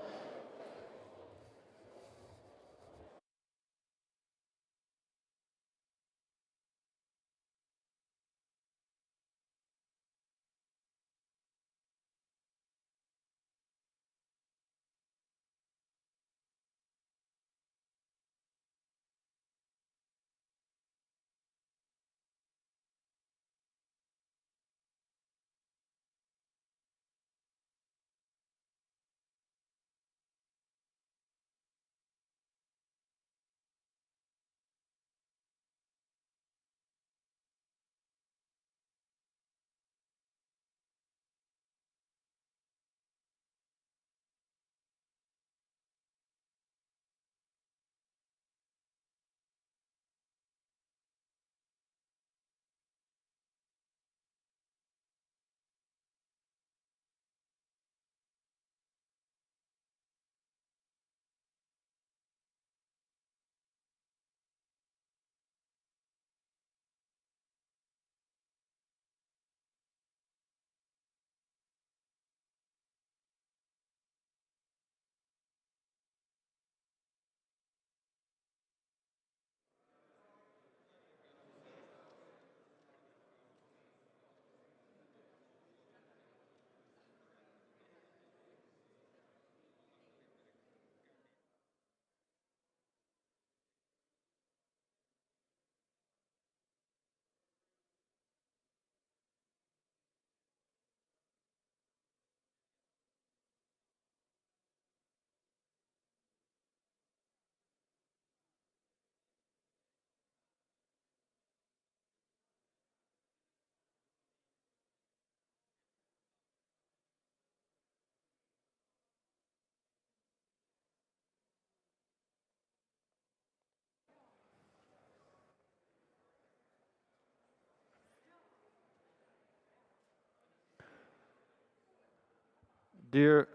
Dear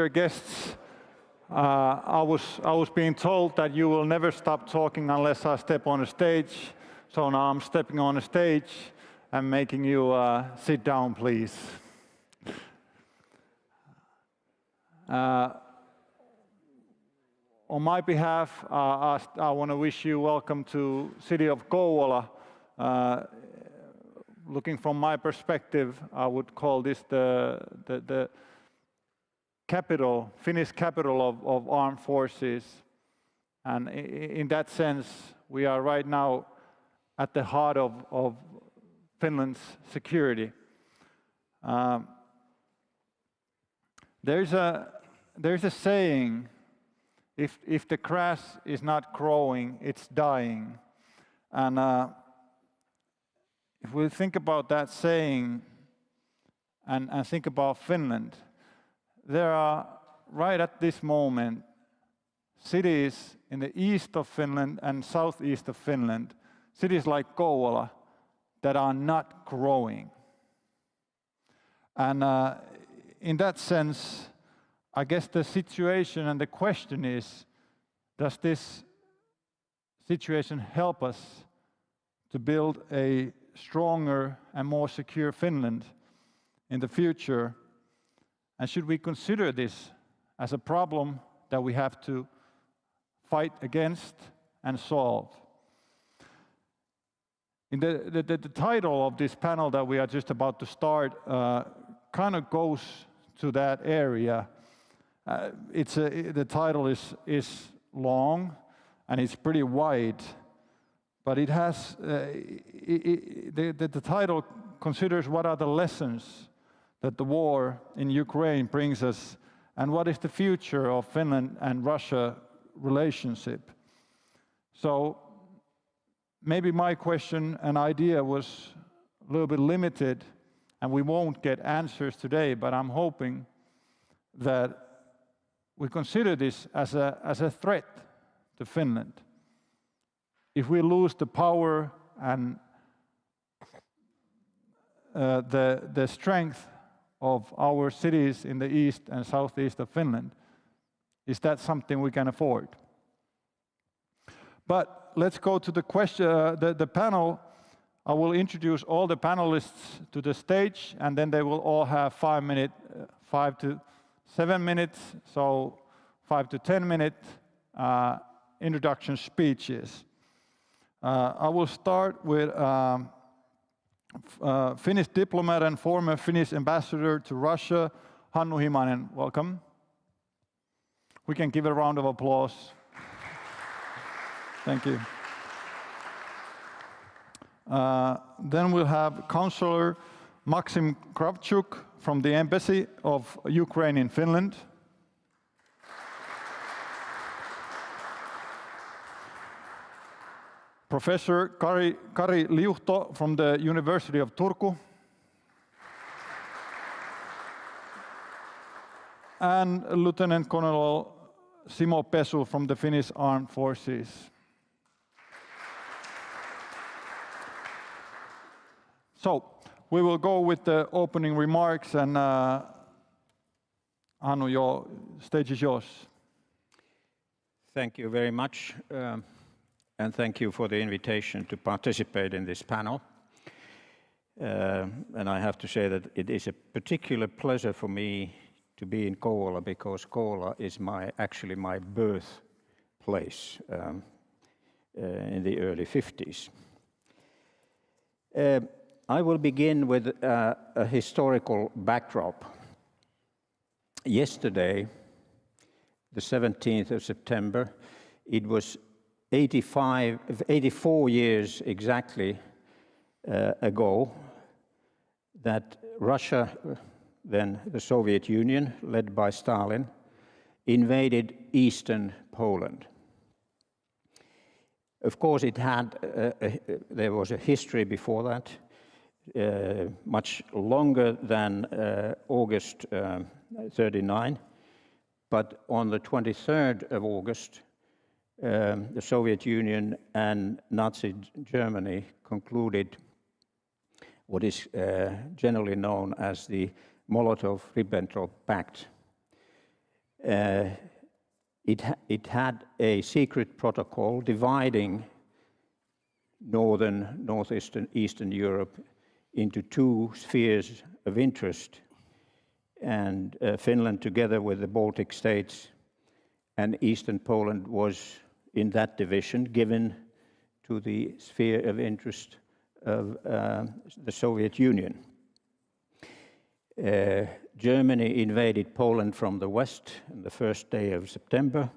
guests, I was being told that you will never stop talking unless I step on the stage. So now I'm stepping on the stage and making you sit down, please. On my behalf, I want to wish you welcome to city of Kouvola. Looking from my perspective, I would call this the capital, Finnish capital of armed forces. And in that sense, we are right now at the heart of Finland's security. There's a saying, if the grass is not growing, it's dying. And if we think about that saying and think about Finland, there are, right at this moment, cities in the east of Finland and southeast of Finland, cities like Kouvola, that are not growing. And in that sense, I guess the situation and the question is, does this situation help us to build a stronger and more secure Finland in the future? And should we consider this as a problem that we have to fight against and solve? In the title of this panel that we are just about to start kind of goes to that area. The title is long and it's pretty wide, but it has the title considers what are the lessons that the war in Ukraine brings us, and what is the future of Finland and Russia relationship. So maybe my question and idea was a little bit limited, and we won't get answers today, but I'm hoping that we consider this as a threat to Finland. If we lose the power and the strength of our cities in the east and southeast of Finland, is that something we can afford? But let's go to the question, the panel. I will introduce all the panelists to the stage, and then they will all have 5 to 7 minutes, so 5 to 10 minute introduction speeches. I will start with Finnish diplomat and former Finnish ambassador to Russia, Hannu Himanen. Welcome. We can give a round of applause. Thank you. Then we'll have Councillor Maxim Kravchuk from the Embassy of Ukraine in Finland. Professor Kari Liuhto from the University of Turku. And Lieutenant Colonel Simo Pesu from the Finnish Armed Forces. So, we will go with the opening remarks, and Hannu, your stage is yours. Thank you very much, and thank you for the invitation to participate in this panel. And I have to say that it is a particular pleasure for me to be in Kouvola, because Kouvola is actually my birthplace in the early 50s. I will begin with a historical backdrop. Yesterday, the 17th of September, it was 84 years exactly ago that Russia, then the Soviet Union, led by Stalin, invaded eastern Poland. Of course, there was a history before that, much longer than August 39, but on the 23rd of August, the Soviet Union and Nazi Germany concluded what is generally known as the Molotov-Ribbentrop Pact. It had a secret protocol dividing Eastern Europe into two spheres of interest, and Finland, together with the Baltic states and Eastern Poland, was in that division, given to the sphere of interest of the Soviet Union. Germany invaded Poland from the west on the first day of September,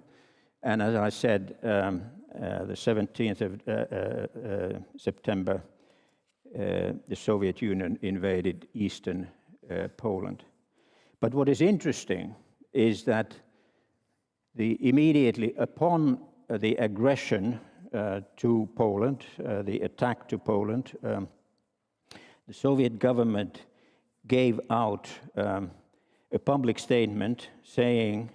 and as I said, the 17th of September, the Soviet Union invaded eastern Poland. But what is interesting is that immediately upon the aggression to Poland, the attack to Poland, the Soviet government gave out a public statement saying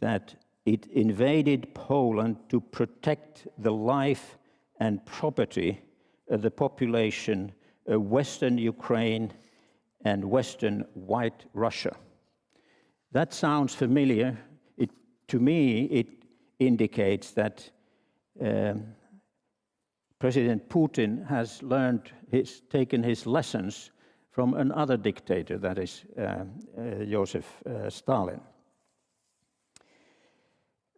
that it invaded Poland to protect the life and property of the population of Western Ukraine and Western White Russia. That sounds familiar. To me, it indicates that President Putin has taken his lessons from another dictator, that is Joseph Stalin.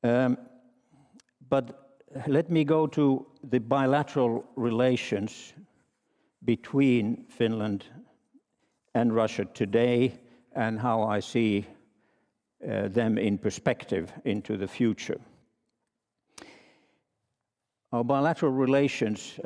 But let me go to the bilateral relations between Finland and Russia today and how I see them in perspective into the future. Our bilateral relations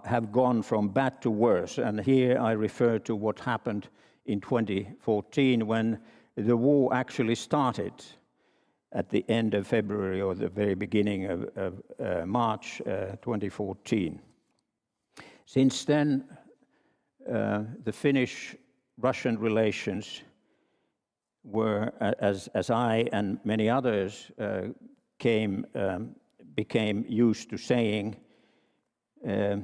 have gone from bad to worse, and here I refer to what happened in 2014 when the war actually started at the end of February or the very beginning of March 2014. Since then, the Finnish-Russian relations were, as I and many others became used to saying, the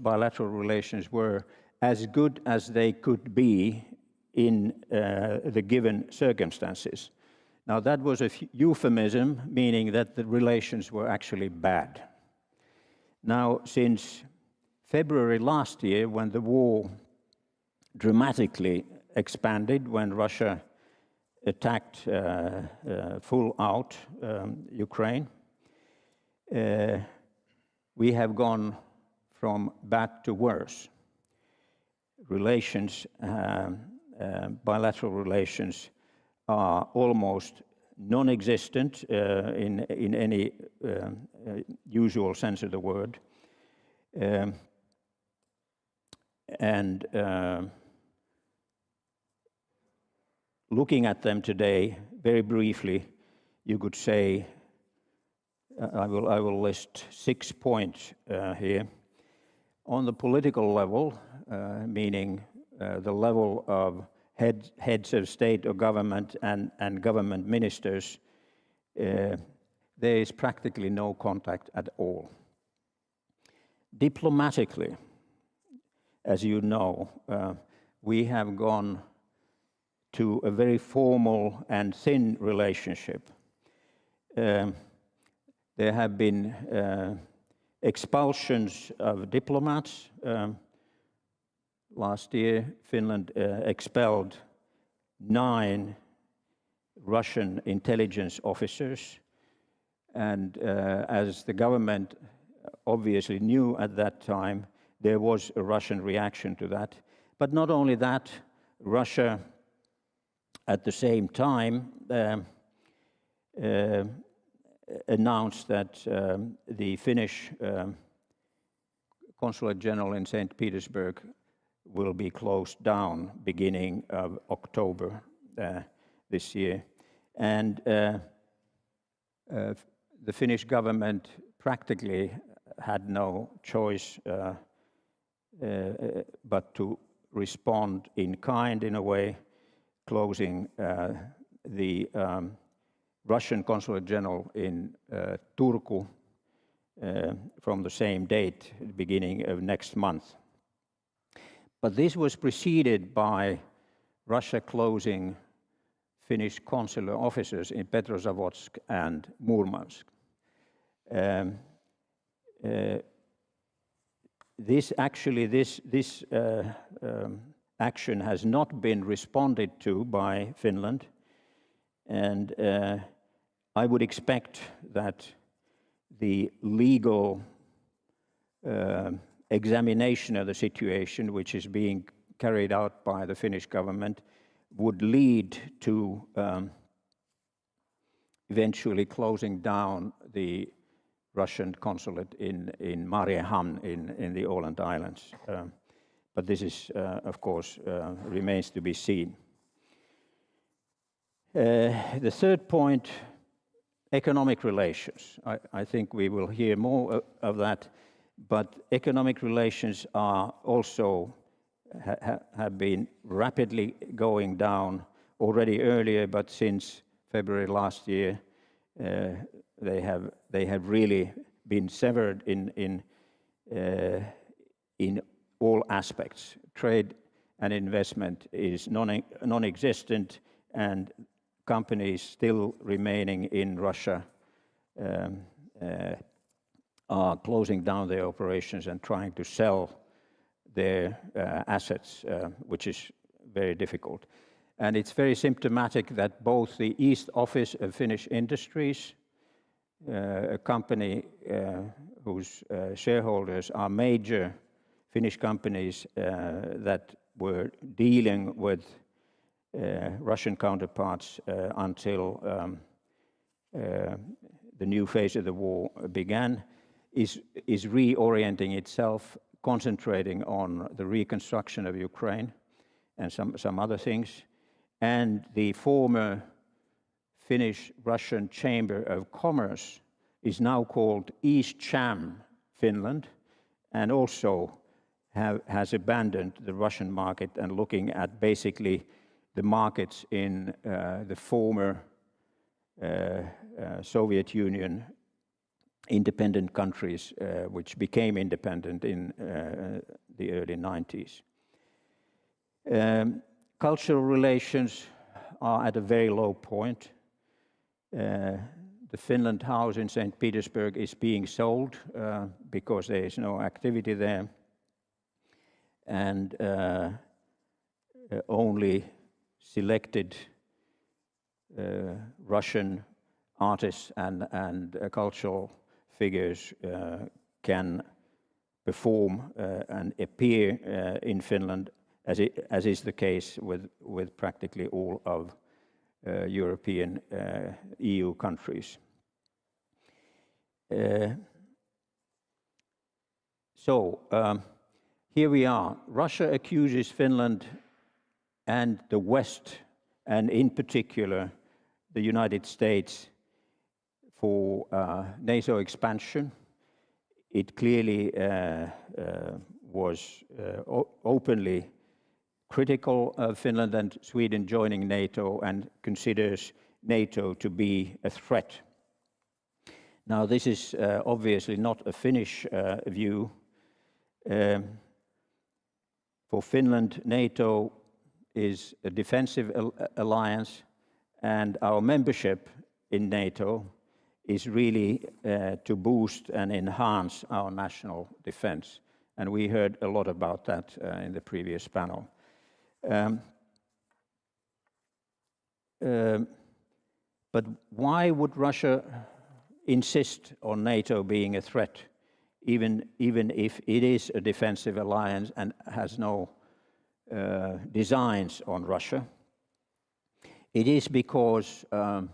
bilateral relations were as good as they could be in the given circumstances. Now that was a euphemism, meaning that the relations were actually bad. Now, since February last year, when the war dramatically expanded, when Russia attacked full out Ukraine, we have gone from bad to worse. Relations, bilateral relations, are almost non-existent in any usual sense of the word. And looking at them today, very briefly, you could say, I will list 6 points here. On the political level, meaning the level of heads of state or government and government ministers, there is practically no contact at all. Diplomatically, as you know, we have gone to a very formal and thin relationship. There have been expulsions of diplomats. Last year, Finland expelled 9 Russian intelligence officers. And as the government obviously knew at that time, there was a Russian reaction to that. But not only that, Russia at the same time announced that the Finnish Consulate General in St. Petersburg will be closed down beginning of October this year. And the Finnish government practically had no choice but to respond in kind, in a way, closing the Russian Consulate General in Turku from the same date, beginning of next month. But this was preceded by Russia closing Finnish consular offices in Petrozavodsk and Murmansk. This action has not been responded to by Finland, and I would expect that the legal examination of the situation, which is being carried out by the Finnish government, would lead to eventually closing down the Russian consulate in Mariehamn in the Åland Islands. But this is, of course, remains to be seen. The third point, economic relations. I think we will hear more of that, but economic relations are also have been rapidly going down already earlier, but since February last year, they have really been severed in all aspects. Trade and investment is non-existent, and companies still remaining in Russia are closing down their operations and trying to sell their assets, which is very difficult. And it's very symptomatic that both the East Office of Finnish Industries, a company whose shareholders are major Finnish companies that were dealing with Russian counterparts until the new phase of the war began, is reorienting itself, concentrating on the reconstruction of Ukraine and some other things. And the former Finnish-Russian Chamber of Commerce is now called East Cham Finland, and also has abandoned the Russian market and looking at basically the markets in the former Soviet Union independent countries, which became independent in the early 90s. Cultural relations are at a very low point. The Finland House in St. Petersburg is being sold because there is no activity there. And only selected Russian artists and cultural figures can perform and appear in Finland, as is the case with practically all of European EU countries. Here we are. Russia accuses Finland and the West, and in particular the United States, for NATO expansion. It clearly was openly critical of Finland and Sweden joining NATO and considers NATO to be a threat. Now, this is obviously not a Finnish view. For Finland, NATO is a defensive alliance, and our membership in NATO is really to boost and enhance our national defense. And we heard a lot about that in the previous panel. But why would Russia insist on NATO being a threat, even if it is a defensive alliance and has no designs on Russia? It is because of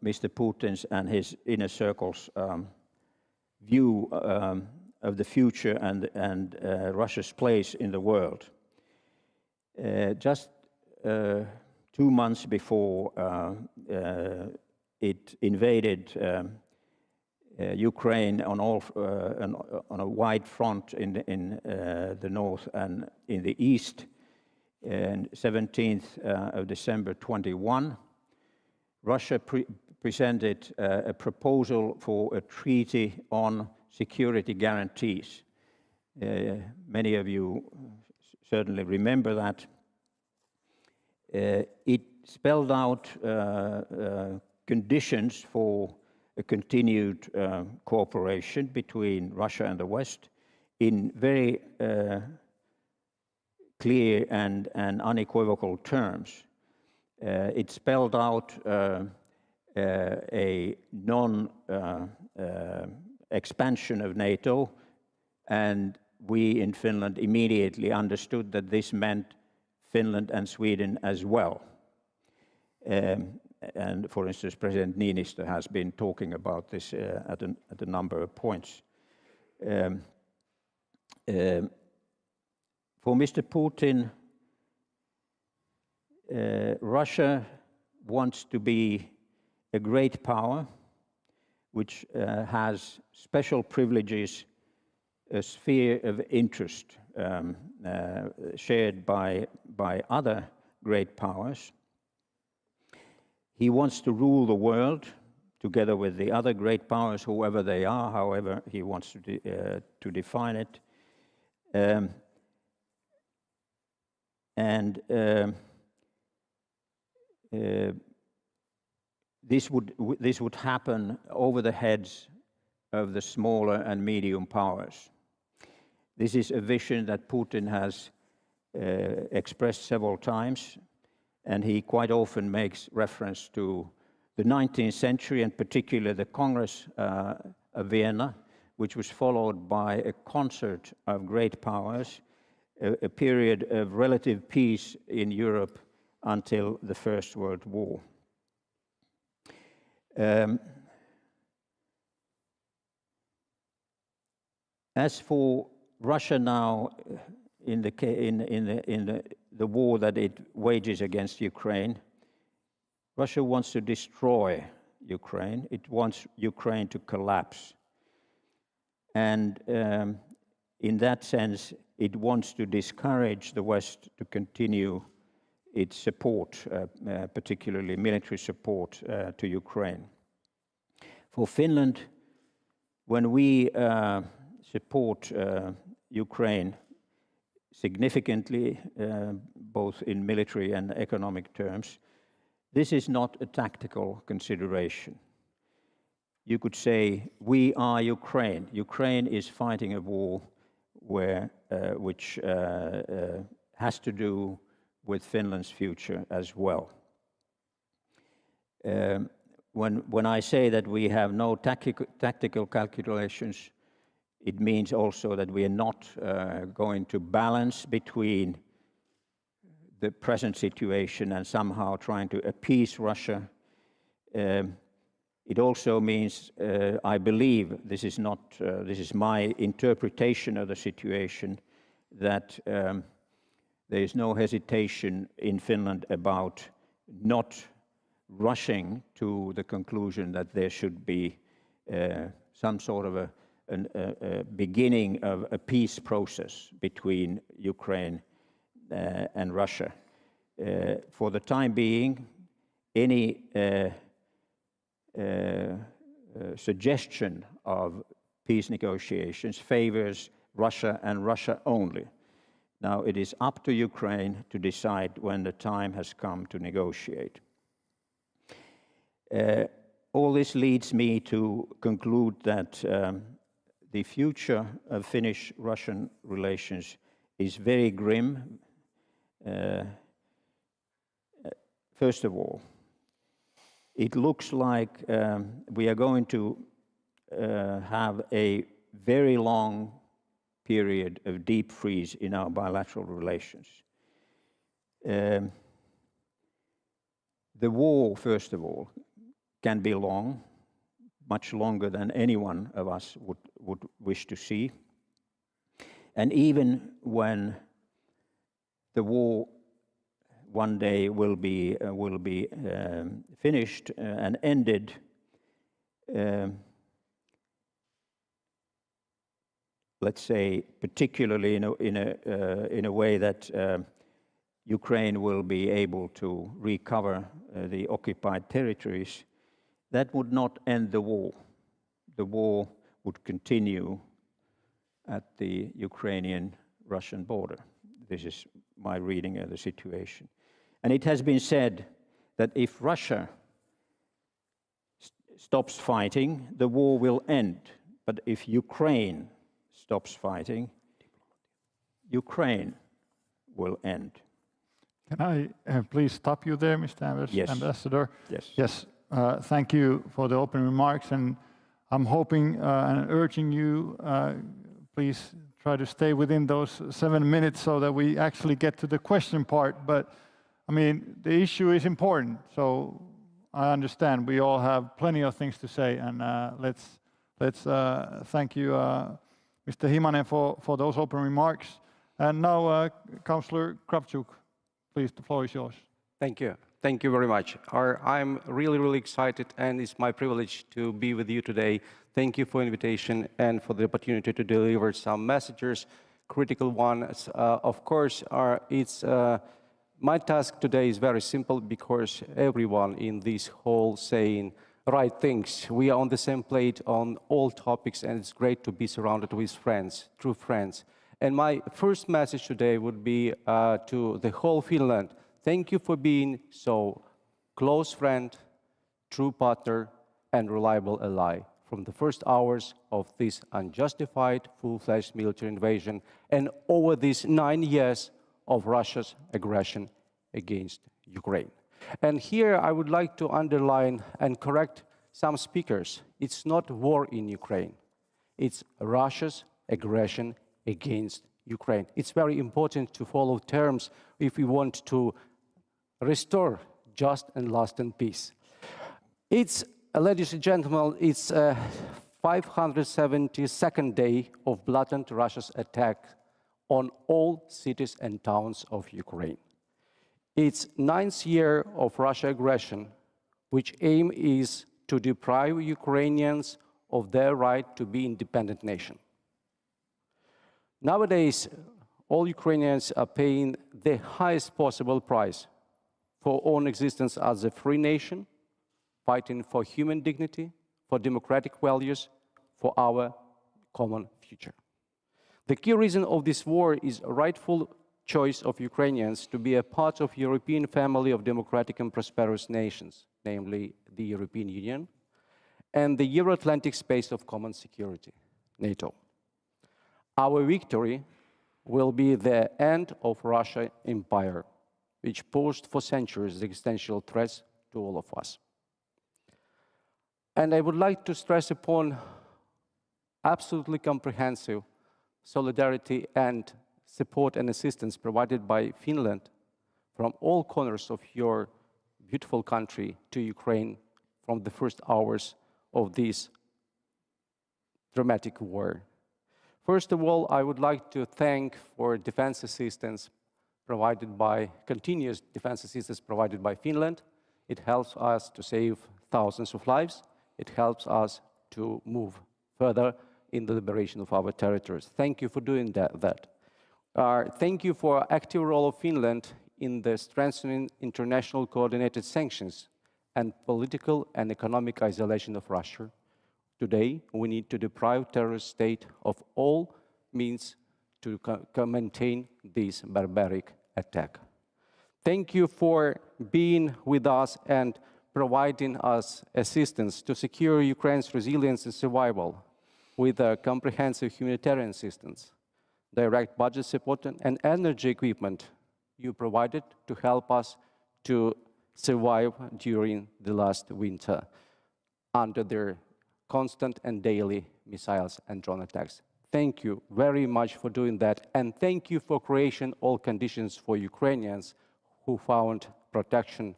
Mr. Putin's and his inner circle's view of the future and Russia's place in the world. Just 2 months before it invaded Ukraine on a wide front in the north and in the east, and 17th of December 21, Russia presented a proposal for a treaty on security guarantees. Many of you certainly remember that. It spelled out conditions for a continued cooperation between Russia and the West in very clear and unequivocal terms. It spelled out a non-expansion of NATO, and we in Finland immediately understood that this meant Finland and Sweden as well. And for instance, President Niinistö has been talking about this at a number of points. For Mr. Putin, Russia wants to be a great power which has special privileges, a sphere of interest shared by other great powers. He wants to rule the world together with the other great powers, whoever they are, however he wants to define it. This would happen over the heads of the smaller and medium powers. This is a vision that Putin has expressed several times, and he quite often makes reference to the 19th century, and particularly the Congress of Vienna, which was followed by a concert of great powers, a period of relative peace in Europe until the First World War. As for Russia now, in the war that it wages against Ukraine, Russia wants to destroy Ukraine. It wants Ukraine to collapse. And in that sense, it wants to discourage the West to continue its support, particularly military support to Ukraine. For Finland, when we support Ukraine significantly, both in military and economic terms, this is not a tactical consideration. You could say, we are Ukraine. Ukraine is fighting a war which has to do with Finland's future as well. When I say that we have no tactical calculations, it means also that we are not going to balance between the present situation and somehow trying to appease Russia. It also means, I believe, this is my interpretation of the situation, that there is no hesitation in Finland about not rushing to the conclusion that there should be some sort of a beginning of a peace process between Ukraine and Russia. For the time being, any suggestion of peace negotiations favors Russia and Russia only. Now it is up to Ukraine to decide when the time has come to negotiate. All this leads me to conclude that the future of Finnish-Russian relations is very grim. First of all, it looks like we are going to have a very long period of deep freeze in our bilateral relations. The war, first of all, can be long, much longer than any one of us would wish to see. And even when the war one day will be finished and ended, let's say, particularly in a way that Ukraine will be able to recover the occupied territories, that would not end the war. The war would continue at the Ukrainian-Russian border. This is my reading of the situation. And it has been said that if Russia stops fighting, the war will end. But if Ukraine stops fighting, Ukraine will end. Can I please stop you there, Mr. Yes. Ambassador? Yes. Yes. Thank you for the opening remarks, and I'm hoping and urging you, please try to stay within those 7 minutes so that we actually get to the question part. But I mean, the issue is important, so I understand we all have plenty of things to say, and let's thank you, Mr. Himanen, for those opening remarks. And now, Councillor Kravchuk, please, the floor is yours. Thank you. Thank you very much. I'm really, really excited, and it's my privilege to be with you today. Thank you for the invitation and for the opportunity to deliver some messages, critical ones. Of course, my task today is very simple because everyone in this hall saying right things. We are on the same plate on all topics, and it's great to be surrounded with friends, true friends. And my first message today would be to the whole Finland. Thank you for being so close friend, true partner, and reliable ally from the first hours of this unjustified, full-fledged military invasion and over these 9 years of Russia's aggression against Ukraine. And here I would like to underline and correct some speakers. It's not war in Ukraine. It's Russia's aggression against Ukraine. It's very important to follow terms if we want to restore just and lasting peace. It's, ladies and gentlemen, it's 572nd day of blatant Russia's attack on all cities and towns of Ukraine. It's 9th year of Russia aggression, which aim is to deprive Ukrainians of their right to be independent nation. Nowadays, all Ukrainians are paying the highest possible price for own existence as a free nation, fighting for human dignity, for democratic values, for our common future. The key reason of this war is a rightful choice of Ukrainians to be a part of European family of democratic and prosperous nations, namely the European Union, and the Euro-Atlantic space of common security, NATO. Our victory will be the end of Russian empire, which posed for centuries existential threats to all of us. And I would like to stress upon absolutely comprehensive solidarity and support and assistance provided by Finland from all corners of your beautiful country to Ukraine from the first hours of this dramatic war. First of all, I would like to thank for defense assistance provided by, continuous defense assistance provided by Finland. It helps us to save thousands of lives. It helps us to move further in the liberation of our territories. Thank you for doing that. Thank you for active role of Finland in the strengthening international coordinated sanctions and political and economic isolation of Russia. Today, we need to deprive terrorist state of all means to maintain this barbaric attack. Thank you for being with us and providing us assistance to secure Ukraine's resilience and survival with comprehensive humanitarian assistance, direct budget support and energy equipment you provided to help us to survive during the last winter under their constant and daily missiles and drone attacks. Thank you very much for doing that, and thank you for creating all conditions for Ukrainians who found protection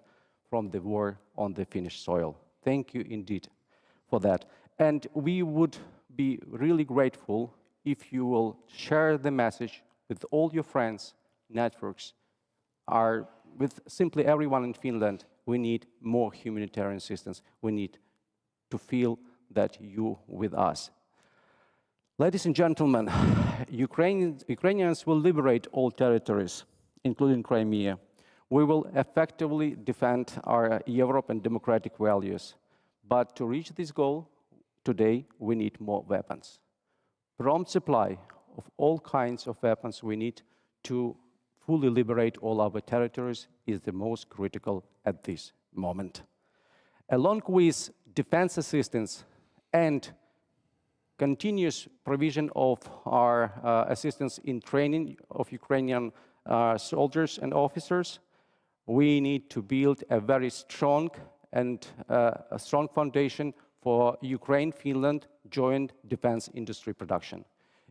from the war on the Finnish soil. Thank you indeed for that. And we would be really grateful if you will share the message with all your friends, networks, with simply everyone in Finland. We need more humanitarian assistance. We need to feel that you with us. Ladies and gentlemen, Ukrainians will liberate all territories, including Crimea. We will effectively defend our Europe and democratic values. But to reach this goal, today we need more weapons. Prompt supply of all kinds of weapons we need to fully liberate all our territories is the most critical at this moment. Along with defense assistance and continuous provision of our assistance in training of Ukrainian soldiers and officers, we need to build a very strong and a strong foundation for Ukraine-Finland joint defense industry production.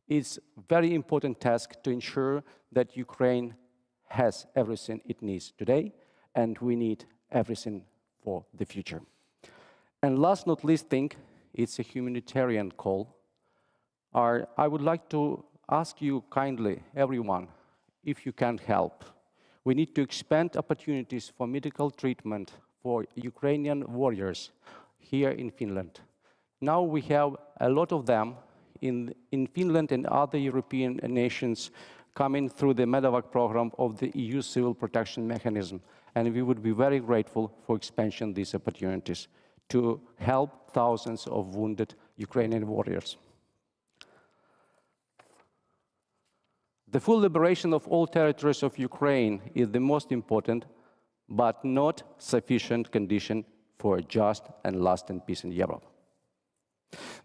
It's a very important task to ensure that Ukraine has everything it needs today, and we need everything for the future. And last not least thing, it's a humanitarian call. I would like to ask you kindly, everyone, if you can help. We need to expand opportunities for medical treatment for Ukrainian warriors here in Finland. Now we have a lot of them in Finland and other European nations coming through the medevac program of the EU Civil Protection Mechanism. And we would be very grateful for expansion of these opportunities to help thousands of wounded Ukrainian warriors. The full liberation of all territories of Ukraine is the most important, but not sufficient condition for a just and lasting peace in Europe.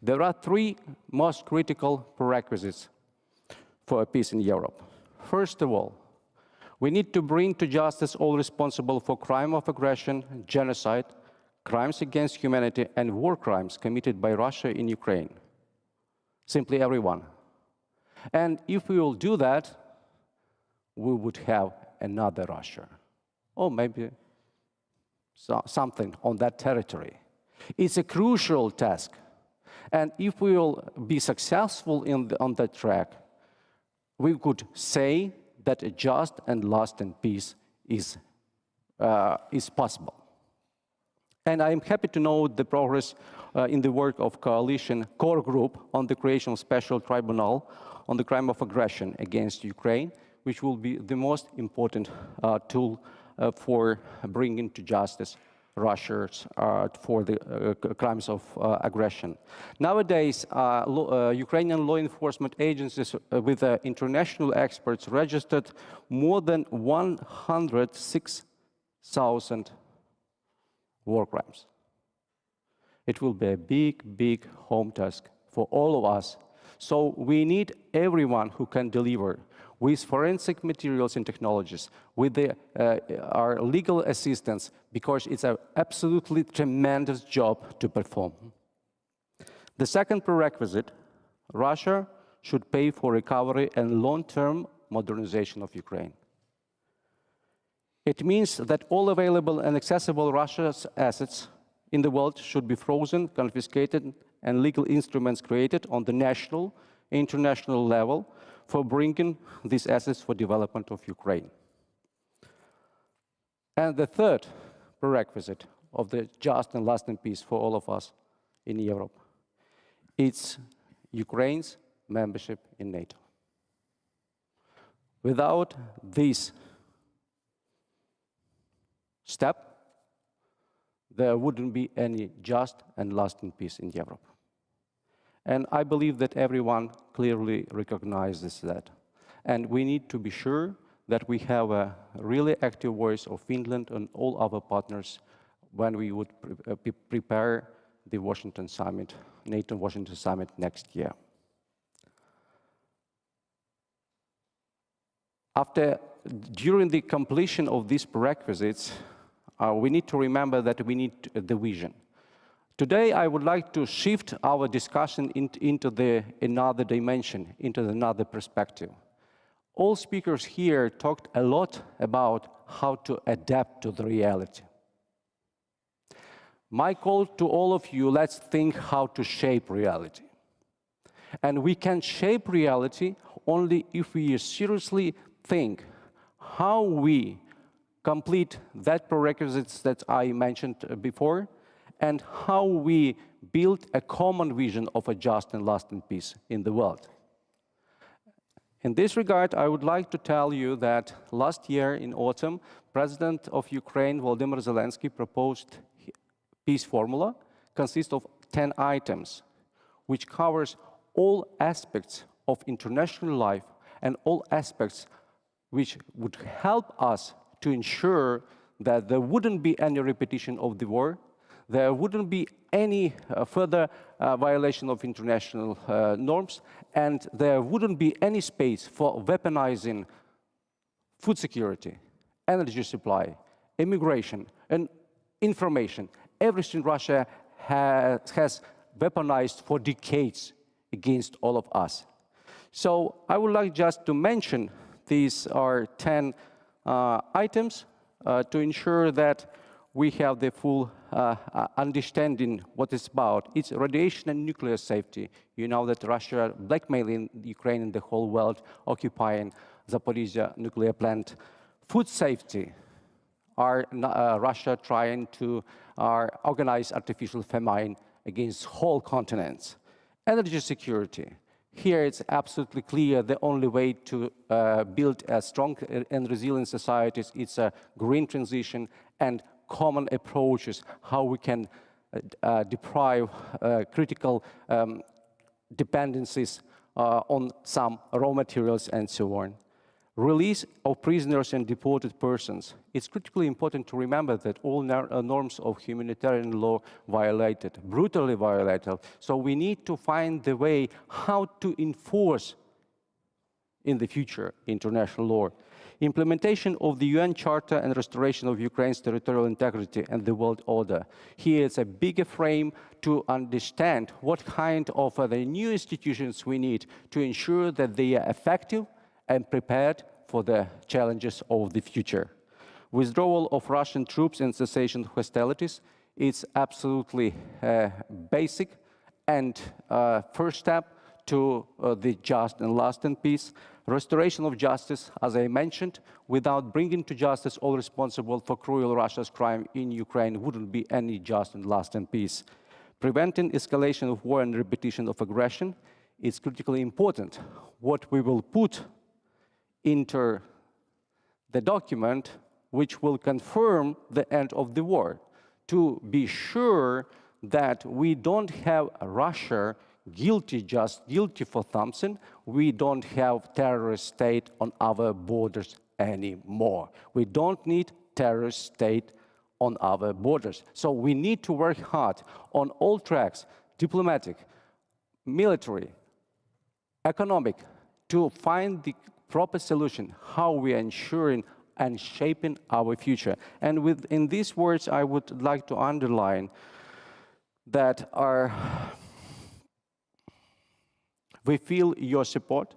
There are three most critical prerequisites for a peace in Europe. First of all, we need to bring to justice all responsible for crime of aggression, genocide, crimes against humanity, and war crimes committed by Russia in Ukraine. Simply everyone. And if we will do that, we would have another Russia, or maybe something on that territory. It's a crucial task. And if we will be successful on that track, we could say that a just and lasting peace is possible. And I am happy to note the progress in the work of coalition core group on the creation of special tribunal on the crime of aggression against Ukraine, which will be the most important tool for bringing to justice Russia for the crimes of aggression. Nowadays, Ukrainian law enforcement agencies with international experts registered more than 106,000 war crimes. It will be a big, big home task for all of us. So we need everyone who can deliver with forensic materials and technologies, with our legal assistance, because it's an absolutely tremendous job to perform. The second prerequisite, Russia should pay for recovery and long-term modernization of Ukraine. It means that all available and accessible Russia's assets in the world should be frozen, confiscated, and legal instruments created on the national, international level for bringing these assets for development of Ukraine. And the third prerequisite of the just and lasting peace for all of us in Europe, it's Ukraine's membership in NATO. Without this step, there wouldn't be any just and lasting peace in Europe. And I believe that everyone clearly recognizes that. And we need to be sure that we have a really active voice of Finland and all other partners when we would prepare the Washington summit, NATO Washington summit next year. During the completion of these prerequisites, we need to remember that we need the vision. Today, I would like to shift our discussion into another dimension, into another perspective. All speakers here talked a lot about how to adapt to the reality. My call to all of you, let's think how to shape reality. And we can shape reality only if we seriously think how we complete that prerequisites that I mentioned before, and how we build a common vision of a just and lasting peace in the world. In this regard, I would like to tell you that last year in autumn, President of Ukraine, Volodymyr Zelensky, proposed peace formula consists of 10 items, which covers all aspects of international life and all aspects which would help us to ensure that there wouldn't be any repetition of the war, there wouldn't be any further violation of international norms, and there wouldn't be any space for weaponizing food security, energy supply, immigration, and information. Everything Russia has weaponized for decades against all of us. So I would like just to mention these are 10 items to ensure that we have the full understanding what it's about. It's radiation and nuclear safety. You know that Russia blackmailing Ukraine and the whole world, occupying Zaporizhzhia nuclear plant. Food safety. Are Russia trying to organize artificial famine against whole continents? Energy security. Here it's absolutely clear the only way to build a strong and resilient societies is a green transition and common approaches how we can deprive critical dependencies on some raw materials and so on. Release of prisoners and deported persons. It's critically important to remember that all norms of humanitarian law violated, brutally violated. So we need to find the way how to enforce in the future international law. Implementation of the UN Charter and restoration of Ukraine's territorial integrity and the world order. Here is a bigger frame to understand what kind of the new institutions we need to ensure that they are effective and prepared for the challenges of the future. Withdrawal of Russian troops and cessation of hostilities is absolutely basic and first step to the just and lasting peace. Restoration of justice, as I mentioned, without bringing to justice all responsible for cruel Russia's crime in Ukraine wouldn't be any just and lasting peace. Preventing escalation of war and repetition of aggression is critically important. What we will put into the document which will confirm the end of the war, to be sure that we don't have Russia guilty, just guilty for something, we don't have terrorist state on our borders anymore. We don't need terrorist state on our borders. So we need to work hard on all tracks, diplomatic, military, economic, to find the proper solution, how we are ensuring and shaping our future. And in these words, I would like to underline that we feel your support,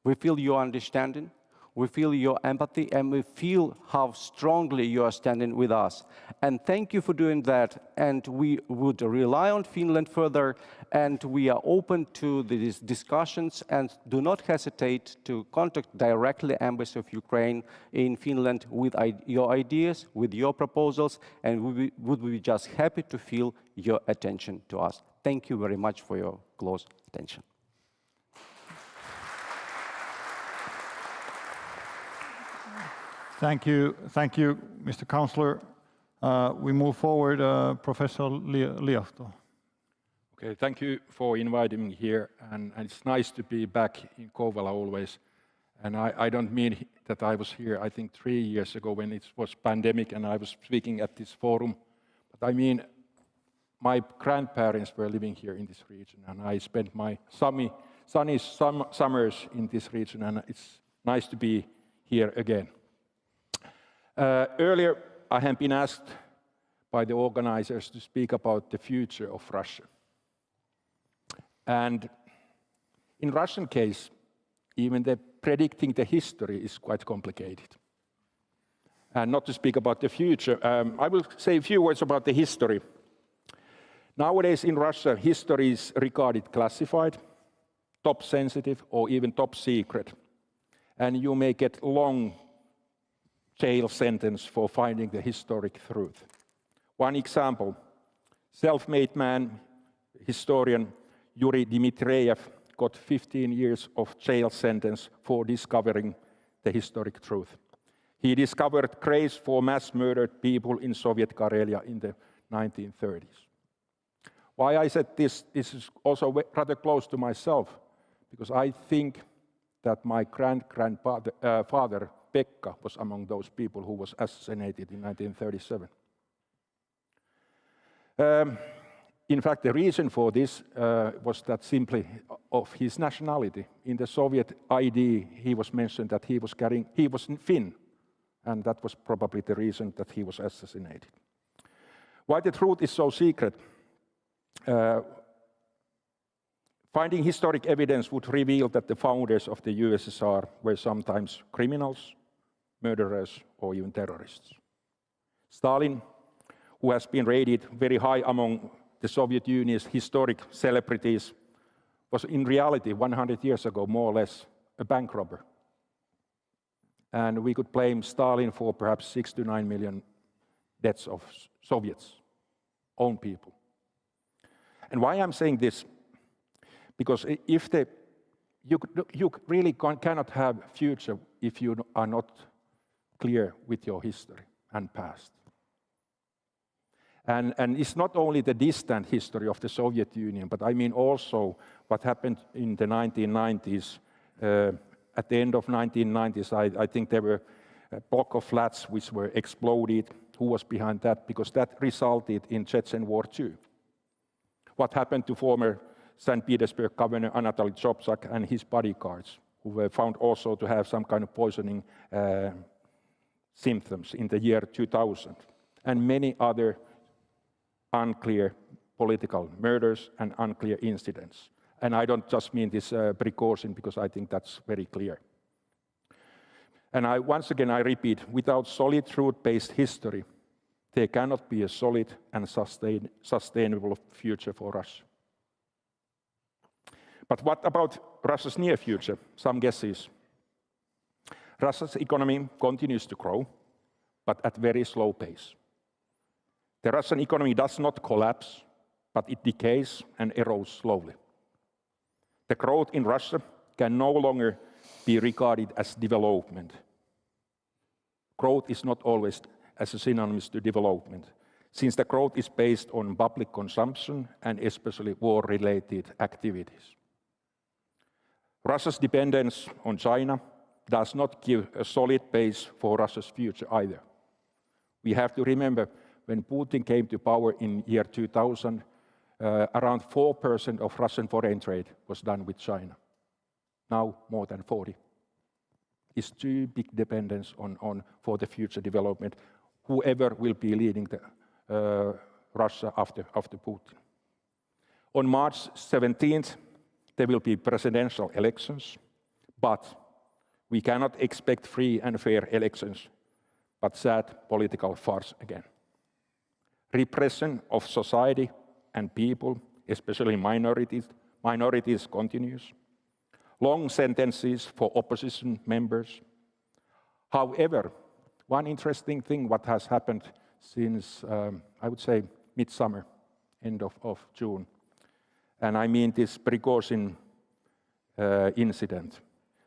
we feel your understanding, we feel your empathy, and we feel how strongly you are standing with us. And thank you for doing that. And we would rely on Finland further, and we are open to these discussions, and do not hesitate to contact directly Embassy of Ukraine in Finland with your ideas, with your proposals, and we would be just happy to feel your attention to us. Thank you very much for your close attention. Thank you, Mr. Councillor. We move forward, Professor Liahto. Okay, thank you for inviting me here, and it's nice to be back in Kouvola always. And I don't mean that I was here, I think 3 years ago when it was pandemic and I was speaking at this forum, but I mean my grandparents were living here in this region, and I spent my sunny summers in this region, and it's nice to be here again. Earlier, I have been asked by the organizers to speak about the future of Russia. And in Russian case, even predicting the history is quite complicated. And not to speak about the future, I will say a few words about the history. Nowadays in Russia, history is regarded classified, top sensitive, or even top secret. And you may get long jail sentence for finding the historic truth. One example, self-made man, historian Yuri Dmitriev got 15 years of jail sentence for discovering the historic truth. He discovered graves for mass murdered people in Soviet Karelia in the 1930s. Why I said this is also rather close to myself, because I think that my grandfather, father Pekka, was among those people who was assassinated in 1937. In fact, the reason for this was that simply of his nationality. In the Soviet ID, he was mentioned that he was Finn, and that was probably the reason that he was assassinated. Why the truth is so secret? Finding historic evidence would reveal that the founders of the USSR were sometimes criminals, murderers, or even terrorists. Stalin, who has been rated very high among the Soviet Union's historic celebrities, was in reality 100 years ago more or less a bank robber. And we could blame Stalin for perhaps 6 to 9 million deaths of Soviets, own people. And why I'm saying this? Because if you really cannot have a future if you are not clear with your history and past. And it's not only the distant history of the Soviet Union, but I mean also what happened in the 1990s. At the end of 1990s, I think there were a block of flats which were exploded. Who was behind that? Because that resulted in Chechen War II. What happened to former St. Petersburg Governor Anatoly Sobchak and his bodyguards, who were found also to have some kind of poisoning symptoms in the year 2000, and many other unclear political murders and unclear incidents. And I don't just mean this precaution, because I think that's very clear. And once again, I repeat, without solid truth-based history, there cannot be a solid and sustainable future for Russia. But what about Russia's near future? Some guesses. Russia's economy continues to grow, but at very slow pace. The Russian economy does not collapse, but it decays and erodes slowly. The growth in Russia can no longer be regarded as development. Growth is not always as a synonymous to development, since the growth is based on public consumption and especially war-related activities. Russia's dependence on China does not give a solid base for Russia's future either. We have to remember, when Putin came to power in year 2000, around 4% of Russian foreign trade was done with China. Now more than 40%. It's too big dependence on for the future development, whoever will be leading Russia after Putin. On March 17th, there will be presidential elections, but we cannot expect free and fair elections, but sad political farce again. Repression of society and people, especially minorities continues. Long sentences for opposition members. However, one interesting thing what has happened since, I would say, midsummer, end of June, and I mean this Prigozhin incident,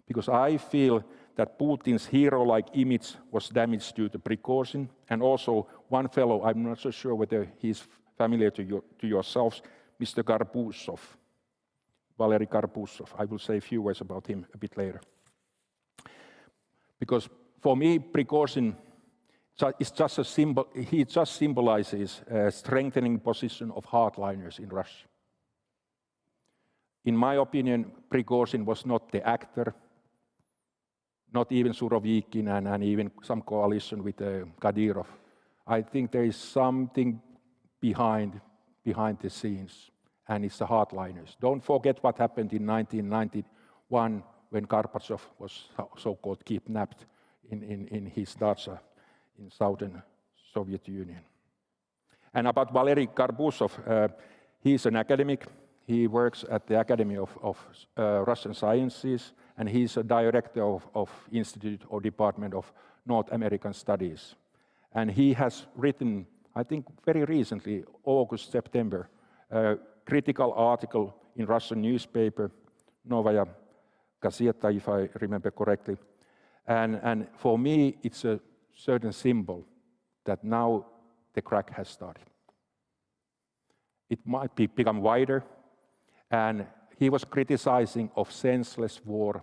because I feel that Putin's hero-like image was damaged due to Prigozhin, and also one fellow, I'm not so sure whether he's familiar to yourselves, Mr. Garbuzov, Valery Garbuzov. I will say a few words about him a bit later. Because for me, Prigozhin is just a symbol. He just symbolizes a strengthening position of hardliners in Russia. In my opinion, Prigozhin was not the actor, not even Surovikin and even some coalition with Kadyrov. I think there is something behind the scenes, and it's the hardliners. Don't forget what happened in 1991 when Gorbachev was so-called kidnapped in his dacha in southern Soviet Union. And about Valery Garbuzov, he's an academic. He works at the Academy of Russian Sciences, and he's a director of Institute or Department of North American Studies. And he has written, I think very recently, August, September, a critical article in Russian newspaper, Novaya Gazeta, if I remember correctly. And for me, it's a certain symbol that now the crack has started. it might become wider. And he was criticizing of senseless war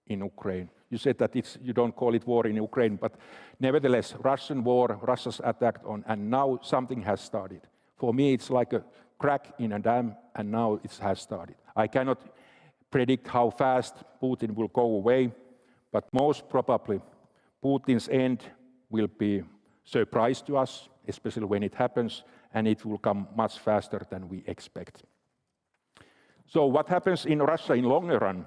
in Ukraine. You said that you don't call it war in Ukraine, but nevertheless, Russian war, Russia's attack on, and now something has started. For me, it's like a crack in a dam, and now it has started. I cannot predict how fast Putin will go away, but most probably Putin's end will be surprise to us, especially when it happens, and it will come much faster than we expect. So what happens in Russia in longer run?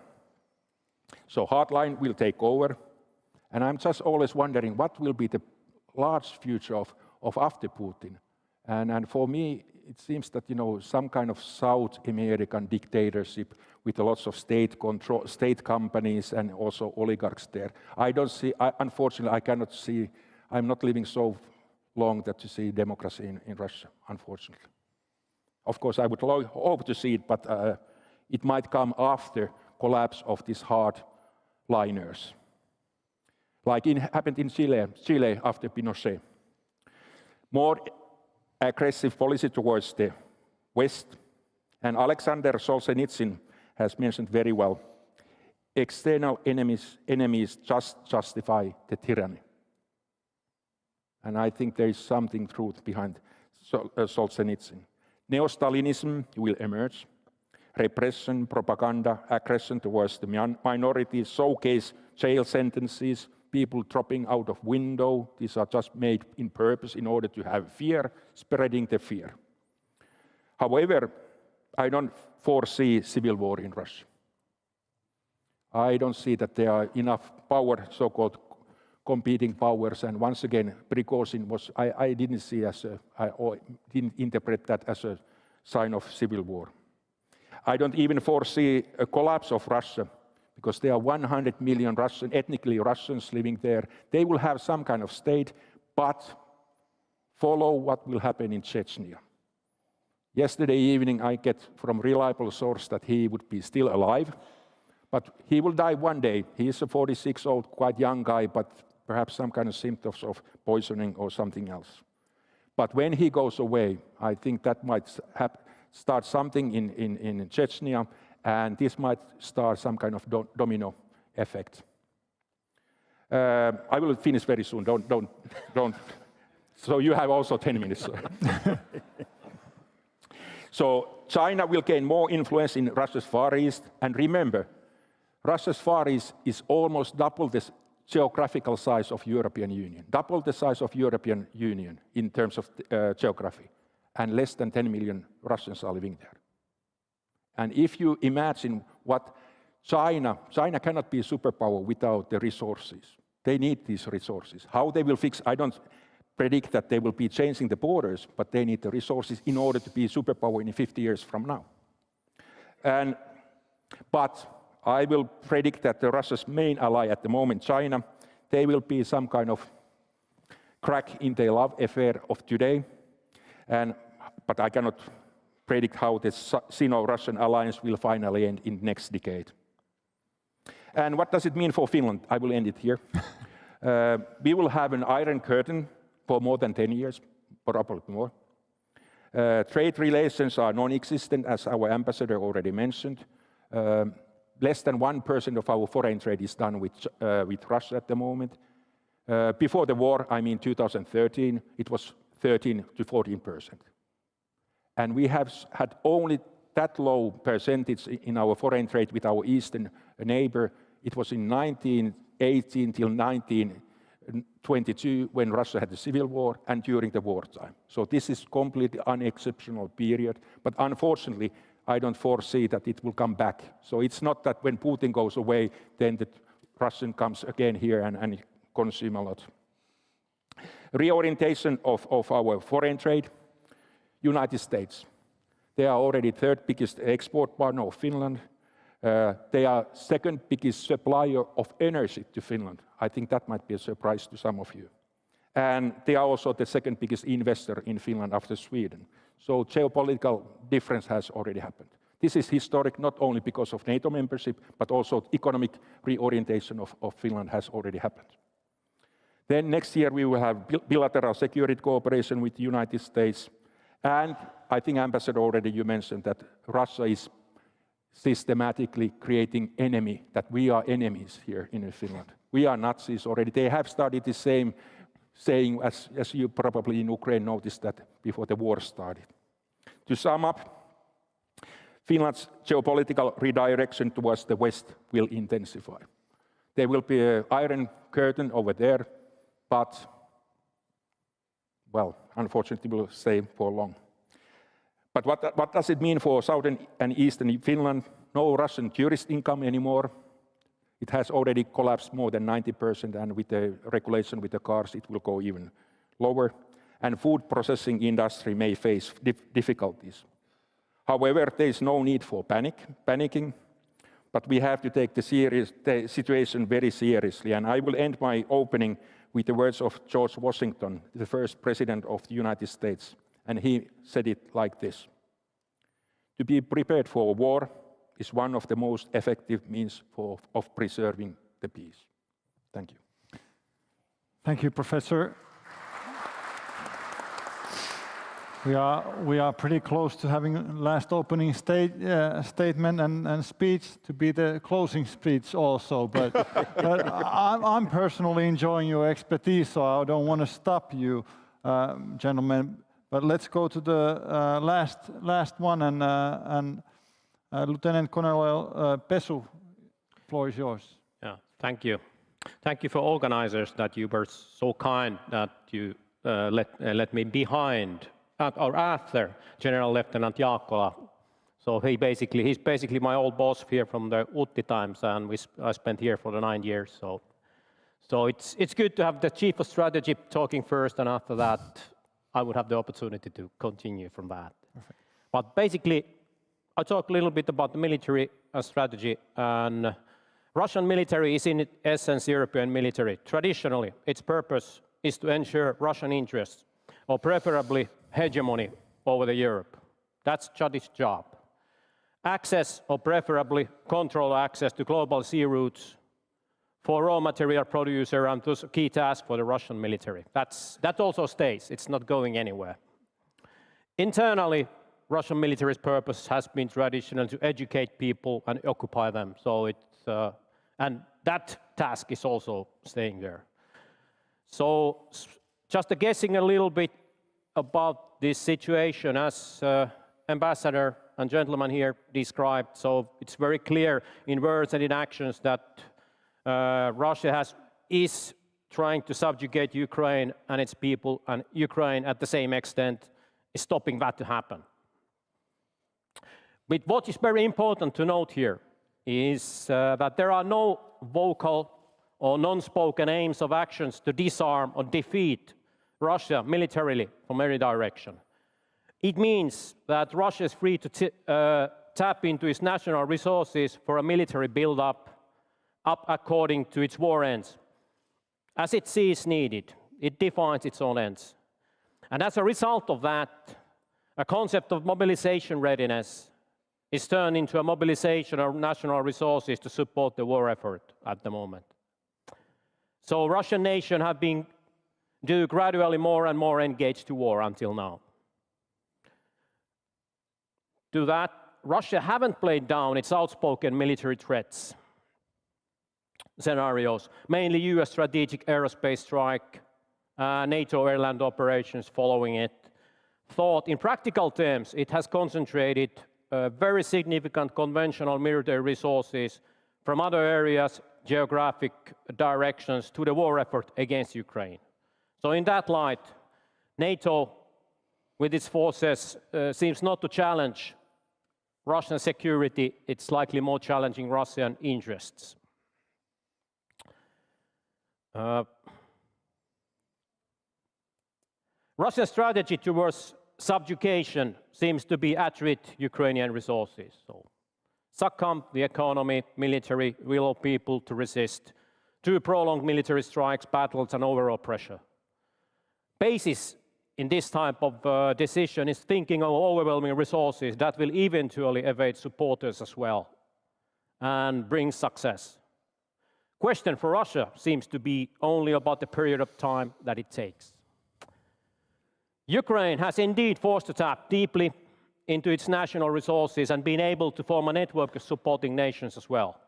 So hardline will take over, and I'm just always wondering what will be the large future of after Putin. And for me, it seems that some kind of South American dictatorship with lots of state control, state companies, and also oligarchs there. I don't see. Unfortunately, I cannot see. I'm not living so long that to see democracy in Russia. Unfortunately, of course, I would hope to see it, but it might come after collapse of these hardliners, like it happened in Chile after Pinochet. More aggressive policy towards the West, and Alexander Solzhenitsyn has mentioned very well, external enemies just justify the tyranny. And I think there is something truth behind Solzhenitsyn. Neo-Stalinism will emerge. Repression, propaganda, aggression towards the minorities, showcase jail sentences, people dropping out of window. These are just made in purpose in order to have fear, spreading the fear. However, I don't foresee civil war in Russia. I don't see that there are enough power, so-called competing powers. And once again, Prigozhin was, I didn't see or didn't interpret that as a sign of civil war. I don't even foresee a collapse of Russia, because there are 100 million ethnically Russians living there. They will have some kind of state, but follow what will happen in Chechnya. Yesterday evening, I get from reliable source that he would be still alive, but he will die one day. He is a 46-year-old, quite young guy, but perhaps some kind of symptoms of poisoning or something else. But when he goes away, I think that might start something in Chechnya, and this might start some kind of domino effect. I will finish very soon. Don't. So you have also 10 minutes. So China will gain more influence in Russia's Far East, and remember, Russia's Far East is almost double the geographical size of European Union, double the size of European Union in terms of geography, and less than 10 million Russians are living there. And if you imagine what China cannot be a superpower without the resources. They need these resources. How they will fix, I don't predict that they will be changing the borders, but they need the resources in order to be a superpower in 50 years from now. But I will predict that Russia's main ally at the moment, China, they will be some kind of crack in their love affair of today. But I cannot predict how this Sino-Russian alliance will finally end in next decade. And what does it mean for Finland? I will end it here. We will have an Iron Curtain for more than 10 years, probably more. Trade relations are non-existent, as our ambassador already mentioned. Less than 1% of our foreign trade is done with Russia at the moment. Before the war, I mean 2013, it was 13 to 14%. And we have had only that low percentage in our foreign trade with our eastern neighbor. It was in 1918 till 1922 when Russia had the civil war and during the wartime. So this is completely unexceptional period. But unfortunately, I don't foresee that it will come back. So it's not that when Putin goes away, then the Russian comes again here and consume a lot. Reorientation of our foreign trade. United States. They are already third biggest export partner of Finland. They are second biggest supplier of energy to Finland. I think that might be a surprise to some of you. And they are also the second biggest investor in Finland after Sweden. So geopolitical difference has already happened. This is historic not only because of NATO membership, but also economic reorientation of Finland has already happened. Then next year we will have bilateral security cooperation with the United States. And I think, Ambassador, already you mentioned that Russia is systematically creating enemy, that we are enemies here in Finland. We are Nazis already. They have started the same saying as you probably in Ukraine noticed that before the war started. To sum up, Finland's geopolitical redirection towards the West will intensify. There will be an iron curtain over there, but, well, unfortunately, will stay for long. But what does it mean for southern and eastern Finland? No Russian tourist income anymore. It has already collapsed more than 90%, and with the regulation with the cars, it will go even lower. And food processing industry may face difficulties. However, there is no need for panicking, but we have to take the situation very seriously. And I will end my opening with the words of George Washington, the first president of the United States. And he said it like this: "To be prepared for a war is one of the most effective means of preserving the peace." Thank you. Thank you, Professor. We are pretty close to having last opening statement and speech to be the closing speech also, but I'm personally enjoying your expertise, so I don't want to stop you, gentlemen. But let's go to the last one, and Lieutenant Colonel Pesu, floor is yours. Yeah, thank you. Thank you for organizers that you were so kind that you let me behind or after General Lieutenant Jaakkola. So he's basically my old boss here from the Utti times, and I spent here for the 9 years. So it's good to have the Chief of Strategy talking first, and after that I would have the opportunity to continue from that. Perfect. But basically, I talk a little bit about the military strategy, and Russian military is in essence European military. Traditionally, its purpose is to ensure Russian interests, or preferably hegemony over the Europe. That's its job. Access, or preferably control access to global sea routes for raw material producer, and those key task for the Russian military. That also stays. It's not going anywhere. Internally, Russian military's purpose has been traditional to educate people and occupy them. So and that task is also staying there. So just guessing a little bit about this situation, as Ambassador and gentleman here described, so it's very clear in words and in actions that Russia is trying to subjugate Ukraine and its people, and Ukraine at the same extent is stopping that to happen. But what is very important to note here is that there are no vocal or non-spoken aims of actions to disarm or defeat Russia militarily from any direction. It means that Russia is free to tap into its national resources for a military build-up according to its war ends. As it sees needed, it defines its own ends. And as a result of that, a concept of mobilization readiness is turned into a mobilization of national resources to support the war effort at the moment. So Russian nation have been gradually more and more engaged to war until now. To that, Russia haven't played down its outspoken military threats scenarios, mainly US strategic aerospace strike, NATO air land operations following it. Thought in practical terms, it has concentrated very significant conventional military resources from other areas, geographic directions to the war effort against Ukraine. So in that light, NATO with its forces seems not to challenge Russian security, it's likely more challenging Russian interests. Russian strategy towards subjugation seems to be attrit Ukrainian resources. So, succumb the economy, military, will of people to resist, to prolonged military strikes, battles, and overall pressure. Basis in this type of decision is thinking of overwhelming resources that will eventually evade supporters as well and bring success. Question for Russia seems to be only about the period of time that it takes. Ukraine has indeed forced to tap deeply into its national resources and been able to form a network of supporting nations as well.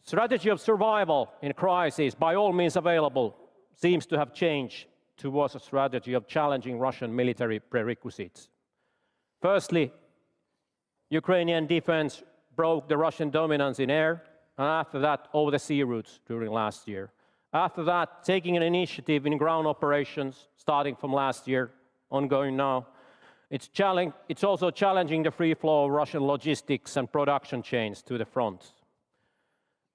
Strategy of survival in crisis, by all means available, seems to have changed towards a strategy of challenging Russian military prerequisites. Firstly, Ukrainian defense broke the Russian dominance in air, and after that, over the sea routes during last year. After that, taking an initiative in ground operations, starting from last year, ongoing now. It's also challenging the free flow of Russian logistics and production chains to the front.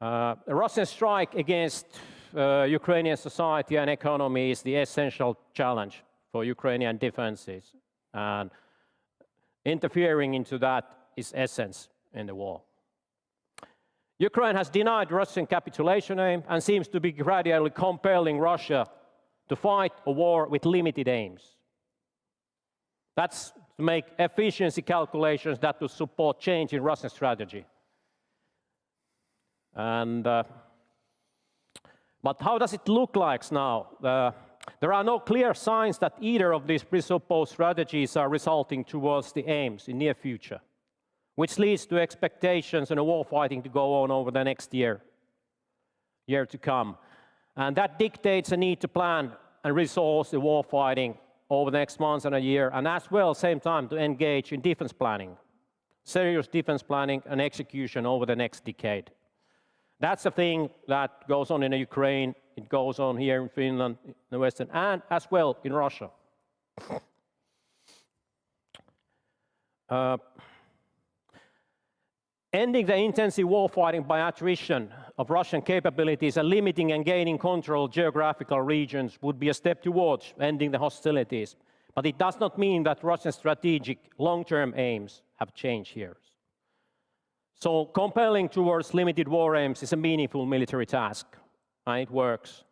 The Russian strike against Ukrainian society and economy is the essential challenge for Ukrainian defenses, and interfering into that is essence in the war. Ukraine has denied Russian capitulation aim and seems to be gradually compelling Russia to fight a war with limited aims. That's to make efficiency calculations that will support change in Russian strategy. And but how does it look like now? There are no clear signs that either of these presupposed strategies are resulting towards the aims in near future, which leads to expectations and a war fighting to go on over the next year to come. And that dictates a need to plan and resource the war fighting over the next months and a year, and as well, same time, to engage in defense planning, serious defense planning and execution over the next decade. That's the thing that goes on in Ukraine, it goes on here in Finland, in the Western, and as well in Russia. Ending the intensive warfighting by attrition of Russian capabilities and limiting and gaining control of geographical regions would be a step towards ending the hostilities. But it does not mean that Russian strategic long-term aims have changed here. So compelling towards limited war aims is a meaningful military task, and it works.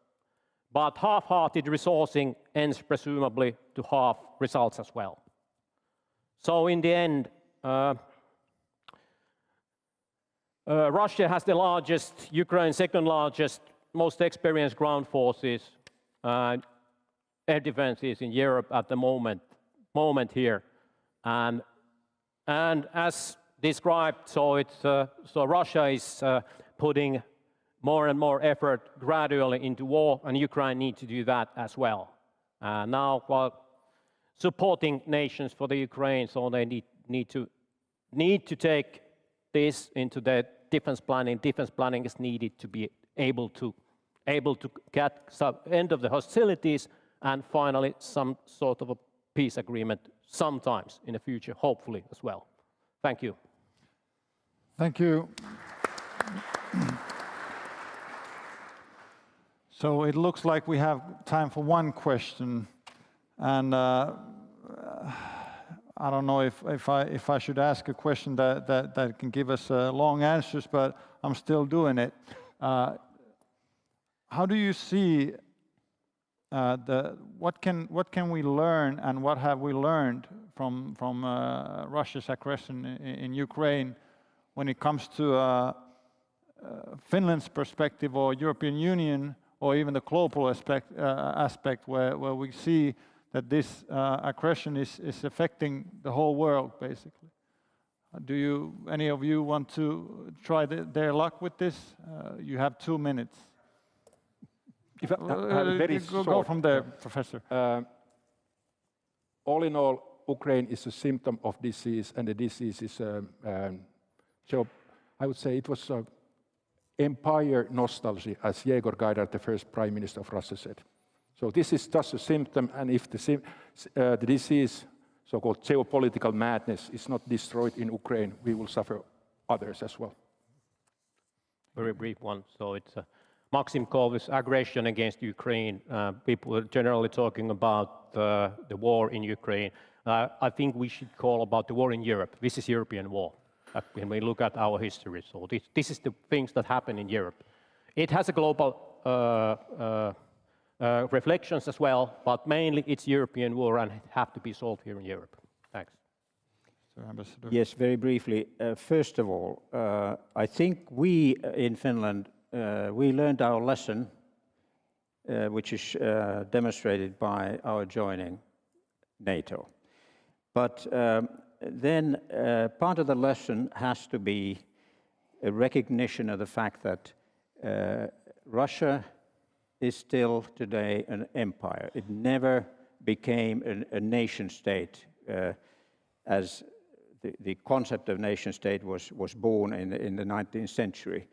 But half-hearted resourcing ends presumably to half results as well. So in the end, Russia has the largest, Ukraine second largest, most experienced ground forces, air defenses in Europe at the moment here. And as described, so Russia is putting more and more effort gradually into war, and Ukraine needs to do that as well. Now, while supporting nations for the Ukraine, so they need to take this into their defense planning. Defense planning is needed to be able to get some end of the hostilities and finally some sort of a peace agreement sometimes in the future, hopefully as well. Thank you. Thank you. So it looks like we have time for one question, and I don't know if I should ask a question that can give us long answers, but I'm still doing it. How do you see what can we learn and what have we learned from Russia's aggression in Ukraine when it comes to Finland's perspective or European Union or even the global aspect where we see that this aggression is affecting the whole world, basically. Do any of you want to try their luck with this? You have 2 minutes. Go from there, Professor. All in all, Ukraine is a symptom of disease, and the disease is, so I would say it was empire nostalgia, as Yegor Gaidar, the first Prime Minister of Russia, said. So this is just a symptom, and if the disease, so-called geopolitical madness, is not destroyed in Ukraine, we will suffer others as well. Very brief one. So it's Maxim Kov's aggression against Ukraine. People are generally talking about the war in Ukraine. I think we should call about the war in Europe. This is European war. When we look at our history, so this is the things that happen in Europe. It has a global reflections as well, but mainly it's European war and it have to be solved here in Europe. Thanks. Yes, very briefly. First of all, I think we in Finland, we learned our lesson, which is demonstrated by our joining NATO. But then part of the lesson has to be a recognition of the fact that Russia is still today an empire. It never became a nation state as the concept of nation state was born in the 19th century.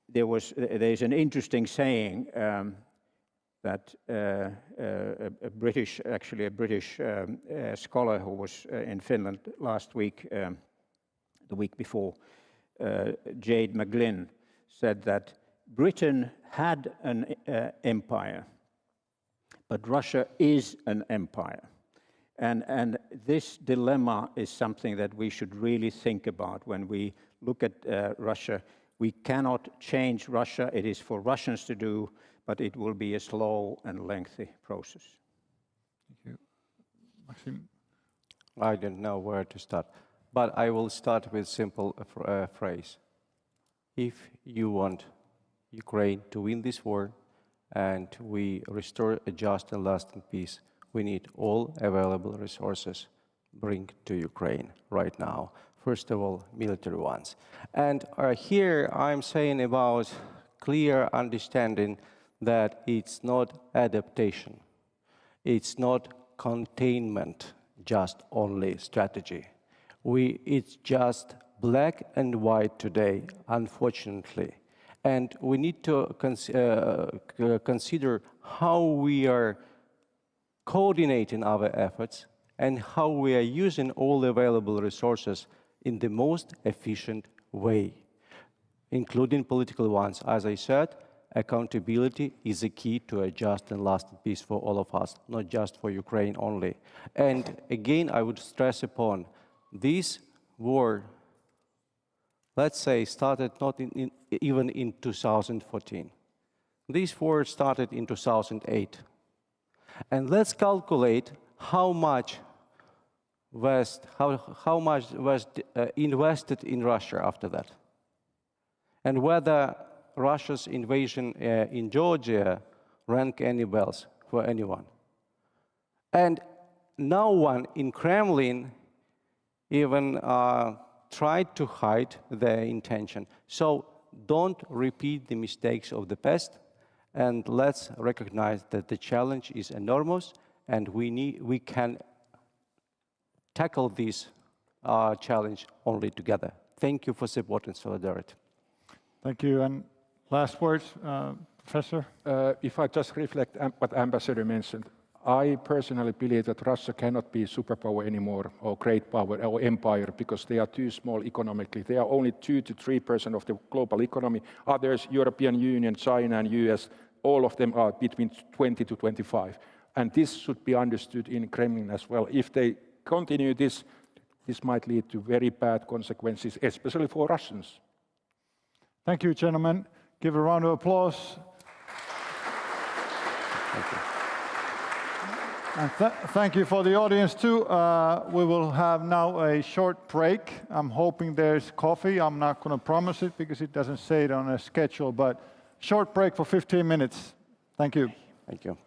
There's an interesting saying that a British scholar who was in Finland last week, the week before, Jade McGlynn, said that Britain had an empire, but Russia is an empire. And this dilemma is something that we should really think about when we look at Russia. We cannot change Russia. It is for Russians to do, but it will be a slow and lengthy process. Thank you. Maxim? I don't know where to start, but I will start with a simple phrase. If you want Ukraine to win this war and we restore a just and lasting peace, we need all available resources bring to Ukraine right now. First of all, military ones. And here I'm saying about clear understanding that it's not adaptation. It's not containment, just only strategy. It's just black and white today, unfortunately. And we need to consider how we are coordinating our efforts and how we are using all the available resources in the most efficient way, including political ones. As I said, accountability is a key to a just and lasting peace for all of us, not just for Ukraine only. And again, I would stress upon this war, let's say, started not even in 2014. This war started in 2008. And let's calculate how much was invested in Russia after that, and whether Russia's invasion in Georgia rang any bells for anyone. And no one in Kremlin even tried to hide their intention. So don't repeat the mistakes of the past, and let's recognize that the challenge is enormous, and we can tackle this challenge only together. Thank you for support and solidarity. Thank you. And last words, Professor? If I just reflect what Ambassador mentioned, I personally believe that Russia cannot be a superpower anymore, or great power, or empire, because they are too small economically. They are only 2 to 3% of the global economy. Others, European Union, China, and US, all of them are between 20 to 25. And this should be understood in Kremlin as well. If they continue this might lead to very bad consequences, especially for Russians. Thank you, gentlemen. Give a round of applause. Thank you. And thank you for the audience too. We will have now a short break. I'm hoping there's coffee. I'm not going to promise it because it doesn't say it on a schedule, but short break for 15 minutes. Thank you. Thank you.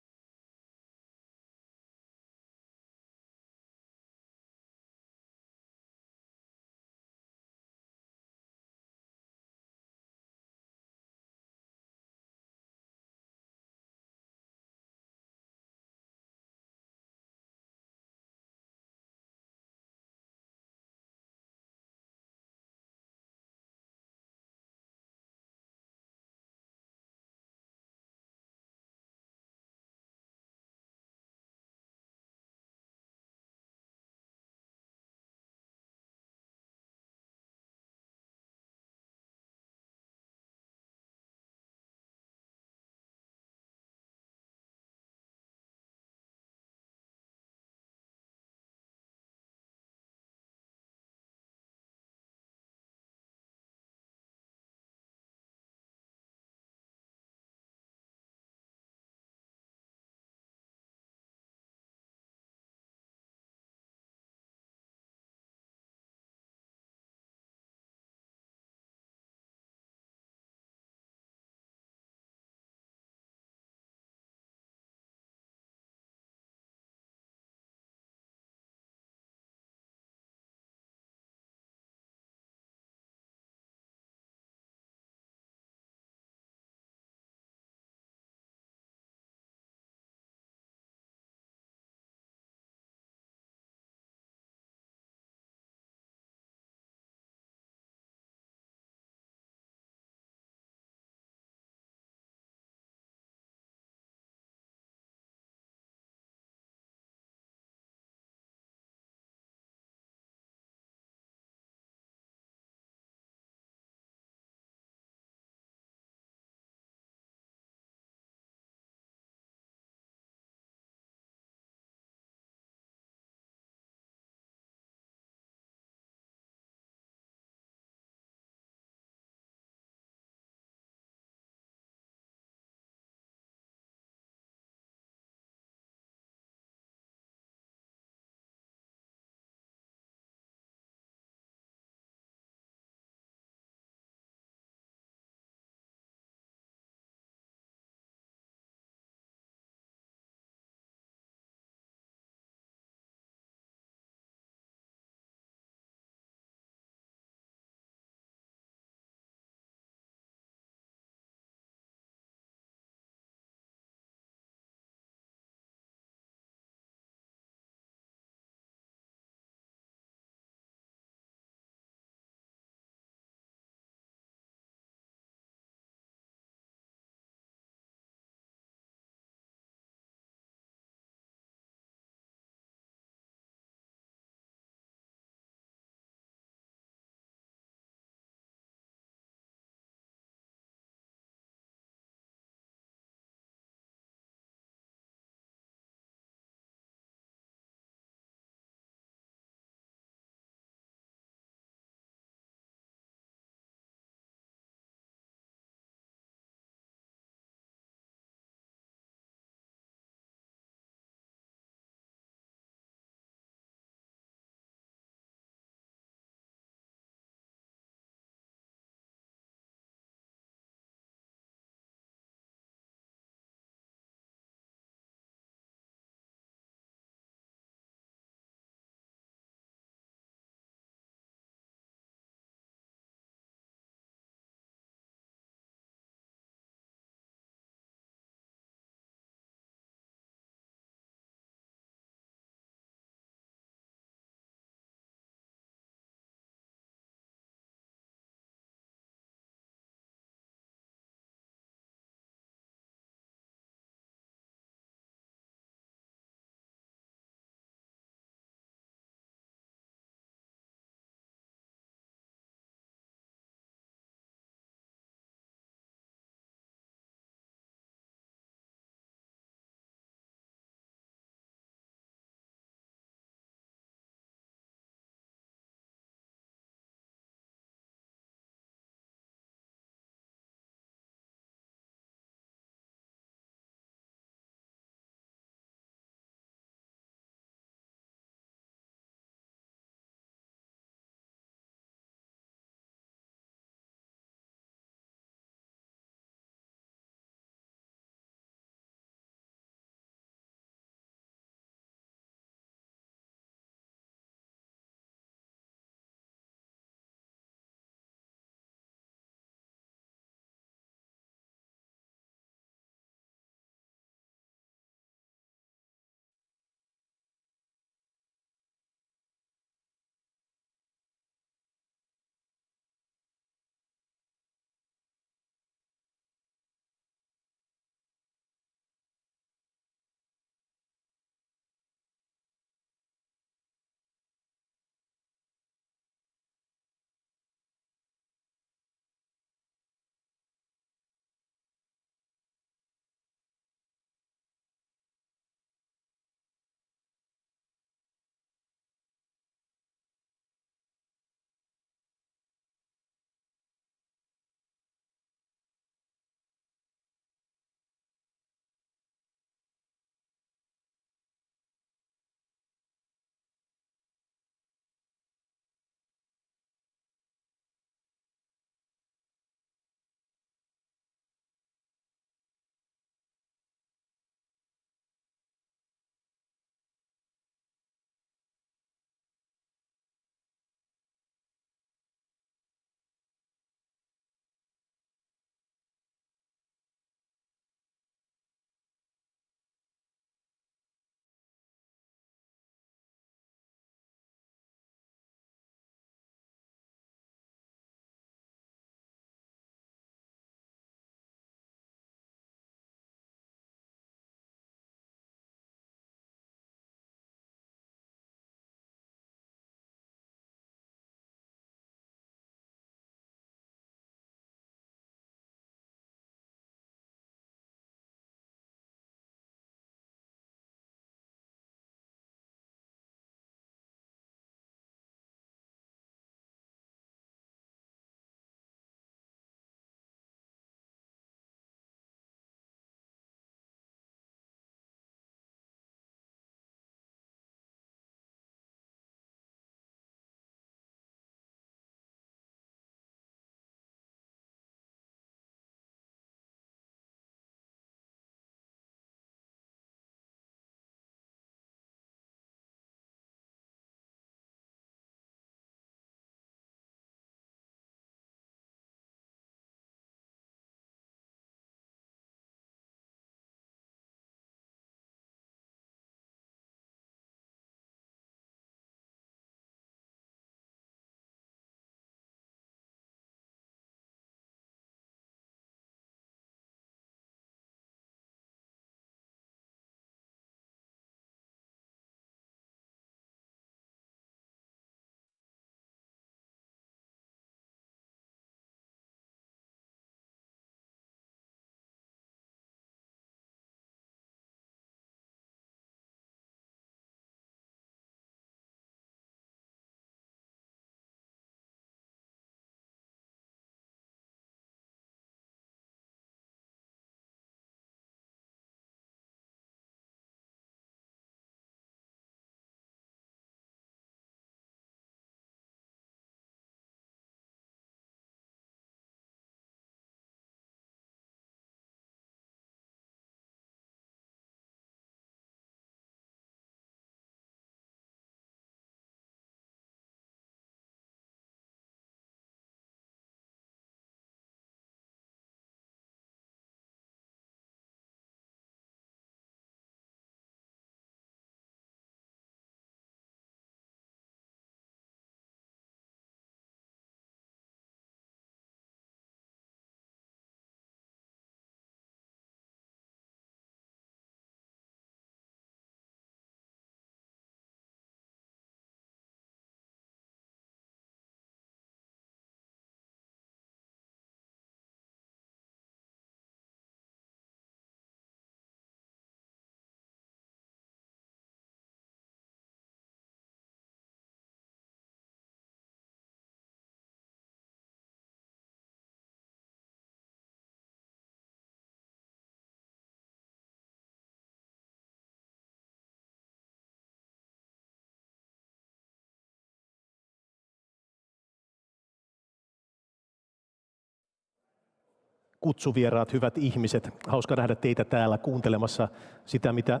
kutsuvieraat, hyvät ihmiset. Hauska nähdä teitä täällä kuuntelemassa sitä, mitä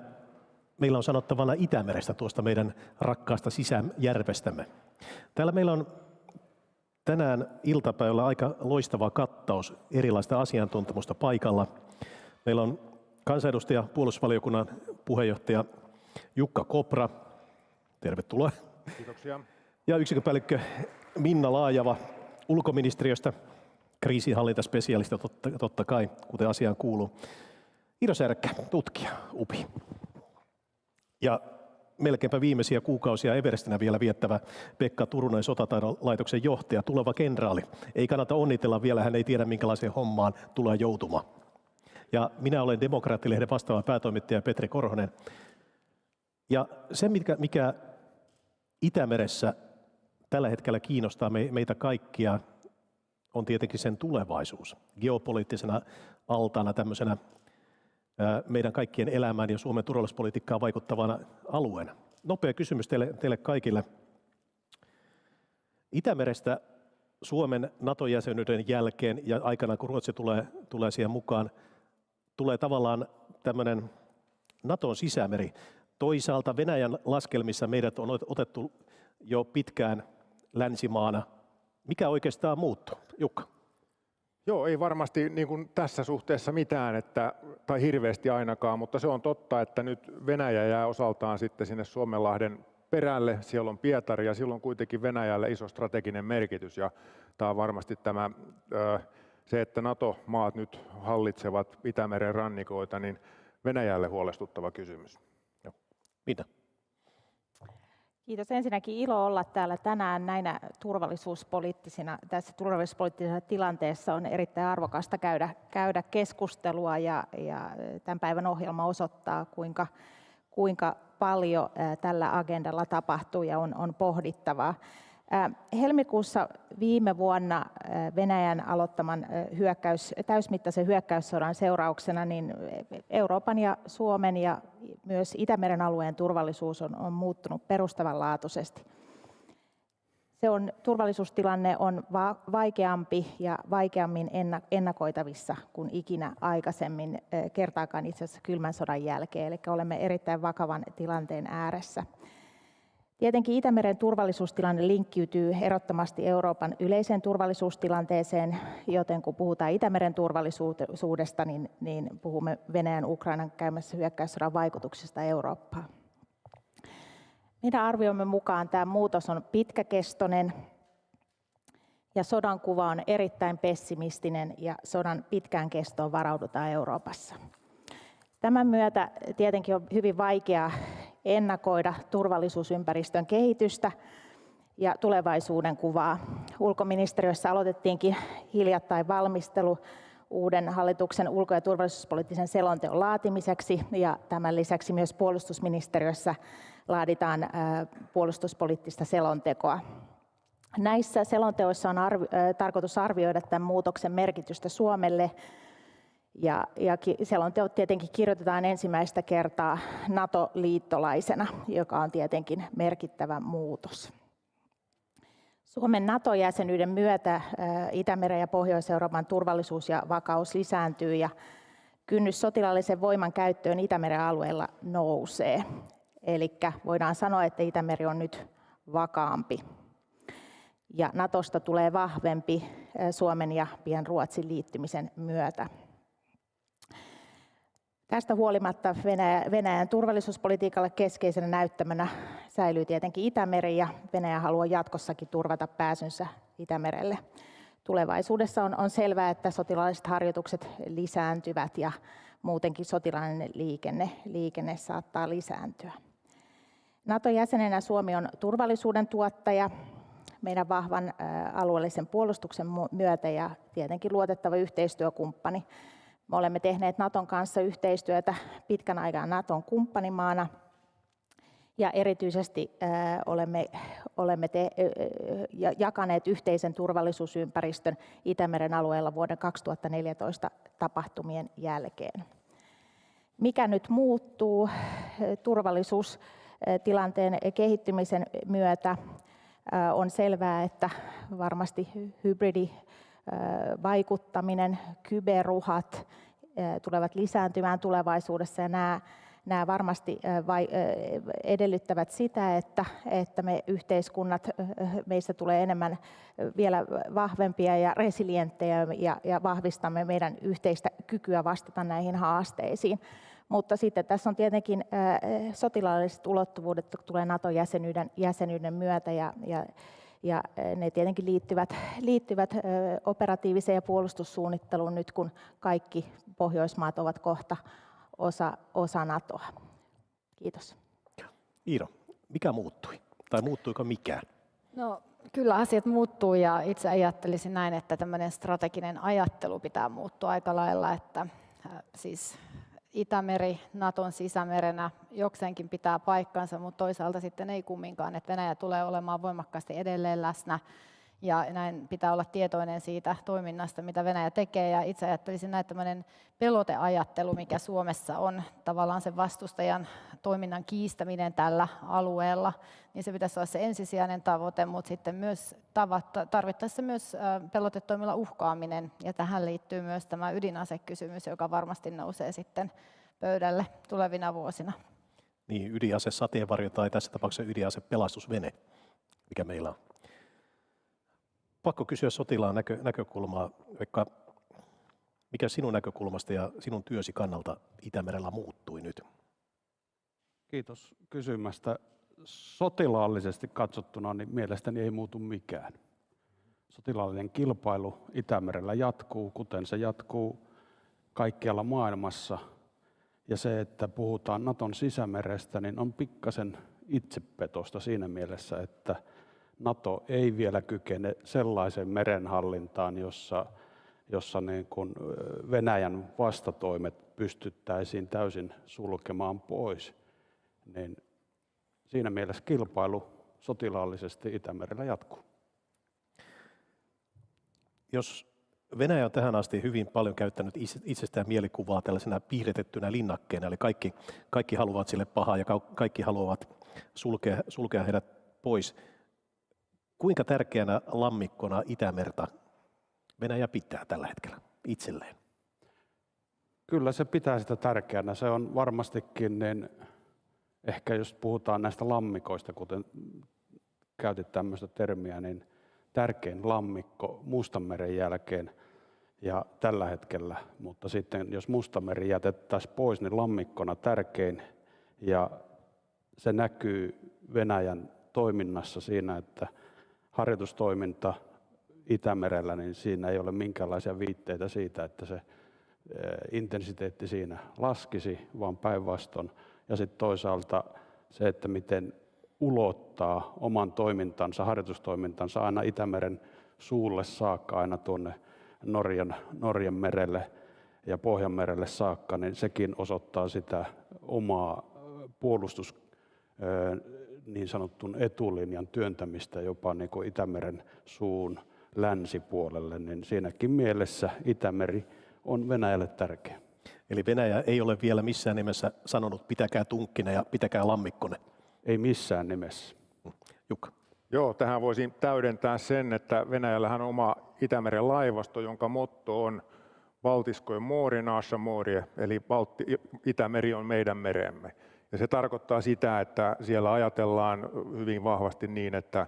meillä on sanottavana Itämerestä, tuosta meidän rakkaasta sisäjärvestämme. Täällä meillä on tänään iltapäivällä aika loistava kattaus erilaista asiantuntemusta paikalla. Meillä on kansanedustaja, puolustusvaliokunnan puheenjohtaja Jukka Kopra. Tervetuloa. Kiitoksia. Ja yksikköpäällikkö Minna Laajava ulkoministeriöstä, kriisinhallintaspesialisti totta kai, kuten asiaan kuuluu. Iiro Särkkä, tutkija, UPI. Ja melkeinpä viimeisiä kuukausia Everestinä vielä viettävä Pekka Turunen, sotataidon laitoksen johtaja, tuleva kenraali. Ei kannata onnitella vielä, hän ei tiedä minkälaiseen hommaan tulee joutumaan. Ja minä olen Demokraattilehden vastaava päätoimittaja Petri Korhonen. Ja se, mikä Itämeressä tällä hetkellä kiinnostaa meitä kaikkia, on tietenkin sen tulevaisuus. Geopoliittisena altaana tämmöisenä meidän kaikkien elämään ja Suomen turvallisuuspolitiikkaan vaikuttavana alueena. Nopea kysymys teille kaikille. Itämerestä Suomen NATO-jäsenyyden jälkeen ja aikanaan kun Ruotsi tulee siihen mukaan, tulee tavallaan tämmöinen Naton sisämeri. Toisaalta Venäjän laskelmissa meidät on otettu jo pitkään länsimaana. Mikä oikeastaan muuttuu? Jukka. Joo, ei varmasti niin kuin tässä suhteessa mitään, tai hirveästi ainakaan, mutta se on totta, että nyt Venäjä jää osaltaan sitten sinne Suomenlahden perälle. Siellä on Pietari ja silloin kuitenkin Venäjälle iso strateginen merkitys. Ja tämä on varmasti se, että NATO-maat nyt hallitsevat Itämeren rannikoita, niin Venäjälle huolestuttava kysymys. Mitä? Kiitos. Ensinnäkin ilo olla täällä tänään näinä tässä turvallisuuspoliittisessa tilanteessa. On erittäin arvokasta käydä keskustelua ja tämän päivän ohjelma osoittaa, kuinka paljon tällä agendalla tapahtuu ja on pohdittavaa. Helmikuussa viime vuonna Venäjän aloittaman täysmittaisen hyökkäyssodan seurauksena niin Euroopan ja Suomen ja myös Itämeren alueen turvallisuus on muuttunut perustavanlaatuisesti. Turvallisuustilanne on vaikeampi ja vaikeammin ennakoitavissa kuin ikinä aikaisemmin, kertaakaan itse asiassa kylmän sodan jälkeen, eli olemme erittäin vakavan tilanteen ääressä. Tietenkin Itämeren turvallisuustilanne linkkiytyy ehdottomasti Euroopan yleiseen turvallisuustilanteeseen, joten kun puhutaan Itämeren turvallisuudesta, niin puhumme Venäjän Ukrainan käymässä hyökkäyssodan vaikutuksista Eurooppaan. Meidän arviomme mukaan tämä muutos on pitkäkestoinen ja sodan kuva on erittäin pessimistinen ja sodan pitkään kestoon varaudutaan Euroopassa. Tämän myötä tietenkin on hyvin vaikea ennakoida turvallisuusympäristön kehitystä ja tulevaisuuden kuvaa. Ulkoministeriössä aloitettiinkin hiljattain valmistelu uuden hallituksen ulko- ja turvallisuuspoliittisen selonteon laatimiseksi ja tämän lisäksi myös puolustusministeriössä laaditaan puolustuspoliittista selontekoa. Näissä selonteoissa on tarkoitus arvioida tämän muutoksen merkitystä Suomelle. Ja selonteot tietenkin kirjoitetaan ensimmäistä kertaa NATO-liittolaisena, joka on tietenkin merkittävä muutos. Suomen NATO-jäsenyyden myötä Itämeren ja Pohjois-Euroopan turvallisuus ja vakaus lisääntyy ja kynnys sotilaallisen voiman käyttöön Itämeren alueella nousee. Eli voidaan sanoa, että Itämeri on nyt vakaampi. Ja Natosta tulee vahvempi Suomen ja pian Ruotsin liittymisen myötä. Tästä huolimatta Venäjän turvallisuuspolitiikalle keskeisenä näyttämönä säilyy tietenkin Itämeri ja Venäjä haluaa jatkossakin turvata pääsynsä Itämerelle. Tulevaisuudessa on selvää, että sotilaalliset harjoitukset lisääntyvät ja muutenkin sotilaallinen liikenne saattaa lisääntyä. NATO-jäsenenä Suomi on turvallisuuden tuottaja meidän vahvan alueellisen puolustuksen myötä ja tietenkin luotettava yhteistyökumppani. Me olemme tehneet Naton kanssa yhteistyötä pitkän aikaa Naton kumppanimaana ja erityisesti olemme jakaneet yhteisen turvallisuusympäristön Itämeren alueella vuoden 2014 tapahtumien jälkeen. Mikä nyt muuttuu turvallisuustilanteen kehittymisen myötä? On selvää, että varmasti vaikuttaminen, kyberuhat tulevat lisääntymään tulevaisuudessa, ja nämä varmasti edellyttävät sitä, että me yhteiskunnat, meistä tulee enemmän vielä vahvempia ja resilienttejä ja vahvistamme meidän yhteistä kykyä vastata näihin haasteisiin. Mutta sitten tässä on tietenkin sotilaalliset ulottuvuudet, jotka tulee NATO-jäsenyyden myötä, ja ne tietenkin liittyvät operatiiviseen ja puolustussuunnitteluun nyt, kun kaikki Pohjoismaat ovat kohta osa NATOa. Kiitos. Iiro, mikä muuttui? Tai muuttuiko mikään? No, kyllä asiat muuttuu, ja itse ajattelisin näin, että tämmöinen strateginen ajattelu pitää muuttua aika lailla, että siis Itämeri Naton sisämerenä jokseenkin pitää paikkansa, mutta toisaalta sitten ei kumminkaan, että Venäjä tulee olemaan voimakkaasti edelleen läsnä, ja näin pitää olla tietoinen siitä toiminnasta, mitä Venäjä tekee, ja itse ajattelisin näin, että tämmöinen peloteajattelu, mikä Suomessa on, tavallaan sen vastustajan toiminnan kiistäminen tällä alueella, niin se pitäisi olla se ensisijainen tavoite, mutta sitten myös tarvittaessa myös pelotetoimilla uhkaaminen, ja tähän liittyy myös tämä ydinasekysymys, joka varmasti nousee sitten pöydälle tulevina vuosina. Niin, ydinase sateenvarjo tai tässä tapauksessa ydinase pelastusvene, mikä meillä on. Pakko kysyä sotilaan näkökulmaa, vaikka mikä sinun näkökulmasta ja sinun työsi kannalta Itämerellä muuttui nyt? Kiitos kysymästä. Sotilaallisesti katsottuna niin mielestäni ei muutu mikään. Sotilaallinen kilpailu Itämerellä jatkuu, kuten se jatkuu kaikkialla maailmassa. Ja se, että puhutaan Naton sisämerestä, niin on pikkasen itsepetosta siinä mielessä, että NATO ei vielä kykene sellaisen merenhallintaan, jossa niin kuin Venäjän vastatoimet pystyttäisiin täysin sulkemaan pois. Niin siinä mielessä kilpailu sotilaallisesti Itämerellä jatkuu. Jos Venäjä on tähän asti hyvin paljon käyttänyt itsestään mielikuvaa tällaisena piirretettynä linnakkeena, eli kaikki haluavat sille pahaa ja kaikki haluavat sulkea heidät pois. Kuinka tärkeänä lammikkona Itämerta Venäjä pitää tällä hetkellä itselleen? Kyllä se pitää sitä tärkeänä. Se on varmastikin, niin ehkä jos puhutaan näistä lammikoista, kuten käytit tämmöistä termiä, niin tärkein lammikko Mustanmeren jälkeen ja tällä hetkellä. Mutta sitten jos Mustanmeri jätettäisiin pois, niin lammikkona tärkein, ja se näkyy Venäjän toiminnassa siinä, että harjoitustoiminta Itämerellä, niin siinä ei ole minkäänlaisia viitteitä siitä, että se intensiteetti siinä laskisi, vaan päinvastoin. Ja sitten toisaalta se, että miten ulottaa oman toimintansa, harjoitustoimintansa aina Itämeren suulle saakka, aina tuonne Norjan merelle ja Pohjanmerelle saakka, niin sekin osoittaa sitä omaa puolustus niin sanotun etulinjan työntämistä jopa niin kuin Itämeren suun länsipuolelle, niin siinäkin mielessä Itämeri on Venäjälle tärkeä. Eli Venäjä ei ole vielä missään nimessä sanonut pitäkää tunkkina ja pitäkää lammikkone. Ei missään nimessä. Jukka. Joo, tähän voisin täydentää sen, että Venäjällähän on oma Itämeren laivasto, jonka motto on Baltiskojen moori, naša morie, eli Itämeri on meidän meremme. Ja se tarkoittaa sitä, että siellä ajatellaan hyvin vahvasti niin, että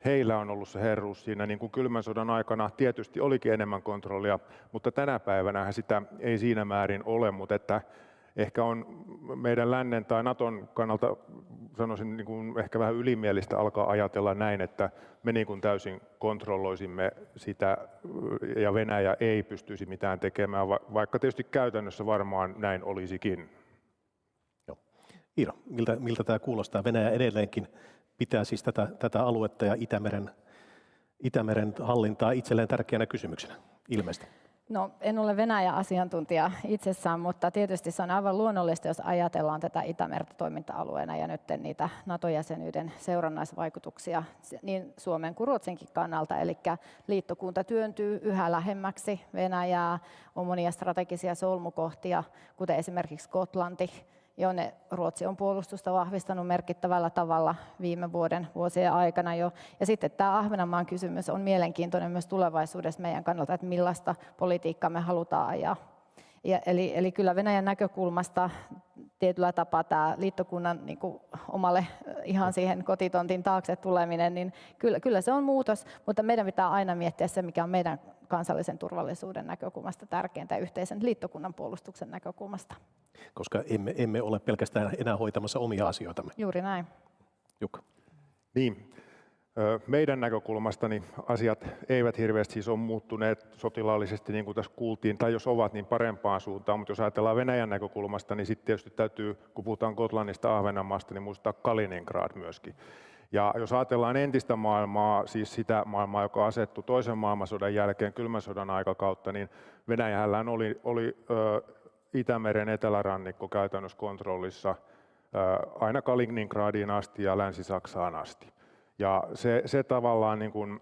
heillä on ollut se herruus siinä, niin kuin kylmän sodan aikana tietysti olikin enemmän kontrollia, mutta tänä päivänä sitä ei siinä määrin ole, mutta että ehkä on meidän lännen tai Naton kannalta, sanoisin niin kuin ehkä vähän ylimielistä alkaa ajatella näin, että me niin kuin täysin kontrolloisimme sitä ja Venäjä ei pystyisi mitään tekemään, vaikka tietysti käytännössä varmaan näin olisikin. Iiro, miltä tämä kuulostaa? Venäjä edelleenkin pitää siis tätä aluetta ja Itämeren hallintaa itselleen tärkeänä kysymyksenä, ilmeisesti. No, en ole Venäjä-asiantuntija itsessään, mutta tietysti se on aivan luonnollista, jos ajatellaan tätä Itämerta toiminta-alueena ja nyt niitä NATO-jäsenyyden seurannaisvaikutuksia niin Suomen kuin Ruotsinkin kannalta. Eli liittokunta työntyy yhä lähemmäksi Venäjää, on monia strategisia solmukohtia, kuten esimerkiksi Skotlanti, jonne Ruotsi on puolustusta vahvistanut merkittävällä tavalla viime vuosien aikana jo. Ja sitten tämä Ahvenanmaan kysymys on mielenkiintoinen myös tulevaisuudessa meidän kannalta, että millaista politiikkaa me halutaan ajaa. Eli kyllä Venäjän näkökulmasta tietyllä tapaa tämä liittokunnan niin kuin omalle ihan siihen kotitontin taakse tuleminen, niin kyllä se on muutos, mutta meidän pitää aina miettiä se, mikä on meidän kansallisen turvallisuuden näkökulmasta tärkeintä yhteisen liittokunnan puolustuksen näkökulmasta. Koska emme ole pelkästään enää hoitamassa omia asioitamme. Juuri näin. Jukka. Niin. Meidän näkökulmastani asiat eivät hirveästi siis ole muuttuneet sotilaallisesti, niin kuin tässä kuultiin, tai jos ovat, niin parempaan suuntaan, mutta jos ajatellaan Venäjän näkökulmasta, niin sitten tietysti täytyy, kun puhutaan Gotlandista, Ahvenanmaasta, niin muistaa Kaliningrad myöskin. Ja jos ajatellaan entistä maailmaa, siis sitä maailmaa, joka asettui toisen maailmansodan jälkeen kylmän sodan aikakautta, niin Venäjällään oli Itämeren etelärannikko käytännössä kontrollissa aina Kaliningradiin asti ja Länsi-Saksaan asti. Ja se tavallaan niin kuin,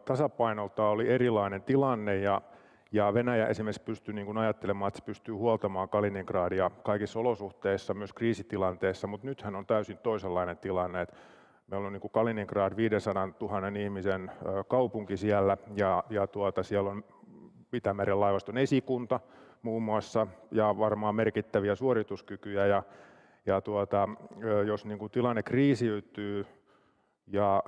tasapainolta oli erilainen tilanne ja Venäjä esimerkiksi pystyi niin kuin ajattelemaan, että se pystyy huoltamaan Kaliningradia kaikissa olosuhteissa, myös kriisitilanteessa, mutta nythän on täysin toisenlainen tilanne. Että meillä on niin kuin Kaliningrad 500 000 ihmisen kaupunki siellä ja siellä on Itämeren laivaston esikunta muun muassa ja varmaan merkittäviä suorituskykyjä ja jos niin kuin tilanne kriisiytyy ja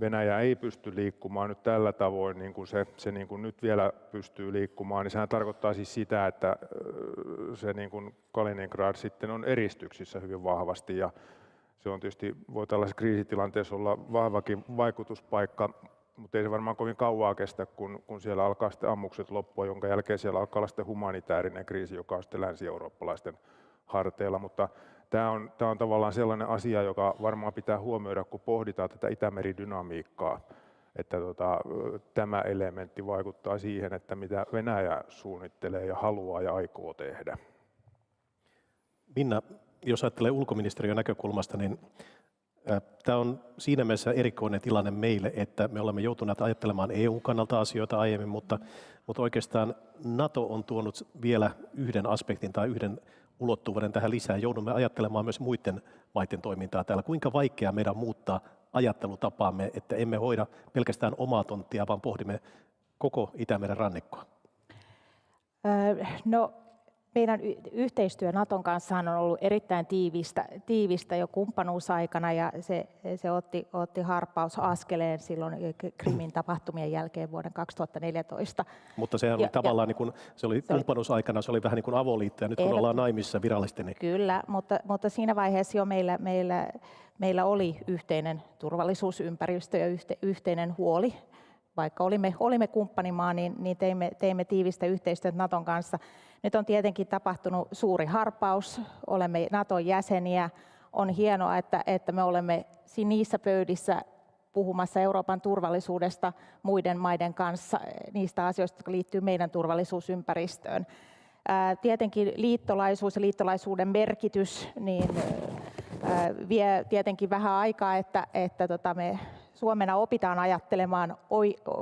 Venäjä ei pysty liikkumaan nyt tällä tavoin, niin kuin se niin kuin nyt vielä pystyy liikkumaan, niin sehän tarkoittaa siis sitä, että se niin kuin Kaliningrad sitten on eristyksissä hyvin vahvasti ja se on tietysti, voi tällaisessa kriisitilanteessa olla vahvakin vaikutuspaikka, mutta ei se varmaan kovin kauaa kestä, kun siellä alkaa sitten ammukset loppua, jonka jälkeen siellä alkaa olla sitten humanitaarinen kriisi, joka on sitten länsi-eurooppalaisten harteilla, mutta tämä on tavallaan sellainen asia, joka varmaan pitää huomioida, kun pohditaan tätä Itämeri-dynamiikkaa, että tämä elementti vaikuttaa siihen, että mitä Venäjä suunnittelee ja haluaa ja aikoo tehdä. Minna, jos ajattelee ulkoministeriön näkökulmasta, niin tämä on siinä mielessä erikoinen tilanne meille, että me olemme joutuneet ajattelemaan EU-kannalta asioita aiemmin, mutta oikeastaan NATO on tuonut vielä yhden aspektin tai yhden ulottuvuuden tähän lisää. Joudumme ajattelemaan myös muiden maiden toimintaa täällä. Kuinka vaikeaa meidän muuttaa ajattelutapaamme, että emme hoida pelkästään omaa tonttia, vaan pohdimme koko Itämeren rannikkoa? No, meidän yhteistyö Naton kanssa on ollut erittäin tiivistä jo kumppanuusaikana ja se otti harppausaskeleen silloin Krimin tapahtumien jälkeen vuoden 2014. Mutta sehän oli tavallaan, niin kuin, se oli kumppanuusaikana, se oli vähän niin kuin avoliitto ja nyt kun ollaan naimissa virallisesti. Niin... Kyllä, mutta siinä vaiheessa jo meillä oli yhteinen turvallisuusympäristö ja yhteinen huoli. Vaikka olimme kumppanimaa, niin teimme tiivistä yhteistyötä Naton kanssa. Nyt on tietenkin tapahtunut suuri harppaus, olemme Naton jäseniä. On hienoa, että me olemme niissä pöydissä puhumassa Euroopan turvallisuudesta muiden maiden kanssa, niistä asioista, jotka liittyy meidän turvallisuusympäristöön. Tietenkin liittolaisuus ja liittolaisuuden merkitys niin vie tietenkin vähän aikaa, että me Suomena opitaan ajattelemaan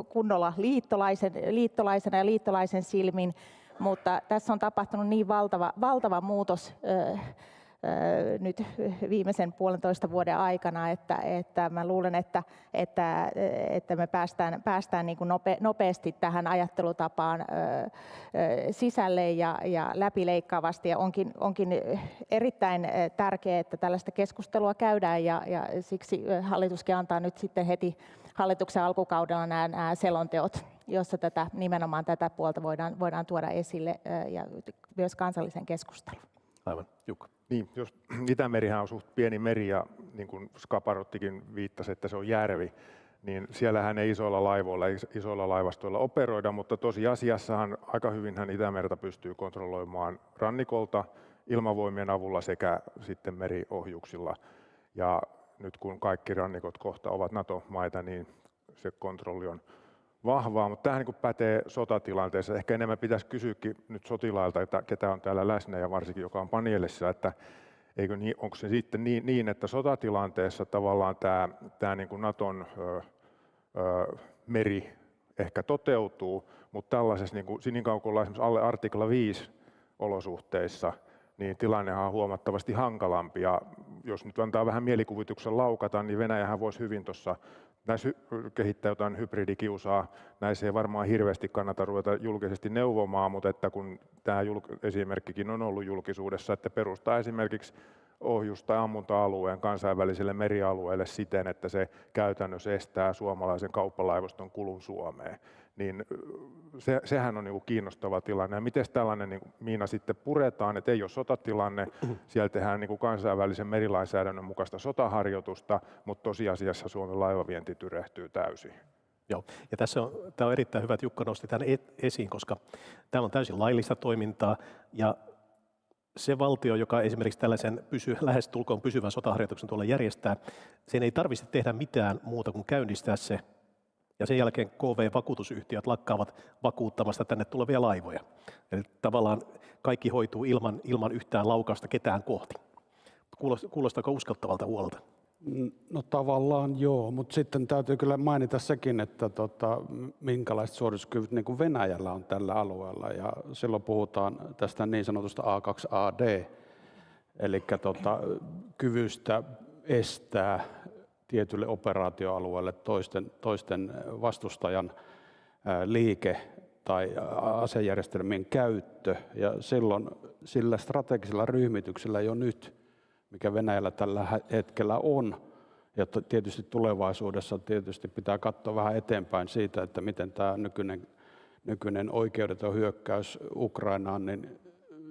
kunnolla liittolaisena ja liittolaisen silmin, mutta tässä on tapahtunut niin valtava muutos nyt viimeisen 1,5 vuoden aikana, että mä luulen, että me päästään niin kuin nopeasti tähän ajattelutapaan sisälle ja läpileikkaavasti. Ja onkin erittäin tärkeää, että tällaista keskustelua käydään ja siksi hallituskin antaa nyt sitten heti hallituksen alkukaudella nämä selonteot, jossa nimenomaan tätä puolta voidaan tuoda esille ja myös kansallisen keskustelun. Aivan, Jukka. Niin, jos Itämerihän on suht pieni meri ja niin kuin Skaparottikin viittasi, että se on järvi, niin siellähän ei isoilla laivoilla, isoilla laivastoilla operoida, mutta tosiasiassahan aika hyvinhän Itämerta pystyy kontrolloimaan rannikolta ilmavoimien avulla sekä sitten meriohjuksilla. Ja nyt kun kaikki rannikot kohta ovat NATO-maita, niin se kontrolli on vahvaa, mutta tämähän niin pätee sotatilanteessa. Ehkä enemmän pitäisi kysyäkin nyt sotilailta, että ketä on täällä läsnä ja varsinkin joka on paneelissa, että onko se sitten niin, että sotatilanteessa tavallaan tämä niin kuin Naton meri ehkä toteutuu, mutta tällaisessa niin kauan kuin ollaan esimerkiksi alle artikla 5 olosuhteissa, niin tilannehan on huomattavasti hankalampi. Ja jos nyt antaa vähän mielikuvituksen laukata, niin Venäjähän voisi hyvin tuossa näissä kehittää jotain hybridikiusaa. Näissä ei varmaan hirveästi kannata ruveta julkisesti neuvomaan, mutta että kun tämä esimerkkikin on ollut julkisuudessa, että perustaa esimerkiksi ohjus- tai ammunta-alueen kansainväliselle merialueelle siten, että se käytännössä estää suomalaisen kauppalaivaston kulun Suomeen. Niin sehän on niin kiinnostava tilanne. Ja miten tällainen niin miina sitten puretaan, että ei ole sotatilanne, siellä tehdään niin kansainvälisen merilainsäädännön mukaista sotaharjoitusta, mutta tosiasiassa Suomen laivavienti tyrehtyy täysin. Joo, ja tämä on erittäin hyvä, että Jukka nosti tämän esiin, koska täällä on täysin laillista toimintaa, ja se valtio, joka esimerkiksi tällaisen lähestulkoon pysyvän sotaharjoituksen tuolla järjestää, sen ei tarvitse tehdä mitään muuta kuin käynnistää se, ja sen jälkeen KV-vakuutusyhtiöt lakkaavat vakuuttamasta tänne tulevia laivoja. Eli tavallaan kaikki hoituu ilman yhtään laukausta ketään kohti. Kuulostaako uskottavalta huolelta? No tavallaan joo, mutta sitten täytyy kyllä mainita sekin, että minkälaiset suorituskyvyt niin kuin Venäjällä on tällä alueella. Ja silloin puhutaan tästä niin sanotusta A2AD, eli kyvystä estää tietylle operaatioalueelle toisten vastustajan liike tai asejärjestelmien käyttö. Ja silloin sillä strategisella ryhmityksellä jo nyt, mikä Venäjällä tällä hetkellä on, ja tietysti tulevaisuudessa pitää katsoa vähän eteenpäin siitä, että miten tämä nykyinen oikeudeton hyökkäys Ukrainaan niin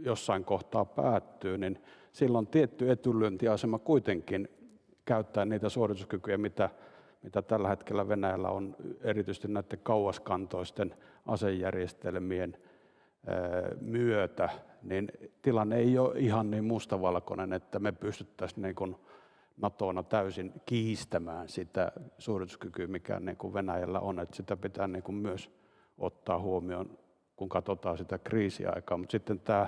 jossain kohtaa päättyy, niin silloin tietty etulyöntiasema kuitenkin käyttää niitä suorituskykyjä, mitä tällä hetkellä Venäjällä on, erityisesti näiden kauaskantoisten asejärjestelmien myötä, niin tilanne ei ole ihan niin mustavalkoinen, että me pystyttäisiin niin kuin Natona täysin kiistämään sitä suorituskykyä, mikä niin kuin Venäjällä on, että sitä pitää niin kuin myös ottaa huomioon, kun katsotaan sitä kriisiaikaa. Mutta sitten tämä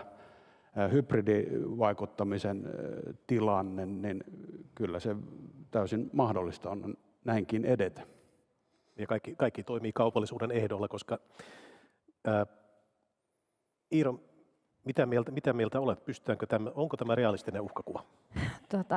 hybridivaikuttamisen tilanne, niin kyllä se täysin mahdollista on näinkin edetä. Ja kaikki toimii kaupallisuuden ehdolla, koska Iiro, mitä mieltä olet? Onko tämä realistinen uhkakuva?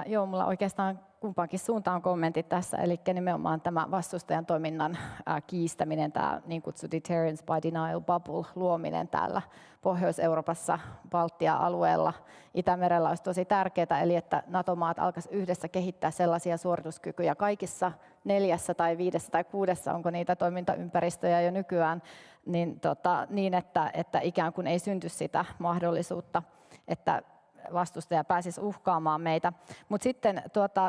Joo, mulla oikeastaan kumpaankin suuntaan kommentit tässä, eli nimenomaan tämä vastustajan toiminnan kiistäminen, tämä niin kutsuttu deterrence by denial bubble luominen täällä Pohjois-Euroopassa, Baltia-alueella, Itämerellä olisi tosi tärkeää, eli että NATO-maat alkaisivat yhdessä kehittää sellaisia suorituskykyjä kaikissa 4 tai 5 tai 6, onko niitä toimintaympäristöjä jo nykyään, niin että ikään kuin ei synty sitä mahdollisuutta, että vastustaja pääsisi uhkaamaan meitä. Mutta sitten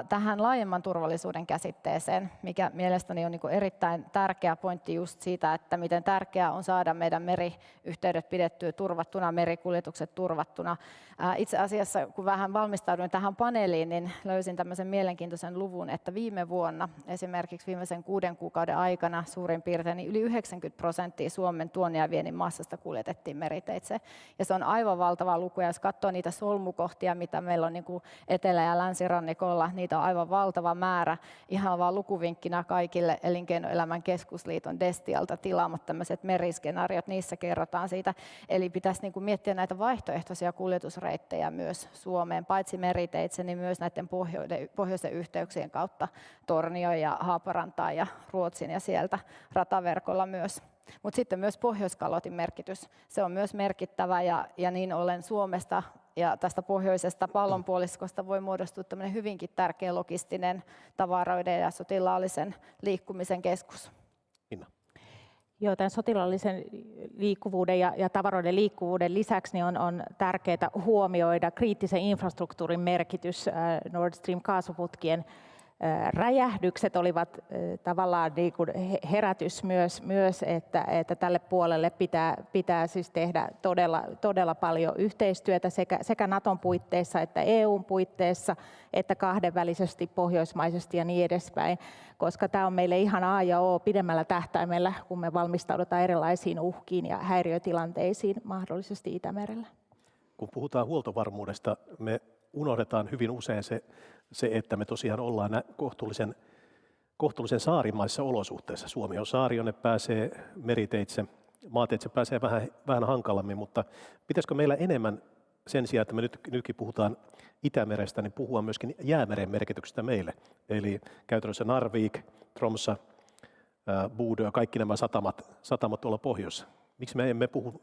tähän laajemman turvallisuuden käsitteeseen, mikä mielestäni on niinku erittäin tärkeä pointti just siitä, että miten tärkeää on saada meidän meriyhteydet pidettyä turvattuna, merikuljetukset turvattuna. Itse asiassa, kun vähän valmistauduin tähän paneeliin, niin löysin tämmöisen mielenkiintoisen luvun, että viime vuonna, esimerkiksi viimeisen 6 kuukauden aikana suurin piirtein, niin yli 90% Suomen tuonnin ja viennin massasta kuljetettiin meriteitse. Ja se on aivan valtava luku, ja jos katsoo niitä solmukohtia, mitä meillä on niin kuin etelä- ja länsirannikolla, niitä on aivan valtava määrä. Ihan vaan lukuvinkkinä kaikille Elinkeinoelämän keskusliiton Destialta tilaamat tämmöiset meriskenaariot, niissä kerrotaan siitä. Eli pitäisi niin kuin miettiä näitä vaihtoehtoisia kuljetusreittejä myös Suomeen, paitsi meriteitse, niin myös näiden pohjoisen yhteyksien kautta Tornioon ja Haaparantaan ja Ruotsin ja sieltä rataverkolla myös. Mutta sitten myös Pohjoiskalotin merkitys, se on myös merkittävä ja niin ollen Suomesta ja tästä pohjoisesta pallonpuoliskosta voi muodostua tämmöinen hyvinkin tärkeä logistinen tavaroiden ja sotilaallisen liikkumisen keskus. Minna. Joo, tämän sotilaallisen liikkuvuuden ja tavaroiden liikkuvuuden lisäksi niin on tärkeää huomioida kriittisen infrastruktuurin merkitys. Nord Stream -kaasuputkien räjähdykset olivat tavallaan niin kuin herätys myös että tälle puolelle pitää siis tehdä todella paljon yhteistyötä sekä Naton puitteissa että EUn puitteissa, että kahdenvälisesti, pohjoismaisesti ja niin edespäin, koska tämä on meille ihan A ja O pidemmällä tähtäimellä, kun me valmistaudutaan erilaisiin uhkiin ja häiriötilanteisiin mahdollisesti Itämerellä. Kun puhutaan huoltovarmuudesta, me unohdetaan hyvin usein se, että me tosiaan ollaan kohtuullisen saarimaissa olosuhteissa. Suomi on saari, jonne pääsee meriteitse, maateitse pääsee vähän hankalammin, mutta pitäisikö meillä enemmän sen sijaan, että me nytkin puhutaan Itämerestä, niin puhua myöskin Jäämeren merkityksestä meille. Eli käytännössä Narvik, Tromsø, Bodø, kaikki nämä satamat tuolla pohjoissa. Miksi me emme puhu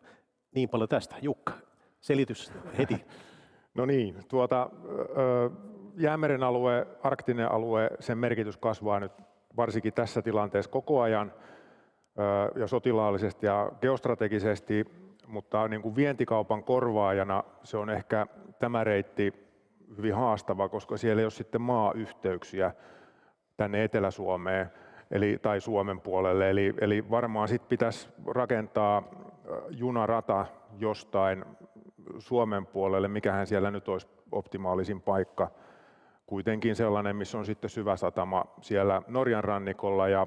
niin paljon tästä? Jukka, selitys heti. No niin, Jäämeren alue, arktinen alue, sen merkitys kasvaa nyt varsinkin tässä tilanteessa koko ajan ja sotilaallisesti ja geostrategisesti, mutta niin kuin vientikaupan korvaajana se on ehkä tämä reitti hyvin haastava, koska siellä ei ole sitten maayhteyksiä tänne Etelä-Suomeen tai Suomen puolelle. Eli varmaan sitten pitäisi rakentaa junarata jostain Suomen puolelle, mikähän siellä nyt olisi optimaalisin paikka. Kuitenkin sellainen, missä on sitten syvä satama siellä Norjan rannikolla, ja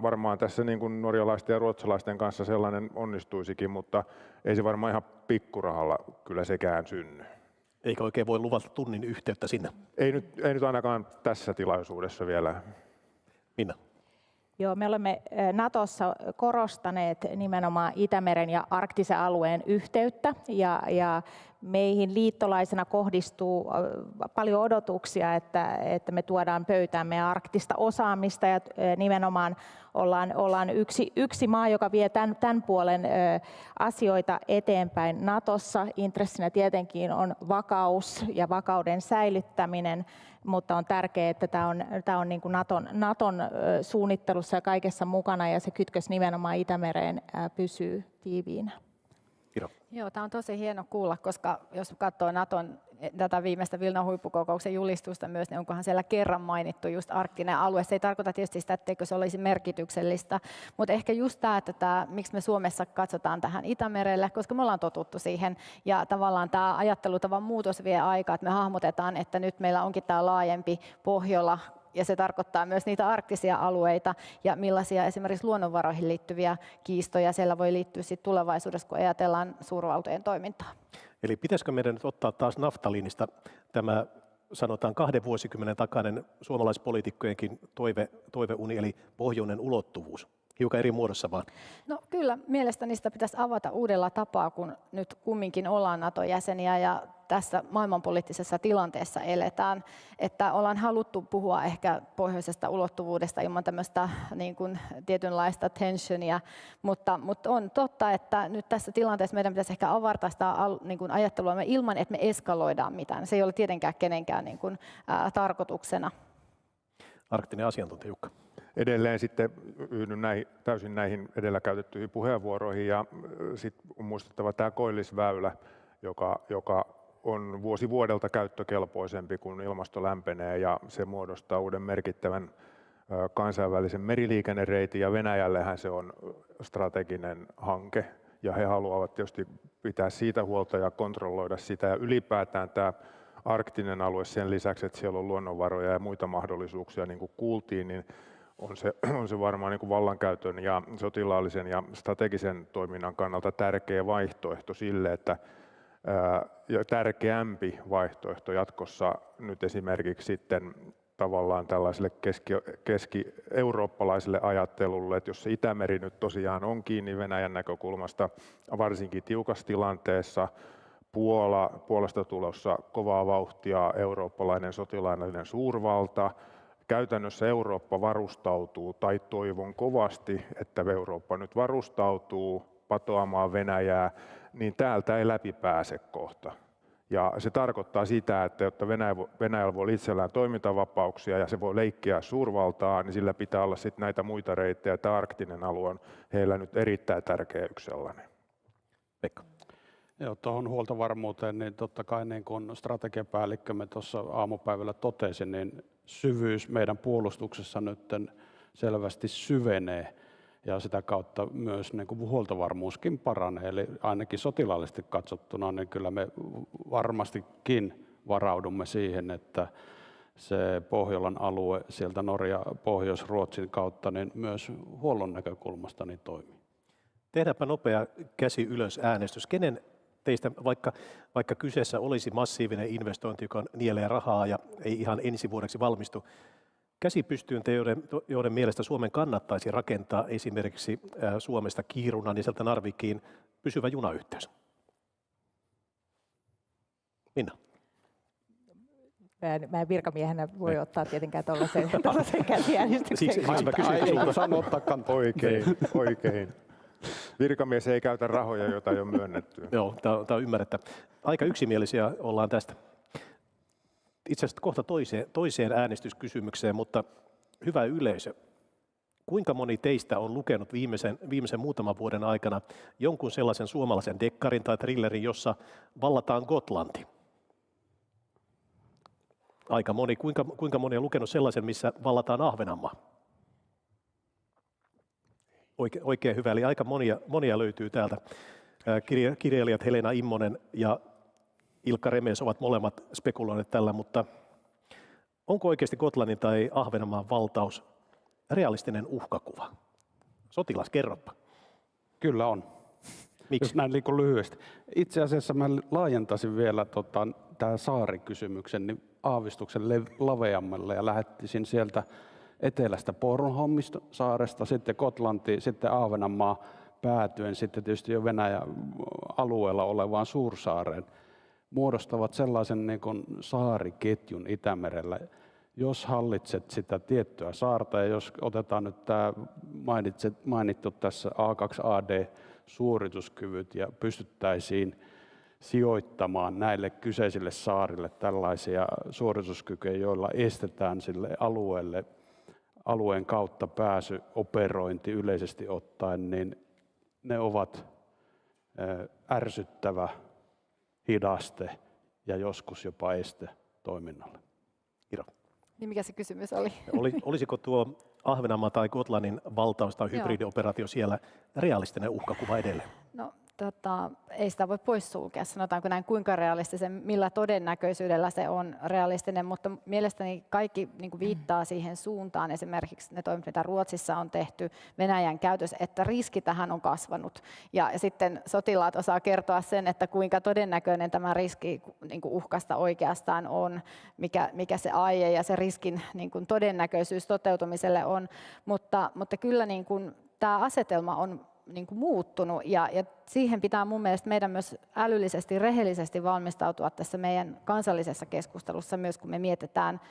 varmaan tässä niin kuin norjalaisten ja ruotsalaisten kanssa sellainen onnistuisikin, mutta ei se varmaan ihan pikkurahalla kyllä sekään synny. Eikä oikein voi luvata tunnin yhteyttä sinne? Ei nyt ainakaan tässä tilaisuudessa vielä. Minna? Joo, me olemme Natossa korostaneet nimenomaan Itämeren ja arktisen alueen yhteyttä ja meihin liittolaisena kohdistuu paljon odotuksia, että me tuodaan pöytään meidän arktista osaamista ja nimenomaan ollaan yksi maa, joka vie tämän puolen asioita eteenpäin Natossa. Intressinä tietenkin on vakaus ja vakauden säilyttäminen, mutta on tärkeää, että tämä on niin kuin Naton suunnittelussa ja kaikessa mukana ja se kytkös nimenomaan Itämereen pysyy tiiviinä. Joo, tämä on tosi hieno kuulla, koska jos katsoo Naton tätä viimeistä Vilnan huippukokouksen julistusta myös, niin onkohan siellä kerran mainittu just arktinen alue. Se ei tarkoita tietysti sitä, etteikö se olisi merkityksellistä, mutta ehkä just tämä, miksi me Suomessa katsotaan tähän Itämerelle, koska me ollaan totuttu siihen ja tavallaan tämä ajattelutavan muutos vie aikaa, että me hahmotetaan, että nyt meillä onkin tämä laajempi Pohjola, ja se tarkoittaa myös niitä arktisia alueita ja millaisia esimerkiksi luonnonvaroihin liittyviä kiistoja siellä voi liittyä sit tulevaisuudessa, kun ajatellaan suurvaltojen toimintaa. Eli pitäisikö meidän nyt ottaa taas naftaliinista tämä, sanotaan 2 vuosikymmenen takainen suomalaispoliitikkojenkin toiveuni, eli pohjoinen ulottuvuus? Hiukan eri muodossa vaan. No kyllä, mielestäni sitä pitäisi avata uudella tapaa, kun nyt kumminkin ollaan NATO-jäseniä ja tässä maailmanpoliittisessa tilanteessa eletään, että ollaan haluttu puhua ehkä pohjoisesta ulottuvuudesta ilman tämmöistä niin kuin tietynlaista tensionia, mutta on totta, että nyt tässä tilanteessa meidän pitäisi ehkä avartaa sitä niin kuin ajattelua ilman, että me eskaloidaan mitään. Se ei ole tietenkään kenenkään niin kuin, tarkoituksena. Arktinen asiantuntija Jukka. Edelleen sitten yhdyn täysin näihin edellä käytettyihin puheenvuoroihin ja sitten on muistettava tämä koillisväylä, joka on vuosi vuodelta käyttökelpoisempi, kun ilmasto lämpenee ja se muodostaa uuden merkittävän kansainvälisen meriliikennereitin ja Venäjällehän se on strateginen hanke ja he haluavat tietysti pitää siitä huolta ja kontrolloida sitä ja ylipäätään tämä arktinen alue sen lisäksi, että siellä on luonnonvaroja ja muita mahdollisuuksia, niin kuin kuultiin, niin on se varmaan niin kuin vallankäytön ja sotilaallisen ja strategisen toiminnan kannalta tärkeä vaihtoehto sille, että ja tärkeämpi vaihtoehto jatkossa nyt esimerkiksi sitten tavallaan tällaiselle keski-eurooppalaiselle ajattelulle, että jos se Itämeri nyt tosiaan on kiinni Venäjän näkökulmasta, varsinkin tiukassa tilanteessa, Puolasta tulossa kovaa vauhtia eurooppalainen sotilaallinen suurvalta. Käytännössä Eurooppa varustautuu, tai toivon kovasti, että Eurooppa nyt varustautuu patoamaan Venäjää, niin täältä ei läpi pääse kohta. Ja se tarkoittaa sitä, että jotta Venäjällä voi itsellään toimintavapauksia ja se voi leikkiä suurvaltaa, niin sillä pitää olla sitten näitä muita reittejä. Tämä arktinen alue on heillä nyt erittäin tärkeä yksi sellainen. Pekka. Joo, tuohon huoltovarmuuteen, niin totta kai niin kuin strategiapäällikkömme tuossa aamupäivällä totesi, niin syvyys meidän puolustuksessa nyt selvästi syvenee ja sitä kautta myös niin kuin huoltovarmuuskin paranee. Eli ainakin sotilaallisesti katsottuna, niin kyllä me varmastikin varaudumme siihen, että se Pohjolan alue sieltä Pohjois-Ruotsin kautta niin myös huollon näkökulmasta niin toimii. Tehdäänpä nopea käsi ylös äänestys. Kenen teistä, vaikka kyseessä olisi massiivinen investointi, joka nielee rahaa ja ei ihan ensi vuodeksi valmistu, käsi pystyyn te, joiden mielestä Suomen kannattaisi rakentaa esimerkiksi Suomesta Kiirunan ja sieltä Narvikiin pysyvä junayhteys? Minna. Mä en virkamiehenä voi ottaa tietenkään tuollaisen käsiäänestyksen. Siksi mä kysyin sulta. Sano ottaa kantaa. Oikein. Virkamies ei käytä rahoja, joita ei ole myönnetty. Joo, tämä on ymmärrettävä. Aika yksimielisiä ollaan tästä. Itse asiassa kohta toiseen äänestyskysymykseen, mutta hyvä yleisö. Kuinka moni teistä on lukenut viimeisen muutaman vuoden aikana jonkun sellaisen suomalaisen dekkarin tai thrillerin, jossa vallataan Gotlanti? Aika moni. Kuinka moni on lukenut sellaisen, missä vallataan Ahvenanmaa? Oikein hyvä, eli aika monia löytyy täältä. Kirjailijat Helena Immonen ja Ilkka Remes ovat molemmat spekuloineet tällä, mutta onko oikeasti Gotlannin tai Ahvenanmaan valtaus realistinen uhkakuva? Sotilas, kerropa. Kyllä on. Miksi? Jos näin lyhyesti. Itse asiassa mä laajentaisin vielä tämä saarikysymyksen niin aavistuksen laveammalle ja lähettisin sieltä etelästä Bornholmista saaresta, sitten Gotlantiin, sitten Ahvenanmaa päätyen sitten tietysti jo Venäjän alueella olevaan Suursaareen. Muodostavat sellaisen niin kuin saariketjun Itämerellä. Jos hallitset sitä tiettyä saarta ja jos otetaan nyt tämä mainittu tässä A2AD-suorituskyvyt ja pystyttäisiin sijoittamaan näille kyseisille saarille tällaisia suorituskykyjä, joilla estetään sille alueen kautta pääsy, operointi yleisesti ottaen, niin ne ovat ärsyttävä hidaste ja joskus jopa este toiminnalle. Kiro. Niin mikä se kysymys oli? Olisiko tuo Ahvenanmaa tai Gotlannin valtaus tai hybridioperaatio siellä realistinen uhkakuva edelleen? No, ei sitä voi poissulkea, sanotaanko näin, kuinka realistisen, millä todennäköisyydellä se on realistinen, mutta mielestäni kaikki niin kuin viittaa siihen suuntaan, esimerkiksi ne toimet, mitä Ruotsissa on tehty, Venäjän käytös, että riski tähän on kasvanut. Ja sitten sotilaat osaa kertoa sen, että kuinka todennäköinen tämä riski niin kuin uhkasta oikeastaan on, mikä se aie ja se riskin niin kuin todennäköisyys toteutumiselle on, mutta kyllä niin kuin tämä asetelma on niin kuin muuttunut ja siihen pitää mun mielestä meidän myös älyllisesti, rehellisesti valmistautua tässä meidän kansallisessa keskustelussa myös, kun me mietitään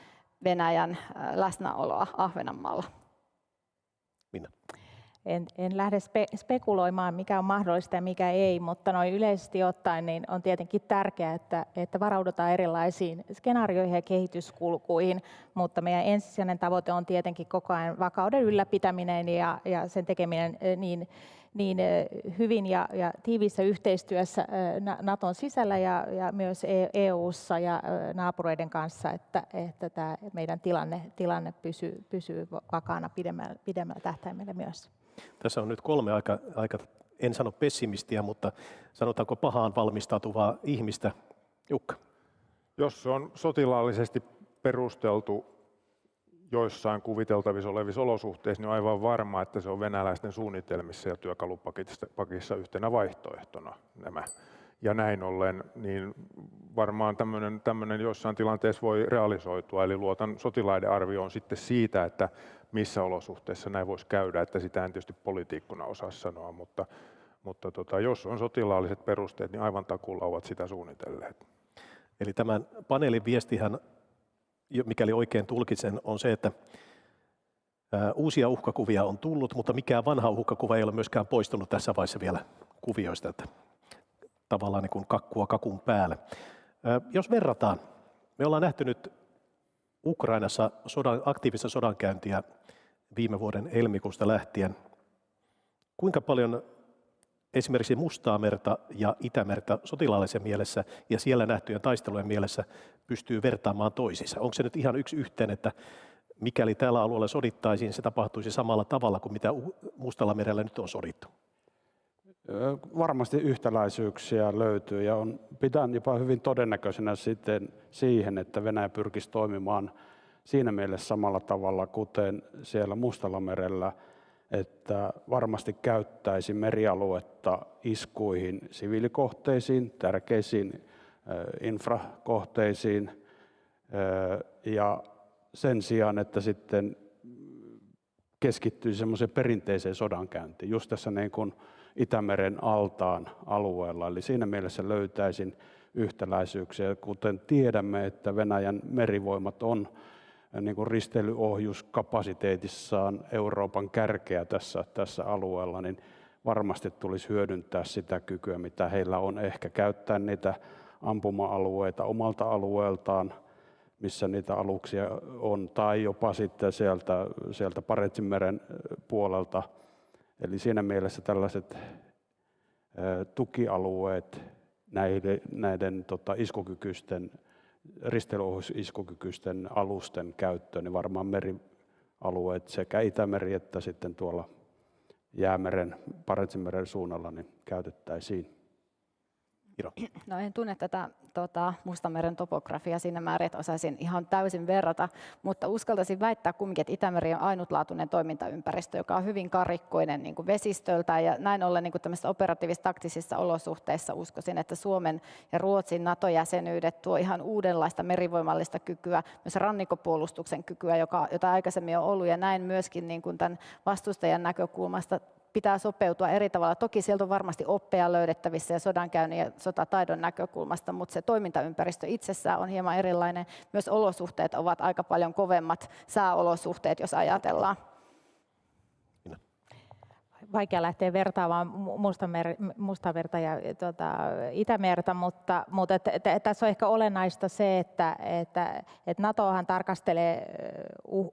Venäjän läsnäoloa Ahvenanmaalla. Minna. En lähde spekuloimaan, mikä on mahdollista ja mikä ei, mutta noin yleisesti ottaen niin on tietenkin tärkeää, että varaudutaan erilaisiin skenaarioihin ja kehityskulkuihin, mutta meidän ensisijainen tavoite on tietenkin koko ajan vakauden ylläpitäminen ja sen tekeminen niin hyvin ja tiiviissä yhteistyössä Naton sisällä ja myös EU:ssa ja naapureiden kanssa, että tämä meidän tilanne pysyy vakaana pidemmällä tähtäimellä myös. Tässä on nyt 3 aika, en sano pessimistiä, mutta sanotaanko pahaan valmistautuvaa ihmistä. Jukka. Jos se on sotilaallisesti perusteltu joissain kuviteltavissa olevissa olosuhteissa, niin on aivan varma, että se on venäläisten suunnitelmissa ja työkalupakissa yhtenä vaihtoehtona nämä. Ja näin ollen, niin varmaan tämmöinen jossain tilanteessa voi realisoitua, eli luotan sotilaiden arvioon sitten siitä, että missä olosuhteissa näin voisi käydä, että sitä en tietysti poliitikkona osaa sanoa, mutta jos on sotilaalliset perusteet, niin aivan takuulla ovat sitä suunnitelleet. Eli tämän paneelin viestihän, mikäli oikein tulkitsen, on se, että uusia uhkakuvia on tullut, mutta mikään vanha uhkakuva ei ole myöskään poistunut tässä vaiheessa vielä kuvioista, että tavallaan niin kuin kakkua kakun päälle. Jos verrataan, me ollaan nähty nyt Ukrainassa aktiivista sodankäyntiä viime vuoden helmikuusta lähtien. Kuinka paljon esimerkiksi Mustaa merta ja Itämerta sotilaallisen mielessä ja siellä nähtyjen taistelujen mielessä pystyy vertaamaan toisiinsa? Onko se nyt ihan yksi yhteen, että mikäli tällä alueella sodittaisiin, se tapahtuisi samalla tavalla kuin mitä Mustalla merellä nyt on sodittu? Varmasti yhtäläisyyksiä löytyy ja pidän jopa hyvin todennäköisenä sitten siihen, että Venäjä pyrkisi toimimaan siinä mielessä samalla tavalla kuten siellä Mustalla merellä, että varmasti käyttäisi merialuetta iskuihin siviilikohteisiin, tärkeisiin infrakohteisiin ja sen sijaan, että sitten keskittyisi semmoiseen perinteiseen sodankäyntiin, just tässä niin kuin Itämeren altaan alueella. Eli siinä mielessä löytäisin yhtäläisyyksiä. Kuten tiedämme, että Venäjän merivoimat on niin kuin risteilyohjuskapasiteetissaan Euroopan kärkeä tässä alueella, niin varmasti tulisi hyödyntää sitä kykyä, mitä heillä on, ehkä käyttää niitä ampuma-alueita omalta alueeltaan, missä niitä aluksia on, tai jopa sitten sieltä Barentsinmeren puolelta. Eli siinä mielessä tällaiset tukialueet näiden iskukykyisten, risteilyohjusiskukykyisten alusten käyttöön, niin varmaan merialueet sekä Itämeri että sitten tuolla Jäämeren, Barentsinmeren suunnalla niin käytettäisiin. Iro. No en tunne tätä Mustanmeren topografiaa siinä määrin, että osaisin ihan täysin verrata, mutta uskaltaisin väittää kumminkin, että Itämeri on ainutlaatuinen toimintaympäristö, joka on hyvin karikkoinen niin kuin vesistöltään, ja näin ollen niin kuin tämmöisissä operatiivis-taktisissa olosuhteissa uskoisin, että Suomen ja Ruotsin NATO-jäsenyydet tuo ihan uudenlaista merivoimallista kykyä, myös rannikkopuolustuksen kykyä, jota aikaisemmin on ollut, ja näin myöskin niin kuin tämän vastustajan näkökulmasta pitää sopeutua eri tavalla. Toki sieltä on varmasti oppeja löydettävissä ja sodankäynnin ja sotataidon näkökulmasta, mutta se toimintaympäristö itsessään on hieman erilainen. Myös olosuhteet ovat aika paljon kovemmat sääolosuhteet, jos ajatellaan. Vaikea lähteä vertaamaan Mustamerta ja Itämerta, mutta tässä on ehkä olennaista se, että NATOhan tarkastelee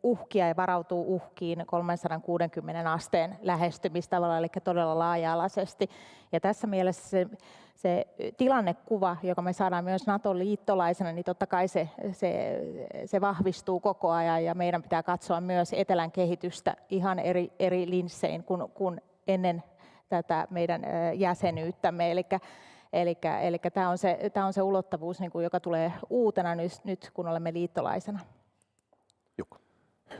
uhkia ja varautuu uhkiin 360 asteen lähestymistavalla, eli todella laaja-alaisesti. Ja tässä mielessä se tilannekuva, joka me saadaan myös NATO-liittolaisena, niin totta kai se vahvistuu koko ajan, ja meidän pitää katsoa myös etelän kehitystä ihan eri linssein kuin ennen tätä meidän jäsenyyttämme. Eli tämä on se ulottuvuus, joka tulee uutena nyt, kun olemme liittolaisena.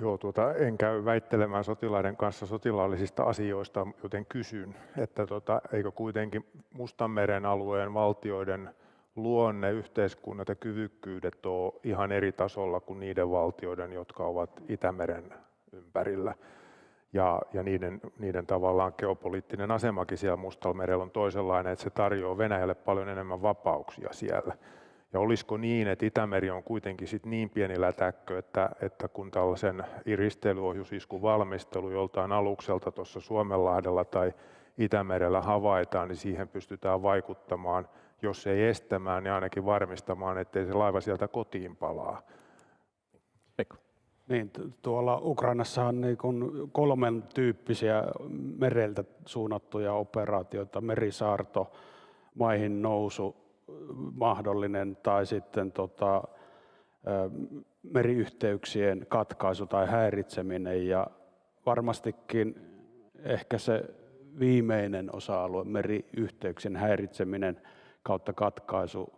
Joo, en käy väittelemään sotilaiden kanssa sotilaallisista asioista, joten kysyn, että eikö kuitenkin Mustanmeren alueen valtioiden luonne, yhteiskunnat ja kyvykkyydet ole ihan eri tasolla kuin niiden valtioiden, jotka ovat Itämeren ympärillä. Ja niiden tavallaan geopoliittinen asemakin siellä Mustallamerellä on toisenlainen, että se tarjoaa Venäjälle paljon enemmän vapauksia siellä. Ja olisiko niin, että Itämeri on kuitenkin sit niin pieni lätäkkö, että kun tällaisen risteilyohjusiskun valmistelu joltain alukselta tuossa Suomenlahdella tai Itämerellä havaitaan, niin siihen pystytään vaikuttamaan, jos ei estämään, niin ainakin varmistamaan, ettei se laiva sieltä kotiin palaa. Niin, tuolla Ukrainassa on niin kuin 3 tyyppisiä mereltä suunnattuja operaatioita: merisaarto, maihin nousu, mahdollinen, tai sitten meriyhteyksien katkaisu tai häiritseminen. Ja varmastikin ehkä se viimeinen osa-alue, meriyhteyksien häiritseminen kautta katkaisu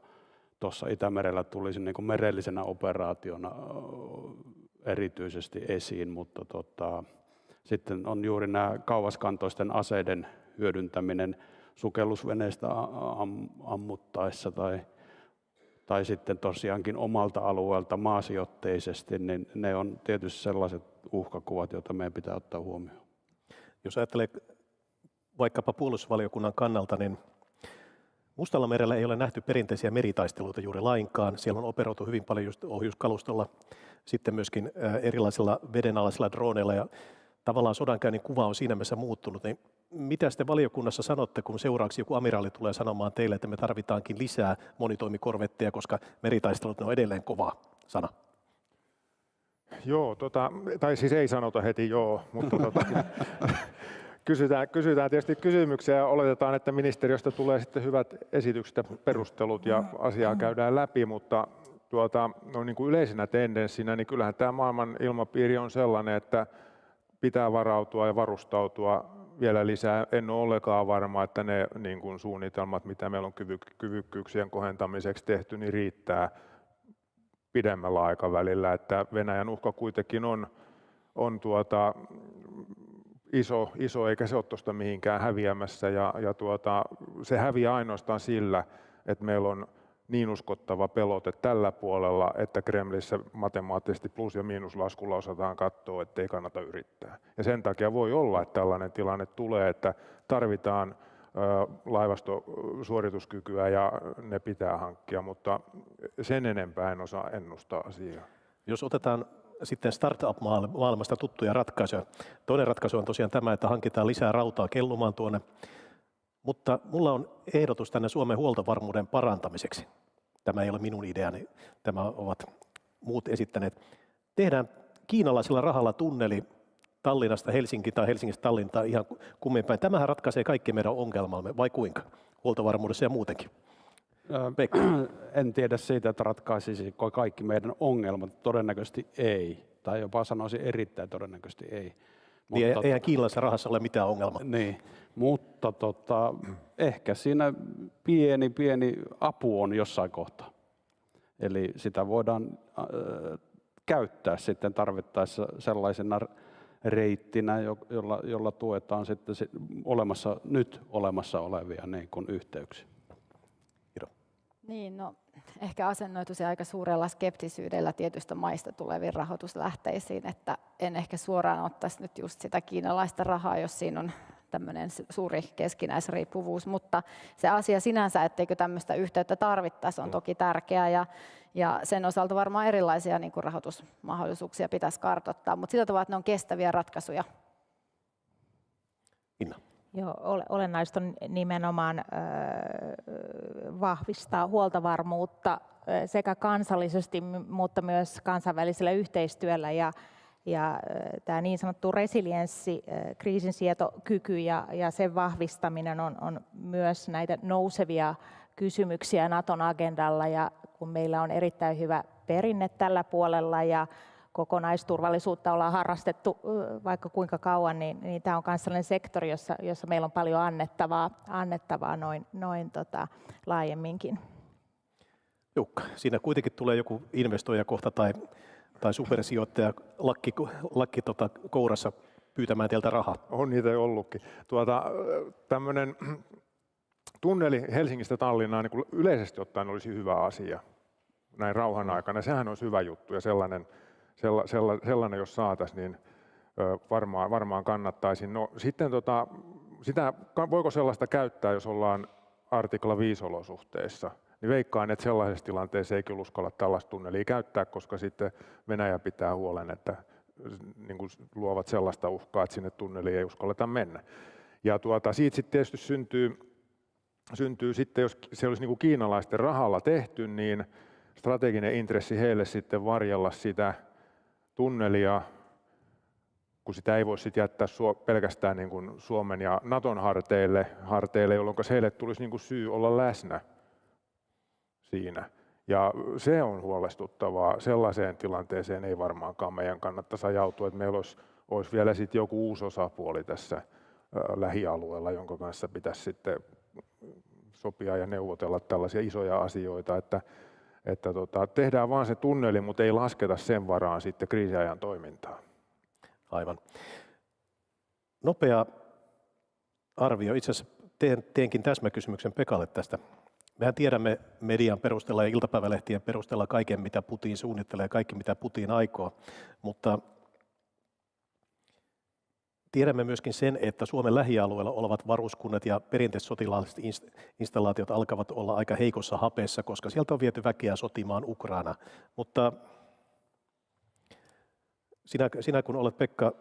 tuossa Itämerellä tulisi niin kuin merellisenä operaationa erityisesti esiin, mutta sitten on juuri nämä kauaskantoisten aseiden hyödyntäminen sukellusveneistä ammuttaessa tai sitten tosiaankin omalta alueelta maasijoitteisesti, niin ne on tietysti sellaiset uhkakuvat, joita meidän pitää ottaa huomioon. Jos ajattelee vaikkapa puolustusvaliokunnan kannalta, niin Mustalla merellä ei ole nähty perinteisiä meritaisteluita juuri lainkaan. Siellä on operoitu hyvin paljon just ohjuskalustolla, sitten myöskin erilaisilla vedenalaisilla droneilla, ja tavallaan sodankäynnin kuva on siinä mielessä muuttunut. Niin mitä te valiokunnassa sanotte, kun seuraavaksi joku amiraali tulee sanomaan teille, että me tarvitaankin lisää monitoimikorvetteja, koska meritaistelut on edelleen kova sana? Joo, tai siis ei sanota heti joo, mutta kysytään tietysti kysymyksiä ja oletetaan, että ministeriöstä tulee sitten hyvät esitykset ja perustelut ja asiaa käydään läpi, mutta no niin kuin yleisenä tendenssinä, niin kyllähän tämä maailman ilmapiiri on sellainen, että pitää varautua ja varustautua vielä lisää. En ole ollenkaan varma, että ne niin kuin suunnitelmat, mitä meillä on kyvykkyyksien kohentamiseksi tehty, niin riittää pidemmällä aikavälillä. Että Venäjän uhka kuitenkin on iso, eikä se ole tuosta mihinkään häviämässä. Ja se häviää ainoastaan sillä, että meillä on niin uskottava pelote tällä puolella, että Kremlissä matemaattisesti plus- ja miinuslaskulla osataan katsoa, ettei kannata yrittää. Ja sen takia voi olla, että tällainen tilanne tulee, että tarvitaan laivastosuorituskykyä ja ne pitää hankkia, mutta sen enempää en osaa ennustaa asiaa. Jos otetaan sitten startup-maailmasta tuttuja ratkaisuja. Toinen ratkaisu on tosiaan tämä, että hankitaan lisää rautaa kellumaan tuonne. Mutta mulla on ehdotus tänne Suomen huoltovarmuuden parantamiseksi. Tämä ei ole minun ideani, tämä ovat muut esittäneet. Tehdään kiinalaisella rahalla tunneli Tallinnasta Helsinkiin tai Helsingistä Tallinnaan ihan kummin päin. Tämähän ratkaisee kaikki meidän ongelmamme, vai kuinka? Huoltovarmuudessa ja muutenkin. En tiedä siitä, että ratkaisisi kaikki meidän ongelmat. Todennäköisesti ei. Tai jopa sanoisin erittäin todennäköisesti ei. Niin, eihän kiinalaisessa rahassa ole mitään ongelmaa. Niin, mutta ehkä siinä pieni apu on jossain kohtaa. Eli sitä voidaan käyttää sitten tarvittaessa sellaisena reittinä, jolla tuetaan sitten nyt olemassa olevia niin kuin yhteyksiä. Niin, no, ehkä asennoituisi aika suurella skeptisyydellä tietystä maista tuleviin rahoituslähteisiin, että en ehkä suoraan ottaisi nyt just sitä kiinalaista rahaa, jos siinä on tämmöinen suuri keskinäisriippuvuus, mutta se asia sinänsä, etteikö tämmöistä yhteyttä tarvittaisi, on toki tärkeää ja sen osalta varmaan erilaisia niin kuin rahoitusmahdollisuuksia pitäisi kartoittaa, mutta sillä tavalla, että ne on kestäviä ratkaisuja. Inna. Joo, olennaista on nimenomaan vahvistaa huoltovarmuutta sekä kansallisesti, mutta myös kansainvälisellä yhteistyöllä. Ja tämä niin sanottu resilienssi, kriisinsietokyky ja sen vahvistaminen on myös näitä nousevia kysymyksiä Naton agendalla. Ja kun meillä on erittäin hyvä perinne tällä puolella ja kokonaisturvallisuutta ollaan harrastettu vaikka kuinka kauan, niin tämä on myös sellainen sektori, jossa meillä on paljon annettavaa noin laajemminkin. Jukka, siinä kuitenkin tulee joku investoijakohta tai supersijoittaja lakki kourassa pyytämään teiltä rahaa. On niitä jo ollutkin. Tämmöinen tunneli Helsingistä Tallinnaan niin yleisesti ottaen olisi hyvä asia näin rauhan aikana. Sehän olisi hyvä juttu ja sellainen jos saataisiin, niin varmaan kannattaisi. No sitten voiko sellaista käyttää, jos ollaan artikla 5 olosuhteissa? Niin veikkaan, että sellaisessa tilanteessa ei kyllä uskalla tällaista tunnelia käyttää, koska sitten Venäjä pitää huolen, että niin kuin luovat sellaista uhkaa, että sinne tunneliin ei uskalleta mennä. Ja siitä sitten tietysti syntyy sitten, jos se olisi niin kuin kiinalaisten rahalla tehty, niin strateginen intressi heille sitten varjella sitä tunnelia, kun sitä ei voi sitten jättää pelkästään niin kuin Suomen ja Naton harteille, jolloin heille tulisi niin kuin syy olla läsnä siinä. Ja se on huolestuttavaa. Sellaiseen tilanteeseen ei varmaankaan meidän kannattaisi ajautua, että meillä olisi vielä sitten joku uusi osapuoli tässä lähialueella, jonka kanssa pitäisi sitten sopia ja neuvotella tällaisia isoja asioita, että tehdään vaan se tunneli, mutta ei lasketa sen varaan sitten kriisiajan toimintaa. Aivan. Nopea arvio. Itse asiassa teenkin täsmäkysymyksen Pekalle tästä. Mehän tiedämme median perusteella ja iltapäivälehtien perusteella kaiken, mitä Putin suunnittelee ja kaikki, mitä Putin aikoo, mutta tiedämme myöskin sen, että Suomen lähialueella olevat varuskunnat ja perinteiset sotilaalliset installaatiot alkavat olla aika heikossa hapeessa, koska sieltä on viety väkeä sotimaan Ukraina. Mutta sinä kun olet, Pekka,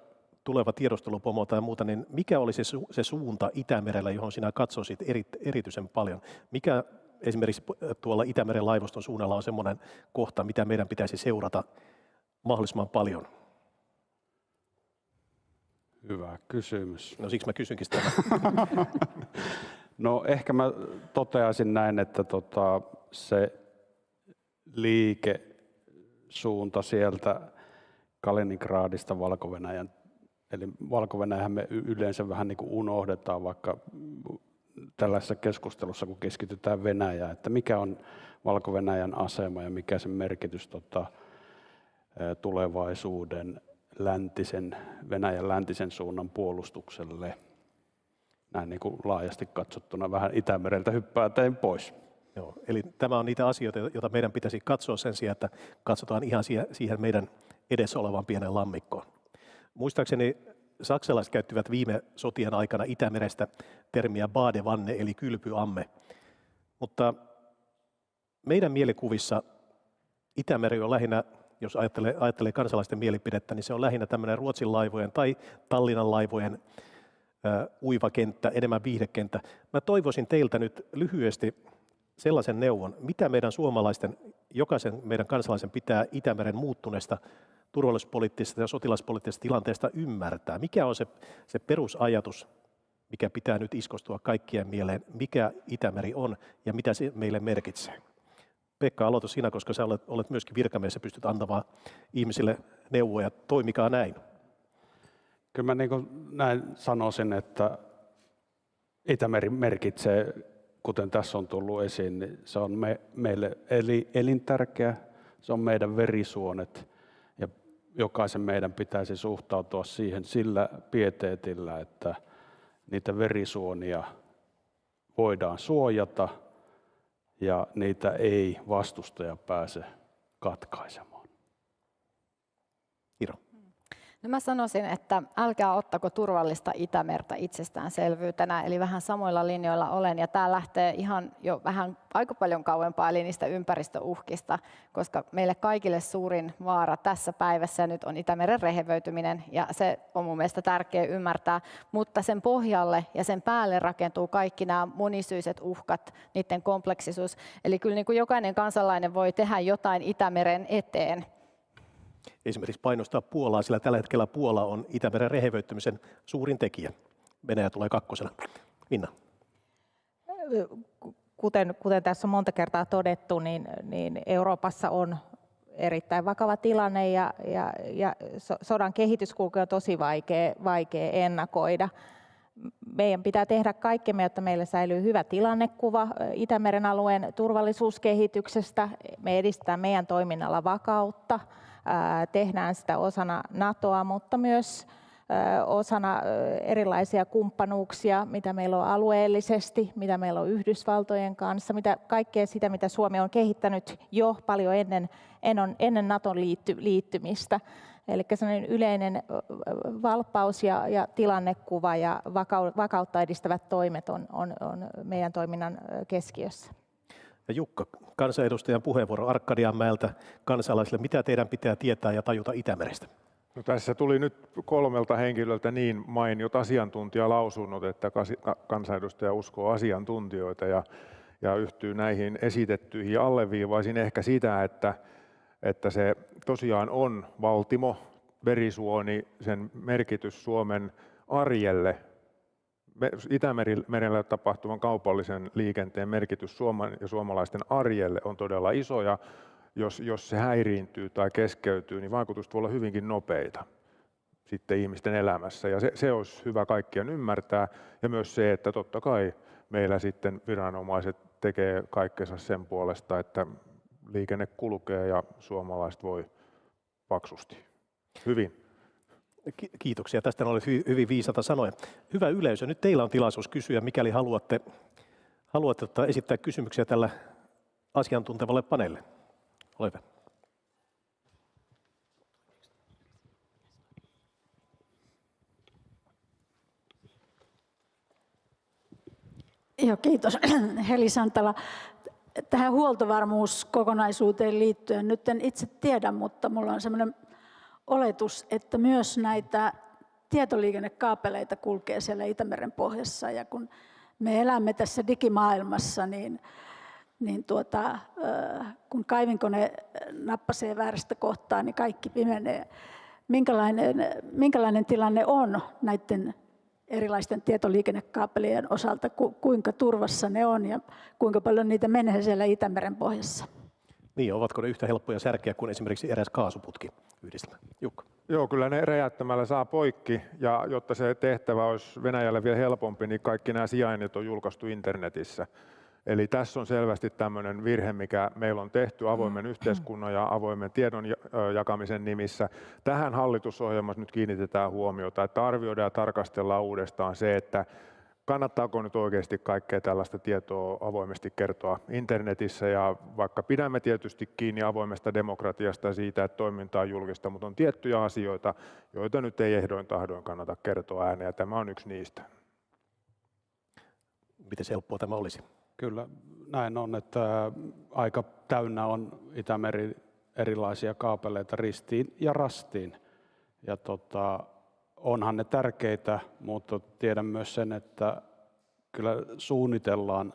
tuleva tiedustelupomo tai muuta, niin mikä oli se suunta Itämerellä, johon sinä katsoisit erityisen paljon? Mikä esimerkiksi tuolla Itämeren laivaston suunnalla on semmoinen kohta, mitä meidän pitäisi seurata mahdollisimman paljon? Hyvä kysymys. No siksi mä kysynkin sitä. No ehkä mä toteaisin näin, että se liikesuunta sieltä Kaliningradista Valko-Venäjän, eli Valko-Venäjähän me yleensä vähän niin kuin unohdetaan vaikka tällaisessa keskustelussa, kun keskitytään Venäjään, että mikä on Valko-Venäjän asema ja mikä sen merkitys tulevaisuuden Venäjän läntisen suunnan puolustukselle. Näin niin kuin laajasti katsottuna vähän Itämereltä hyppääteen pois. Joo, eli tämä on niitä asioita, joita meidän pitäisi katsoa sen sijaan, että katsotaan ihan siihen meidän edessä olevan pienen lammikkoon. Muistaakseni saksalaiset käyttivät viime sotien aikana Itämerestä termiä badewanne eli kylpyamme. Mutta meidän mielikuvissa Itämeri on lähinnä, jos ajattelee kansalaisten mielipidettä, niin se on lähinnä tämmöinen Ruotsin laivojen tai Tallinnan laivojen uivakenttä, enemmän viihdekenttä. Mä toivoisin teiltä nyt lyhyesti sellaisen neuvon, mitä meidän suomalaisten, jokaisen meidän kansalaisen pitää Itämeren muuttuneesta turvallisuuspoliittisesta ja sotilaspoliittisesta tilanteesta ymmärtää. Mikä on se perusajatus, mikä pitää nyt iskostua kaikkien mieleen, mikä Itämeri on ja mitä se meille merkitsee? Pekka, aloita sinä, koska sä olet myöskin virkamies ja pystyt antamaan ihmisille neuvoja. Toimikaa näin. Kyllä mä niin näin sanoisin, että Itämeri merkitsee, kuten tässä on tullut esiin, niin se on meille elintärkeä, se on meidän verisuonet ja jokaisen meidän pitäisi suhtautua siihen sillä pieteetillä, että niitä verisuonia voidaan suojata ja niitä ei vastustaja pääse katkaisemaan. Iro. No mä sanoisin, että älkää ottako turvallista Itämerta itsestäänselvyytenä, eli vähän samoilla linjoilla olen, ja tämä lähtee ihan jo vähän aika paljon kauempaa, eli niistä ympäristöuhkista, koska meille kaikille suurin vaara tässä päivässä nyt on Itämeren rehevöityminen, ja se on mun mielestä tärkeää ymmärtää, mutta sen pohjalle ja sen päälle rakentuu kaikki nämä monisyiset uhkat, niiden kompleksisuus, eli kyllä niin kuin jokainen kansalainen voi tehdä jotain Itämeren eteen. Esimerkiksi painostaa Puolaa, sillä tällä hetkellä Puola on Itämeren rehevöittymisen suurin tekijä. Venäjä tulee kakkosena. Minna. Kuten tässä on monta kertaa todettu, niin Euroopassa on erittäin vakava tilanne ja sodan kehityskulku on tosi vaikea ennakoida. Meidän pitää tehdä kaikkemme, jotta meillä säilyy hyvä tilannekuva Itämeren alueen turvallisuuskehityksestä. Me edistetään meidän toiminnalla vakautta. Tehdään sitä osana NATOa, mutta myös osana erilaisia kumppanuuksia, mitä meillä on alueellisesti, mitä meillä on Yhdysvaltojen kanssa, kaikkea sitä, mitä Suomi on kehittänyt jo paljon ennen NATOn liittymistä. Eli sellainen yleinen valppaus ja tilannekuva ja vakautta edistävät toimet on meidän toiminnan keskiössä. Ja Jukka, kansanedustajan puheenvuoro Arkadianmäeltä kansalaisille. Mitä teidän pitää tietää ja tajuta Itämerestä? No, tässä tuli nyt 3 henkilöltä niin mainiot asiantuntijalausunnot, että kansanedustaja uskoo asiantuntijoita ja yhtyy näihin esitettyihin. Ja alleviivaisin ehkä sitä, että se tosiaan on valtimo, verisuoni, sen merkitys Suomen arjelle. Itämerellä tapahtuvan kaupallisen liikenteen merkitys Suomen ja suomalaisten arjelle on todella iso, ja jos se häiriintyy tai keskeytyy, niin vaikutukset voi olla hyvinkin nopeita sitten ihmisten elämässä. Ja se olisi hyvä kaikkien ymmärtää, ja myös se, että totta kai meillä sitten viranomaiset tekee kaikkensa sen puolesta, että liikenne kulkee ja suomalaiset voi paksusti. Hyvin. Kiitoksia. Tästä oli hyvin viisata sanoja. Hyvä yleisö, nyt teillä on tilaisuus kysyä, mikäli haluatte esittää kysymyksiä tällä asiantuntevalle paneelille. Ole hyvä. Joo, kiitos. Heli Santala. Tähän huoltovarmuuskokonaisuuteen liittyen, nyt en itse tiedä, mutta minulla on sellainen oletus, että myös näitä tietoliikennekaapeleita kulkee siellä Itämeren pohjassa, ja kun me elämme tässä digimaailmassa, niin kun kaivinkone nappasee väärästä kohtaa, niin kaikki pimenee. Minkälainen tilanne on näiden erilaisten tietoliikennekaapelien osalta, kuinka turvassa ne on ja kuinka paljon niitä menee siellä Itämeren pohjassa? Niin, ovatko ne yhtä helppoja särkeä kuin esimerkiksi eräs kaasuputki yhdistelmä? Jukka. Joo, kyllä ne räjäyttämällä saa poikki, ja jotta se tehtävä olisi Venäjällä vielä helpompi, niin kaikki nämä sijainnit on julkaistu internetissä. Eli tässä on selvästi tämmöinen virhe, mikä meillä on tehty avoimen yhteiskunnan ja avoimen tiedon jakamisen nimissä. Tähän hallitusohjelmassa nyt kiinnitetään huomiota, että arvioidaan ja tarkastellaan uudestaan se, että kannattaako nyt oikeasti kaikkea tällaista tietoa avoimesti kertoa internetissä, ja vaikka pidämme tietysti kiinni avoimesta demokratiasta ja siitä, että toiminta on julkista, mutta on tiettyjä asioita, joita nyt ei ehdoin tahdoin kannata kertoa ääneen, ja tämä on yksi niistä. Miten helppoa tämä olisi? Kyllä näin on, että aika täynnä on Itämeri erilaisia kaapeleita ristiin ja rastiin. Ja onhan ne tärkeitä, mutta tiedän myös sen, että kyllä suunnitellaan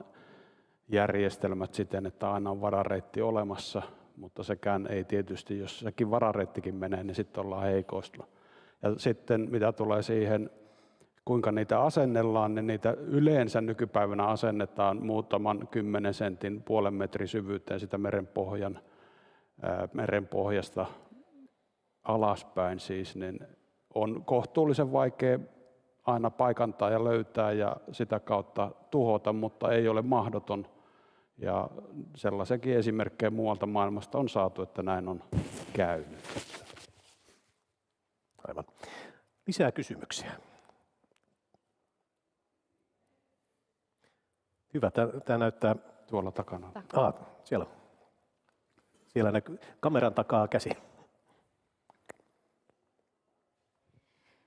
järjestelmät siten, että aina on varareitti olemassa, mutta sekään ei tietysti, jos sekin varareittikin menee, niin sitten ollaan heikoista. Ja sitten mitä tulee siihen, kuinka niitä asennellaan, niin niitä yleensä nykypäivänä asennetaan muutaman 10 sentin puolen metrin syvyyteen sitä merenpohjasta alaspäin siis, niin on kohtuullisen vaikea aina paikantaa ja löytää ja sitä kautta tuhota, mutta ei ole mahdoton. Ja sellaisenkin esimerkkejä muualta maailmasta on saatu, että näin on käynyt. Aivan. Lisää kysymyksiä. Hyvä, tämä näyttää tuolla takana. Siellä näkyy kameran takaa käsi.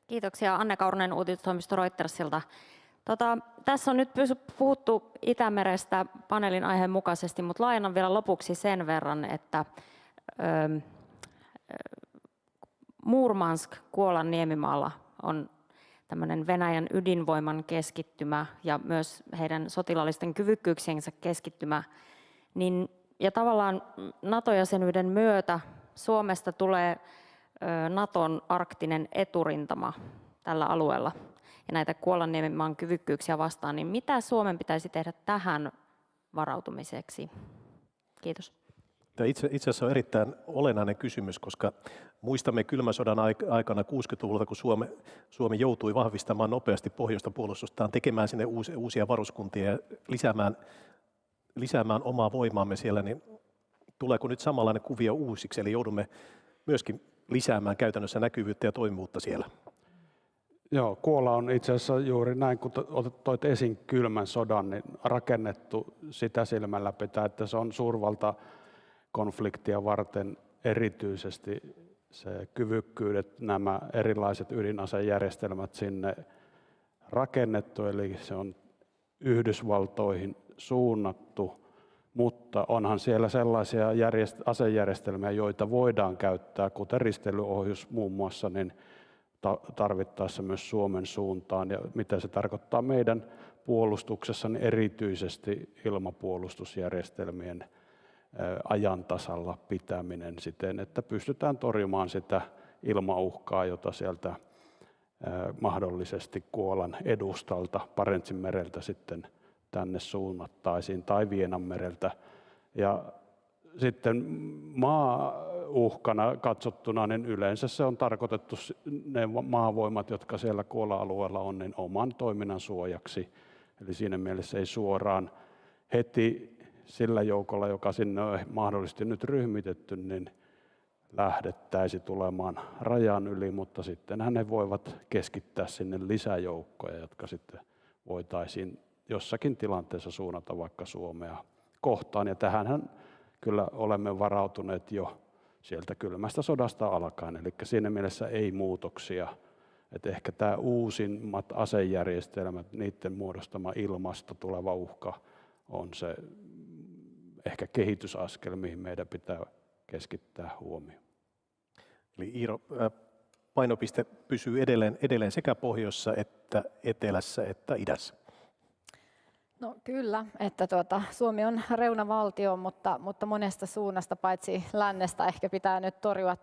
Kiitoksia. Anne Kaurunen uutistoimisto Reutersilta. Tässä on nyt puhuttu Itämerestä paneelin aiheen mukaisesti, mutta laajennan vielä lopuksi sen verran, että Murmansk Kouvolan niemimaalla on tämmöinen Venäjän ydinvoiman keskittymä ja myös heidän sotilaallisten kyvykkyyksiensä keskittymä. Ja tavallaan NATO-jäsenyyden myötä Suomesta tulee Naton arktinen eturintama tällä alueella ja näitä Kouvolan niemimaan kyvykkyyksiä vastaan, niin mitä Suomen pitäisi tehdä tähän varautumiseksi? Kiitos. Tämä itse asiassa on erittäin olennainen kysymys, koska muistamme kylmän sodan aikana 60-luvulta, kun Suomi joutui vahvistamaan nopeasti pohjoista puolustustaan, tekemään sinne uusia varuskuntia ja lisäämään omaa voimaamme siellä, niin tuleeko nyt samanlainen kuvio uusiksi, eli joudumme myöskin lisäämään käytännössä näkyvyyttä ja toimivuutta siellä? Joo, Kouvola on itse asiassa juuri näin, kun toit esiin kylmän sodan, niin rakennettu sitä silmällä pitää, että se on suurvaltakonfliktia varten erityisesti se kyvykkyydet, nämä erilaiset ydinasejärjestelmät sinne rakennettu, eli se on Yhdysvaltoihin suunnattu, mutta onhan siellä sellaisia asejärjestelmiä, joita voidaan käyttää, kuten risteilyohjus muun muassa, niin tarvittaessa myös Suomen suuntaan. Ja mitä se tarkoittaa meidän puolustuksessa, niin erityisesti ilmapuolustusjärjestelmien ajan tasalla pitäminen siten, että pystytään torjumaan sitä ilmauhkaa, jota sieltä mahdollisesti Kouvolan edustalta Barentsinmereltä sitten tänne suunnattaisiin tai Vienanmereltä. Ja sitten maauhkana katsottuna, niin yleensä se on tarkoitettu ne maavoimat, jotka siellä Kouvola-alueella on, niin oman toiminnan suojaksi. Eli siinä mielessä ei suoraan heti sillä joukolla, joka sinne on mahdollisesti nyt ryhmitetty, niin lähdettäisi tulemaan rajan yli, mutta sitten he voivat keskittää sinne lisäjoukkoja, jotka sitten voitaisiin jossakin tilanteessa suunnata vaikka Suomea kohtaan. Ja tähänhän kyllä olemme varautuneet jo sieltä kylmästä sodasta alkaen, eli siinä mielessä ei muutoksia. Että ehkä tämä uusimmat asejärjestelmät, niiden muodostama ilmasta tuleva uhka on se ehkä kehitysaskel, mihin meidän pitää keskittää huomioon. Eli Iiro, painopiste pysyy edelleen sekä pohjoissa että etelässä että idässä. No kyllä, että Suomi on reunavaltio, mutta monesta suunnasta paitsi lännestä ehkä pitää nyt torjua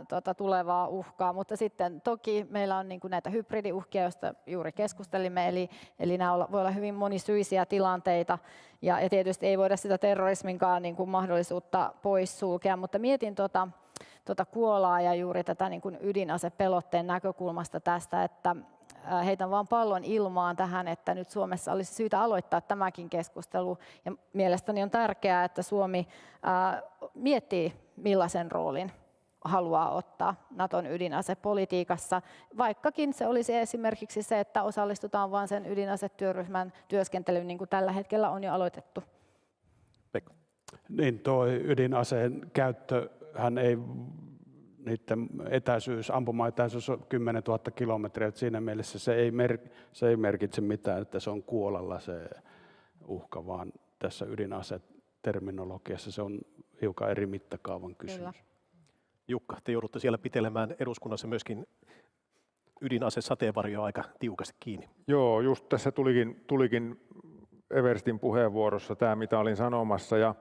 tätä tulevaa uhkaa, mutta sitten toki meillä on niin kuin näitä hybridiuhkia, joista juuri keskustelimme, eli nämä voi olla hyvin monisyisiä tilanteita ja tietysti ei voida sitä terrorisminkaan niin kuin mahdollisuutta poissulkea, mutta mietin Kouvolaa ja juuri tätä niin kuin ydinasepelotteen näkökulmasta tästä, että heitän vaan pallon ilmaan tähän, että nyt Suomessa olisi syytä aloittaa tämäkin keskustelu. Ja mielestäni on tärkeää, että Suomi miettii millaisen roolin haluaa ottaa Naton ydinasepolitiikassa, vaikkakin se olisi esimerkiksi se, että osallistutaan vain sen ydinasetyöryhmän työskentelyyn, niin kuin tällä hetkellä on jo aloitettu. Pekka. Niin tuo ydinaseen käyttöhän ei, niiden etäisyys, ampuma-etäisyys on 10 000 kilometriä, että siinä mielessä se ei merkitse mitään, että se on kuolalla se uhka, vaan tässä ydinaseterminologiassa se on hiukan eri mittakaavan kysymys. Kyllä. Jukka, te joudutte siellä pitelemään eduskunnassa myöskin ydinasesateenvarjoa aika tiukasti kiinni. Joo, just tässä tulikin Everstin puheenvuorossa tämä, mitä olin sanomassa, ja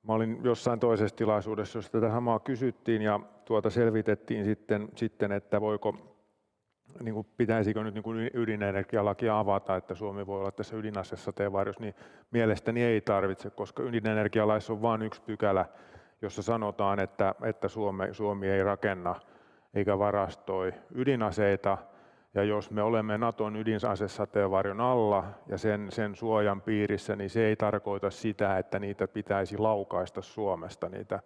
mä olin jossain toisessa tilaisuudessa, jossa tätä samaa kysyttiin, ja selvitettiin sitten että pitäisikö nyt ydinenergialakia avata, että Suomi voi olla tässä ydinasesateenvarjossa, niin mielestäni ei tarvitse, koska ydinenergialaissa on vain yksi pykälä, jossa sanotaan, että Suomi ei rakenna eikä varastoi ydinaseita, ja jos me olemme Naton ydinasesateenvarjon alla ja sen suojan piirissä, niin se ei tarkoita sitä, että niitä pitäisi laukaista Suomesta, niitä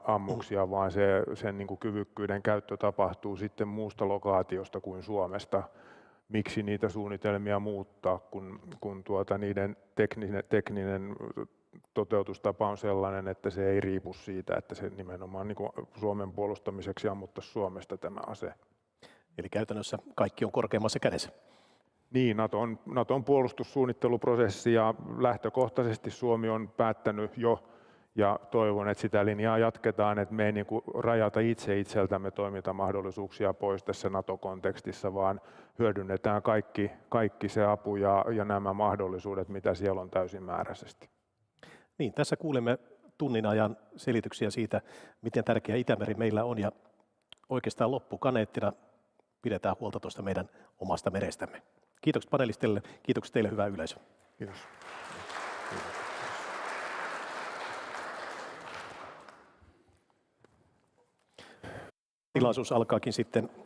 ammuksia, vaan sen kyvykkyyden käyttö tapahtuu sitten muusta lokaatiosta kuin Suomesta. Miksi niitä suunnitelmia muuttaa, kun niiden tekninen toteutustapa on sellainen, että se ei riipu siitä, että se nimenomaan Suomen puolustamiseksi ammuttaisiin Suomesta tämä ase. Eli käytännössä kaikki on korkeammassa kädessä. Niin, Naton puolustussuunnitteluprosessi ja lähtökohtaisesti Suomi on päättänyt jo, ja toivon, että sitä linjaa jatketaan, että me ei rajata itseltämme toimintamahdollisuuksia pois tässä NATO-kontekstissa, vaan hyödynnetään kaikki se apu ja nämä mahdollisuudet, mitä siellä on täysimääräisesti. Niin, tässä kuulemme tunnin ajan selityksiä siitä, miten tärkeä Itämeri meillä on, ja oikeastaan loppukaneettina pidetään huolta tuosta meidän omasta merestämme. Kiitokset panelistille, kiitokset teille, hyvää yleisö. Kiitos. Tilaisuus alkaakin sitten tässä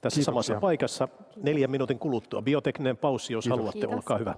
Kiitoksia. samassa paikassa 4 minuutin kuluttua. Biotekninen paussi, jos haluatte, Kiitos. olkaa hyvä.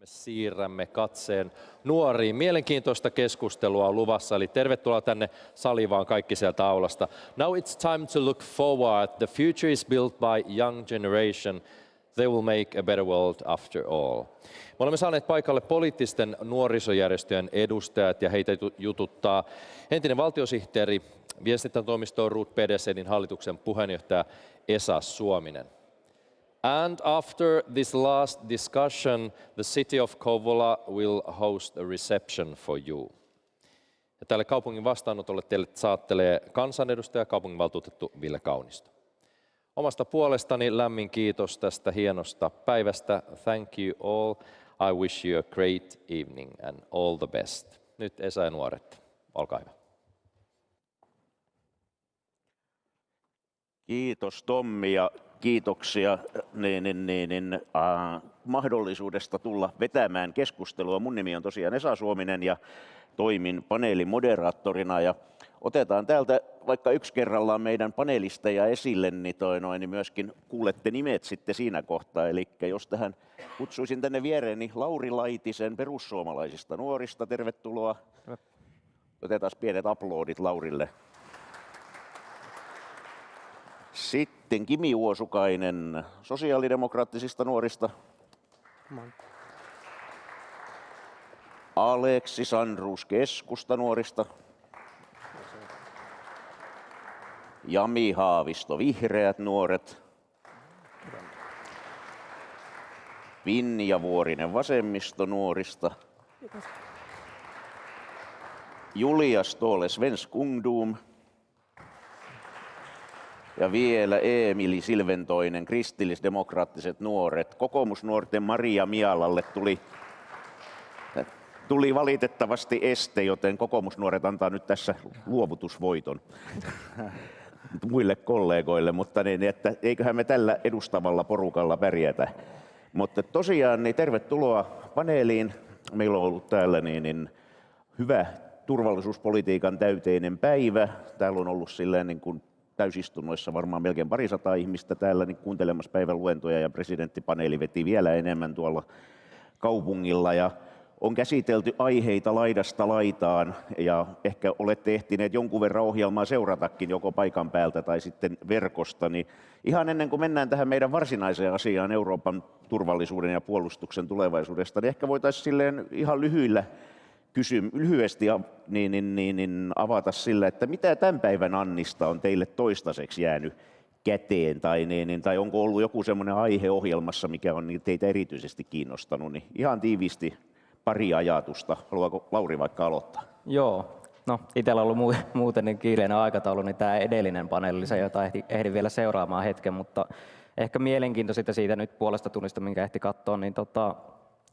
Me siirrämme katseen nuoriin. Mielenkiintoista keskustelua on luvassa, eli tervetuloa tänne saliin vaan kaikki sieltä aulasta. Now it's time to look forward. The future is built by young generation. They will make a better world after all. Me olemme saaneet paikalle poliittisten nuorisojärjestöjen edustajat ja heitä jututtaa entinen valtiosihteeri, viestintätoimisto Ruth Pedersenin hallituksen puheenjohtaja Esa Suominen. And after this last discussion, the city of Kouvola will host a reception for you. Ja tälle kaupungin vastaanotolle teille saattelee kansanedustaja kaupunginvaltuutettu Ville Kaunisto. Omasta puolestani lämmin kiitos tästä hienosta päivästä. Thank you all. I wish you a great evening and all the best. Nyt Esa ja nuoret, olkaa hyvä. Kiitos Tommi ja kiitoksia mahdollisuudesta tulla vetämään keskustelua. Mun nimi on tosiaan Esa Suominen ja toimin paneelimoderaattorina. Ja otetaan täältä vaikka yksi kerrallaan meidän panelisteja esille, niin myöskin kuulette nimet sitten siinä kohtaa. Eli jos tähän kutsuisin tänne viereeni Lauri Laitisen perussuomalaisista nuorista, tervetuloa. Otetaan pienet aplodit Laurille. Sitten Kimi Uosukainen sosiaalidemokraattisista nuorista. Aleksi Sandrus Keskusta nuorista. Jami Haavisto Vihreät nuoret. Pinja Vuorinen Vasemmisto nuorista. Julia Ståhle Svensk Ungdom. Ja vielä Eemili Silventoinen, kristillisdemokraattiset nuoret. Kokoomusnuorten Maria Mialalle tuli valitettavasti este, joten kokoomusnuoret antaa nyt tässä luovutusvoiton muille kollegoille, mutta että eiköhän me tällä edustavalla porukalla pärjätä. Mutta tosiaan niin tervetuloa paneeliin. Meillä on ollut täällä hyvä turvallisuuspolitiikan täyteinen päivä. Täällä on ollut silleen niin kuin täysistunnoissa varmaan melkein 200 ihmistä täällä niin kuuntelemassa päivän luentoja ja presidenttipaneeli veti vielä enemmän tuolla kaupungilla ja on käsitelty aiheita laidasta laitaan ja ehkä olette ehtineet jonkun verran ohjelmaa seuratakin joko paikan päältä tai sitten verkosta, niin ihan ennen kuin mennään tähän meidän varsinaiseen asiaan Euroopan turvallisuuden ja puolustuksen tulevaisuudesta, niin ehkä voitaisiin silleen ihan lyhyesti avata sillä, että mitä tämän päivän Annista on teille toistaiseksi jäänyt käteen, tai onko ollut joku semmoinen aihe ohjelmassa, mikä on teitä erityisesti kiinnostanut, niin ihan tiiviisti pari ajatusta. Haluaako Lauri vaikka aloittaa? Joo, no itsellä on ollut muuten niin kiireinen aikataulu, niin tämä edellinen paneeli, se jota ehdin vielä seuraamaan hetken, mutta ehkä mielenkiinto siitä nyt puolesta tunnista, minkä ehti katsoa, niin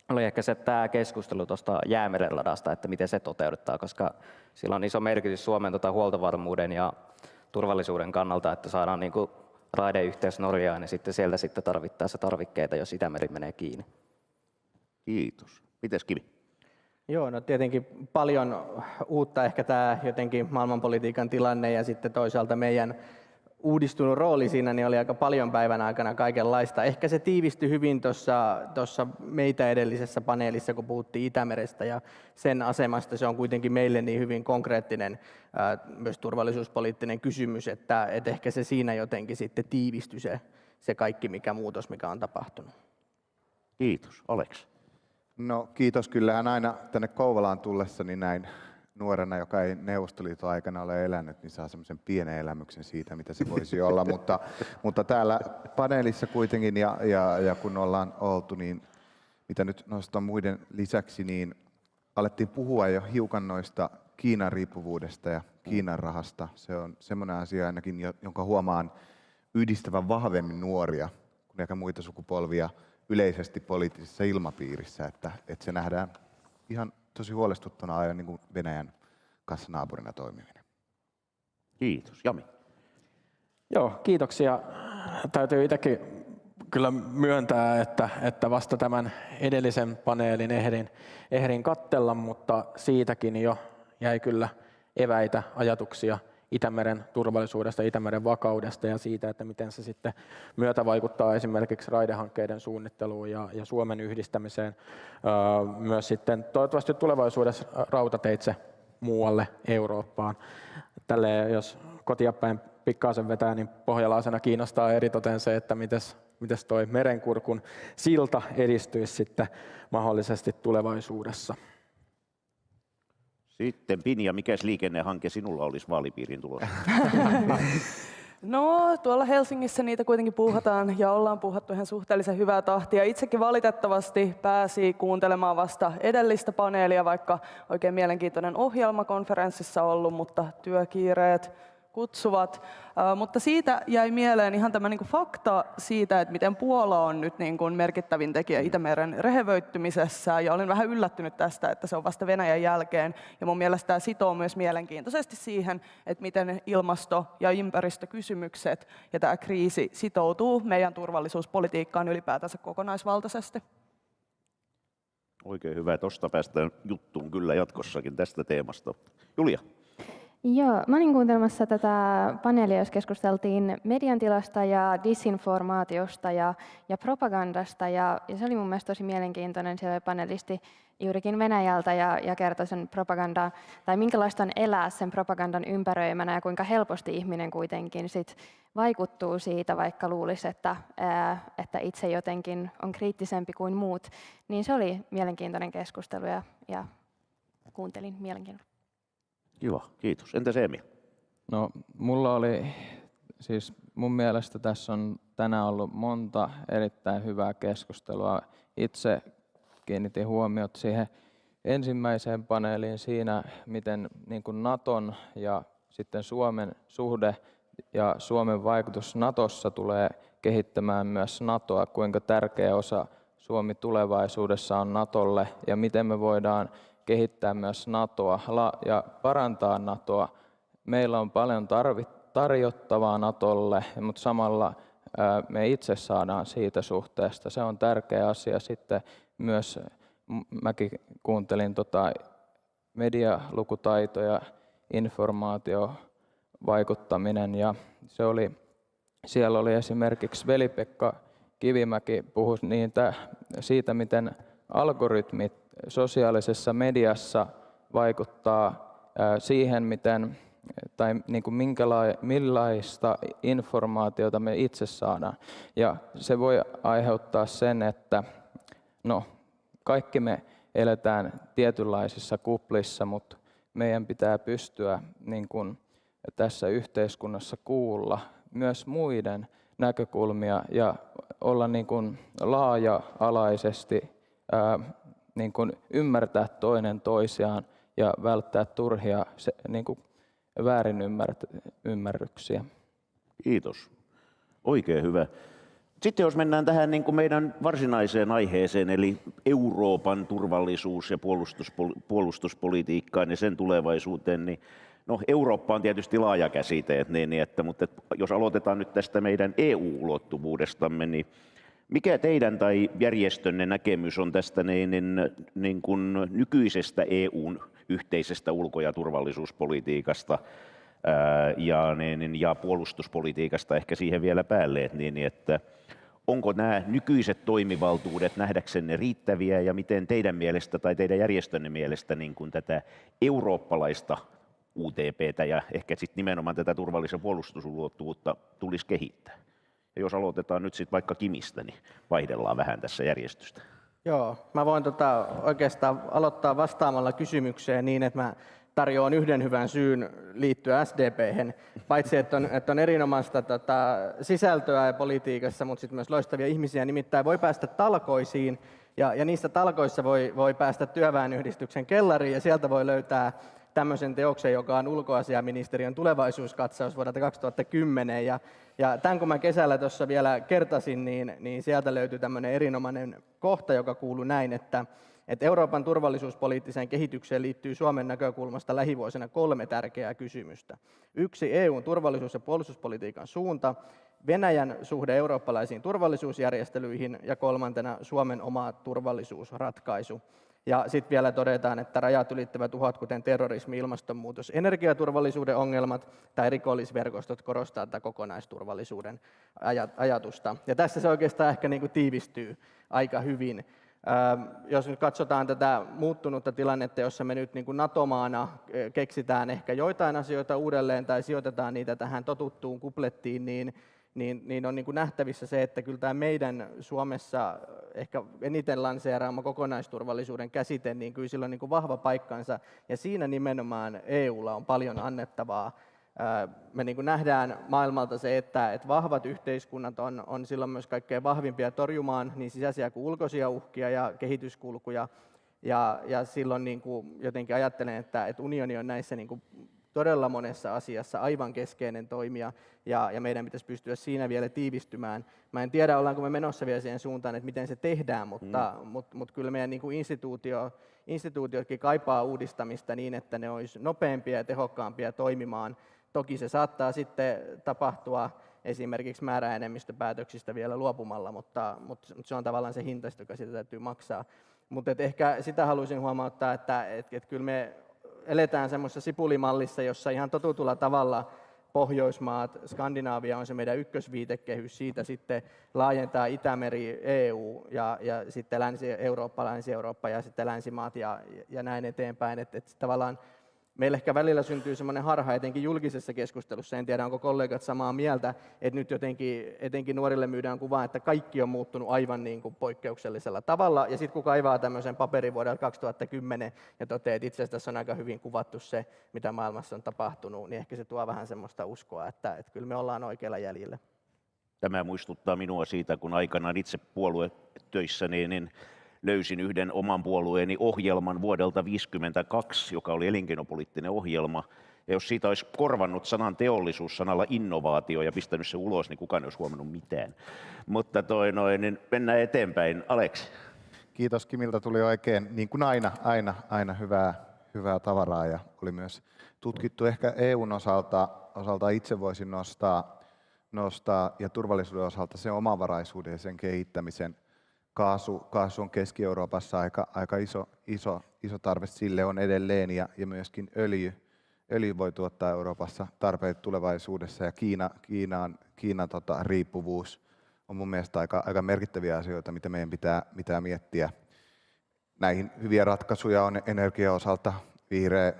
oli ehkä se tämä keskustelu tuosta Jäämeren ladasta, että miten se toteuttaa, koska sillä on iso merkitys Suomen huoltovarmuuden ja turvallisuuden kannalta, että saadaan niin kuin raideyhteys Norjaan ja sitten sieltä sitten tarvittaessa tarvikkeita, jos Itämeri menee kiinni. Kiitos. Mites Kimi? Joo, no tietenkin paljon uutta ehkä tämä jotenkin maailmanpolitiikan tilanne ja sitten toisaalta meidän uudistunut rooli siinä, niin oli aika paljon päivän aikana kaikenlaista. Ehkä se tiivistyi hyvin tuossa meitä edellisessä paneelissa, kun puhuttiin Itämerestä ja sen asemasta. Se on kuitenkin meille niin hyvin konkreettinen myös turvallisuuspoliittinen kysymys, että ehkä se siinä jotenkin sitten tiivistyi se kaikki muutos, mikä on tapahtunut. Kiitos. Aleksi? No kiitos. Kyllähän aina tänne Kouvolaan tullessani näin nuorena, joka ei Neuvostoliiton aikana ole elänyt, niin saa semmoisen pienen elämyksen siitä, mitä se voisi olla. mutta täällä paneelissa kuitenkin, ja kun ollaan oltu, niin mitä nyt nostan muiden lisäksi, niin alettiin puhua jo hiukan noista Kiinan riippuvuudesta ja Kiinan rahasta. Se on semmoinen asia ainakin, jonka huomaan yhdistävän vahvemmin nuoria kuin ehkä muita sukupolvia yleisesti poliittisessa ilmapiirissä, että se nähdään ihan tosi huolestuttavana ajan niin kuin Venäjän kanssa naapurina toimiminen. Kiitos. Jami? Joo, kiitoksia. Täytyy itsekin kyllä myöntää, että vasta tämän edellisen paneelin ehdin katsella, mutta siitäkin jo jäi kyllä eväitä, ajatuksia Itämeren turvallisuudesta, Itämeren vakaudesta ja siitä, että miten se sitten myötävaikuttaa esimerkiksi raidehankkeiden suunnitteluun ja Suomen yhdistämiseen myös sitten toivottavasti tulevaisuudessa rautateitse muualle Eurooppaan. Tälleen, jos kotia päin pikkasen vetää, niin pohjalaisena kiinnostaa eritoten se, että mites toi Merenkurkun silta edistyisi sitten mahdollisesti tulevaisuudessa. Sitten Pinja, mikäs liikennehanke sinulla olisi vaalipiiriin tulossa? No, tuolla Helsingissä niitä kuitenkin puuhataan ja ollaan puuhattu ihan suhteellisen hyvää tahtia. Itsekin valitettavasti pääsi kuuntelemaan vasta edellistä paneelia, vaikka oikein mielenkiintoinen ohjelma konferenssissa ollut, mutta työkiireet kutsuvat. Mutta siitä jäi mieleen ihan tämä fakta siitä, että miten Puola on nyt merkittävin tekijä Itämeren rehevöittymisessä. Ja olin vähän yllättynyt tästä, että se on vasta Venäjän jälkeen. Ja mun mielestä tämä sitoo myös mielenkiintoisesti siihen, että miten ilmasto- ja ympäristökysymykset ja tämä kriisi sitoutuu meidän turvallisuuspolitiikkaan ylipäätänsä kokonaisvaltaisesti. Oikein hyvä. Tuosta päästään juttuun kyllä jatkossakin tästä teemasta. Julia. Joo, mä olin kuuntelemassa tätä paneelia, jos keskusteltiin median tilasta ja disinformaatiosta ja propagandasta. Ja se oli mun mielestä tosi mielenkiintoinen. Siellä oli panelisti juurikin Venäjältä ja kertoi sen propagandaa, tai minkälaista on elää sen propagandan ympäröimänä ja kuinka helposti ihminen kuitenkin sit vaikuttuu siitä, vaikka luulisi, että itse jotenkin on kriittisempi kuin muut. Niin se oli mielenkiintoinen keskustelu ja kuuntelin mielenkiinnolla. Kiva, kiitos. Entäs Emil? No, mulla oli, siis mun mielestä tässä on tänään ollut monta erittäin hyvää keskustelua. Itse kiinnitin huomiota siihen ensimmäiseen paneeliin siinä, miten niin kuin Naton ja sitten Suomen suhde ja Suomen vaikutus Natossa tulee kehittämään myös Natoa, kuinka tärkeä osa Suomi tulevaisuudessa on Natolle ja miten me voidaan kehittää myös Natoa ja parantaa Natoa. Meillä on paljon tarjottavaa Natolle, mutta samalla me itse saadaan siitä suhteesta. Se on tärkeä asia. Sitten myös mäkin kuuntelin medialukutaito ja informaatiovaikuttaminen ja siellä oli esimerkiksi Veli-Pekka Kivimäki puhui siitä, miten algoritmit sosiaalisessa mediassa vaikuttaa siihen, millaista informaatiota me itse saadaan. Ja se voi aiheuttaa sen, että kaikki me eletään tietynlaisissa kuplissa, mutta meidän pitää pystyä tässä yhteiskunnassa kuulla myös muiden näkökulmia ja olla laaja-alaisesti ymmärtää toinen toisiaan ja välttää turhia väärinymmärryksiä. Kiitos. Oikein hyvä. Sitten jos mennään tähän meidän varsinaiseen aiheeseen, eli Euroopan turvallisuus- ja puolustuspolitiikkaan ja sen tulevaisuuteen, niin Eurooppa on tietysti laaja käsite, mutta jos aloitetaan nyt tästä meidän EU-ulottuvuudestamme, niin mikä teidän tai järjestönne näkemys on tästä nykyisestä EUn yhteisestä ulko- ja turvallisuuspolitiikasta ja puolustuspolitiikasta ehkä siihen vielä päälle, että onko nämä nykyiset toimivaltuudet nähdäksenne riittäviä ja miten teidän mielestä tai teidän järjestönne mielestä tätä eurooppalaista UTP:tä ja ehkä sitten nimenomaan tätä turvallis- ja puolustusulottuvuutta tulisi kehittää? Ja jos aloitetaan nyt sitten vaikka Kimistä, niin vaihdellaan vähän tässä järjestystä. Joo, mä voin oikeastaan aloittaa vastaamalla kysymykseen niin, että mä tarjoan yhden hyvän syyn liittyä SDP:hen, paitsi että on erinomaista sisältöä politiikassa, mutta sitten myös loistavia ihmisiä, nimittäin voi päästä talkoisiin ja niissä talkoissa voi päästä työväenyhdistyksen kellariin ja sieltä voi löytää tämmöisen teoksen, joka on ulkoasiaministeriön tulevaisuuskatsaus vuodelta 2010. Ja tämän kun mä kesällä tuossa vielä kertasin, niin sieltä löytyy tämmöinen erinomainen kohta, joka kuuluu näin, että Euroopan turvallisuuspoliittiseen kehitykseen liittyy Suomen näkökulmasta lähivuosina 3 tärkeää kysymystä. 1. EUn turvallisuus- ja puolustuspolitiikan suunta, Venäjän suhde eurooppalaisiin turvallisuusjärjestelyihin ja 3. Suomen oma turvallisuusratkaisu. Ja sitten vielä todetaan, että rajat ylittävät uhat, kuten terrorismi, ilmastonmuutos, energiaturvallisuuden ongelmat tai rikollisverkostot korostaa tätä kokonaisturvallisuuden ajatusta. Ja tässä se oikeastaan ehkä niin kuin tiivistyy aika hyvin. Jos nyt katsotaan tätä muuttunutta tilannetta, jossa me nyt niin kuin NATO-maana keksitään ehkä joitain asioita uudelleen tai sijoitetaan niitä tähän totuttuun kuplettiin, niin on niin kuin nähtävissä se, että kyllä tämä meidän Suomessa ehkä eniten lanseeraama kokonaisturvallisuuden käsite, niin kyllä sillä on niin kuin vahva paikkansa, ja siinä nimenomaan EUlla on paljon annettavaa. Me niin kuin nähdään maailmalta se, että vahvat yhteiskunnat on silloin myös kaikkein vahvimpia torjumaan niin sisäisiä kuin ulkoisia uhkia ja kehityskulkuja, ja silloin niin kuin jotenkin ajattelen, että unioni on näissä niin kuin todella monessa asiassa aivan keskeinen toimija, ja meidän pitäisi pystyä siinä vielä tiivistymään. Mä en tiedä, ollaanko me menossa vielä siihen suuntaan, että miten se tehdään, mutta kyllä meidän niin kuin instituutiotkin kaipaa uudistamista niin, että ne olisi nopeampia ja tehokkaampia toimimaan. Toki se saattaa sitten tapahtua esimerkiksi määräenemmistöpäätöksistä vielä luopumalla, mutta se on tavallaan se hinta, joka siitä täytyy maksaa. Mutta ehkä sitä haluaisin huomauttaa, että kyllä me eletään semmoisessa sipulimallissa, jossa ihan totutulla tavalla Pohjoismaat, Skandinaavia on se meidän ykkösviitekehys, siitä sitten laajentaa Itämeri, EU ja sitten Länsi-Eurooppa ja sitten länsimaat ja näin eteenpäin. Että tavallaan meillä ehkä välillä syntyy semmoinen harha, etenkin julkisessa keskustelussa, en tiedä onko kollegat samaa mieltä, että nyt jotenkin etenkin nuorille myydään kuvaa, että kaikki on muuttunut aivan niin kuin poikkeuksellisella tavalla, ja sitten kun kaivaa tämmöisen paperin vuodelta 2010 ja toteaa, että itse asiassa tässä on aika hyvin kuvattu se, mitä maailmassa on tapahtunut, niin ehkä se tuo vähän semmoista uskoa, että kyllä me ollaan oikealla jäljellä. Tämä muistuttaa minua siitä, kun aikanaan itse puoluetöissä niin löysin yhden oman puolueeni ohjelman vuodelta 1952, joka oli elinkeinopoliittinen ohjelma. Ja jos siitä olisi korvannut sanan teollisuus sanalla innovaatio ja pistänyt se ulos, niin kukaan ei olisi huomannut mitään. Mutta niin mennään eteenpäin. Aleksi. Kiitos, Kimiltä tuli oikein, niin kuin aina hyvää tavaraa, ja oli myös tutkittu. Ehkä EUn osalta itse voisin nostaa ja turvallisuuden osalta sen omavaraisuuden ja sen kehittämisen. Kaasu on Keski-Euroopassa aika iso tarve sille on edelleen, ja myöskin öljy voi tuottaa Euroopassa tarpeet tulevaisuudessa, ja Kiinan riippuvuus on mun mielestä aika merkittäviä asioita, mitä meidän pitää miettiä. Näihin hyviä ratkaisuja on energian osalta vihreä,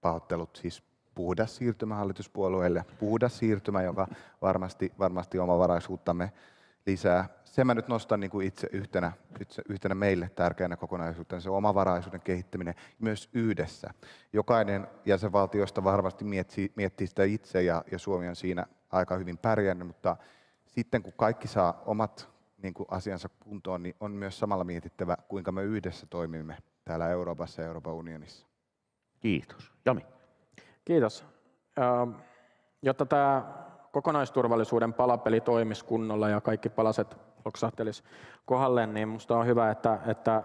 pahoittelut siis puhdas siirtymä hallituspuolueille, puhdas siirtymä, joka varmasti omavaraisuuttamme lisää. Sen mä nyt nostan niin kuin itse yhtenä meille tärkeänä kokonaisuutena, se omavaraisuuden kehittäminen myös yhdessä. Jokainen jäsenvaltioista varmasti miettii sitä itse, ja Suomi on siinä aika hyvin pärjännyt, mutta sitten kun kaikki saa omat niin kuin asiansa kuntoon, niin on myös samalla mietittävä, kuinka me yhdessä toimimme täällä Euroopassa ja Euroopan unionissa. Kiitos. Jami. Kiitos. Jotta tämä kokonaisturvallisuuden palapeli toimisi kunnolla ja kaikki palaset loksahtelisi kohdalleen, niin minusta on hyvä, että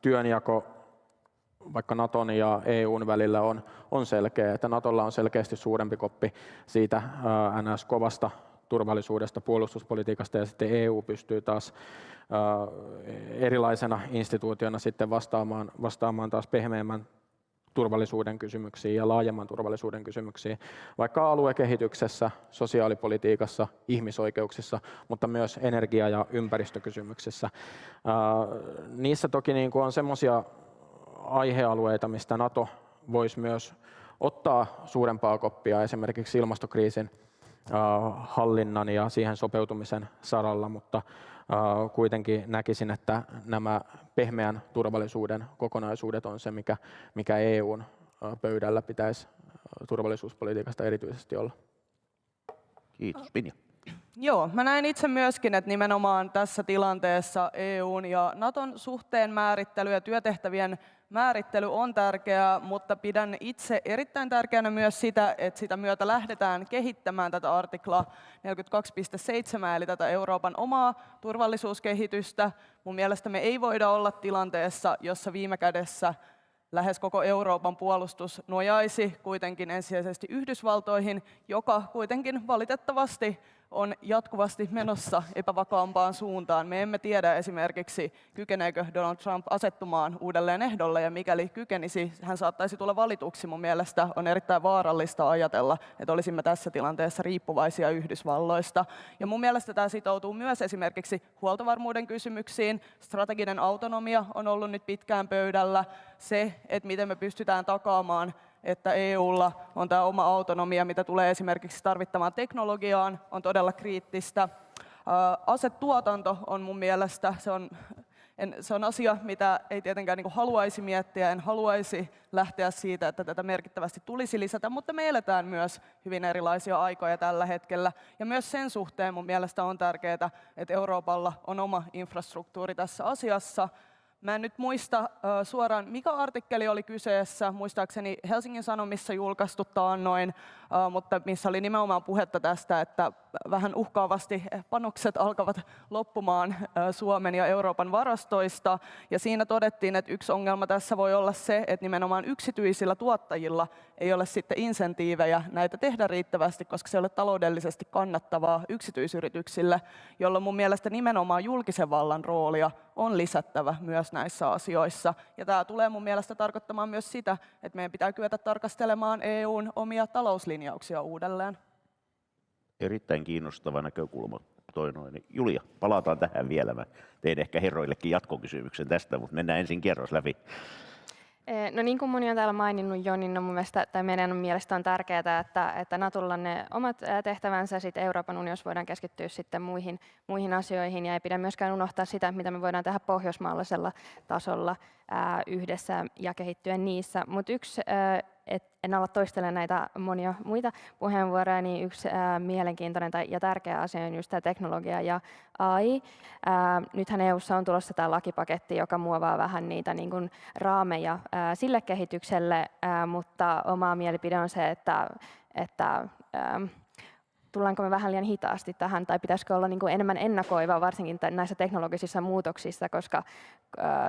työnjako vaikka Naton ja EUn välillä on selkeä, että Natolla on selkeästi suurempi koppi siitä NS-kovasta turvallisuudesta, puolustuspolitiikasta, ja sitten EU pystyy taas erilaisena instituutiona sitten vastaamaan taas pehmeämmän turvallisuuden kysymyksiin ja laajemman turvallisuuden kysymyksiin, vaikka aluekehityksessä, sosiaalipolitiikassa, ihmisoikeuksissa, mutta myös energia- ja ympäristökysymyksissä. Niissä toki niin kuin on semmoisia aihealueita, mistä NATO voisi myös ottaa suurempaa koppia, esimerkiksi ilmastokriisin hallinnan ja siihen sopeutumisen saralla, mutta kuitenkin näkisin, että nämä pehmeän turvallisuuden kokonaisuudet on se, mikä EUn pöydällä pitäisi turvallisuuspolitiikasta erityisesti olla. Kiitos. Pinja. Joo, mä näen itse myöskin, että nimenomaan tässä tilanteessa EUn ja Naton suhteen määrittely ja työtehtävien määrittely on tärkeää, mutta pidän itse erittäin tärkeänä myös sitä, että sitä myötä lähdetään kehittämään tätä artiklaa 42.7, eli tätä Euroopan omaa turvallisuuskehitystä. Mun mielestä me ei voida olla tilanteessa, jossa viime kädessä lähes koko Euroopan puolustus nojaisi kuitenkin ensisijaisesti Yhdysvaltoihin, joka kuitenkin valitettavasti on jatkuvasti menossa epävakaampaan suuntaan. Me emme tiedä esimerkiksi, kykeneekö Donald Trump asettumaan uudelleen ehdolle, ja mikäli kykenisi, hän saattaisi tulla valituksi. Mun mielestä on erittäin vaarallista ajatella, että olisimme tässä tilanteessa riippuvaisia Yhdysvalloista. Ja mun mielestä tämä sitoutuu myös esimerkiksi huoltovarmuuden kysymyksiin. Strateginen autonomia on ollut nyt pitkään pöydällä. Se, että miten me pystytään takaamaan, että EUlla on tämä oma autonomia, mitä tulee esimerkiksi tarvittavaan teknologiaan, on todella kriittistä. Asetuotanto on mun mielestä, se on asia, mitä ei tietenkään haluaisi miettiä. En haluaisi lähteä siitä, että tätä merkittävästi tulisi lisätä, mutta me eletään myös hyvin erilaisia aikoja tällä hetkellä. Ja myös sen suhteen mun mielestä on tärkeää, että Euroopalla on oma infrastruktuuri tässä asiassa. Mä en nyt muista suoraan, mikä artikkeli oli kyseessä, muistaakseni Helsingin Sanomissa julkaistu taannoin, mutta missä oli nimenomaan puhetta tästä, että vähän uhkaavasti panokset alkavat loppumaan Suomen ja Euroopan varastoista. Ja siinä todettiin, että yksi ongelma tässä voi olla se, että nimenomaan yksityisillä tuottajilla ei ole sitten insentiivejä näitä tehdä riittävästi, koska se ei ole taloudellisesti kannattavaa yksityisyrityksille, jolloin mun mielestä nimenomaan julkisen vallan roolia on lisättävä myös näissä asioissa. Ja tämä tulee mun mielestä tarkoittamaan myös sitä, että meidän pitää kyetä tarkastelemaan EUn omia talouslinjauksia uudelleen. Erittäin kiinnostava näkökulma. Julia, palataan tähän vielä. Mä tein ehkä herroillekin jatkokysymyksen tästä, mutta mennään ensin kierros läpi. No niin kuin moni on täällä maininnut jo, niin mun mielestä, tai meidän mielestä on tärkeää, että Natolla on ne omat tehtävänsä, sitten Euroopan unionissa voidaan keskittyä sitten muihin asioihin, ja ei pidä myöskään unohtaa sitä, mitä me voidaan tehdä pohjoismaalaisella tasolla yhdessä ja kehittyä niissä. Mutta yksi, en ala toistelemaan näitä monia muita puheenvuoroja, niin yksi mielenkiintoinen ja tärkeä asia on just tämä teknologia ja AI. Nythän EU:ssa on tulossa tämä lakipaketti, joka muovaa vähän niitä niin kuin raameja sille kehitykselle, mutta oma mielipide on se, että tullaanko me vähän liian hitaasti tähän, tai pitäisikö olla niin kuin enemmän ennakoiva, varsinkin näissä teknologisissa muutoksissa, koska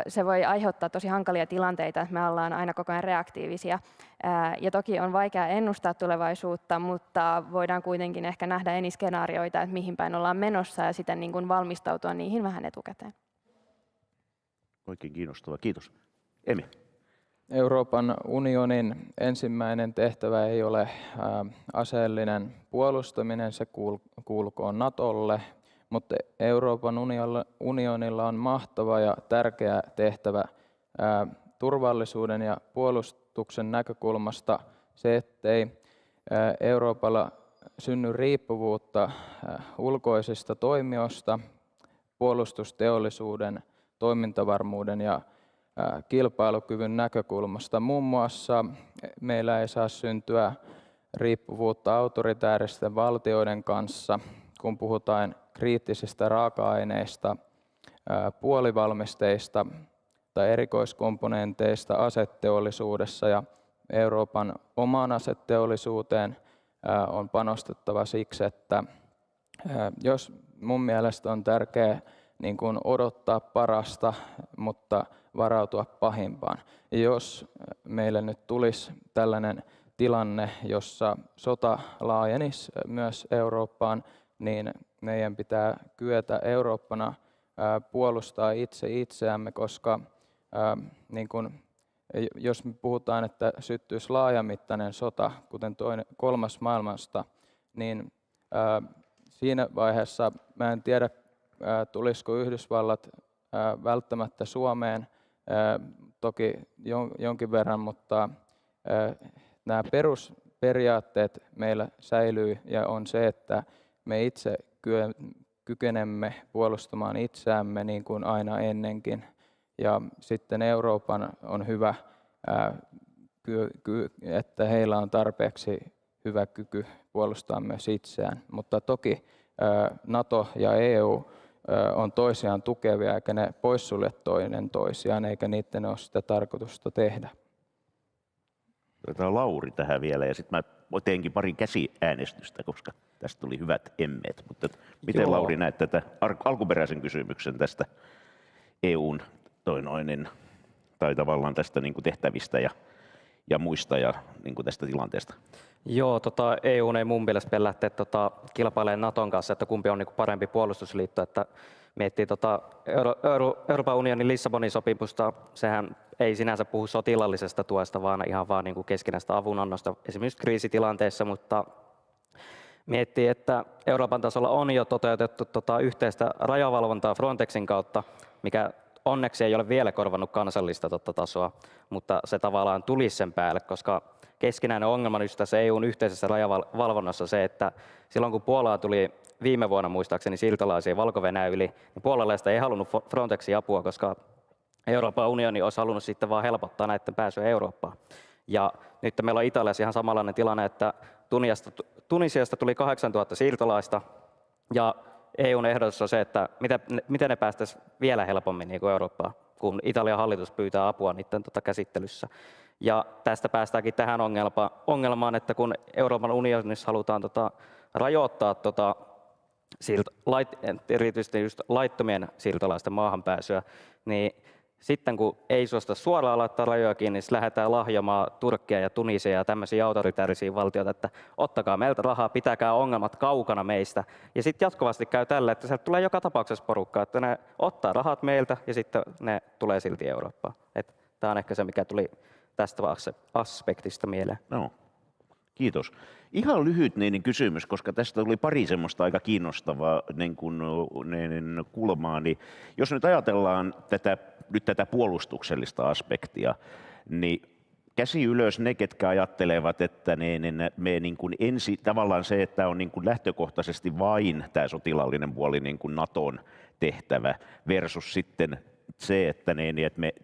se voi aiheuttaa tosi hankalia tilanteita, että me ollaan aina koko ajan reaktiivisia. Ja toki on vaikea ennustaa tulevaisuutta, mutta voidaan kuitenkin ehkä nähdä eri skenaarioita, että mihin päin ollaan menossa, ja sitten niin kuin valmistautua niihin vähän etukäteen. Oikein kiinnostava, kiitos. Emi. Euroopan unionin ensimmäinen tehtävä ei ole aseellinen puolustaminen, se kuulkoon Natolle, mutta Euroopan unionilla on mahtava ja tärkeä tehtävä turvallisuuden ja puolustuksen näkökulmasta se, ettei Euroopalla synny riippuvuutta ulkoisista toimijoista, puolustusteollisuuden, toimintavarmuuden ja kilpailukyvyn näkökulmasta. Muun muassa meillä ei saa syntyä riippuvuutta autoritääristen valtioiden kanssa, kun puhutaan kriittisistä raaka-aineista, puolivalmisteista tai erikoiskomponenteista aseteollisuudessa, ja Euroopan omaan aseteollisuuteen on panostettava siksi, että jos mun mielestä on tärkeää niin kuin odottaa parasta, mutta varautua pahimpaan. Ja jos meille nyt tulisi tällainen tilanne, jossa sota laajenisi myös Eurooppaan, niin meidän pitää kyetä Eurooppana puolustaa itseämme, koska niin kun, jos me puhutaan, että syttyisi laajamittainen sota, kuten kolmas maailmasta, niin siinä vaiheessa mä en tiedä, tulisiko Yhdysvallat välttämättä Suomeen, toki jonkin verran, mutta nämä perusperiaatteet meillä säilyy, ja on se, että me itse kykenemme puolustamaan itseämme niin kuin aina ennenkin. Ja sitten Euroopan on hyvä, että heillä on tarpeeksi hyvä kyky puolustaa myös itseään. Mutta toki NATO ja EU on toisiaan tukevia, eikä ne poissulje toinen toisiaan, eikä niiden ole sitä tarkoitusta tehdä. Otetaan Lauri tähän vielä, ja sitten mä teinkin pari käsiäänestystä, koska tästä tuli hyvät emmeet. Mutta miten Lauri näet tätä alkuperäisen kysymyksen tästä EUn tai tavallaan tästä niin kuin tehtävistä ja muista ja niin kuin tästä tilanteesta? Joo, EU ei mun mielestä lähteä kilpailemaan Naton kanssa, että kumpi on niin kuin parempi puolustusliitto. Että miettii Euroopan unionin Lissabonin sopimusta, sehän ei sinänsä puhu sotilaallisesta tuesta, vaan ihan vaan niin kuin keskinäistä avunannosta esimerkiksi kriisitilanteissa, mutta miettii, että Euroopan tasolla on jo toteutettu yhteistä rajavalvontaa Frontexin kautta, mikä onneksi ei ole vielä korvannut kansallista tasoa, mutta se tavallaan tulisi sen päälle, koska keskinäinen ongelma nyt tässä EUn yhteisessä rajavalvonnassa se, että silloin kun Puolaa tuli viime vuonna muistaakseni siirtolaisia Valko-Venäjän yli, niin puolalaista ei halunnut Frontexin apua, koska Euroopan unioni olisi halunnut sitten vaan helpottaa näiden pääsyä Eurooppaan. Ja nyt meillä on Italiassa ihan samanlainen tilanne, että Tunisiasta tuli 8000 siirtolaista ja EUn ehdotus on se, että miten ne päästäisiin vielä helpommin niin kuin Eurooppaan, kun Italian hallitus pyytää apua niiden käsittelyssä. Ja tästä päästäänkin tähän ongelmaan, että kun Euroopan unionissa halutaan rajoittaa erityisesti just laittomien siirtolaisten maahanpääsyä, niin sitten kun ei suosta suoraan laittaa rajoja kiinni, niin lähdetään lahjomaan Turkkia ja Tunisia ja tämmöisiä autoritäärisiä valtioita, että ottakaa meiltä rahaa, pitäkää ongelmat kaukana meistä. Ja sitten jatkuvasti käy tällä, että sieltä tulee joka tapauksessa porukkaa, että ne ottaa rahat meiltä ja sitten ne tulee silti Eurooppaan. Tämä on ehkä se, mikä tuli tästä aspektista mieleen. No, kiitos. Ihan lyhyt kysymys, koska tästä tuli pari semmoista aika kiinnostavaa kulmaa. Niin jos nyt ajatellaan tätä puolustuksellista aspektia, niin käsi ylös ne, ketkä ajattelevat, että me tavallaan se, että on lähtökohtaisesti vain tämä sotilaallinen puoli Naton tehtävä versus sitten se, että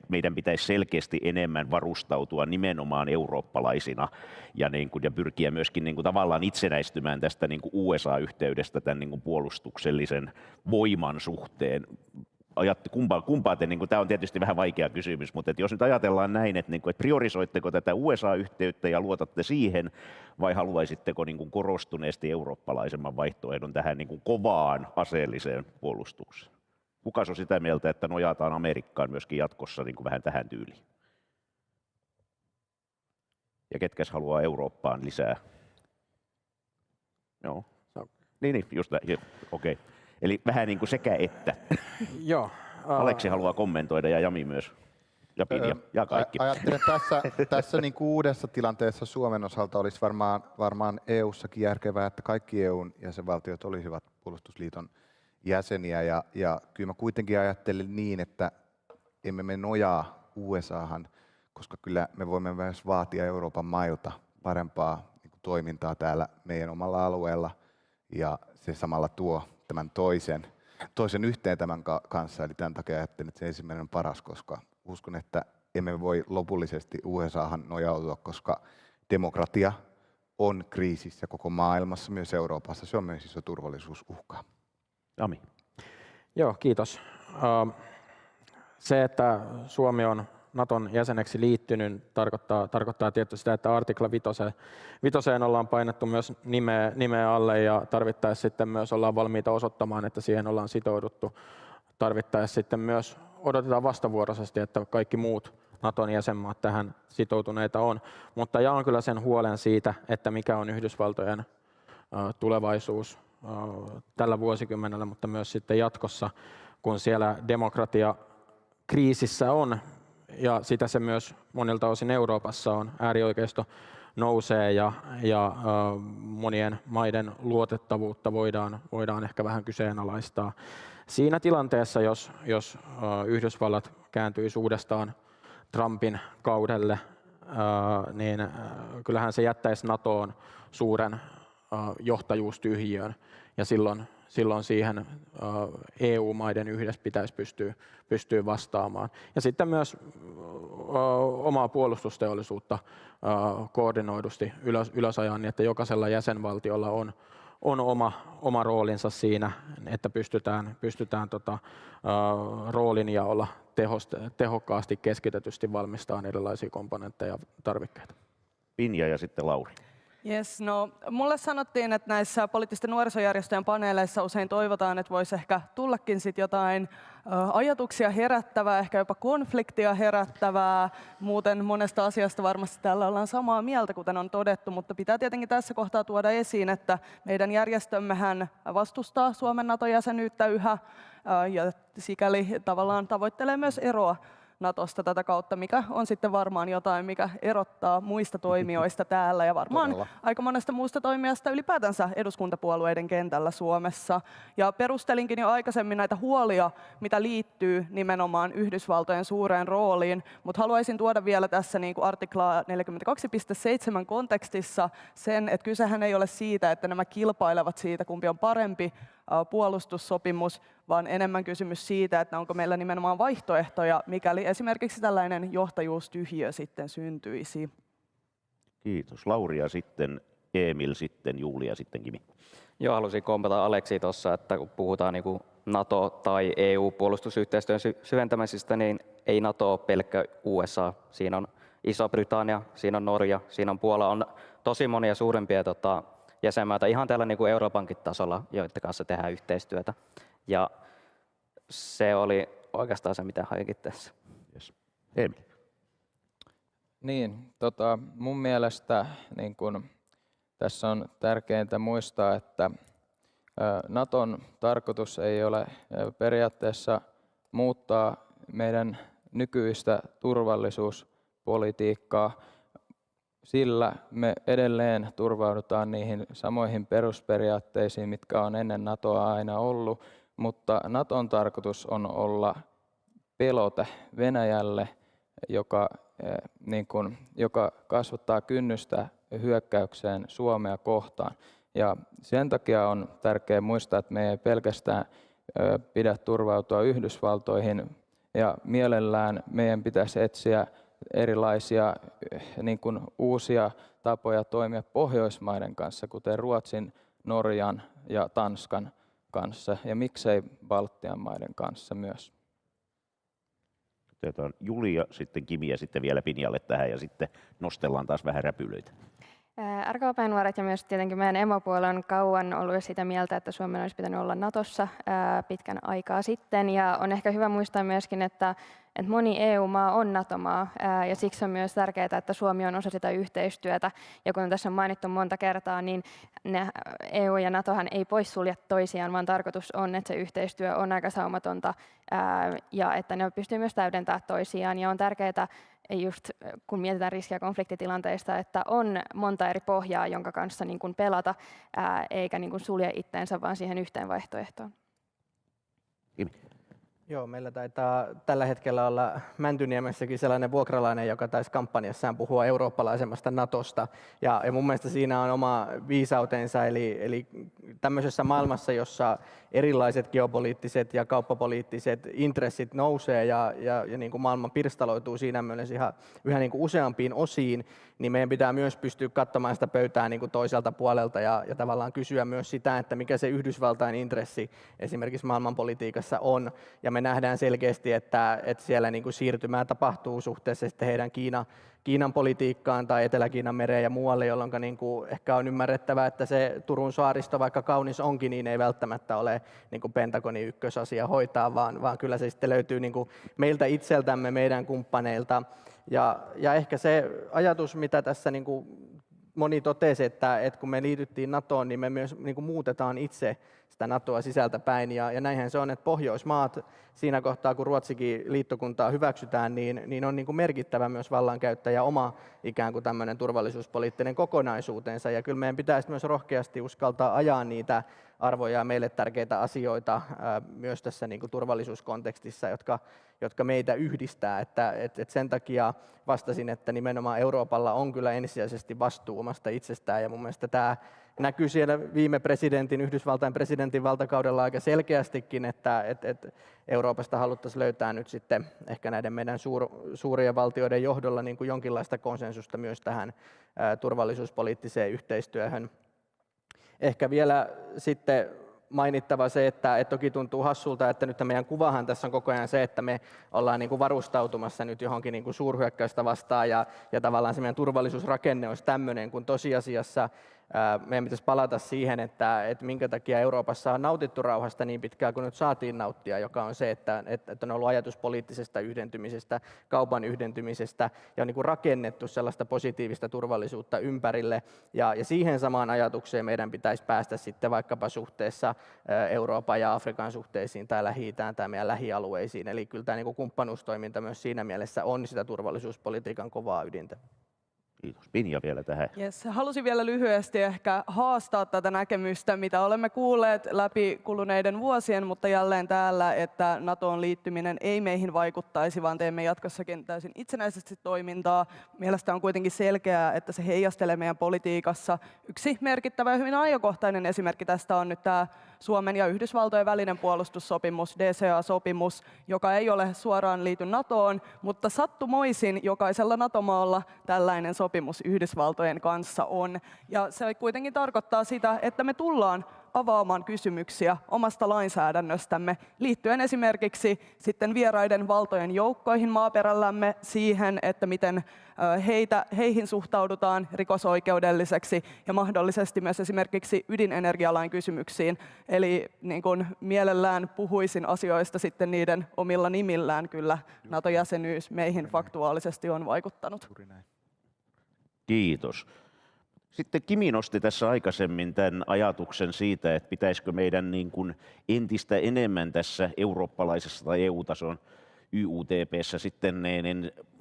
meidän pitäisi selkeästi enemmän varustautua nimenomaan eurooppalaisina ja pyrkiä myöskin tavallaan itsenäistymään tästä USA-yhteydestä tämän puolustuksellisen voiman suhteen. Kumpaa te, tämä on tietysti vähän vaikea kysymys, mutta jos nyt ajatellaan näin, että priorisoitteko tätä USA-yhteyttä ja luotatte siihen, vai haluaisitteko korostuneesti eurooppalaisemman vaihtoehdon tähän kovaan aseelliseen puolustukseen? Kuka on sitä mieltä, että nojataan Amerikkaan myöskin jatkossa vähän tähän tyyliin? Ja ketkäs haluaa Eurooppaan lisää? Joo. Niin, just näin. Okei. Eli vähän niin kuin sekä että. Joo. Aleksi haluaa kommentoida ja Jami myös. Ja Pinja ja kaikki. Ajattelen tässä niin kuin uudessa tilanteessa Suomen osalta olisi varmaan EU-sakin järkevää, että kaikki EUn jäsenvaltiot olisivat puolustusliiton jäseniä. Ja kyllä mä kuitenkin ajattelen niin, että emme me nojaa USAhan, koska kyllä me voimme myös vaatia Euroopan mailta parempaa niin kuin toimintaa täällä meidän omalla alueella. Ja se samalla tuo tämän toisen yhteen tämän kanssa, eli tämän takia ajattelen, että se ensimmäinen on paras, koska uskon, että emme voi lopullisesti USAhan nojautua, koska demokratia on kriisissä koko maailmassa, myös Euroopassa. Se on myös iso turvallisuusuhka. Jami. Joo, kiitos. Se, että Suomi on Naton jäseneksi liittynyt, tarkoittaa tietysti sitä, että artikla 5 ollaan painettu myös nimeä alle ja tarvittaessa sitten myös ollaan valmiita osoittamaan, että siihen ollaan sitouduttu. Tarvittaessa sitten myös odotetaan vastavuoroisesti, että kaikki muut Naton jäsenmaat tähän sitoutuneita on. Mutta jaan kyllä sen huolen siitä, että mikä on Yhdysvaltojen tulevaisuus tällä vuosikymmenellä, mutta myös sitten jatkossa, kun siellä demokratia kriisissä on, ja sitä se myös monilta osin Euroopassa on. Äärioikeisto nousee ja monien maiden luotettavuutta voidaan ehkä vähän kyseenalaistaa. Siinä tilanteessa, jos Yhdysvallat kääntyisi uudestaan Trumpin kaudelle, niin kyllähän se jättäisi NATOon suuren johtajuustyhjiön, ja silloin siihen EU-maiden yhdessä pitäisi pystyä vastaamaan. Ja sitten myös omaa puolustusteollisuutta koordinoidusti ylösajan, niin että jokaisella jäsenvaltiolla on oma roolinsa siinä, että pystytään roolinjaolla tehokkaasti keskitetysti valmistamaan erilaisia komponentteja ja tarvikkeita. Pinja ja sitten Lauri. Yes, no, mulle sanottiin, että näissä poliittisten nuorisojärjestöjen paneeleissa usein toivotaan, että voisi ehkä tullakin sit jotain ajatuksia herättävää, ehkä jopa konfliktia herättävää. Muuten monesta asiasta varmasti täällä ollaan samaa mieltä, kuten on todettu, mutta pitää tietenkin tässä kohtaa tuoda esiin, että meidän järjestömmehän vastustaa Suomen Nato-jäsenyyttä yhä ja sikäli tavallaan tavoittelee myös eroa Natosta tätä kautta, mikä on sitten varmaan jotain, mikä erottaa muista toimijoista täällä ja varmaan Todella. aika monesta muusta toimijasta ylipäätänsä eduskuntapuolueiden kentällä Suomessa. Ja perustelinkin jo aikaisemmin näitä huolia, mitä liittyy nimenomaan Yhdysvaltojen suureen rooliin, mutta haluaisin tuoda vielä tässä niin kuin artiklaa 42.7 kontekstissa sen, että kysehän ei ole siitä, että nämä kilpailevat siitä, kumpi on parempi puolustussopimus, vaan enemmän kysymys siitä, että onko meillä nimenomaan vaihtoehtoja, mikäli esimerkiksi tällainen johtajuustyhjiö sitten syntyisi. Kiitos. Lauri ja sitten Emil, sitten Julia ja sitten Kimi. Joo, haluaisin kompata Aleksi tuossa, että kun puhutaan niin kuin NATO- tai EU-puolustusyhteistyön syventämisestä, niin ei NATO ole pelkkä USA. Siinä on Iso-Britannia, siinä on Norja, siinä on Puola, on tosi monia suurempia jäsenmaita ihan täällä niin kuin Euroopankin tasolla, joiden kanssa tehdään yhteistyötä. Ja se oli oikeastaan se, mitä hainkin tässä. Yes. Emil. Niin, mun mielestä niin kun, tässä on tärkeintä muistaa, että Naton tarkoitus ei ole periaatteessa muuttaa meidän nykyistä turvallisuuspolitiikkaa, sillä me edelleen turvaudutaan niihin samoihin perusperiaatteisiin, mitkä on ennen NATOa aina ollut, mutta Naton tarkoitus on olla pelote Venäjälle, joka kasvattaa kynnystä hyökkäykseen Suomea kohtaan. Ja sen takia on tärkeää muistaa, että me ei pelkästään pidä turvautua Yhdysvaltoihin, ja mielellään meidän pitäisi etsiä erilaisia uusia tapoja toimia Pohjoismaiden kanssa, kuten Ruotsin, Norjan ja Tanskan kanssa, ja miksei Baltian maiden kanssa myös. Otetaan Julia, sitten Kimi ja sitten vielä Pinjalle tähän ja sitten nostellaan taas vähän räpylöitä. RKP-nuoret ja myös tietenkin meidän emopuolue on kauan ollut sitä mieltä, että Suomen olisi pitänyt olla Natossa pitkän aikaa sitten. Ja on ehkä hyvä muistaa myöskin, että moni EU-maa on NATO-maa ja siksi on myös tärkeää, että Suomi on osa sitä yhteistyötä. Ja kun tässä on mainittu monta kertaa, niin EU ja NATOhan ei poissulje toisiaan, vaan tarkoitus on, että se yhteistyö on aika saumatonta ja että ne pystyy myös täydentämään toisiaan. Ja on tärkeää, just kun mietitään riskiä konfliktitilanteista, että on monta eri pohjaa, jonka kanssa niin kuin pelata, eikä niin kuin sulje itteensä vaan siihen yhteen vaihtoehtoon. Joo, meillä taitaa tällä hetkellä olla Mäntyniemessäkin sellainen vuokralainen, joka taisi kampanjassaan puhua eurooppalaisemmasta Natosta. Ja mun mielestä siinä on oma viisautensa, eli tämmöisessä maailmassa, jossa erilaiset geopoliittiset ja kauppapoliittiset intressit nousee ja niin kuin maailma pirstaloituu siinä mielessä yhä niin kuin useampiin osiin, niin meidän pitää myös pystyä katsomaan sitä pöytää niin kuin toiselta puolelta ja tavallaan kysyä myös sitä, että mikä se Yhdysvaltain intressi esimerkiksi maailmanpolitiikassa on. Ja me nähdään selkeästi, että siellä niin kuin siirtymää tapahtuu suhteessa sitten heidän Kiinan politiikkaan tai Etelä-Kiinan mereen ja muualle, jolloin niin kuin ehkä on ymmärrettävää, että se Turun saaristo, vaikka kaunis onkin, niin ei välttämättä ole niin kuin Pentagonin ykkösasia hoitaa, vaan kyllä se sitten löytyy niin kuin meiltä itseltämme, meidän kumppaneilta. Ja ehkä se ajatus, mitä tässä niin kuin moni totesi, että kun me liityttiin NATOon, niin me myös niin kuin muutetaan itse sitä NATOa sisältä päin. Ja näinhän se on, että Pohjoismaat siinä kohtaa, kun Ruotsikin liittokuntaa hyväksytään, niin on niin kuin merkittävä myös vallankäyttäjä oma ikään kuin tämmöinen turvallisuuspoliittinen kokonaisuutensa. Ja kyllä meidän pitäisi myös rohkeasti uskaltaa ajaa niitä arvoja ja meille tärkeitä asioita myös tässä niin kuin turvallisuuskontekstissa, jotka meitä yhdistää. Että sen takia vastasin, että nimenomaan Euroopalla on kyllä ensisijaisesti vastuu omasta itsestään. Ja mun mielestä tämä näkyy siellä viime Yhdysvaltain presidentin valtakaudella aika selkeästikin, että Euroopasta haluttaisiin löytää nyt sitten ehkä näiden meidän suurien valtioiden johdolla niin kuin jonkinlaista konsensusta myös tähän turvallisuuspoliittiseen yhteistyöhön. Ehkä vielä sitten mainittava se, että toki tuntuu hassulta, että nyt meidän kuvahan tässä on koko ajan se, että me ollaan niin kuin varustautumassa nyt johonkin niin kuin suurhyökkäystä vastaan ja tavallaan se meidän turvallisuusrakenne olisi tämmöinen, kun tosiasiassa meidän pitäisi palata siihen, että minkä takia Euroopassa on nautittu rauhasta niin pitkään kuin nyt saatiin nauttia, joka on se, että on ollut ajatus poliittisesta yhdentymisestä, kaupan yhdentymisestä ja on niin kuin rakennettu sellaista positiivista turvallisuutta ympärille. Ja siihen samaan ajatukseen meidän pitäisi päästä sitten vaikkapa suhteessa Euroopan ja Afrikan suhteisiin tai Lähi-itään tai meidän lähialueisiin. Eli kyllä tämä niin kuin kumppanuustoiminta myös siinä mielessä on sitä turvallisuuspolitiikan kovaa ydintä. Kiitos. Pinja vielä tähän. Yes. Halusin vielä lyhyesti ehkä haastaa tätä näkemystä, mitä olemme kuulleet läpi kuluneiden vuosien, mutta jälleen täällä, että NATOon liittyminen ei meihin vaikuttaisi, vaan teemme jatkossakin täysin itsenäisesti toimintaa. Mielestäni on kuitenkin selkeää, että se heijastelee meidän politiikassa. Yksi merkittävä ja hyvin ajankohtainen esimerkki tästä on nyt tämä Suomen ja Yhdysvaltojen välinen puolustussopimus, DCA-sopimus, joka ei ole suoraan liity NATOon, mutta sattumoisin jokaisella NATO-maalla tällainen sopimus Yhdysvaltojen kanssa on. Ja se kuitenkin tarkoittaa sitä, että me tullaan avaamaan kysymyksiä omasta lainsäädännöstämme liittyen esimerkiksi sitten vieraiden valtojen joukkoihin maaperällämme, siihen, että miten heihin suhtaudutaan rikosoikeudelliseksi ja mahdollisesti myös esimerkiksi ydinenergialain kysymyksiin. Eli niin kuin mielellään puhuisin asioista sitten niiden omilla nimillään, kyllä NATO-jäsenyys meihin faktuaalisesti on vaikuttanut. Kiitos. Sitten Kimi nosti tässä aikaisemmin tämän ajatuksen siitä, että pitäisikö meidän niin kuin entistä enemmän tässä eurooppalaisessa tai EU-tason YUTP:ssä sitten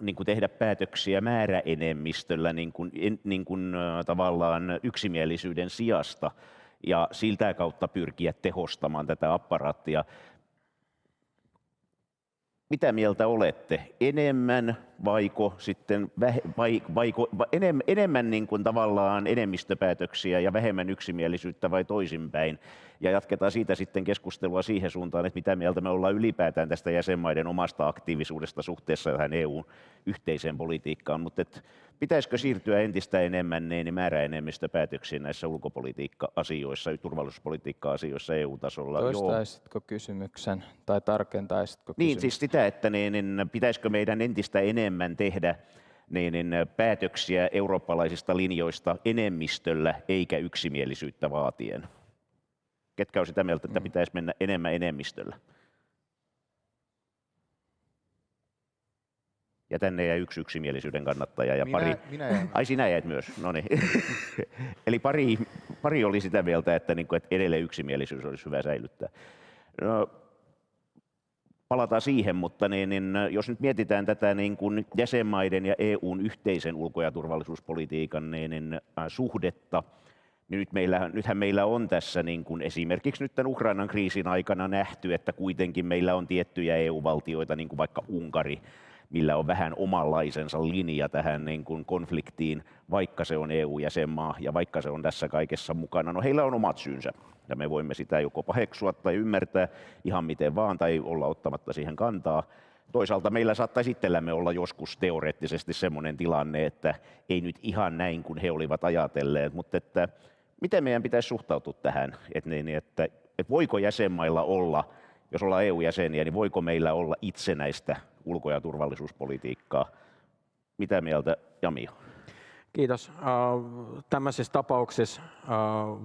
niin kuin tehdä päätöksiä määräenemmistöllä niin kuin tavallaan yksimielisyyden sijasta ja siltä kautta pyrkiä tehostamaan tätä apparaattia. Mitä mieltä olette? Enemmän vaiko sitten enemmän niin kuin tavallaan enemmistöpäätöksiä ja vähemmän yksimielisyyttä vai toisinpäin? Ja jatketaan siitä sitten keskustelua siihen suuntaan, että mitä mieltä me ollaan ylipäätään tästä jäsenmaiden omasta aktiivisuudesta suhteessa tähän EU:n yhteiseen politiikkaan. Mutta pitäisikö siirtyä entistä enemmän määräenemmistöpäätöksiin näissä ulkopolitiikka-asioissa, turvallisuuspolitiikka-asioissa EU-tasolla? Toistaisitko kysymyksen tai tarkentaisitko kysymyksen? Niin, siis sitä, että pitäisikö meidän entistä enemmän tehdä päätöksiä eurooppalaisista linjoista enemmistöllä eikä yksimielisyyttä vaatien? Ketkä on sitä mieltä, että pitäisi mennä enemmän enemmistöllä? Ja tänne jäi yksi yksimielisyyden kannattaja ja pari. Ai sinä jäit myös, no niin. Eli pari oli sitä mieltä, että edelleen yksimielisyys olisi hyvä säilyttää. No, palataan siihen, mutta jos nyt mietitään tätä jäsenmaiden ja EUn yhteisen ulko- ja turvallisuuspolitiikan suhdetta, niin nythän meillä on tässä esimerkiksi nyt tämän Ukrainan kriisin aikana nähty, että kuitenkin meillä on tiettyjä EU-valtioita, niin kuin vaikka Unkari, millä on vähän omanlaisensa linja tähän konfliktiin, vaikka se on EU-jäsenmaa ja vaikka se on tässä kaikessa mukana. No heillä on omat syynsä ja me voimme sitä joko paheksua tai ymmärtää ihan miten vaan tai olla ottamatta siihen kantaa. Toisaalta meillä saattaisi itsellämme olla joskus teoreettisesti semmoinen tilanne, että ei nyt ihan näin kuin he olivat ajatelleet, mutta että miten meidän pitäisi suhtautua tähän, että voiko jäsenmailla olla, jos ollaan EU-jäseniä, niin voiko meillä olla itsenäistä ulko- ja turvallisuuspolitiikkaa? Mitä mieltä Jami? Kiitos. Tämmöisissä tapauksissa,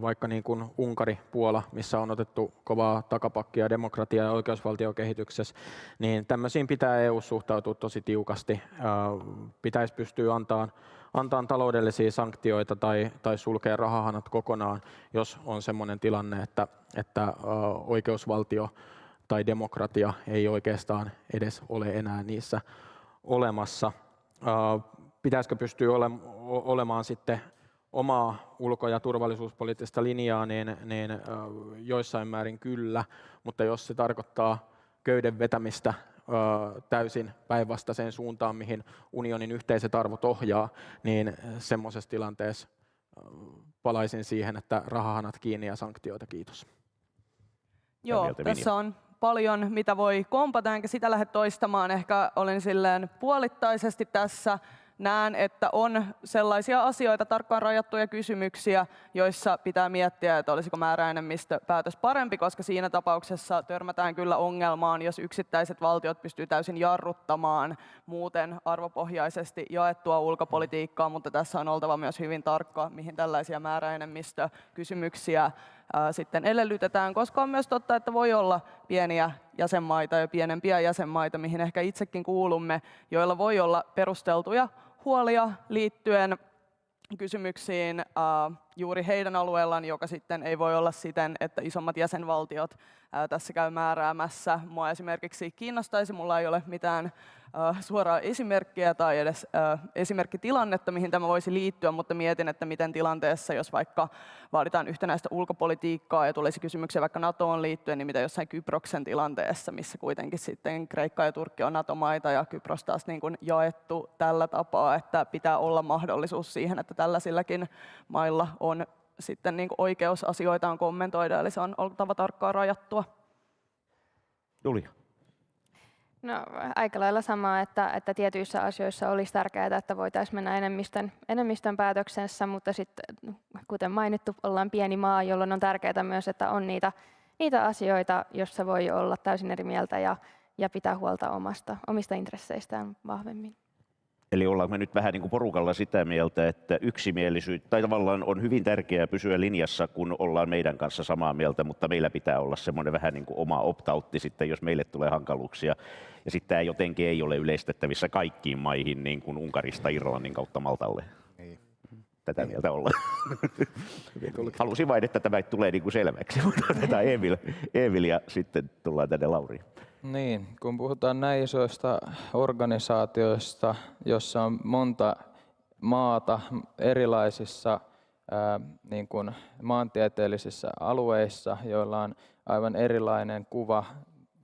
vaikka niin kuin Unkari, Puola, missä on otettu kovaa takapakkia demokratia- ja oikeusvaltiokehityksessä, niin tämmöisiin pitää EU suhtautua tosi tiukasti. Pitäisi pystyä antaa taloudellisia sanktioita tai sulkea rahahanat kokonaan, jos on semmoinen tilanne, että oikeusvaltio tai demokratia ei oikeastaan edes ole enää niissä olemassa. Pitäisikö pystyä olemaan sitten omaa ulko- ja turvallisuuspoliittista linjaa, niin joissain määrin kyllä, mutta jos se tarkoittaa köyden vetämistä täysin päinvastaiseen suuntaan, mihin unionin yhteiset arvot ohjaa, niin semmoisessa tilanteessa palaisin siihen, että rahahanat kiinni ja sanktioita, kiitos. Joo, tässä on paljon, mitä voi kompata, enkä sitä lähde toistamaan. Ehkä olen silleen puolittaisesti tässä. näen, että on sellaisia asioita, tarkkaan rajattuja kysymyksiä, joissa pitää miettiä, että olisiko määräenemmistöpäätös parempi, koska siinä tapauksessa törmätään kyllä ongelmaan, jos yksittäiset valtiot pystyy täysin jarruttamaan muuten arvopohjaisesti jaettua ulkopolitiikkaa, mutta tässä on oltava myös hyvin tarkka, mihin tällaisia määräenemmistökysymyksiä sitten edellytetään, koska on myös totta, että voi olla pieniä jäsenmaita ja pienempiä jäsenmaita, mihin ehkä itsekin kuulumme, joilla voi olla perusteltuja huolia liittyen kysymyksiin juuri heidän alueellaan, joka sitten ei voi olla siten, että isommat jäsenvaltiot tässä käy määräämässä. Mua esimerkiksi kiinnostaisi, mulla ei ole mitään suoraa esimerkkiä tai edes esimerkkitilannetta, mihin tämä voisi liittyä, mutta mietin, että miten tilanteessa, jos vaikka vaaditaan yhtenäistä ulkopolitiikkaa ja tulisi kysymyksiä vaikka NATOon liittyen, niin mitä jossain Kyproksen tilanteessa, missä kuitenkin sitten Kreikka ja Turkki on NATO-maita ja Kypros taas niin kuin jaettu tällä tapaa, että pitää olla mahdollisuus siihen, että tällaisillakin mailla on sitten niin kuin oikeus asioitaan kommentoida, eli se on oltava tarkkaan rajattua. Julia. No, aika lailla samaa, että tietyissä asioissa olisi tärkeää, että voitaisiin mennä enemmistön päätöksessä, mutta sitten kuten mainittu, ollaan pieni maa, jolloin on tärkeää myös, että on niitä asioita, joissa voi olla täysin eri mieltä ja pitää huolta omista intresseistään vahvemmin. Eli ollaanko me nyt vähän niin kuin porukalla sitä mieltä, että yksimielisyys, tai tavallaan on hyvin tärkeää pysyä linjassa, kun ollaan meidän kanssa samaa mieltä, mutta meillä pitää olla semmoinen vähän niin kuin oma opt-outti sitten, jos meille tulee hankaluuksia. Ja sitten tämä jotenkin ei ole yleistettävissä kaikkiin maihin, niin kuin Unkarista Irlannin kautta Maltalle. Niin. Tätä mieltä ollaan. Halusin vain, että tämä tulee niin kuin selväksi, mutta tätä Emil ja sitten tullaan tänne Lauriin. Niin, kun puhutaan näin isoista organisaatioista, jossa on monta maata erilaisissa niin kuin maantieteellisissä alueissa, joilla on aivan erilainen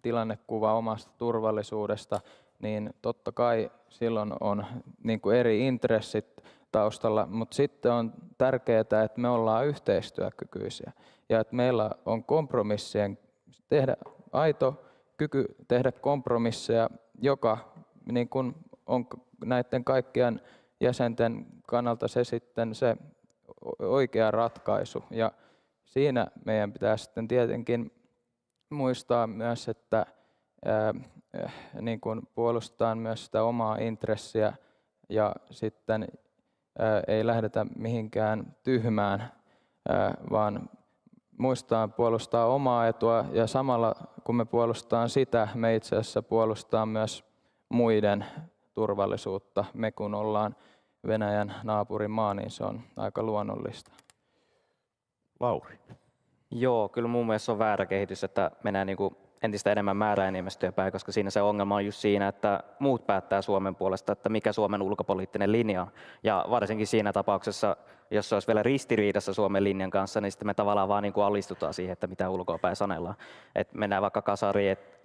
tilannekuva omasta turvallisuudesta, niin totta kai silloin on niin kuin eri intressit taustalla, mutta sitten on tärkeää, että me ollaan yhteistyökykyisiä ja että meillä on aito kyky tehdä kompromisseja, joka niin kun on näiden kaikkien jäsenten kannalta se sitten se oikea ratkaisu. Ja siinä meidän pitää sitten tietenkin muistaa myös, että niin kun puolustetaan myös sitä omaa intressiä ja sitten ei lähdetä mihinkään tyhmään, vaan muistaa puolustaa omaa etua ja samalla kun me puolustetaan sitä, me itse asiassa puolustetaan myös muiden turvallisuutta. Me kun ollaan Venäjän naapurimaa, niin se on aika luonnollista. Lauri. Joo, kyllä mun mielestä se on väärä kehitys, että mennään niin kuin entistä enemmän määräenemmistöjä päin, koska siinä se ongelma on just siinä, että muut päättää Suomen puolesta, että mikä Suomen ulkopoliittinen linja on. Ja varsinkin siinä tapauksessa, jos se olisi vielä ristiriidassa Suomen linjan kanssa, niin sitten me tavallaan vaan niin kuin alistutaan siihen, että mitä ulkoapäin sanellaan. Että mennään vaikka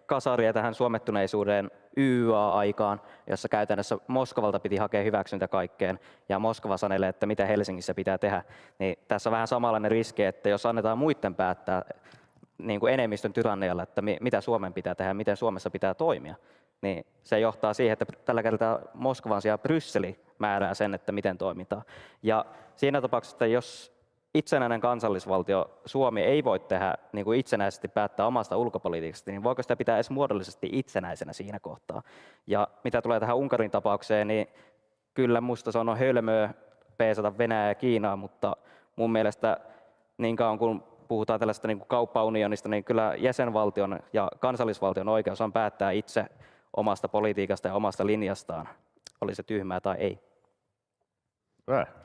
kasaria tähän suomettuneisuuden YYA-aikaan, jossa käytännössä Moskovalta piti hakea hyväksyntä kaikkeen, ja Moskova sanelee, että mitä Helsingissä pitää tehdä. Niin tässä on vähän samanlainen riski, että jos annetaan muiden päättää, niin kuin enemmistön tyrannialla, että mitä Suomen pitää tehdä, miten Suomessa pitää toimia, niin se johtaa siihen, että tällä kertaa Moskovan sijaan Brysseli määrää sen, että miten toimitaan. Ja siinä tapauksessa, että jos itsenäinen kansallisvaltio Suomi ei voi tehdä niin kuin itsenäisesti päättää omasta ulkopolitiikasta, niin voiko sitä pitää edes muodollisesti itsenäisenä siinä kohtaa? Ja mitä tulee tähän Unkarin tapaukseen, niin kyllä musta se on hölmöä peesata Venäjää ja Kiinaa, mutta mun mielestä niin kauan kun puhutaan tällaista niin kuin kauppaunionista, niin kyllä jäsenvaltion ja kansallisvaltion oikeus on päättää itse omasta politiikasta ja omasta linjastaan, oli se tyhmää tai ei.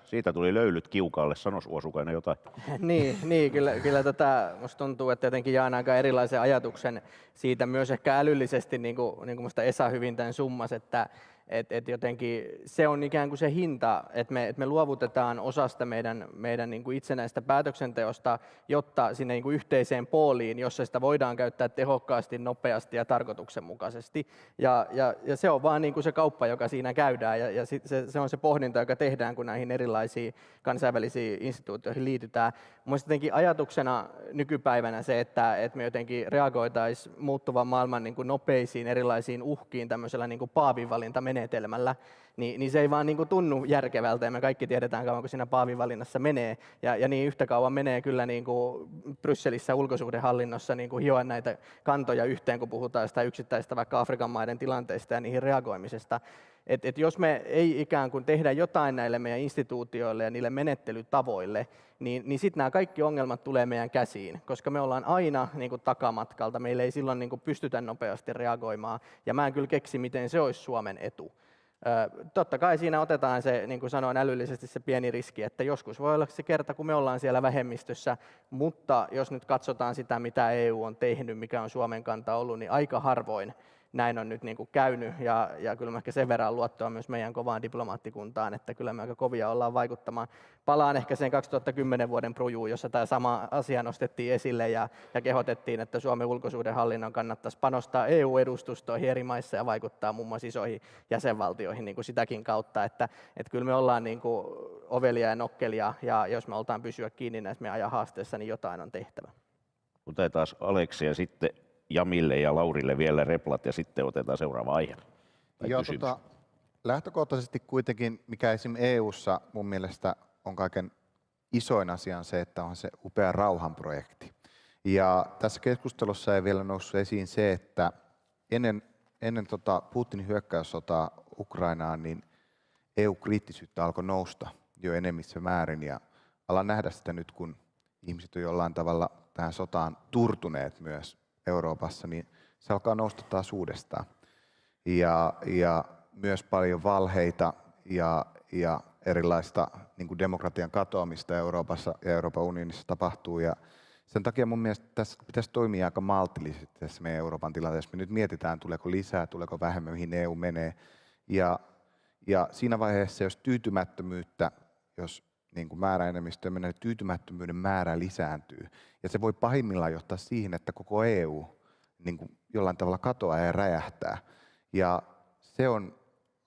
Siitä tuli löylyt kiukaalle, sanois Uosukainen jotain. niin kyllä musta tuntuu, että jotenkin jaan aika erilaisen ajatuksen siitä myös ehkä älyllisesti, niin kuin musta Esa hyvin tämän summas, että jotenkin se on ikään kuin se hinta, että me luovutetaan osasta meidän niin kuin itsenäistä päätöksenteosta, jotta sinne niin kuin yhteiseen pooliin, jossa sitä voidaan käyttää tehokkaasti, nopeasti ja tarkoituksenmukaisesti. Ja se on vaan niin kuin se kauppa, joka siinä käydään, ja se on se pohdinta, joka tehdään, kun näihin erilaisiin kansainvälisiin instituutioihin liitytään. Mielestäni jotenkin ajatuksena nykypäivänä se, että me jotenkin reagoitaisiin muuttuvan maailman niin kuin nopeisiin erilaisiin uhkiin tämmöisellä niin kuin paavinvalintamenetelmällä, menetelmällä, niin se ei vaan niin kuin tunnu järkevältä, ja me kaikki tiedetään kauan, kun siinä paavivalinnassa menee, ja niin yhtä kauan menee kyllä niin kuin Brysselissä ulkosuhdehallinnossa niin kuin hioa näitä kantoja yhteen, kun puhutaan sitä yksittäistä vaikka Afrikan maiden tilanteista ja niihin reagoimisesta. Et jos me ei ikään kuin tehdä jotain näille meidän instituutioille ja niille menettelytavoille, niin sitten nämä kaikki ongelmat tulee meidän käsiin, koska me ollaan aina niin kuin takamatkalta, meillä ei silloin niin kuin pystytä nopeasti reagoimaan, ja mä en kyllä keksi, miten se olisi Suomen etu. Totta kai siinä otetaan se, niin kuin sanoin, älyllisesti se pieni riski, että joskus voi olla se kerta, kun me ollaan siellä vähemmistössä, mutta jos nyt katsotaan sitä, mitä EU on tehnyt, mikä on Suomen kanta ollut, niin aika harvoin näin on nyt niin kuin käynyt, ja kyllä mä ehkä sen verran luottoa myös meidän kovaan diplomaattikuntaan, että kyllä me aika kovia ollaan vaikuttamaan. Palaan ehkä sen 2010 vuoden prujuun, jossa tämä sama asia nostettiin esille ja kehotettiin, että Suomen ulkosuhdehallinnon kannattaisi panostaa EU-edustustoihin eri maissa ja vaikuttaa muun muassa isoihin jäsenvaltioihin niin kuin sitäkin kautta, että kyllä me ollaan niin kuin ovelia ja nokkelia, ja jos me oltaan pysyä kiinni näissä meidän ajan haasteissa, niin jotain on tehtävä. Otetaan Aleksi ja sitten Jamille ja Laurille vielä replat ja sitten otetaan seuraava aihe. Joo, lähtökohtaisesti kuitenkin, mikä esimerkiksi EU:ssa mun mielestä on kaiken isoin asia on se, että on se upea rauhanprojekti. Ja tässä keskustelussa ei vielä noussut esiin se, että ennen Putinin hyökkäyssotaa Ukrainaan, niin EU-kriittisyyttä alkoi nousta jo enemmissä määrin, ja alan nähdä sitä nyt, kun ihmiset on jollain tavalla tähän sotaan turtuneet myös Euroopassa, niin se alkaa nousta taas uudestaan. Ja myös paljon valheita ja erilaista niin kuin demokratian katoamista Euroopassa ja Euroopan unionissa tapahtuu. Ja sen takia mun mielestä tässä pitäisi toimia aika maltillisesti tässä meidän Euroopan tilanteessa. Me nyt mietitään, tuleeko lisää, tuleeko vähemmän, mihin EU menee. Ja siinä vaiheessa, jos tyytymättömyyttä, jos niin kuin määräenemmistö menee, tyytymättömyyden määrä lisääntyy. Ja se voi pahimmillaan johtaa siihen, että koko EU niin kuin jollain tavalla katoaa ja räjähtää. Ja se on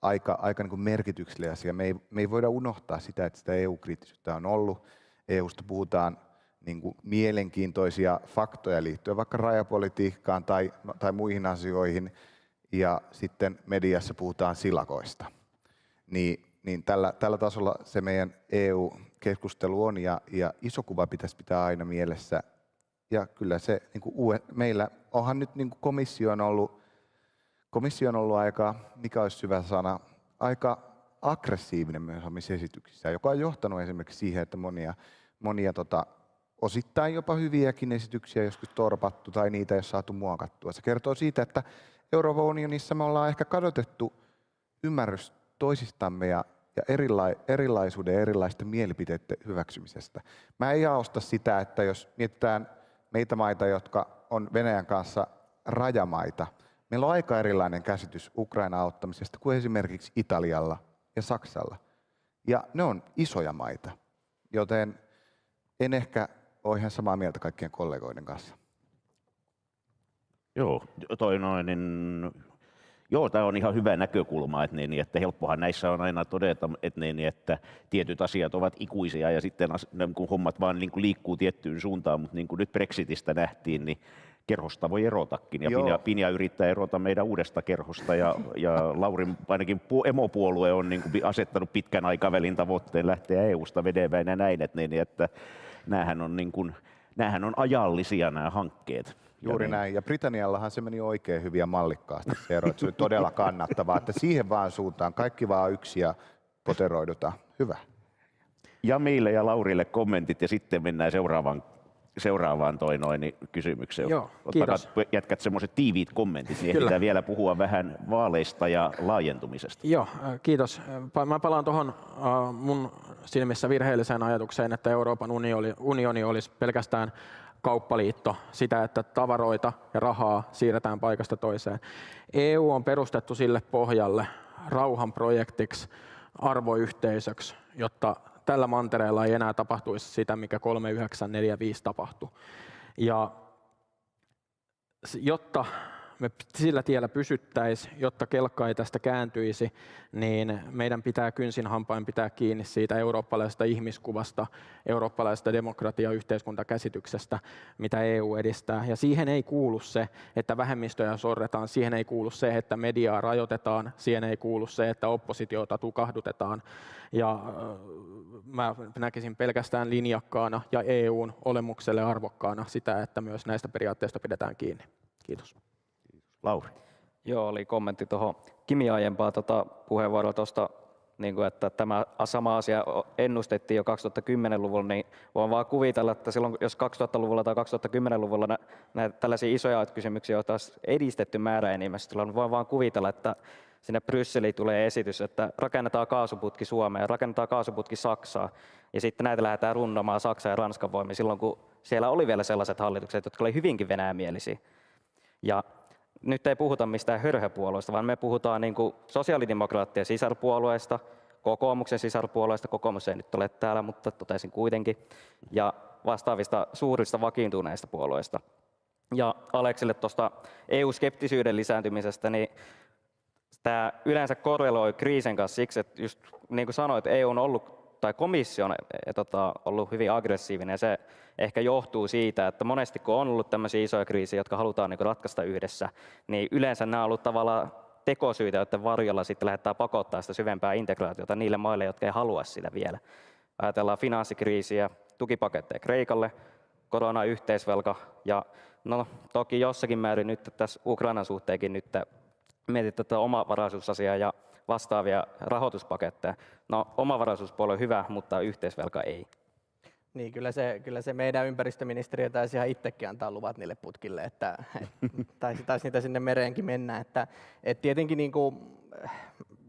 aika niin kuin merkityksellinen asia. Me ei voida unohtaa sitä, että sitä EU-kriittisyyttä on ollut. EUsta puhutaan niin kuin mielenkiintoisia faktoja liittyen vaikka rajapolitiikkaan tai muihin asioihin. Ja sitten mediassa puhutaan silakoista. Niin tällä tasolla se meidän EU-keskustelu on, ja iso kuva pitäisi pitää aina mielessä. Ja kyllä se, niin kuin meillä onhan nyt niin kuin komissio on ollut aika, mikä olisi hyvä sana, aika aggressiivinen myös omissa esityksissä, joka on johtanut esimerkiksi siihen, että monia osittain jopa hyviäkin esityksiä joskus torpattu tai niitä ei ole saatu muokattua. Se kertoo siitä, että Euroopan unionissa me ollaan ehkä kadotettu ymmärrys toisistamme ja erilaisuuden ja erilaisten mielipiteiden hyväksymisestä. Mä en jaosta sitä, että jos mietitään meitä maita, jotka on Venäjän kanssa rajamaita, meillä on aika erilainen käsitys Ukrainan auttamisesta kuin esimerkiksi Italialla ja Saksalla. Ja ne on isoja maita, joten en ehkä ole ihan samaa mieltä kaikkien kollegoiden kanssa. Joo, Joo, tämä on ihan hyvä näkökulma, että helppohan näissä on aina todeta, että tietyt asiat ovat ikuisia ja sitten kun hommat vaan liikkuu tiettyyn suuntaan, mutta niin kuin nyt Brexitistä nähtiin, niin kerhosta voi erotakin ja Pinja yrittää erota meidän uudesta kerhosta ja Laurin ainakin emopuolue on niin kuin asettanut pitkän aikavälin tavoitteen lähteä EUsta vedenpäin ja näin, että näähän on ajallisia nämä hankkeet. Juuri näin. Ja Britanniallahan se meni oikein hyvin ja mallikkaasti se ero, että se oli todella kannattavaa, että siihen vaan suuntaan, kaikki vaan yksi ja poteroidutaan. Hyvä. Jamille ja Laurille kommentit ja sitten mennään seuraavaan kysymykseen. Joo, kiitos. Jätkät semmoiset tiiviit kommentit, niin ehditään vielä puhua vähän vaaleista ja laajentumisesta. Joo, kiitos. Mä palaan tuohon mun silmissä virheelliseen ajatukseen, että Euroopan unioni olisi pelkästään kauppaliitto, sitä, että tavaroita ja rahaa siirretään paikasta toiseen. EU on perustettu sille pohjalle rauhanprojektiksi, arvoyhteisöksi, jotta tällä mantereella ei enää tapahtuisi sitä, mikä 3945 tapahtui. Ja jotta me sillä tiellä pysyttäisiin, jotta kelkka ei tästä kääntyisi, niin meidän pitää kynsin hampain pitää kiinni siitä eurooppalaisesta ihmiskuvasta, eurooppalaisesta demokratia- ja yhteiskuntakäsityksestä, mitä EU edistää. Ja siihen ei kuulu se, että vähemmistöjä sorretaan, siihen ei kuulu se, että mediaa rajoitetaan, siihen ei kuulu se, että oppositiota tukahdutetaan. Ja mä näkisin pelkästään linjakkaana ja EUn olemukselle arvokkaana sitä, että myös näistä periaatteista pidetään kiinni. Kiitos. Lauri. Joo, oli kommentti tuohon Kimi aiempaa puheenvuoroa tuosta, niin että tämä sama asia ennustettiin jo 2010-luvulla, niin voin vaan kuvitella, että silloin jos 2000-luvulla tai 2010-luvulla näitä tällaisia isoja kysymyksiä, joita olisi edistetty määräenemmistöllä, niin voin vaan kuvitella, että sinne Brysseliin tulee esitys, että rakennetaan kaasuputki Suomeen, rakennetaan kaasuputki Saksaan, ja sitten näitä lähdetään runnomaan Saksan ja Ranskan voimin silloin, kun siellä oli vielä sellaiset hallitukset, jotka oli hyvinkin venäjämielisiä. Ja nyt ei puhuta mistään hörhöpuolueista, vaan me puhutaan niin kuin sosiaalidemokraattien sisarpuolueesta, kokoomuksen sisarpuolueesta, kokoomus ei nyt ole täällä, mutta totesin kuitenkin, ja vastaavista suurista vakiintuneista puolueista. Ja Aleksille tuosta EU-skeptisyyden lisääntymisestä, niin tämä yleensä korreloi kriisin kanssa siksi, että just niin kuin sanoit, EU on ollut, tai komissio on ollut hyvin aggressiivinen, ja se ehkä johtuu siitä, että monesti kun on ollut tämmöisiä isoja kriisejä, jotka halutaan niin kuin ratkaista yhdessä, niin yleensä nämä on ollut tavallaan tekosyitä, joiden varjolla sitten lähdetään pakottaa sitä syvempää integraatiota niille maille, jotka ei halua sitä vielä. Ajatellaan finanssikriisiä, tukipaketteja Kreikalle, korona-yhteisvelka ja no toki jossakin määrin nyt tässä Ukrainan suhteenkin nyt mietit tätä omavaraisuusasiaa ja vastaavia rahoituspaketteja. No omavaraisuuspuoli on hyvä, mutta yhteisvelka ei. Niin, kyllä se meidän ympäristöministeriö taisi ihan itsekin antaa luvat niille putkille, että taisi niitä sinne mereenkin mennä. Että tietenkin niin kuin,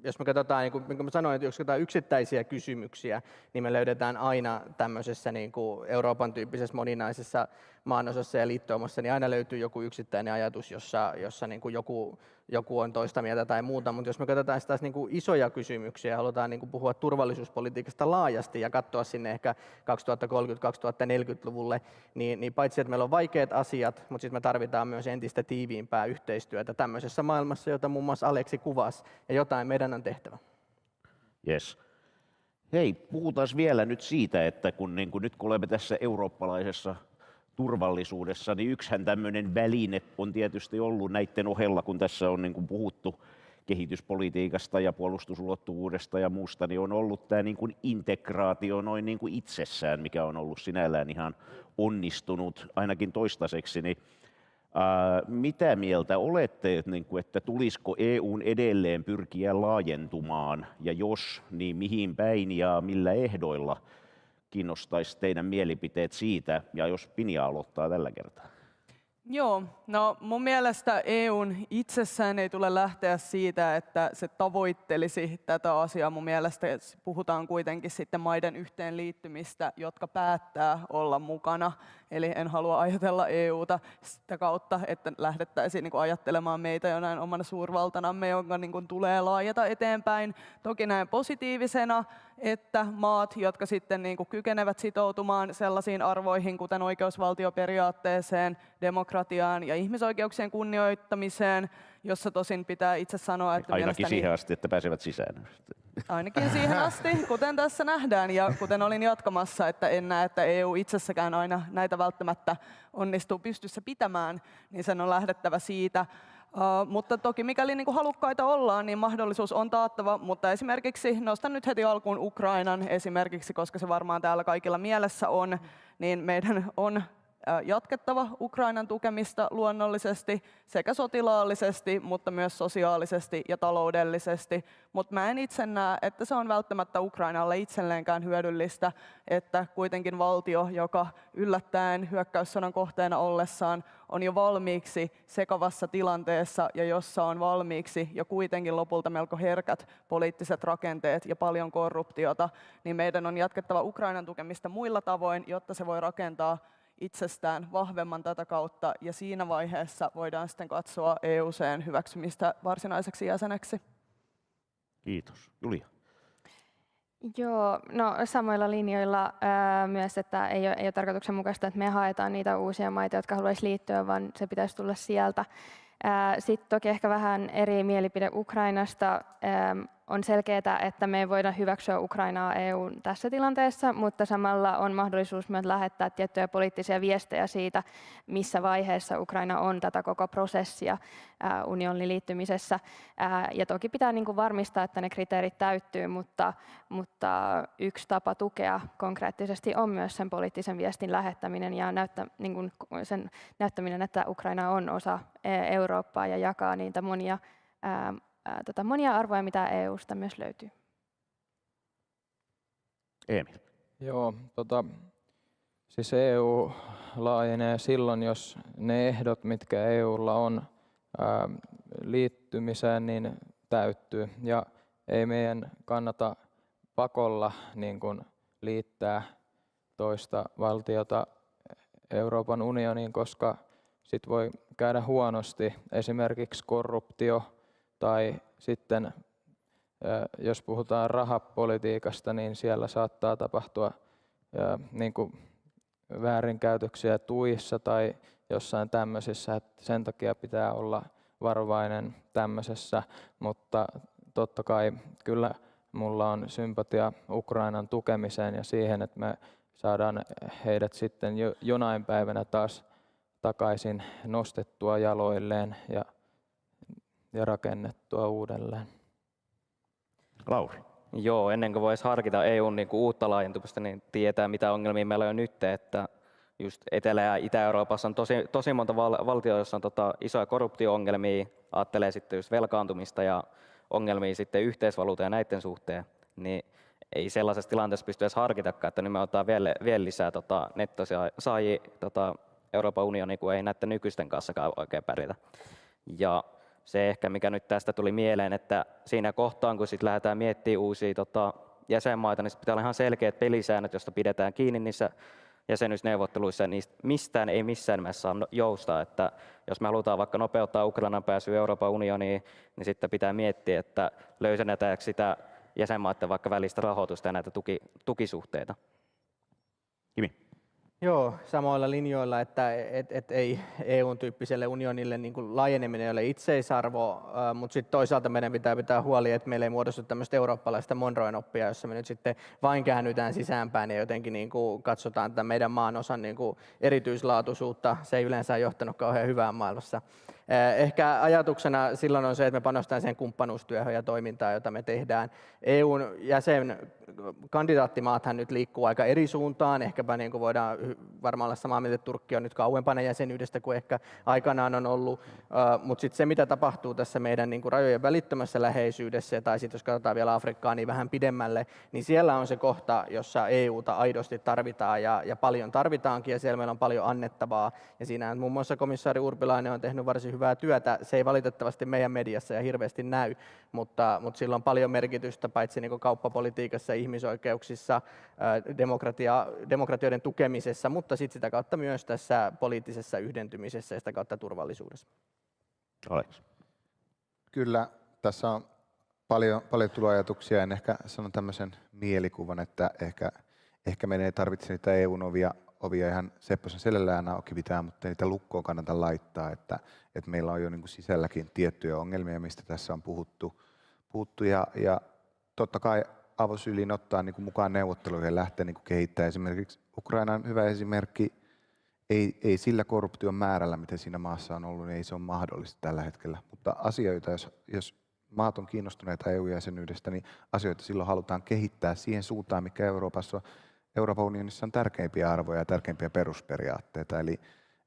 jos me katsotaan, niin kuin mä sanoin, että jos katsotaan yksittäisiä kysymyksiä, niin me löydetään aina tämmöisessä niin kuin Euroopan tyyppisessä moninaisessa maanosassa ja liittoumassa, niin aina löytyy joku yksittäinen ajatus, jossa niin kuin joku on toista mieltä tai muuta. Mutta jos me katsotaan taas niin kuin isoja kysymyksiä ja halutaan niin kuin puhua turvallisuuspolitiikasta laajasti ja katsoa sinne ehkä 2030-2040-luvulle, niin paitsi että meillä on vaikeat asiat, mutta sitten me tarvitaan myös entistä tiiviimpää yhteistyötä tämmöisessä maailmassa, jota muun muassa Aleksi kuvasi, ja jotain meidän on tehtävä. Yes. Hei, puhutaan vielä nyt siitä, että nyt kun olemme tässä eurooppalaisessa turvallisuudessa, niin yksihän tämmöinen väline on tietysti ollut näiden ohella, kun tässä on puhuttu kehityspolitiikasta ja puolustusulottuvuudesta ja muusta, niin on ollut tämä integraatio noin itsessään, mikä on ollut sinällään ihan onnistunut ainakin toistaiseksi. Niin, mitä mieltä olette, että tulisiko EUn edelleen pyrkiä laajentumaan, ja jos, niin mihin päin ja millä ehdoilla? Kiinnostaisi teidän mielipiteet siitä, ja jos Pinja aloittaa tällä kertaa. Joo, no mun mielestä EUn itsessään ei tule lähteä siitä, että se tavoittelisi tätä asiaa. Mun mielestä puhutaan kuitenkin sitten maiden yhteenliittymistä, jotka päättää olla mukana. Eli en halua ajatella EUta sitä kautta, että lähdettäisiin ajattelemaan meitä jonain omana suurvaltanamme, jonka tulee laajata eteenpäin. Toki näin positiivisena, että maat, jotka sitten kykenevät sitoutumaan sellaisiin arvoihin, kuten oikeusvaltioperiaatteeseen, demokratiaan ja ihmisoikeuksien kunnioittamiseen, jossa tosin pitää itse sanoa, että ainakin siihen asti, että pääsevät sisään. Ainakin siihen asti, kuten tässä nähdään, ja kuten olin jatkamassa, että en näe, että EU itsessäkään aina näitä välttämättä onnistuu pystyssä pitämään, niin sen on lähdettävä siitä. Mutta toki mikäli halukkaita ollaan, niin mahdollisuus on taattava, mutta esimerkiksi nostan nyt heti alkuun Ukrainan esimerkiksi, koska se varmaan täällä kaikilla mielessä on, niin meidän on jatkettava Ukrainan tukemista luonnollisesti sekä sotilaallisesti, mutta myös sosiaalisesti ja taloudellisesti. Mutta mä en itse näe, että se on välttämättä Ukrainalle itselleenkään hyödyllistä, että kuitenkin valtio, joka yllättäen hyökkäyssodan kohteena ollessaan on jo valmiiksi sekavassa tilanteessa ja jossa on valmiiksi jo kuitenkin lopulta melko herkät poliittiset rakenteet ja paljon korruptiota, niin meidän on jatkettava Ukrainan tukemista muilla tavoin, jotta se voi rakentaa itsestään vahvemman tätä kautta, ja siinä vaiheessa voidaan sitten katsoa EU:n hyväksymistä varsinaiseksi jäseneksi. Kiitos. Julia. Joo, no samoilla linjoilla myös, että ei ole tarkoituksenmukaista, että me haetaan niitä uusia maita, jotka haluaisivat liittyä, vaan se pitäisi tulla sieltä. Sitten toki ehkä vähän eri mielipide Ukrainasta. On selkeää, että me ei voida hyväksyä Ukrainaa EU:n tässä tilanteessa, mutta samalla on mahdollisuus myös lähettää tiettyjä poliittisia viestejä siitä, missä vaiheessa Ukraina on tätä koko prosessia unionin liittymisessä. Ja toki pitää niin kuin varmistaa, että ne kriteerit täyttyy, mutta yksi tapa tukea konkreettisesti on myös sen poliittisen viestin lähettäminen ja sen näyttäminen, että Ukraina on osa Eurooppaa ja jakaa niitä monia arvoja, mitä EUsta myös löytyy. Emil. Joo, siis EU laajenee silloin, jos ne ehdot, mitkä EUlla on liittymiseen, niin täyttyy. Ja ei meidän kannata pakolla niin kuin liittää toista valtiota Euroopan unioniin, koska sit voi käydä huonosti, esimerkiksi korruptio tai sitten jos puhutaan rahapolitiikasta, niin siellä saattaa tapahtua niin kuin väärinkäytöksiä tuissa tai jossain tämmöisissä, että sen takia pitää olla varovainen tämmöisessä, mutta totta kai kyllä mulla on sympatia Ukrainan tukemiseen ja siihen, että me saadaan heidät sitten jonain päivänä taas takaisin nostettua jaloilleen ja rakennettua uudelleen. Lauri. Joo, ennen kuin voisi harkita EUn niin kuin uutta laajentumista, niin tietää mitä ongelmia meillä on nyt, että just Etelä- ja Itä-Euroopassa on tosi monta valtiota, joissa on isoja korruptio-ongelmia, ajattelee sitten just velkaantumista ja ongelmia sitten yhteisvaluutan ja näiden suhteen, niin ei sellaisessa tilanteessa pysty edes harkitakaan, että nyt me otetaan vielä lisää nettosaajia Euroopan unioniin, kun ei näiden nykyisten kanssakaan oikein pärjätä. Ja se ehkä, mikä nyt tästä tuli mieleen, että siinä kohtaan, kun sitten lähdetään miettimään uusia jäsenmaita, niin pitää olla ihan selkeät pelisäännöt, joista pidetään kiinni niissä jäsenyysneuvotteluissa, ja niistä ei missään nimessä saa joustaa. Että jos me halutaan vaikka nopeuttaa Ukrainan pääsyä Euroopan unioniin, niin sitten pitää miettiä, että löysennetäänkö sitä jäsenmaiden vaikka välistä rahoitusta ja näitä tukisuhteita. Kimi. Joo, samoilla linjoilla, että ei EU-tyyppiselle unionille niin kuin laajeneminen ole itseisarvo, mutta sitten toisaalta meidän pitää huoli, että meillä ei muodostu tämmöistä eurooppalaista Monroen oppia, jossa me nyt sitten vain käännytään sisäänpäin ja jotenkin niin kuin katsotaan tätä meidän maan osan niin kuin erityislaatuisuutta. Se ei yleensä ole johtanut kauhean hyvään maailmassa. Ehkä ajatuksena silloin on se, että me panostetaan siihen kumppanuustyöhön ja toimintaan, jota me tehdään. EUn kandidaattimaathan nyt liikkuu aika eri suuntaan. Ehkäpä niin kuin voidaan varmaan olla samaa mieltä, että Turkki on nyt kauempana jäsenyydestä kuin ehkä aikanaan on ollut. Mutta sitten se, mitä tapahtuu tässä meidän niin kuin rajojen välittömässä läheisyydessä, tai sitten jos katsotaan vielä Afrikkaa niin vähän pidemmälle, niin siellä on se kohta, jossa EUta aidosti tarvitaan ja paljon tarvitaankin, ja siellä meillä on paljon annettavaa. Ja siinä muun muassa komissaari Urpilainen on tehnyt varsin hyvää työtä. Se ei valitettavasti meidän mediassa ja hirveästi näy, mutta sillä on paljon merkitystä paitsi niin kuin kauppapolitiikassa, ihmisoikeuksissa, demokratioiden tukemisessa, mutta sitten sitä kautta myös tässä poliittisessa yhdentymisessä ja sitä kautta turvallisuudessa. Alex. Kyllä, tässä on paljon tullut ajatuksia. En ehkä sanon tämmöisen mielikuvan, että ehkä meidän ei tarvitse niitä EUn ovia ihan Sepposen selällään auki pitää, mutta niitä lukkoon kannata laittaa, että meillä on jo niin kuin sisälläkin tiettyjä ongelmia, mistä tässä on puhuttu ja totta kai avosyliin ottaa niin kuin mukaan neuvotteluihin ja lähteä niin kuin kehittämään. Esimerkiksi Ukrainan hyvä esimerkki, ei sillä korruption määrällä, mitä siinä maassa on ollut, niin ei se ole mahdollista tällä hetkellä, mutta asioita, jos maat on kiinnostuneita EU-jäsenyydestä, niin asioita silloin halutaan kehittää siihen suuntaan, mikä Euroopan unionissa on tärkeimpiä arvoja ja tärkeimpiä perusperiaatteita.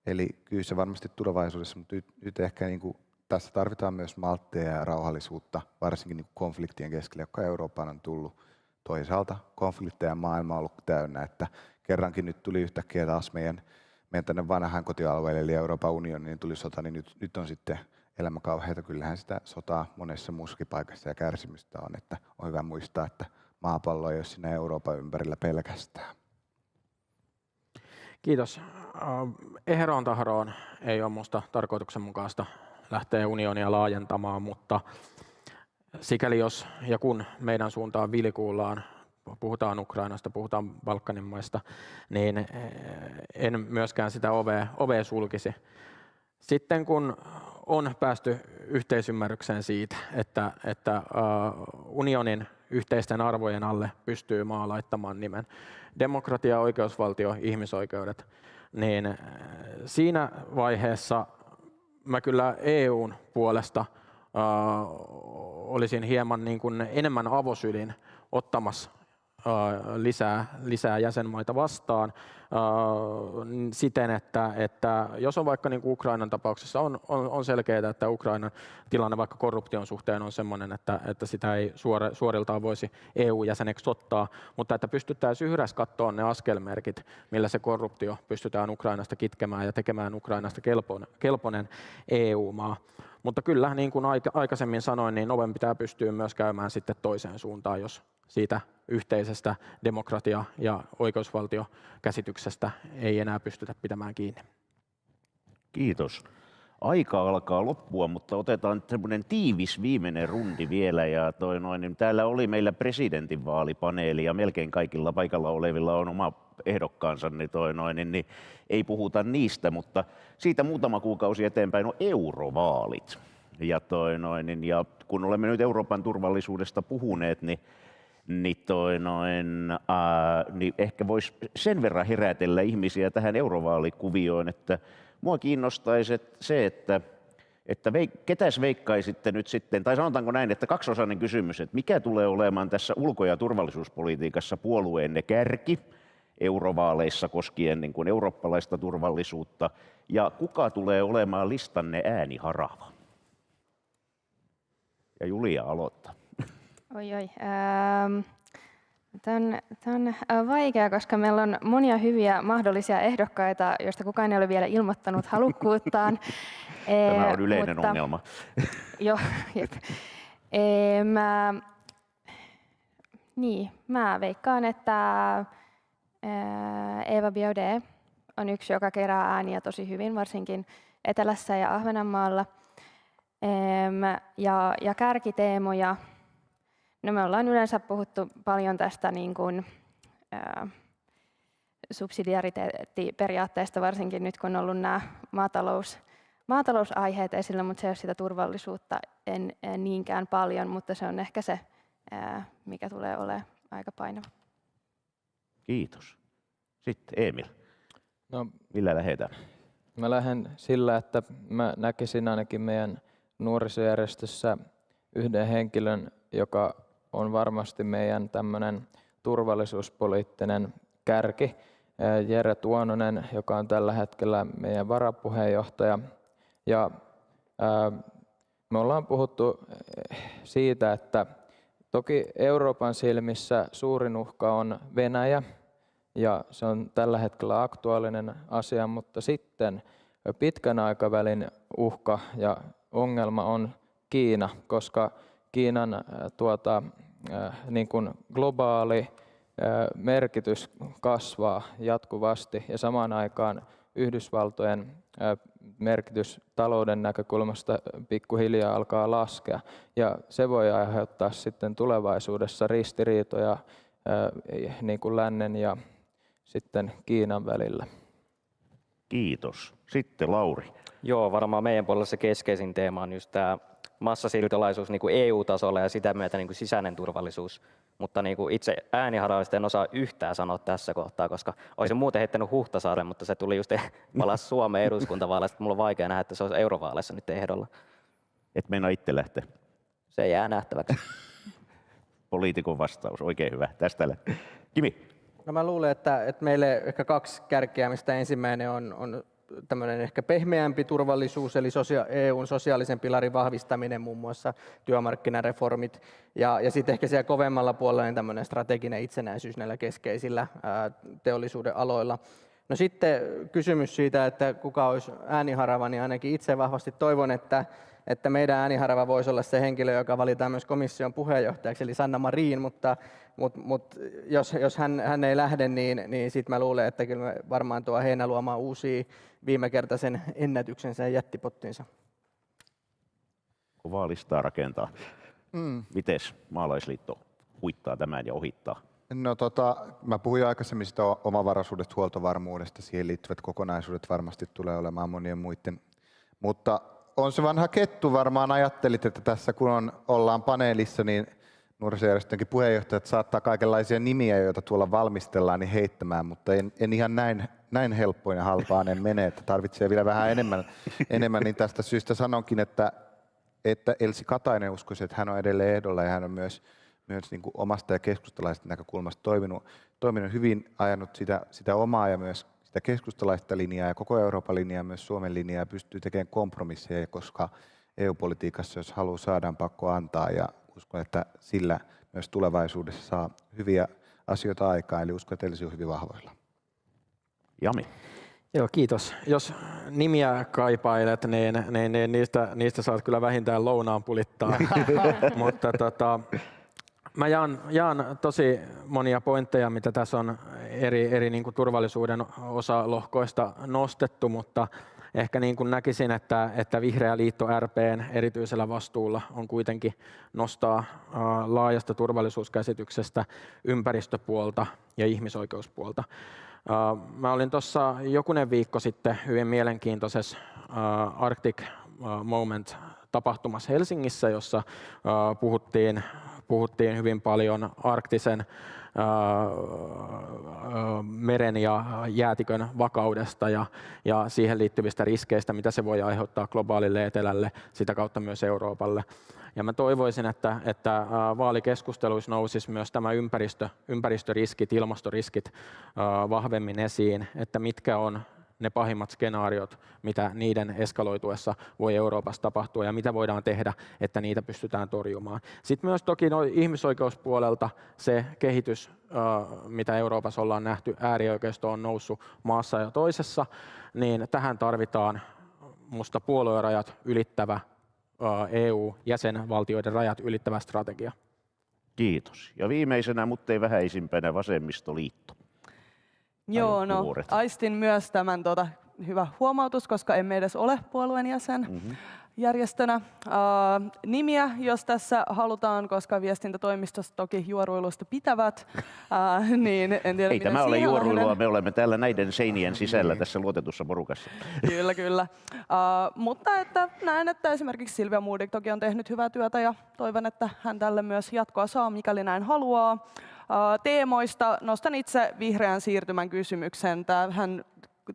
Eli kyllä se varmasti tulevaisuudessa, mutta nyt ehkä niin kuin tässä tarvitaan myös malttia ja rauhallisuutta, varsinkin niin kuin konfliktien keskellä, joka Eurooppaan on tullut. Toisaalta konflikteja maailma on ollut täynnä, että kerrankin nyt tuli yhtäkkiä taas meidän tänne vanhaan kotialueelle, eli Euroopan unioniin, niin tuli sota, niin nyt on sitten elämä kauheata. Kyllähän sitä sotaa monessa muussakin paikassa ja kärsimystä on, että on hyvä muistaa, että maapallo ei ole siinä Euroopan ympärillä pelkästään. Kiitos. Ehdoon tahdoon ei ole minusta tarkoituksenmukaista lähteä unionia laajentamaan, mutta sikäli jos ja kun meidän suuntaan vilkuillaan, puhutaan Ukrainasta, puhutaan Balkanin maista, niin en myöskään sitä ovea sulkisi. Sitten kun on päästy yhteisymmärrykseen siitä, että unionin yhteisten arvojen alle pystyy maa laittamaan nimen demokratia, oikeusvaltio, ihmisoikeudet, niin siinä vaiheessa mä kyllä EUn puolesta olisin hieman niin kuin enemmän avosylin ottamassa lisää jäsenmaita vastaan siten, että jos on vaikka niin kuin Ukrainan tapauksessa on selkeää, että Ukrainan tilanne vaikka korruption suhteen on sellainen, että sitä ei suoriltaan voisi EU-jäseneksi ottaa, mutta että pystyttäisiin yhdessä katsoa ne askelmerkit, millä se korruptio pystytään Ukrainasta kitkemään ja tekemään Ukrainasta kelpoinen EU-maa. Mutta kyllä, niin kuin aikaisemmin sanoin, niin oven pitää pystyä myös käymään sitten toiseen suuntaan, jos siitä yhteisestä demokratia- ja oikeusvaltiokäsityksestä ei enää pystytä pitämään kiinni. Kiitos. Aika alkaa loppua, mutta otetaan semmoinen tiivis viimeinen rundi vielä. Ja niin täällä oli meillä presidentinvaalipaneeli ja melkein kaikilla paikalla olevilla on oma ehdokkaansa, niin ei puhuta niistä, mutta siitä muutama kuukausi eteenpäin on eurovaalit. Ja kun olemme nyt Euroopan turvallisuudesta puhuneet, niin ehkä voisi sen verran herätellä ihmisiä tähän eurovaalikuvioon, että mua kiinnostaisi se, että ketäs veikkaisitte nyt sitten, tai sanotaanko näin, että kaksiosainen kysymys, että mikä tulee olemaan tässä ulko- ja turvallisuuspolitiikassa puolueenne kärki eurovaaleissa koskien niin kuin eurooppalaista turvallisuutta, ja kuka tulee olemaan listanne ääniharava? Ja Julia aloittaa. Tämä on vaikea, koska meillä on monia hyviä mahdollisia ehdokkaita, joista kukaan ei ole vielä ilmoittanut halukkuuttaan. Tämä on yleinen ongelma. Joo, jep. Mä veikkaan, että Eva Biaudet on yksi, joka kerää ääniä tosi hyvin, varsinkin Etelässä ja Ahvenanmaalla. Ja kärkiteemoja. No me ollaan yleensä puhuttu paljon tästä niin kuin, subsidiariteettiperiaatteesta, varsinkin nyt kun on ollut nämä maatalousaiheet esillä, mutta se ei ole sitä turvallisuutta en niinkään paljon, mutta se on ehkä se, mikä tulee olemaan aika painava. Kiitos. Sitten Emil. No, millä lähdetään? Mä lähden sillä, että mä näkisin ainakin meidän nuorisojärjestössä yhden henkilön, joka on varmasti meidän tämmöinen turvallisuuspoliittinen kärki, Jere Tuononen, joka on tällä hetkellä meidän varapuheenjohtaja. Ja me ollaan puhuttu siitä, että toki Euroopan silmissä suurin uhka on Venäjä, ja se on tällä hetkellä aktuaalinen asia, mutta sitten pitkän aikavälin uhka ja ongelma on Kiina, koska Kiinan niin kuin globaali merkitys kasvaa jatkuvasti ja samaan aikaan Yhdysvaltojen merkitys talouden näkökulmasta pikkuhiljaa alkaa laskea. Ja se voi aiheuttaa sitten tulevaisuudessa ristiriitoja niin kuin lännen ja sitten Kiinan välillä. Kiitos. Sitten Lauri. Joo, varmaan meidän puolella se keskeisin teema on just tämä massasiirtolaisuus niin kuin EU-tasolla ja sitä myötä niin kuin sisäinen turvallisuus. Mutta niin kuin itse ääniharavista en osaa yhtään sanoa tässä kohtaa, koska olisin muuten heittänyt Huhtasaaren, mutta se tuli just palasi Suomen eduskuntavaaleista. Mulla on vaikea nähdä, että se olisi eurovaaleissa nyt ehdolla. Et meinaa itse lähteä? Se jää nähtäväksi. Poliitikon vastaus, oikein hyvä. Tästä lähtee. Kimi. No mä luulen, että meille ehkä kaksi kärkeä, mistä ensimmäinen on tämmöinen ehkä pehmeämpi turvallisuus, eli EUn sosiaalisen pilarin vahvistaminen, muun muassa työmarkkinareformit, ja sitten ehkä siellä kovemmalla puolella niin tämmöinen strateginen itsenäisyys näillä keskeisillä teollisuuden aloilla. No sitten kysymys siitä, että kuka olisi ääniharava, niin ainakin itse vahvasti toivon, että meidän ääniharava voisi olla se henkilö, joka valitaan myös komission puheenjohtajaksi, eli Sanna Marin, mutta jos hän ei lähde, niin sitten mä luulen, että kyllä me varmaan tuo Heinäluoma uusia viimekertaisen ennätyksensä ja jättipottinsa. Kovaa listaa rakentaa. Mites Maalaisliitto huittaa tämän ja ohittaa? No mä puhuin aikaisemmin sitä omavaraisuudesta, huoltovarmuudesta, siihen liittyvät kokonaisuudet varmasti tulee olemaan monien muiden. Mutta on se vanha kettu, varmaan ajattelit, että tässä kun ollaan paneelissa, niin nuorisojärjestönkin puheenjohtajat saattaa kaikenlaisia nimiä, joita tuolla valmistellaan, niin heittämään, mutta en ihan näin helppoin ja halpaan en mene, että tarvitsee vielä vähän enemmän niin tästä syystä sanonkin, että Elsi Katainen uskoisi, että hän on edelleen ehdolla ja hän on myös niin kuin omasta ja keskustalaisesta näkökulmasta toiminut hyvin, ajanut sitä omaa ja myös sitä keskustalaista linjaa ja koko Euroopan linjaa, myös Suomen linjaa, pystyy tekemään kompromisseja, koska EU-politiikassa, jos haluaa, saadaan pakko antaa ja uskon, että sillä myös tulevaisuudessa saa hyviä asioita aikaan, eli uskon, että Elsi on hyvin vahvoilla. Jami. Joo, kiitos. Jos nimiä kaipailet, niin niistä saat kyllä vähintään lounaan pulittaa. Mutta mä jaan tosi monia pointteja, mitä tässä on eri niin kuin turvallisuuden osalohkoista nostettu, mutta ehkä niin kuin näkisin, että Vihreä liitto RP:n erityisellä vastuulla on kuitenkin nostaa laajasta turvallisuuskäsityksestä ympäristöpuolta ja ihmisoikeuspuolta. Mä olin tuossa jokunen viikko sitten hyvin mielenkiintoisessa Arctic Moment-tapahtumassa Helsingissä, jossa puhuttiin hyvin paljon arktisen meren ja jäätikön vakaudesta ja siihen liittyvistä riskeistä, mitä se voi aiheuttaa globaalille etelälle, sitä kautta myös Euroopalle. Ja mä toivoisin, että vaalikeskusteluissa nousisi myös tämä ympäristöriskit, ilmastoriskit vahvemmin esiin, että mitkä on ne pahimmat skenaariot, mitä niiden eskaloituessa voi Euroopassa tapahtua ja mitä voidaan tehdä, että niitä pystytään torjumaan. Sitten myös toki ihmisoikeuspuolelta se kehitys, mitä Euroopassa ollaan nähty, äärioikeisto on noussut maassa ja toisessa, niin tähän tarvitaan musta puoluerajat ylittävä EU-jäsenvaltioiden rajat ylittävä strategia. Kiitos. Ja viimeisenä, mutta ei vähäisimpänä, vasemmistoliitto. Joo, no aistin myös tämän hyvä huomautus, koska emme edes ole puolueen jäsen järjestönä. Nimiä, jos tässä halutaan, koska viestintätoimistossa toki juoruilusta pitävät, niin en tiedä, ei tämä ole juoruilua, me olemme täällä näiden seinien sisällä tässä luotetussa porukassa. Kyllä. Mutta että näen, että esimerkiksi Silvia Modig toki on tehnyt hyvää työtä ja toivon, että hän tälle myös jatkoa saa, mikäli näin haluaa. Teemoista nostan itse vihreän siirtymän kysymyksen. Tähän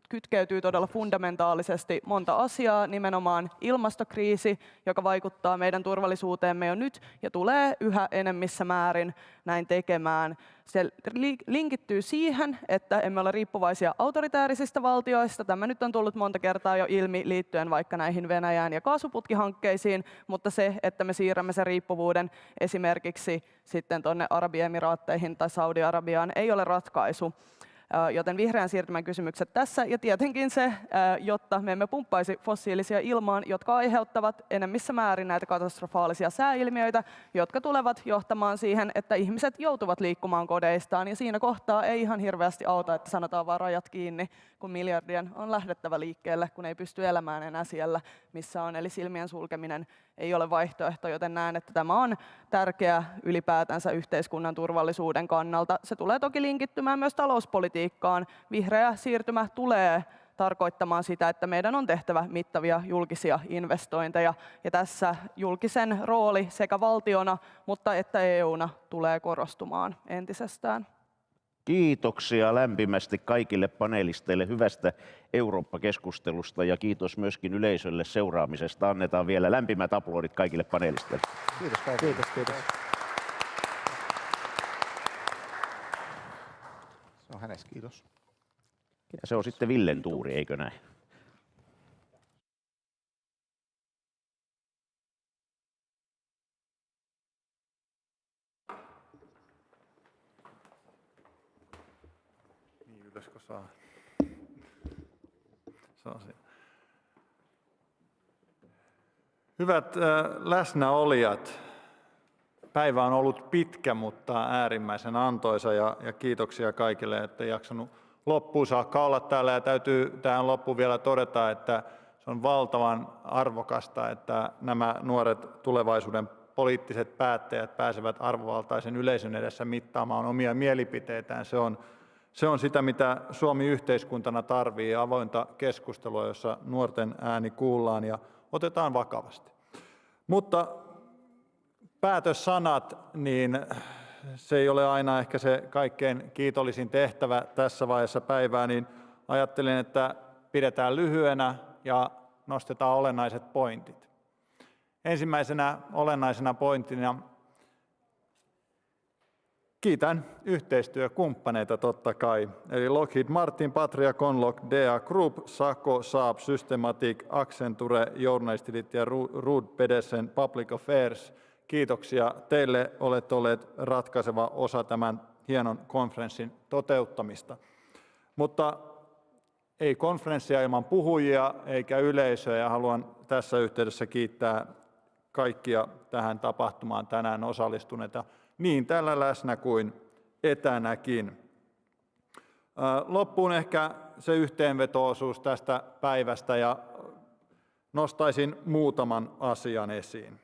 kytkeytyy todella fundamentaalisesti monta asiaa, nimenomaan ilmastokriisi, joka vaikuttaa meidän turvallisuuteemme jo nyt ja tulee yhä enemmissä määrin näin tekemään. Se linkittyy siihen, että emme ole riippuvaisia autoritäärisistä valtioista. Tämä nyt on tullut monta kertaa jo ilmi liittyen vaikka näihin Venäjään ja kaasuputkihankkeisiin, mutta se, että me siirrämme sen riippuvuuden esimerkiksi sitten tuonne Arabiemiraatteihin tai Saudi-Arabiaan, ei ole ratkaisu. Joten vihreän siirtymän kysymykset tässä ja tietenkin se, jotta me emme pumppaisi fossiilisia ilmaan, jotka aiheuttavat enemmissä määrin näitä katastrofaalisia sääilmiöitä, jotka tulevat johtamaan siihen, että ihmiset joutuvat liikkumaan kodeistaan ja siinä kohtaa ei ihan hirveästi auta, että sanotaan vaan rajat kiinni, kun miljardien on lähdettävä liikkeelle, kun ei pysty elämään enää siellä, missä on. Eli silmien sulkeminen ei ole vaihtoehto, joten näen, että tämä on tärkeä ylipäätänsä yhteiskunnan turvallisuuden kannalta. Se tulee toki linkittymään myös talouspolitiikkaan. Vihreä siirtymä tulee tarkoittamaan sitä, että meidän on tehtävä mittavia julkisia investointeja. Ja tässä julkisen rooli sekä valtiona, mutta että EU:na tulee korostumaan entisestään. Kiitoksia lämpimästi kaikille panelisteille hyvästä Eurooppa-keskustelusta ja kiitos myöskin yleisölle seuraamisesta. Annetaan vielä lämpimät aplodit kaikille panelisteille. Kiitos kaikille. Kiitos. Se on hänestä, kiitos. Ja se on sitten Villen tuuri, eikö näin? Ylöskö saa? Se on siinä. Hyvät läsnäolijat, päivä on ollut pitkä, mutta äärimmäisen antoisa ja kiitoksia kaikille, että jaksanut loppuun saakka olla täällä. Ja täytyy tähän loppuun vielä todeta, että se on valtavan arvokasta, että nämä nuoret tulevaisuuden poliittiset päättäjät pääsevät arvovaltaisen yleisön edessä mittaamaan omia mielipiteitään. Se on sitä, mitä Suomi yhteiskuntana tarvitsee, avointa keskustelua, jossa nuorten ääni kuullaan ja otetaan vakavasti. Mutta päätössanat, niin se ei ole aina ehkä se kaikkein kiitollisin tehtävä tässä vaiheessa päivää, niin ajattelin, että pidetään lyhyenä ja nostetaan olennaiset pointit. Ensimmäisenä olennaisena pointtina kiitän yhteistyökumppaneita totta kai, eli Lockheed Martin, Patria, Conlock, DA Group, Sako, Saab, Systematic, Accenture, Journalistit ja Rud Pedersen Public Affairs. Kiitoksia teille, olette olleet ratkaiseva osa tämän hienon konferenssin toteuttamista. Mutta ei konferenssia ilman puhujia eikä yleisöä, ja haluan tässä yhteydessä kiittää kaikkia tähän tapahtumaan tänään osallistuneita, niin täällä läsnä kuin etänäkin. Loppuun ehkä se yhteenveto-osuus tästä päivästä, ja nostaisin muutaman asian esiin.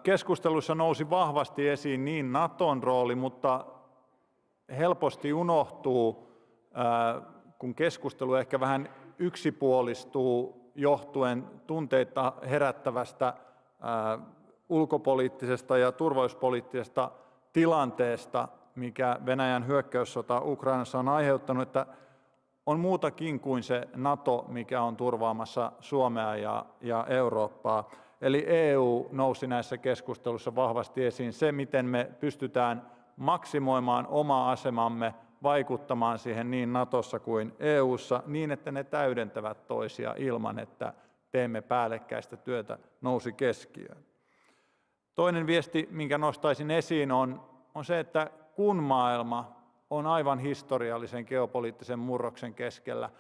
Keskustelussa nousi vahvasti esiin niin Naton rooli, mutta helposti unohtuu, kun keskustelu ehkä vähän yksipuolistuu johtuen tunteita herättävästä ulkopoliittisesta ja turvallisuuspoliittisesta tilanteesta, mikä Venäjän hyökkäyssota Ukrainassa on aiheuttanut, että on muutakin kuin se NATO, mikä on turvaamassa Suomea ja Eurooppaa. Eli EU nousi näissä keskusteluissa vahvasti esiin, se miten me pystytään maksimoimaan omaa asemamme, vaikuttamaan siihen niin Natossa kuin EUssa niin, että ne täydentävät toisia ilman, että teemme päällekkäistä työtä, nousi keskiöön. Toinen viesti, minkä nostaisin esiin, on se, että kun maailma on aivan historiallisen geopoliittisen murroksen keskellä,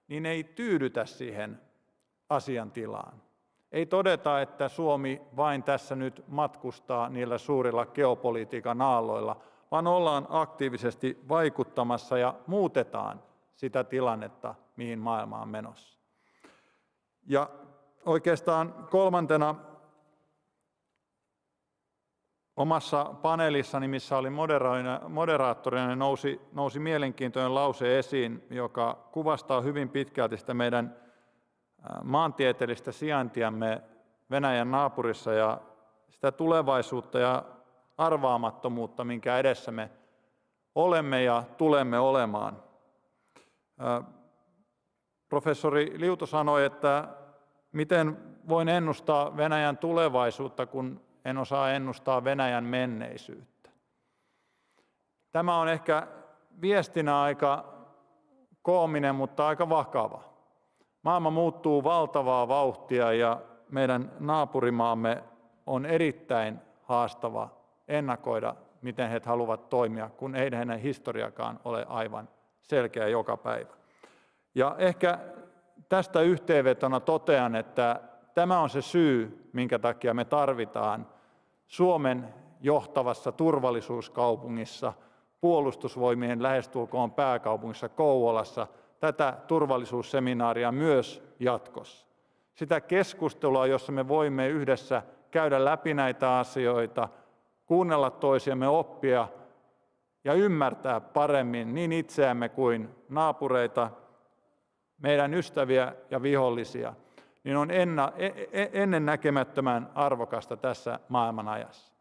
niin ei tyydytä siihen asiantilaan. Ei todeta, että Suomi vain tässä nyt matkustaa niillä suurilla geopolitiikan aalloilla, vaan ollaan aktiivisesti vaikuttamassa ja muutetaan sitä tilannetta, mihin maailma on menossa. Ja oikeastaan kolmantena omassa paneelissani, missä oli moderaattorina, nousi mielenkiintoinen lause esiin, joka kuvastaa hyvin pitkälti sitä meidän maantieteellistä sijaintiamme Venäjän naapurissa ja sitä tulevaisuutta ja arvaamattomuutta, minkä edessä me olemme ja tulemme olemaan. Professori Liuto sanoi, että miten voin ennustaa Venäjän tulevaisuutta, kun en osaa ennustaa Venäjän menneisyyttä. Tämä on ehkä viestinä aika koominen, mutta aika vakava. Maailma muuttuu valtavaa vauhtia ja meidän naapurimaamme on erittäin haastava ennakoida, miten he haluavat toimia, kun ei heidän historiakaan ole aivan selkeä joka päivä. Ja ehkä tästä yhteenvetona totean, että tämä on se syy, minkä takia me tarvitaan Suomen johtavassa turvallisuuskaupungissa, puolustusvoimien lähestulkoon pääkaupungissa Kouvolassa, tätä turvallisuusseminaaria myös jatkossa. Sitä keskustelua, jossa me voimme yhdessä käydä läpi näitä asioita, kuunnella toisiamme, oppia ja ymmärtää paremmin niin itseämme kuin naapureita, meidän ystäviä ja vihollisia, niin on ennen näkemättömän arvokasta tässä maailmanajassa.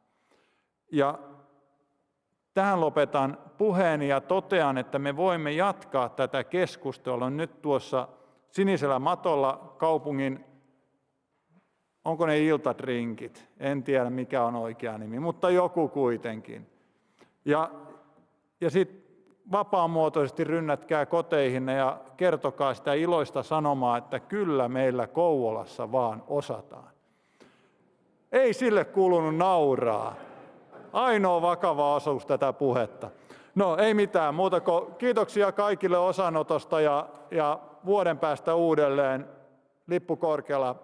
Ja tähän lopetan puheeni ja totean, että me voimme jatkaa tätä keskustelua nyt tuossa sinisellä matolla kaupungin, onko ne iltadrinkit, en tiedä mikä on oikea nimi, mutta joku kuitenkin. Ja sitten vapaamuotoisesti rynnätkää koteihinne ja kertokaa sitä iloista sanomaa, että kyllä meillä Kouvolassa vaan osataan. Ei sille kuulunut nauraa. Ainoa vakava osuus tätä puhetta. No ei mitään muuta kuin kiitoksia kaikille osanotosta ja vuoden päästä uudelleen lippu korkealla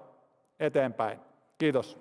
eteenpäin. Kiitos.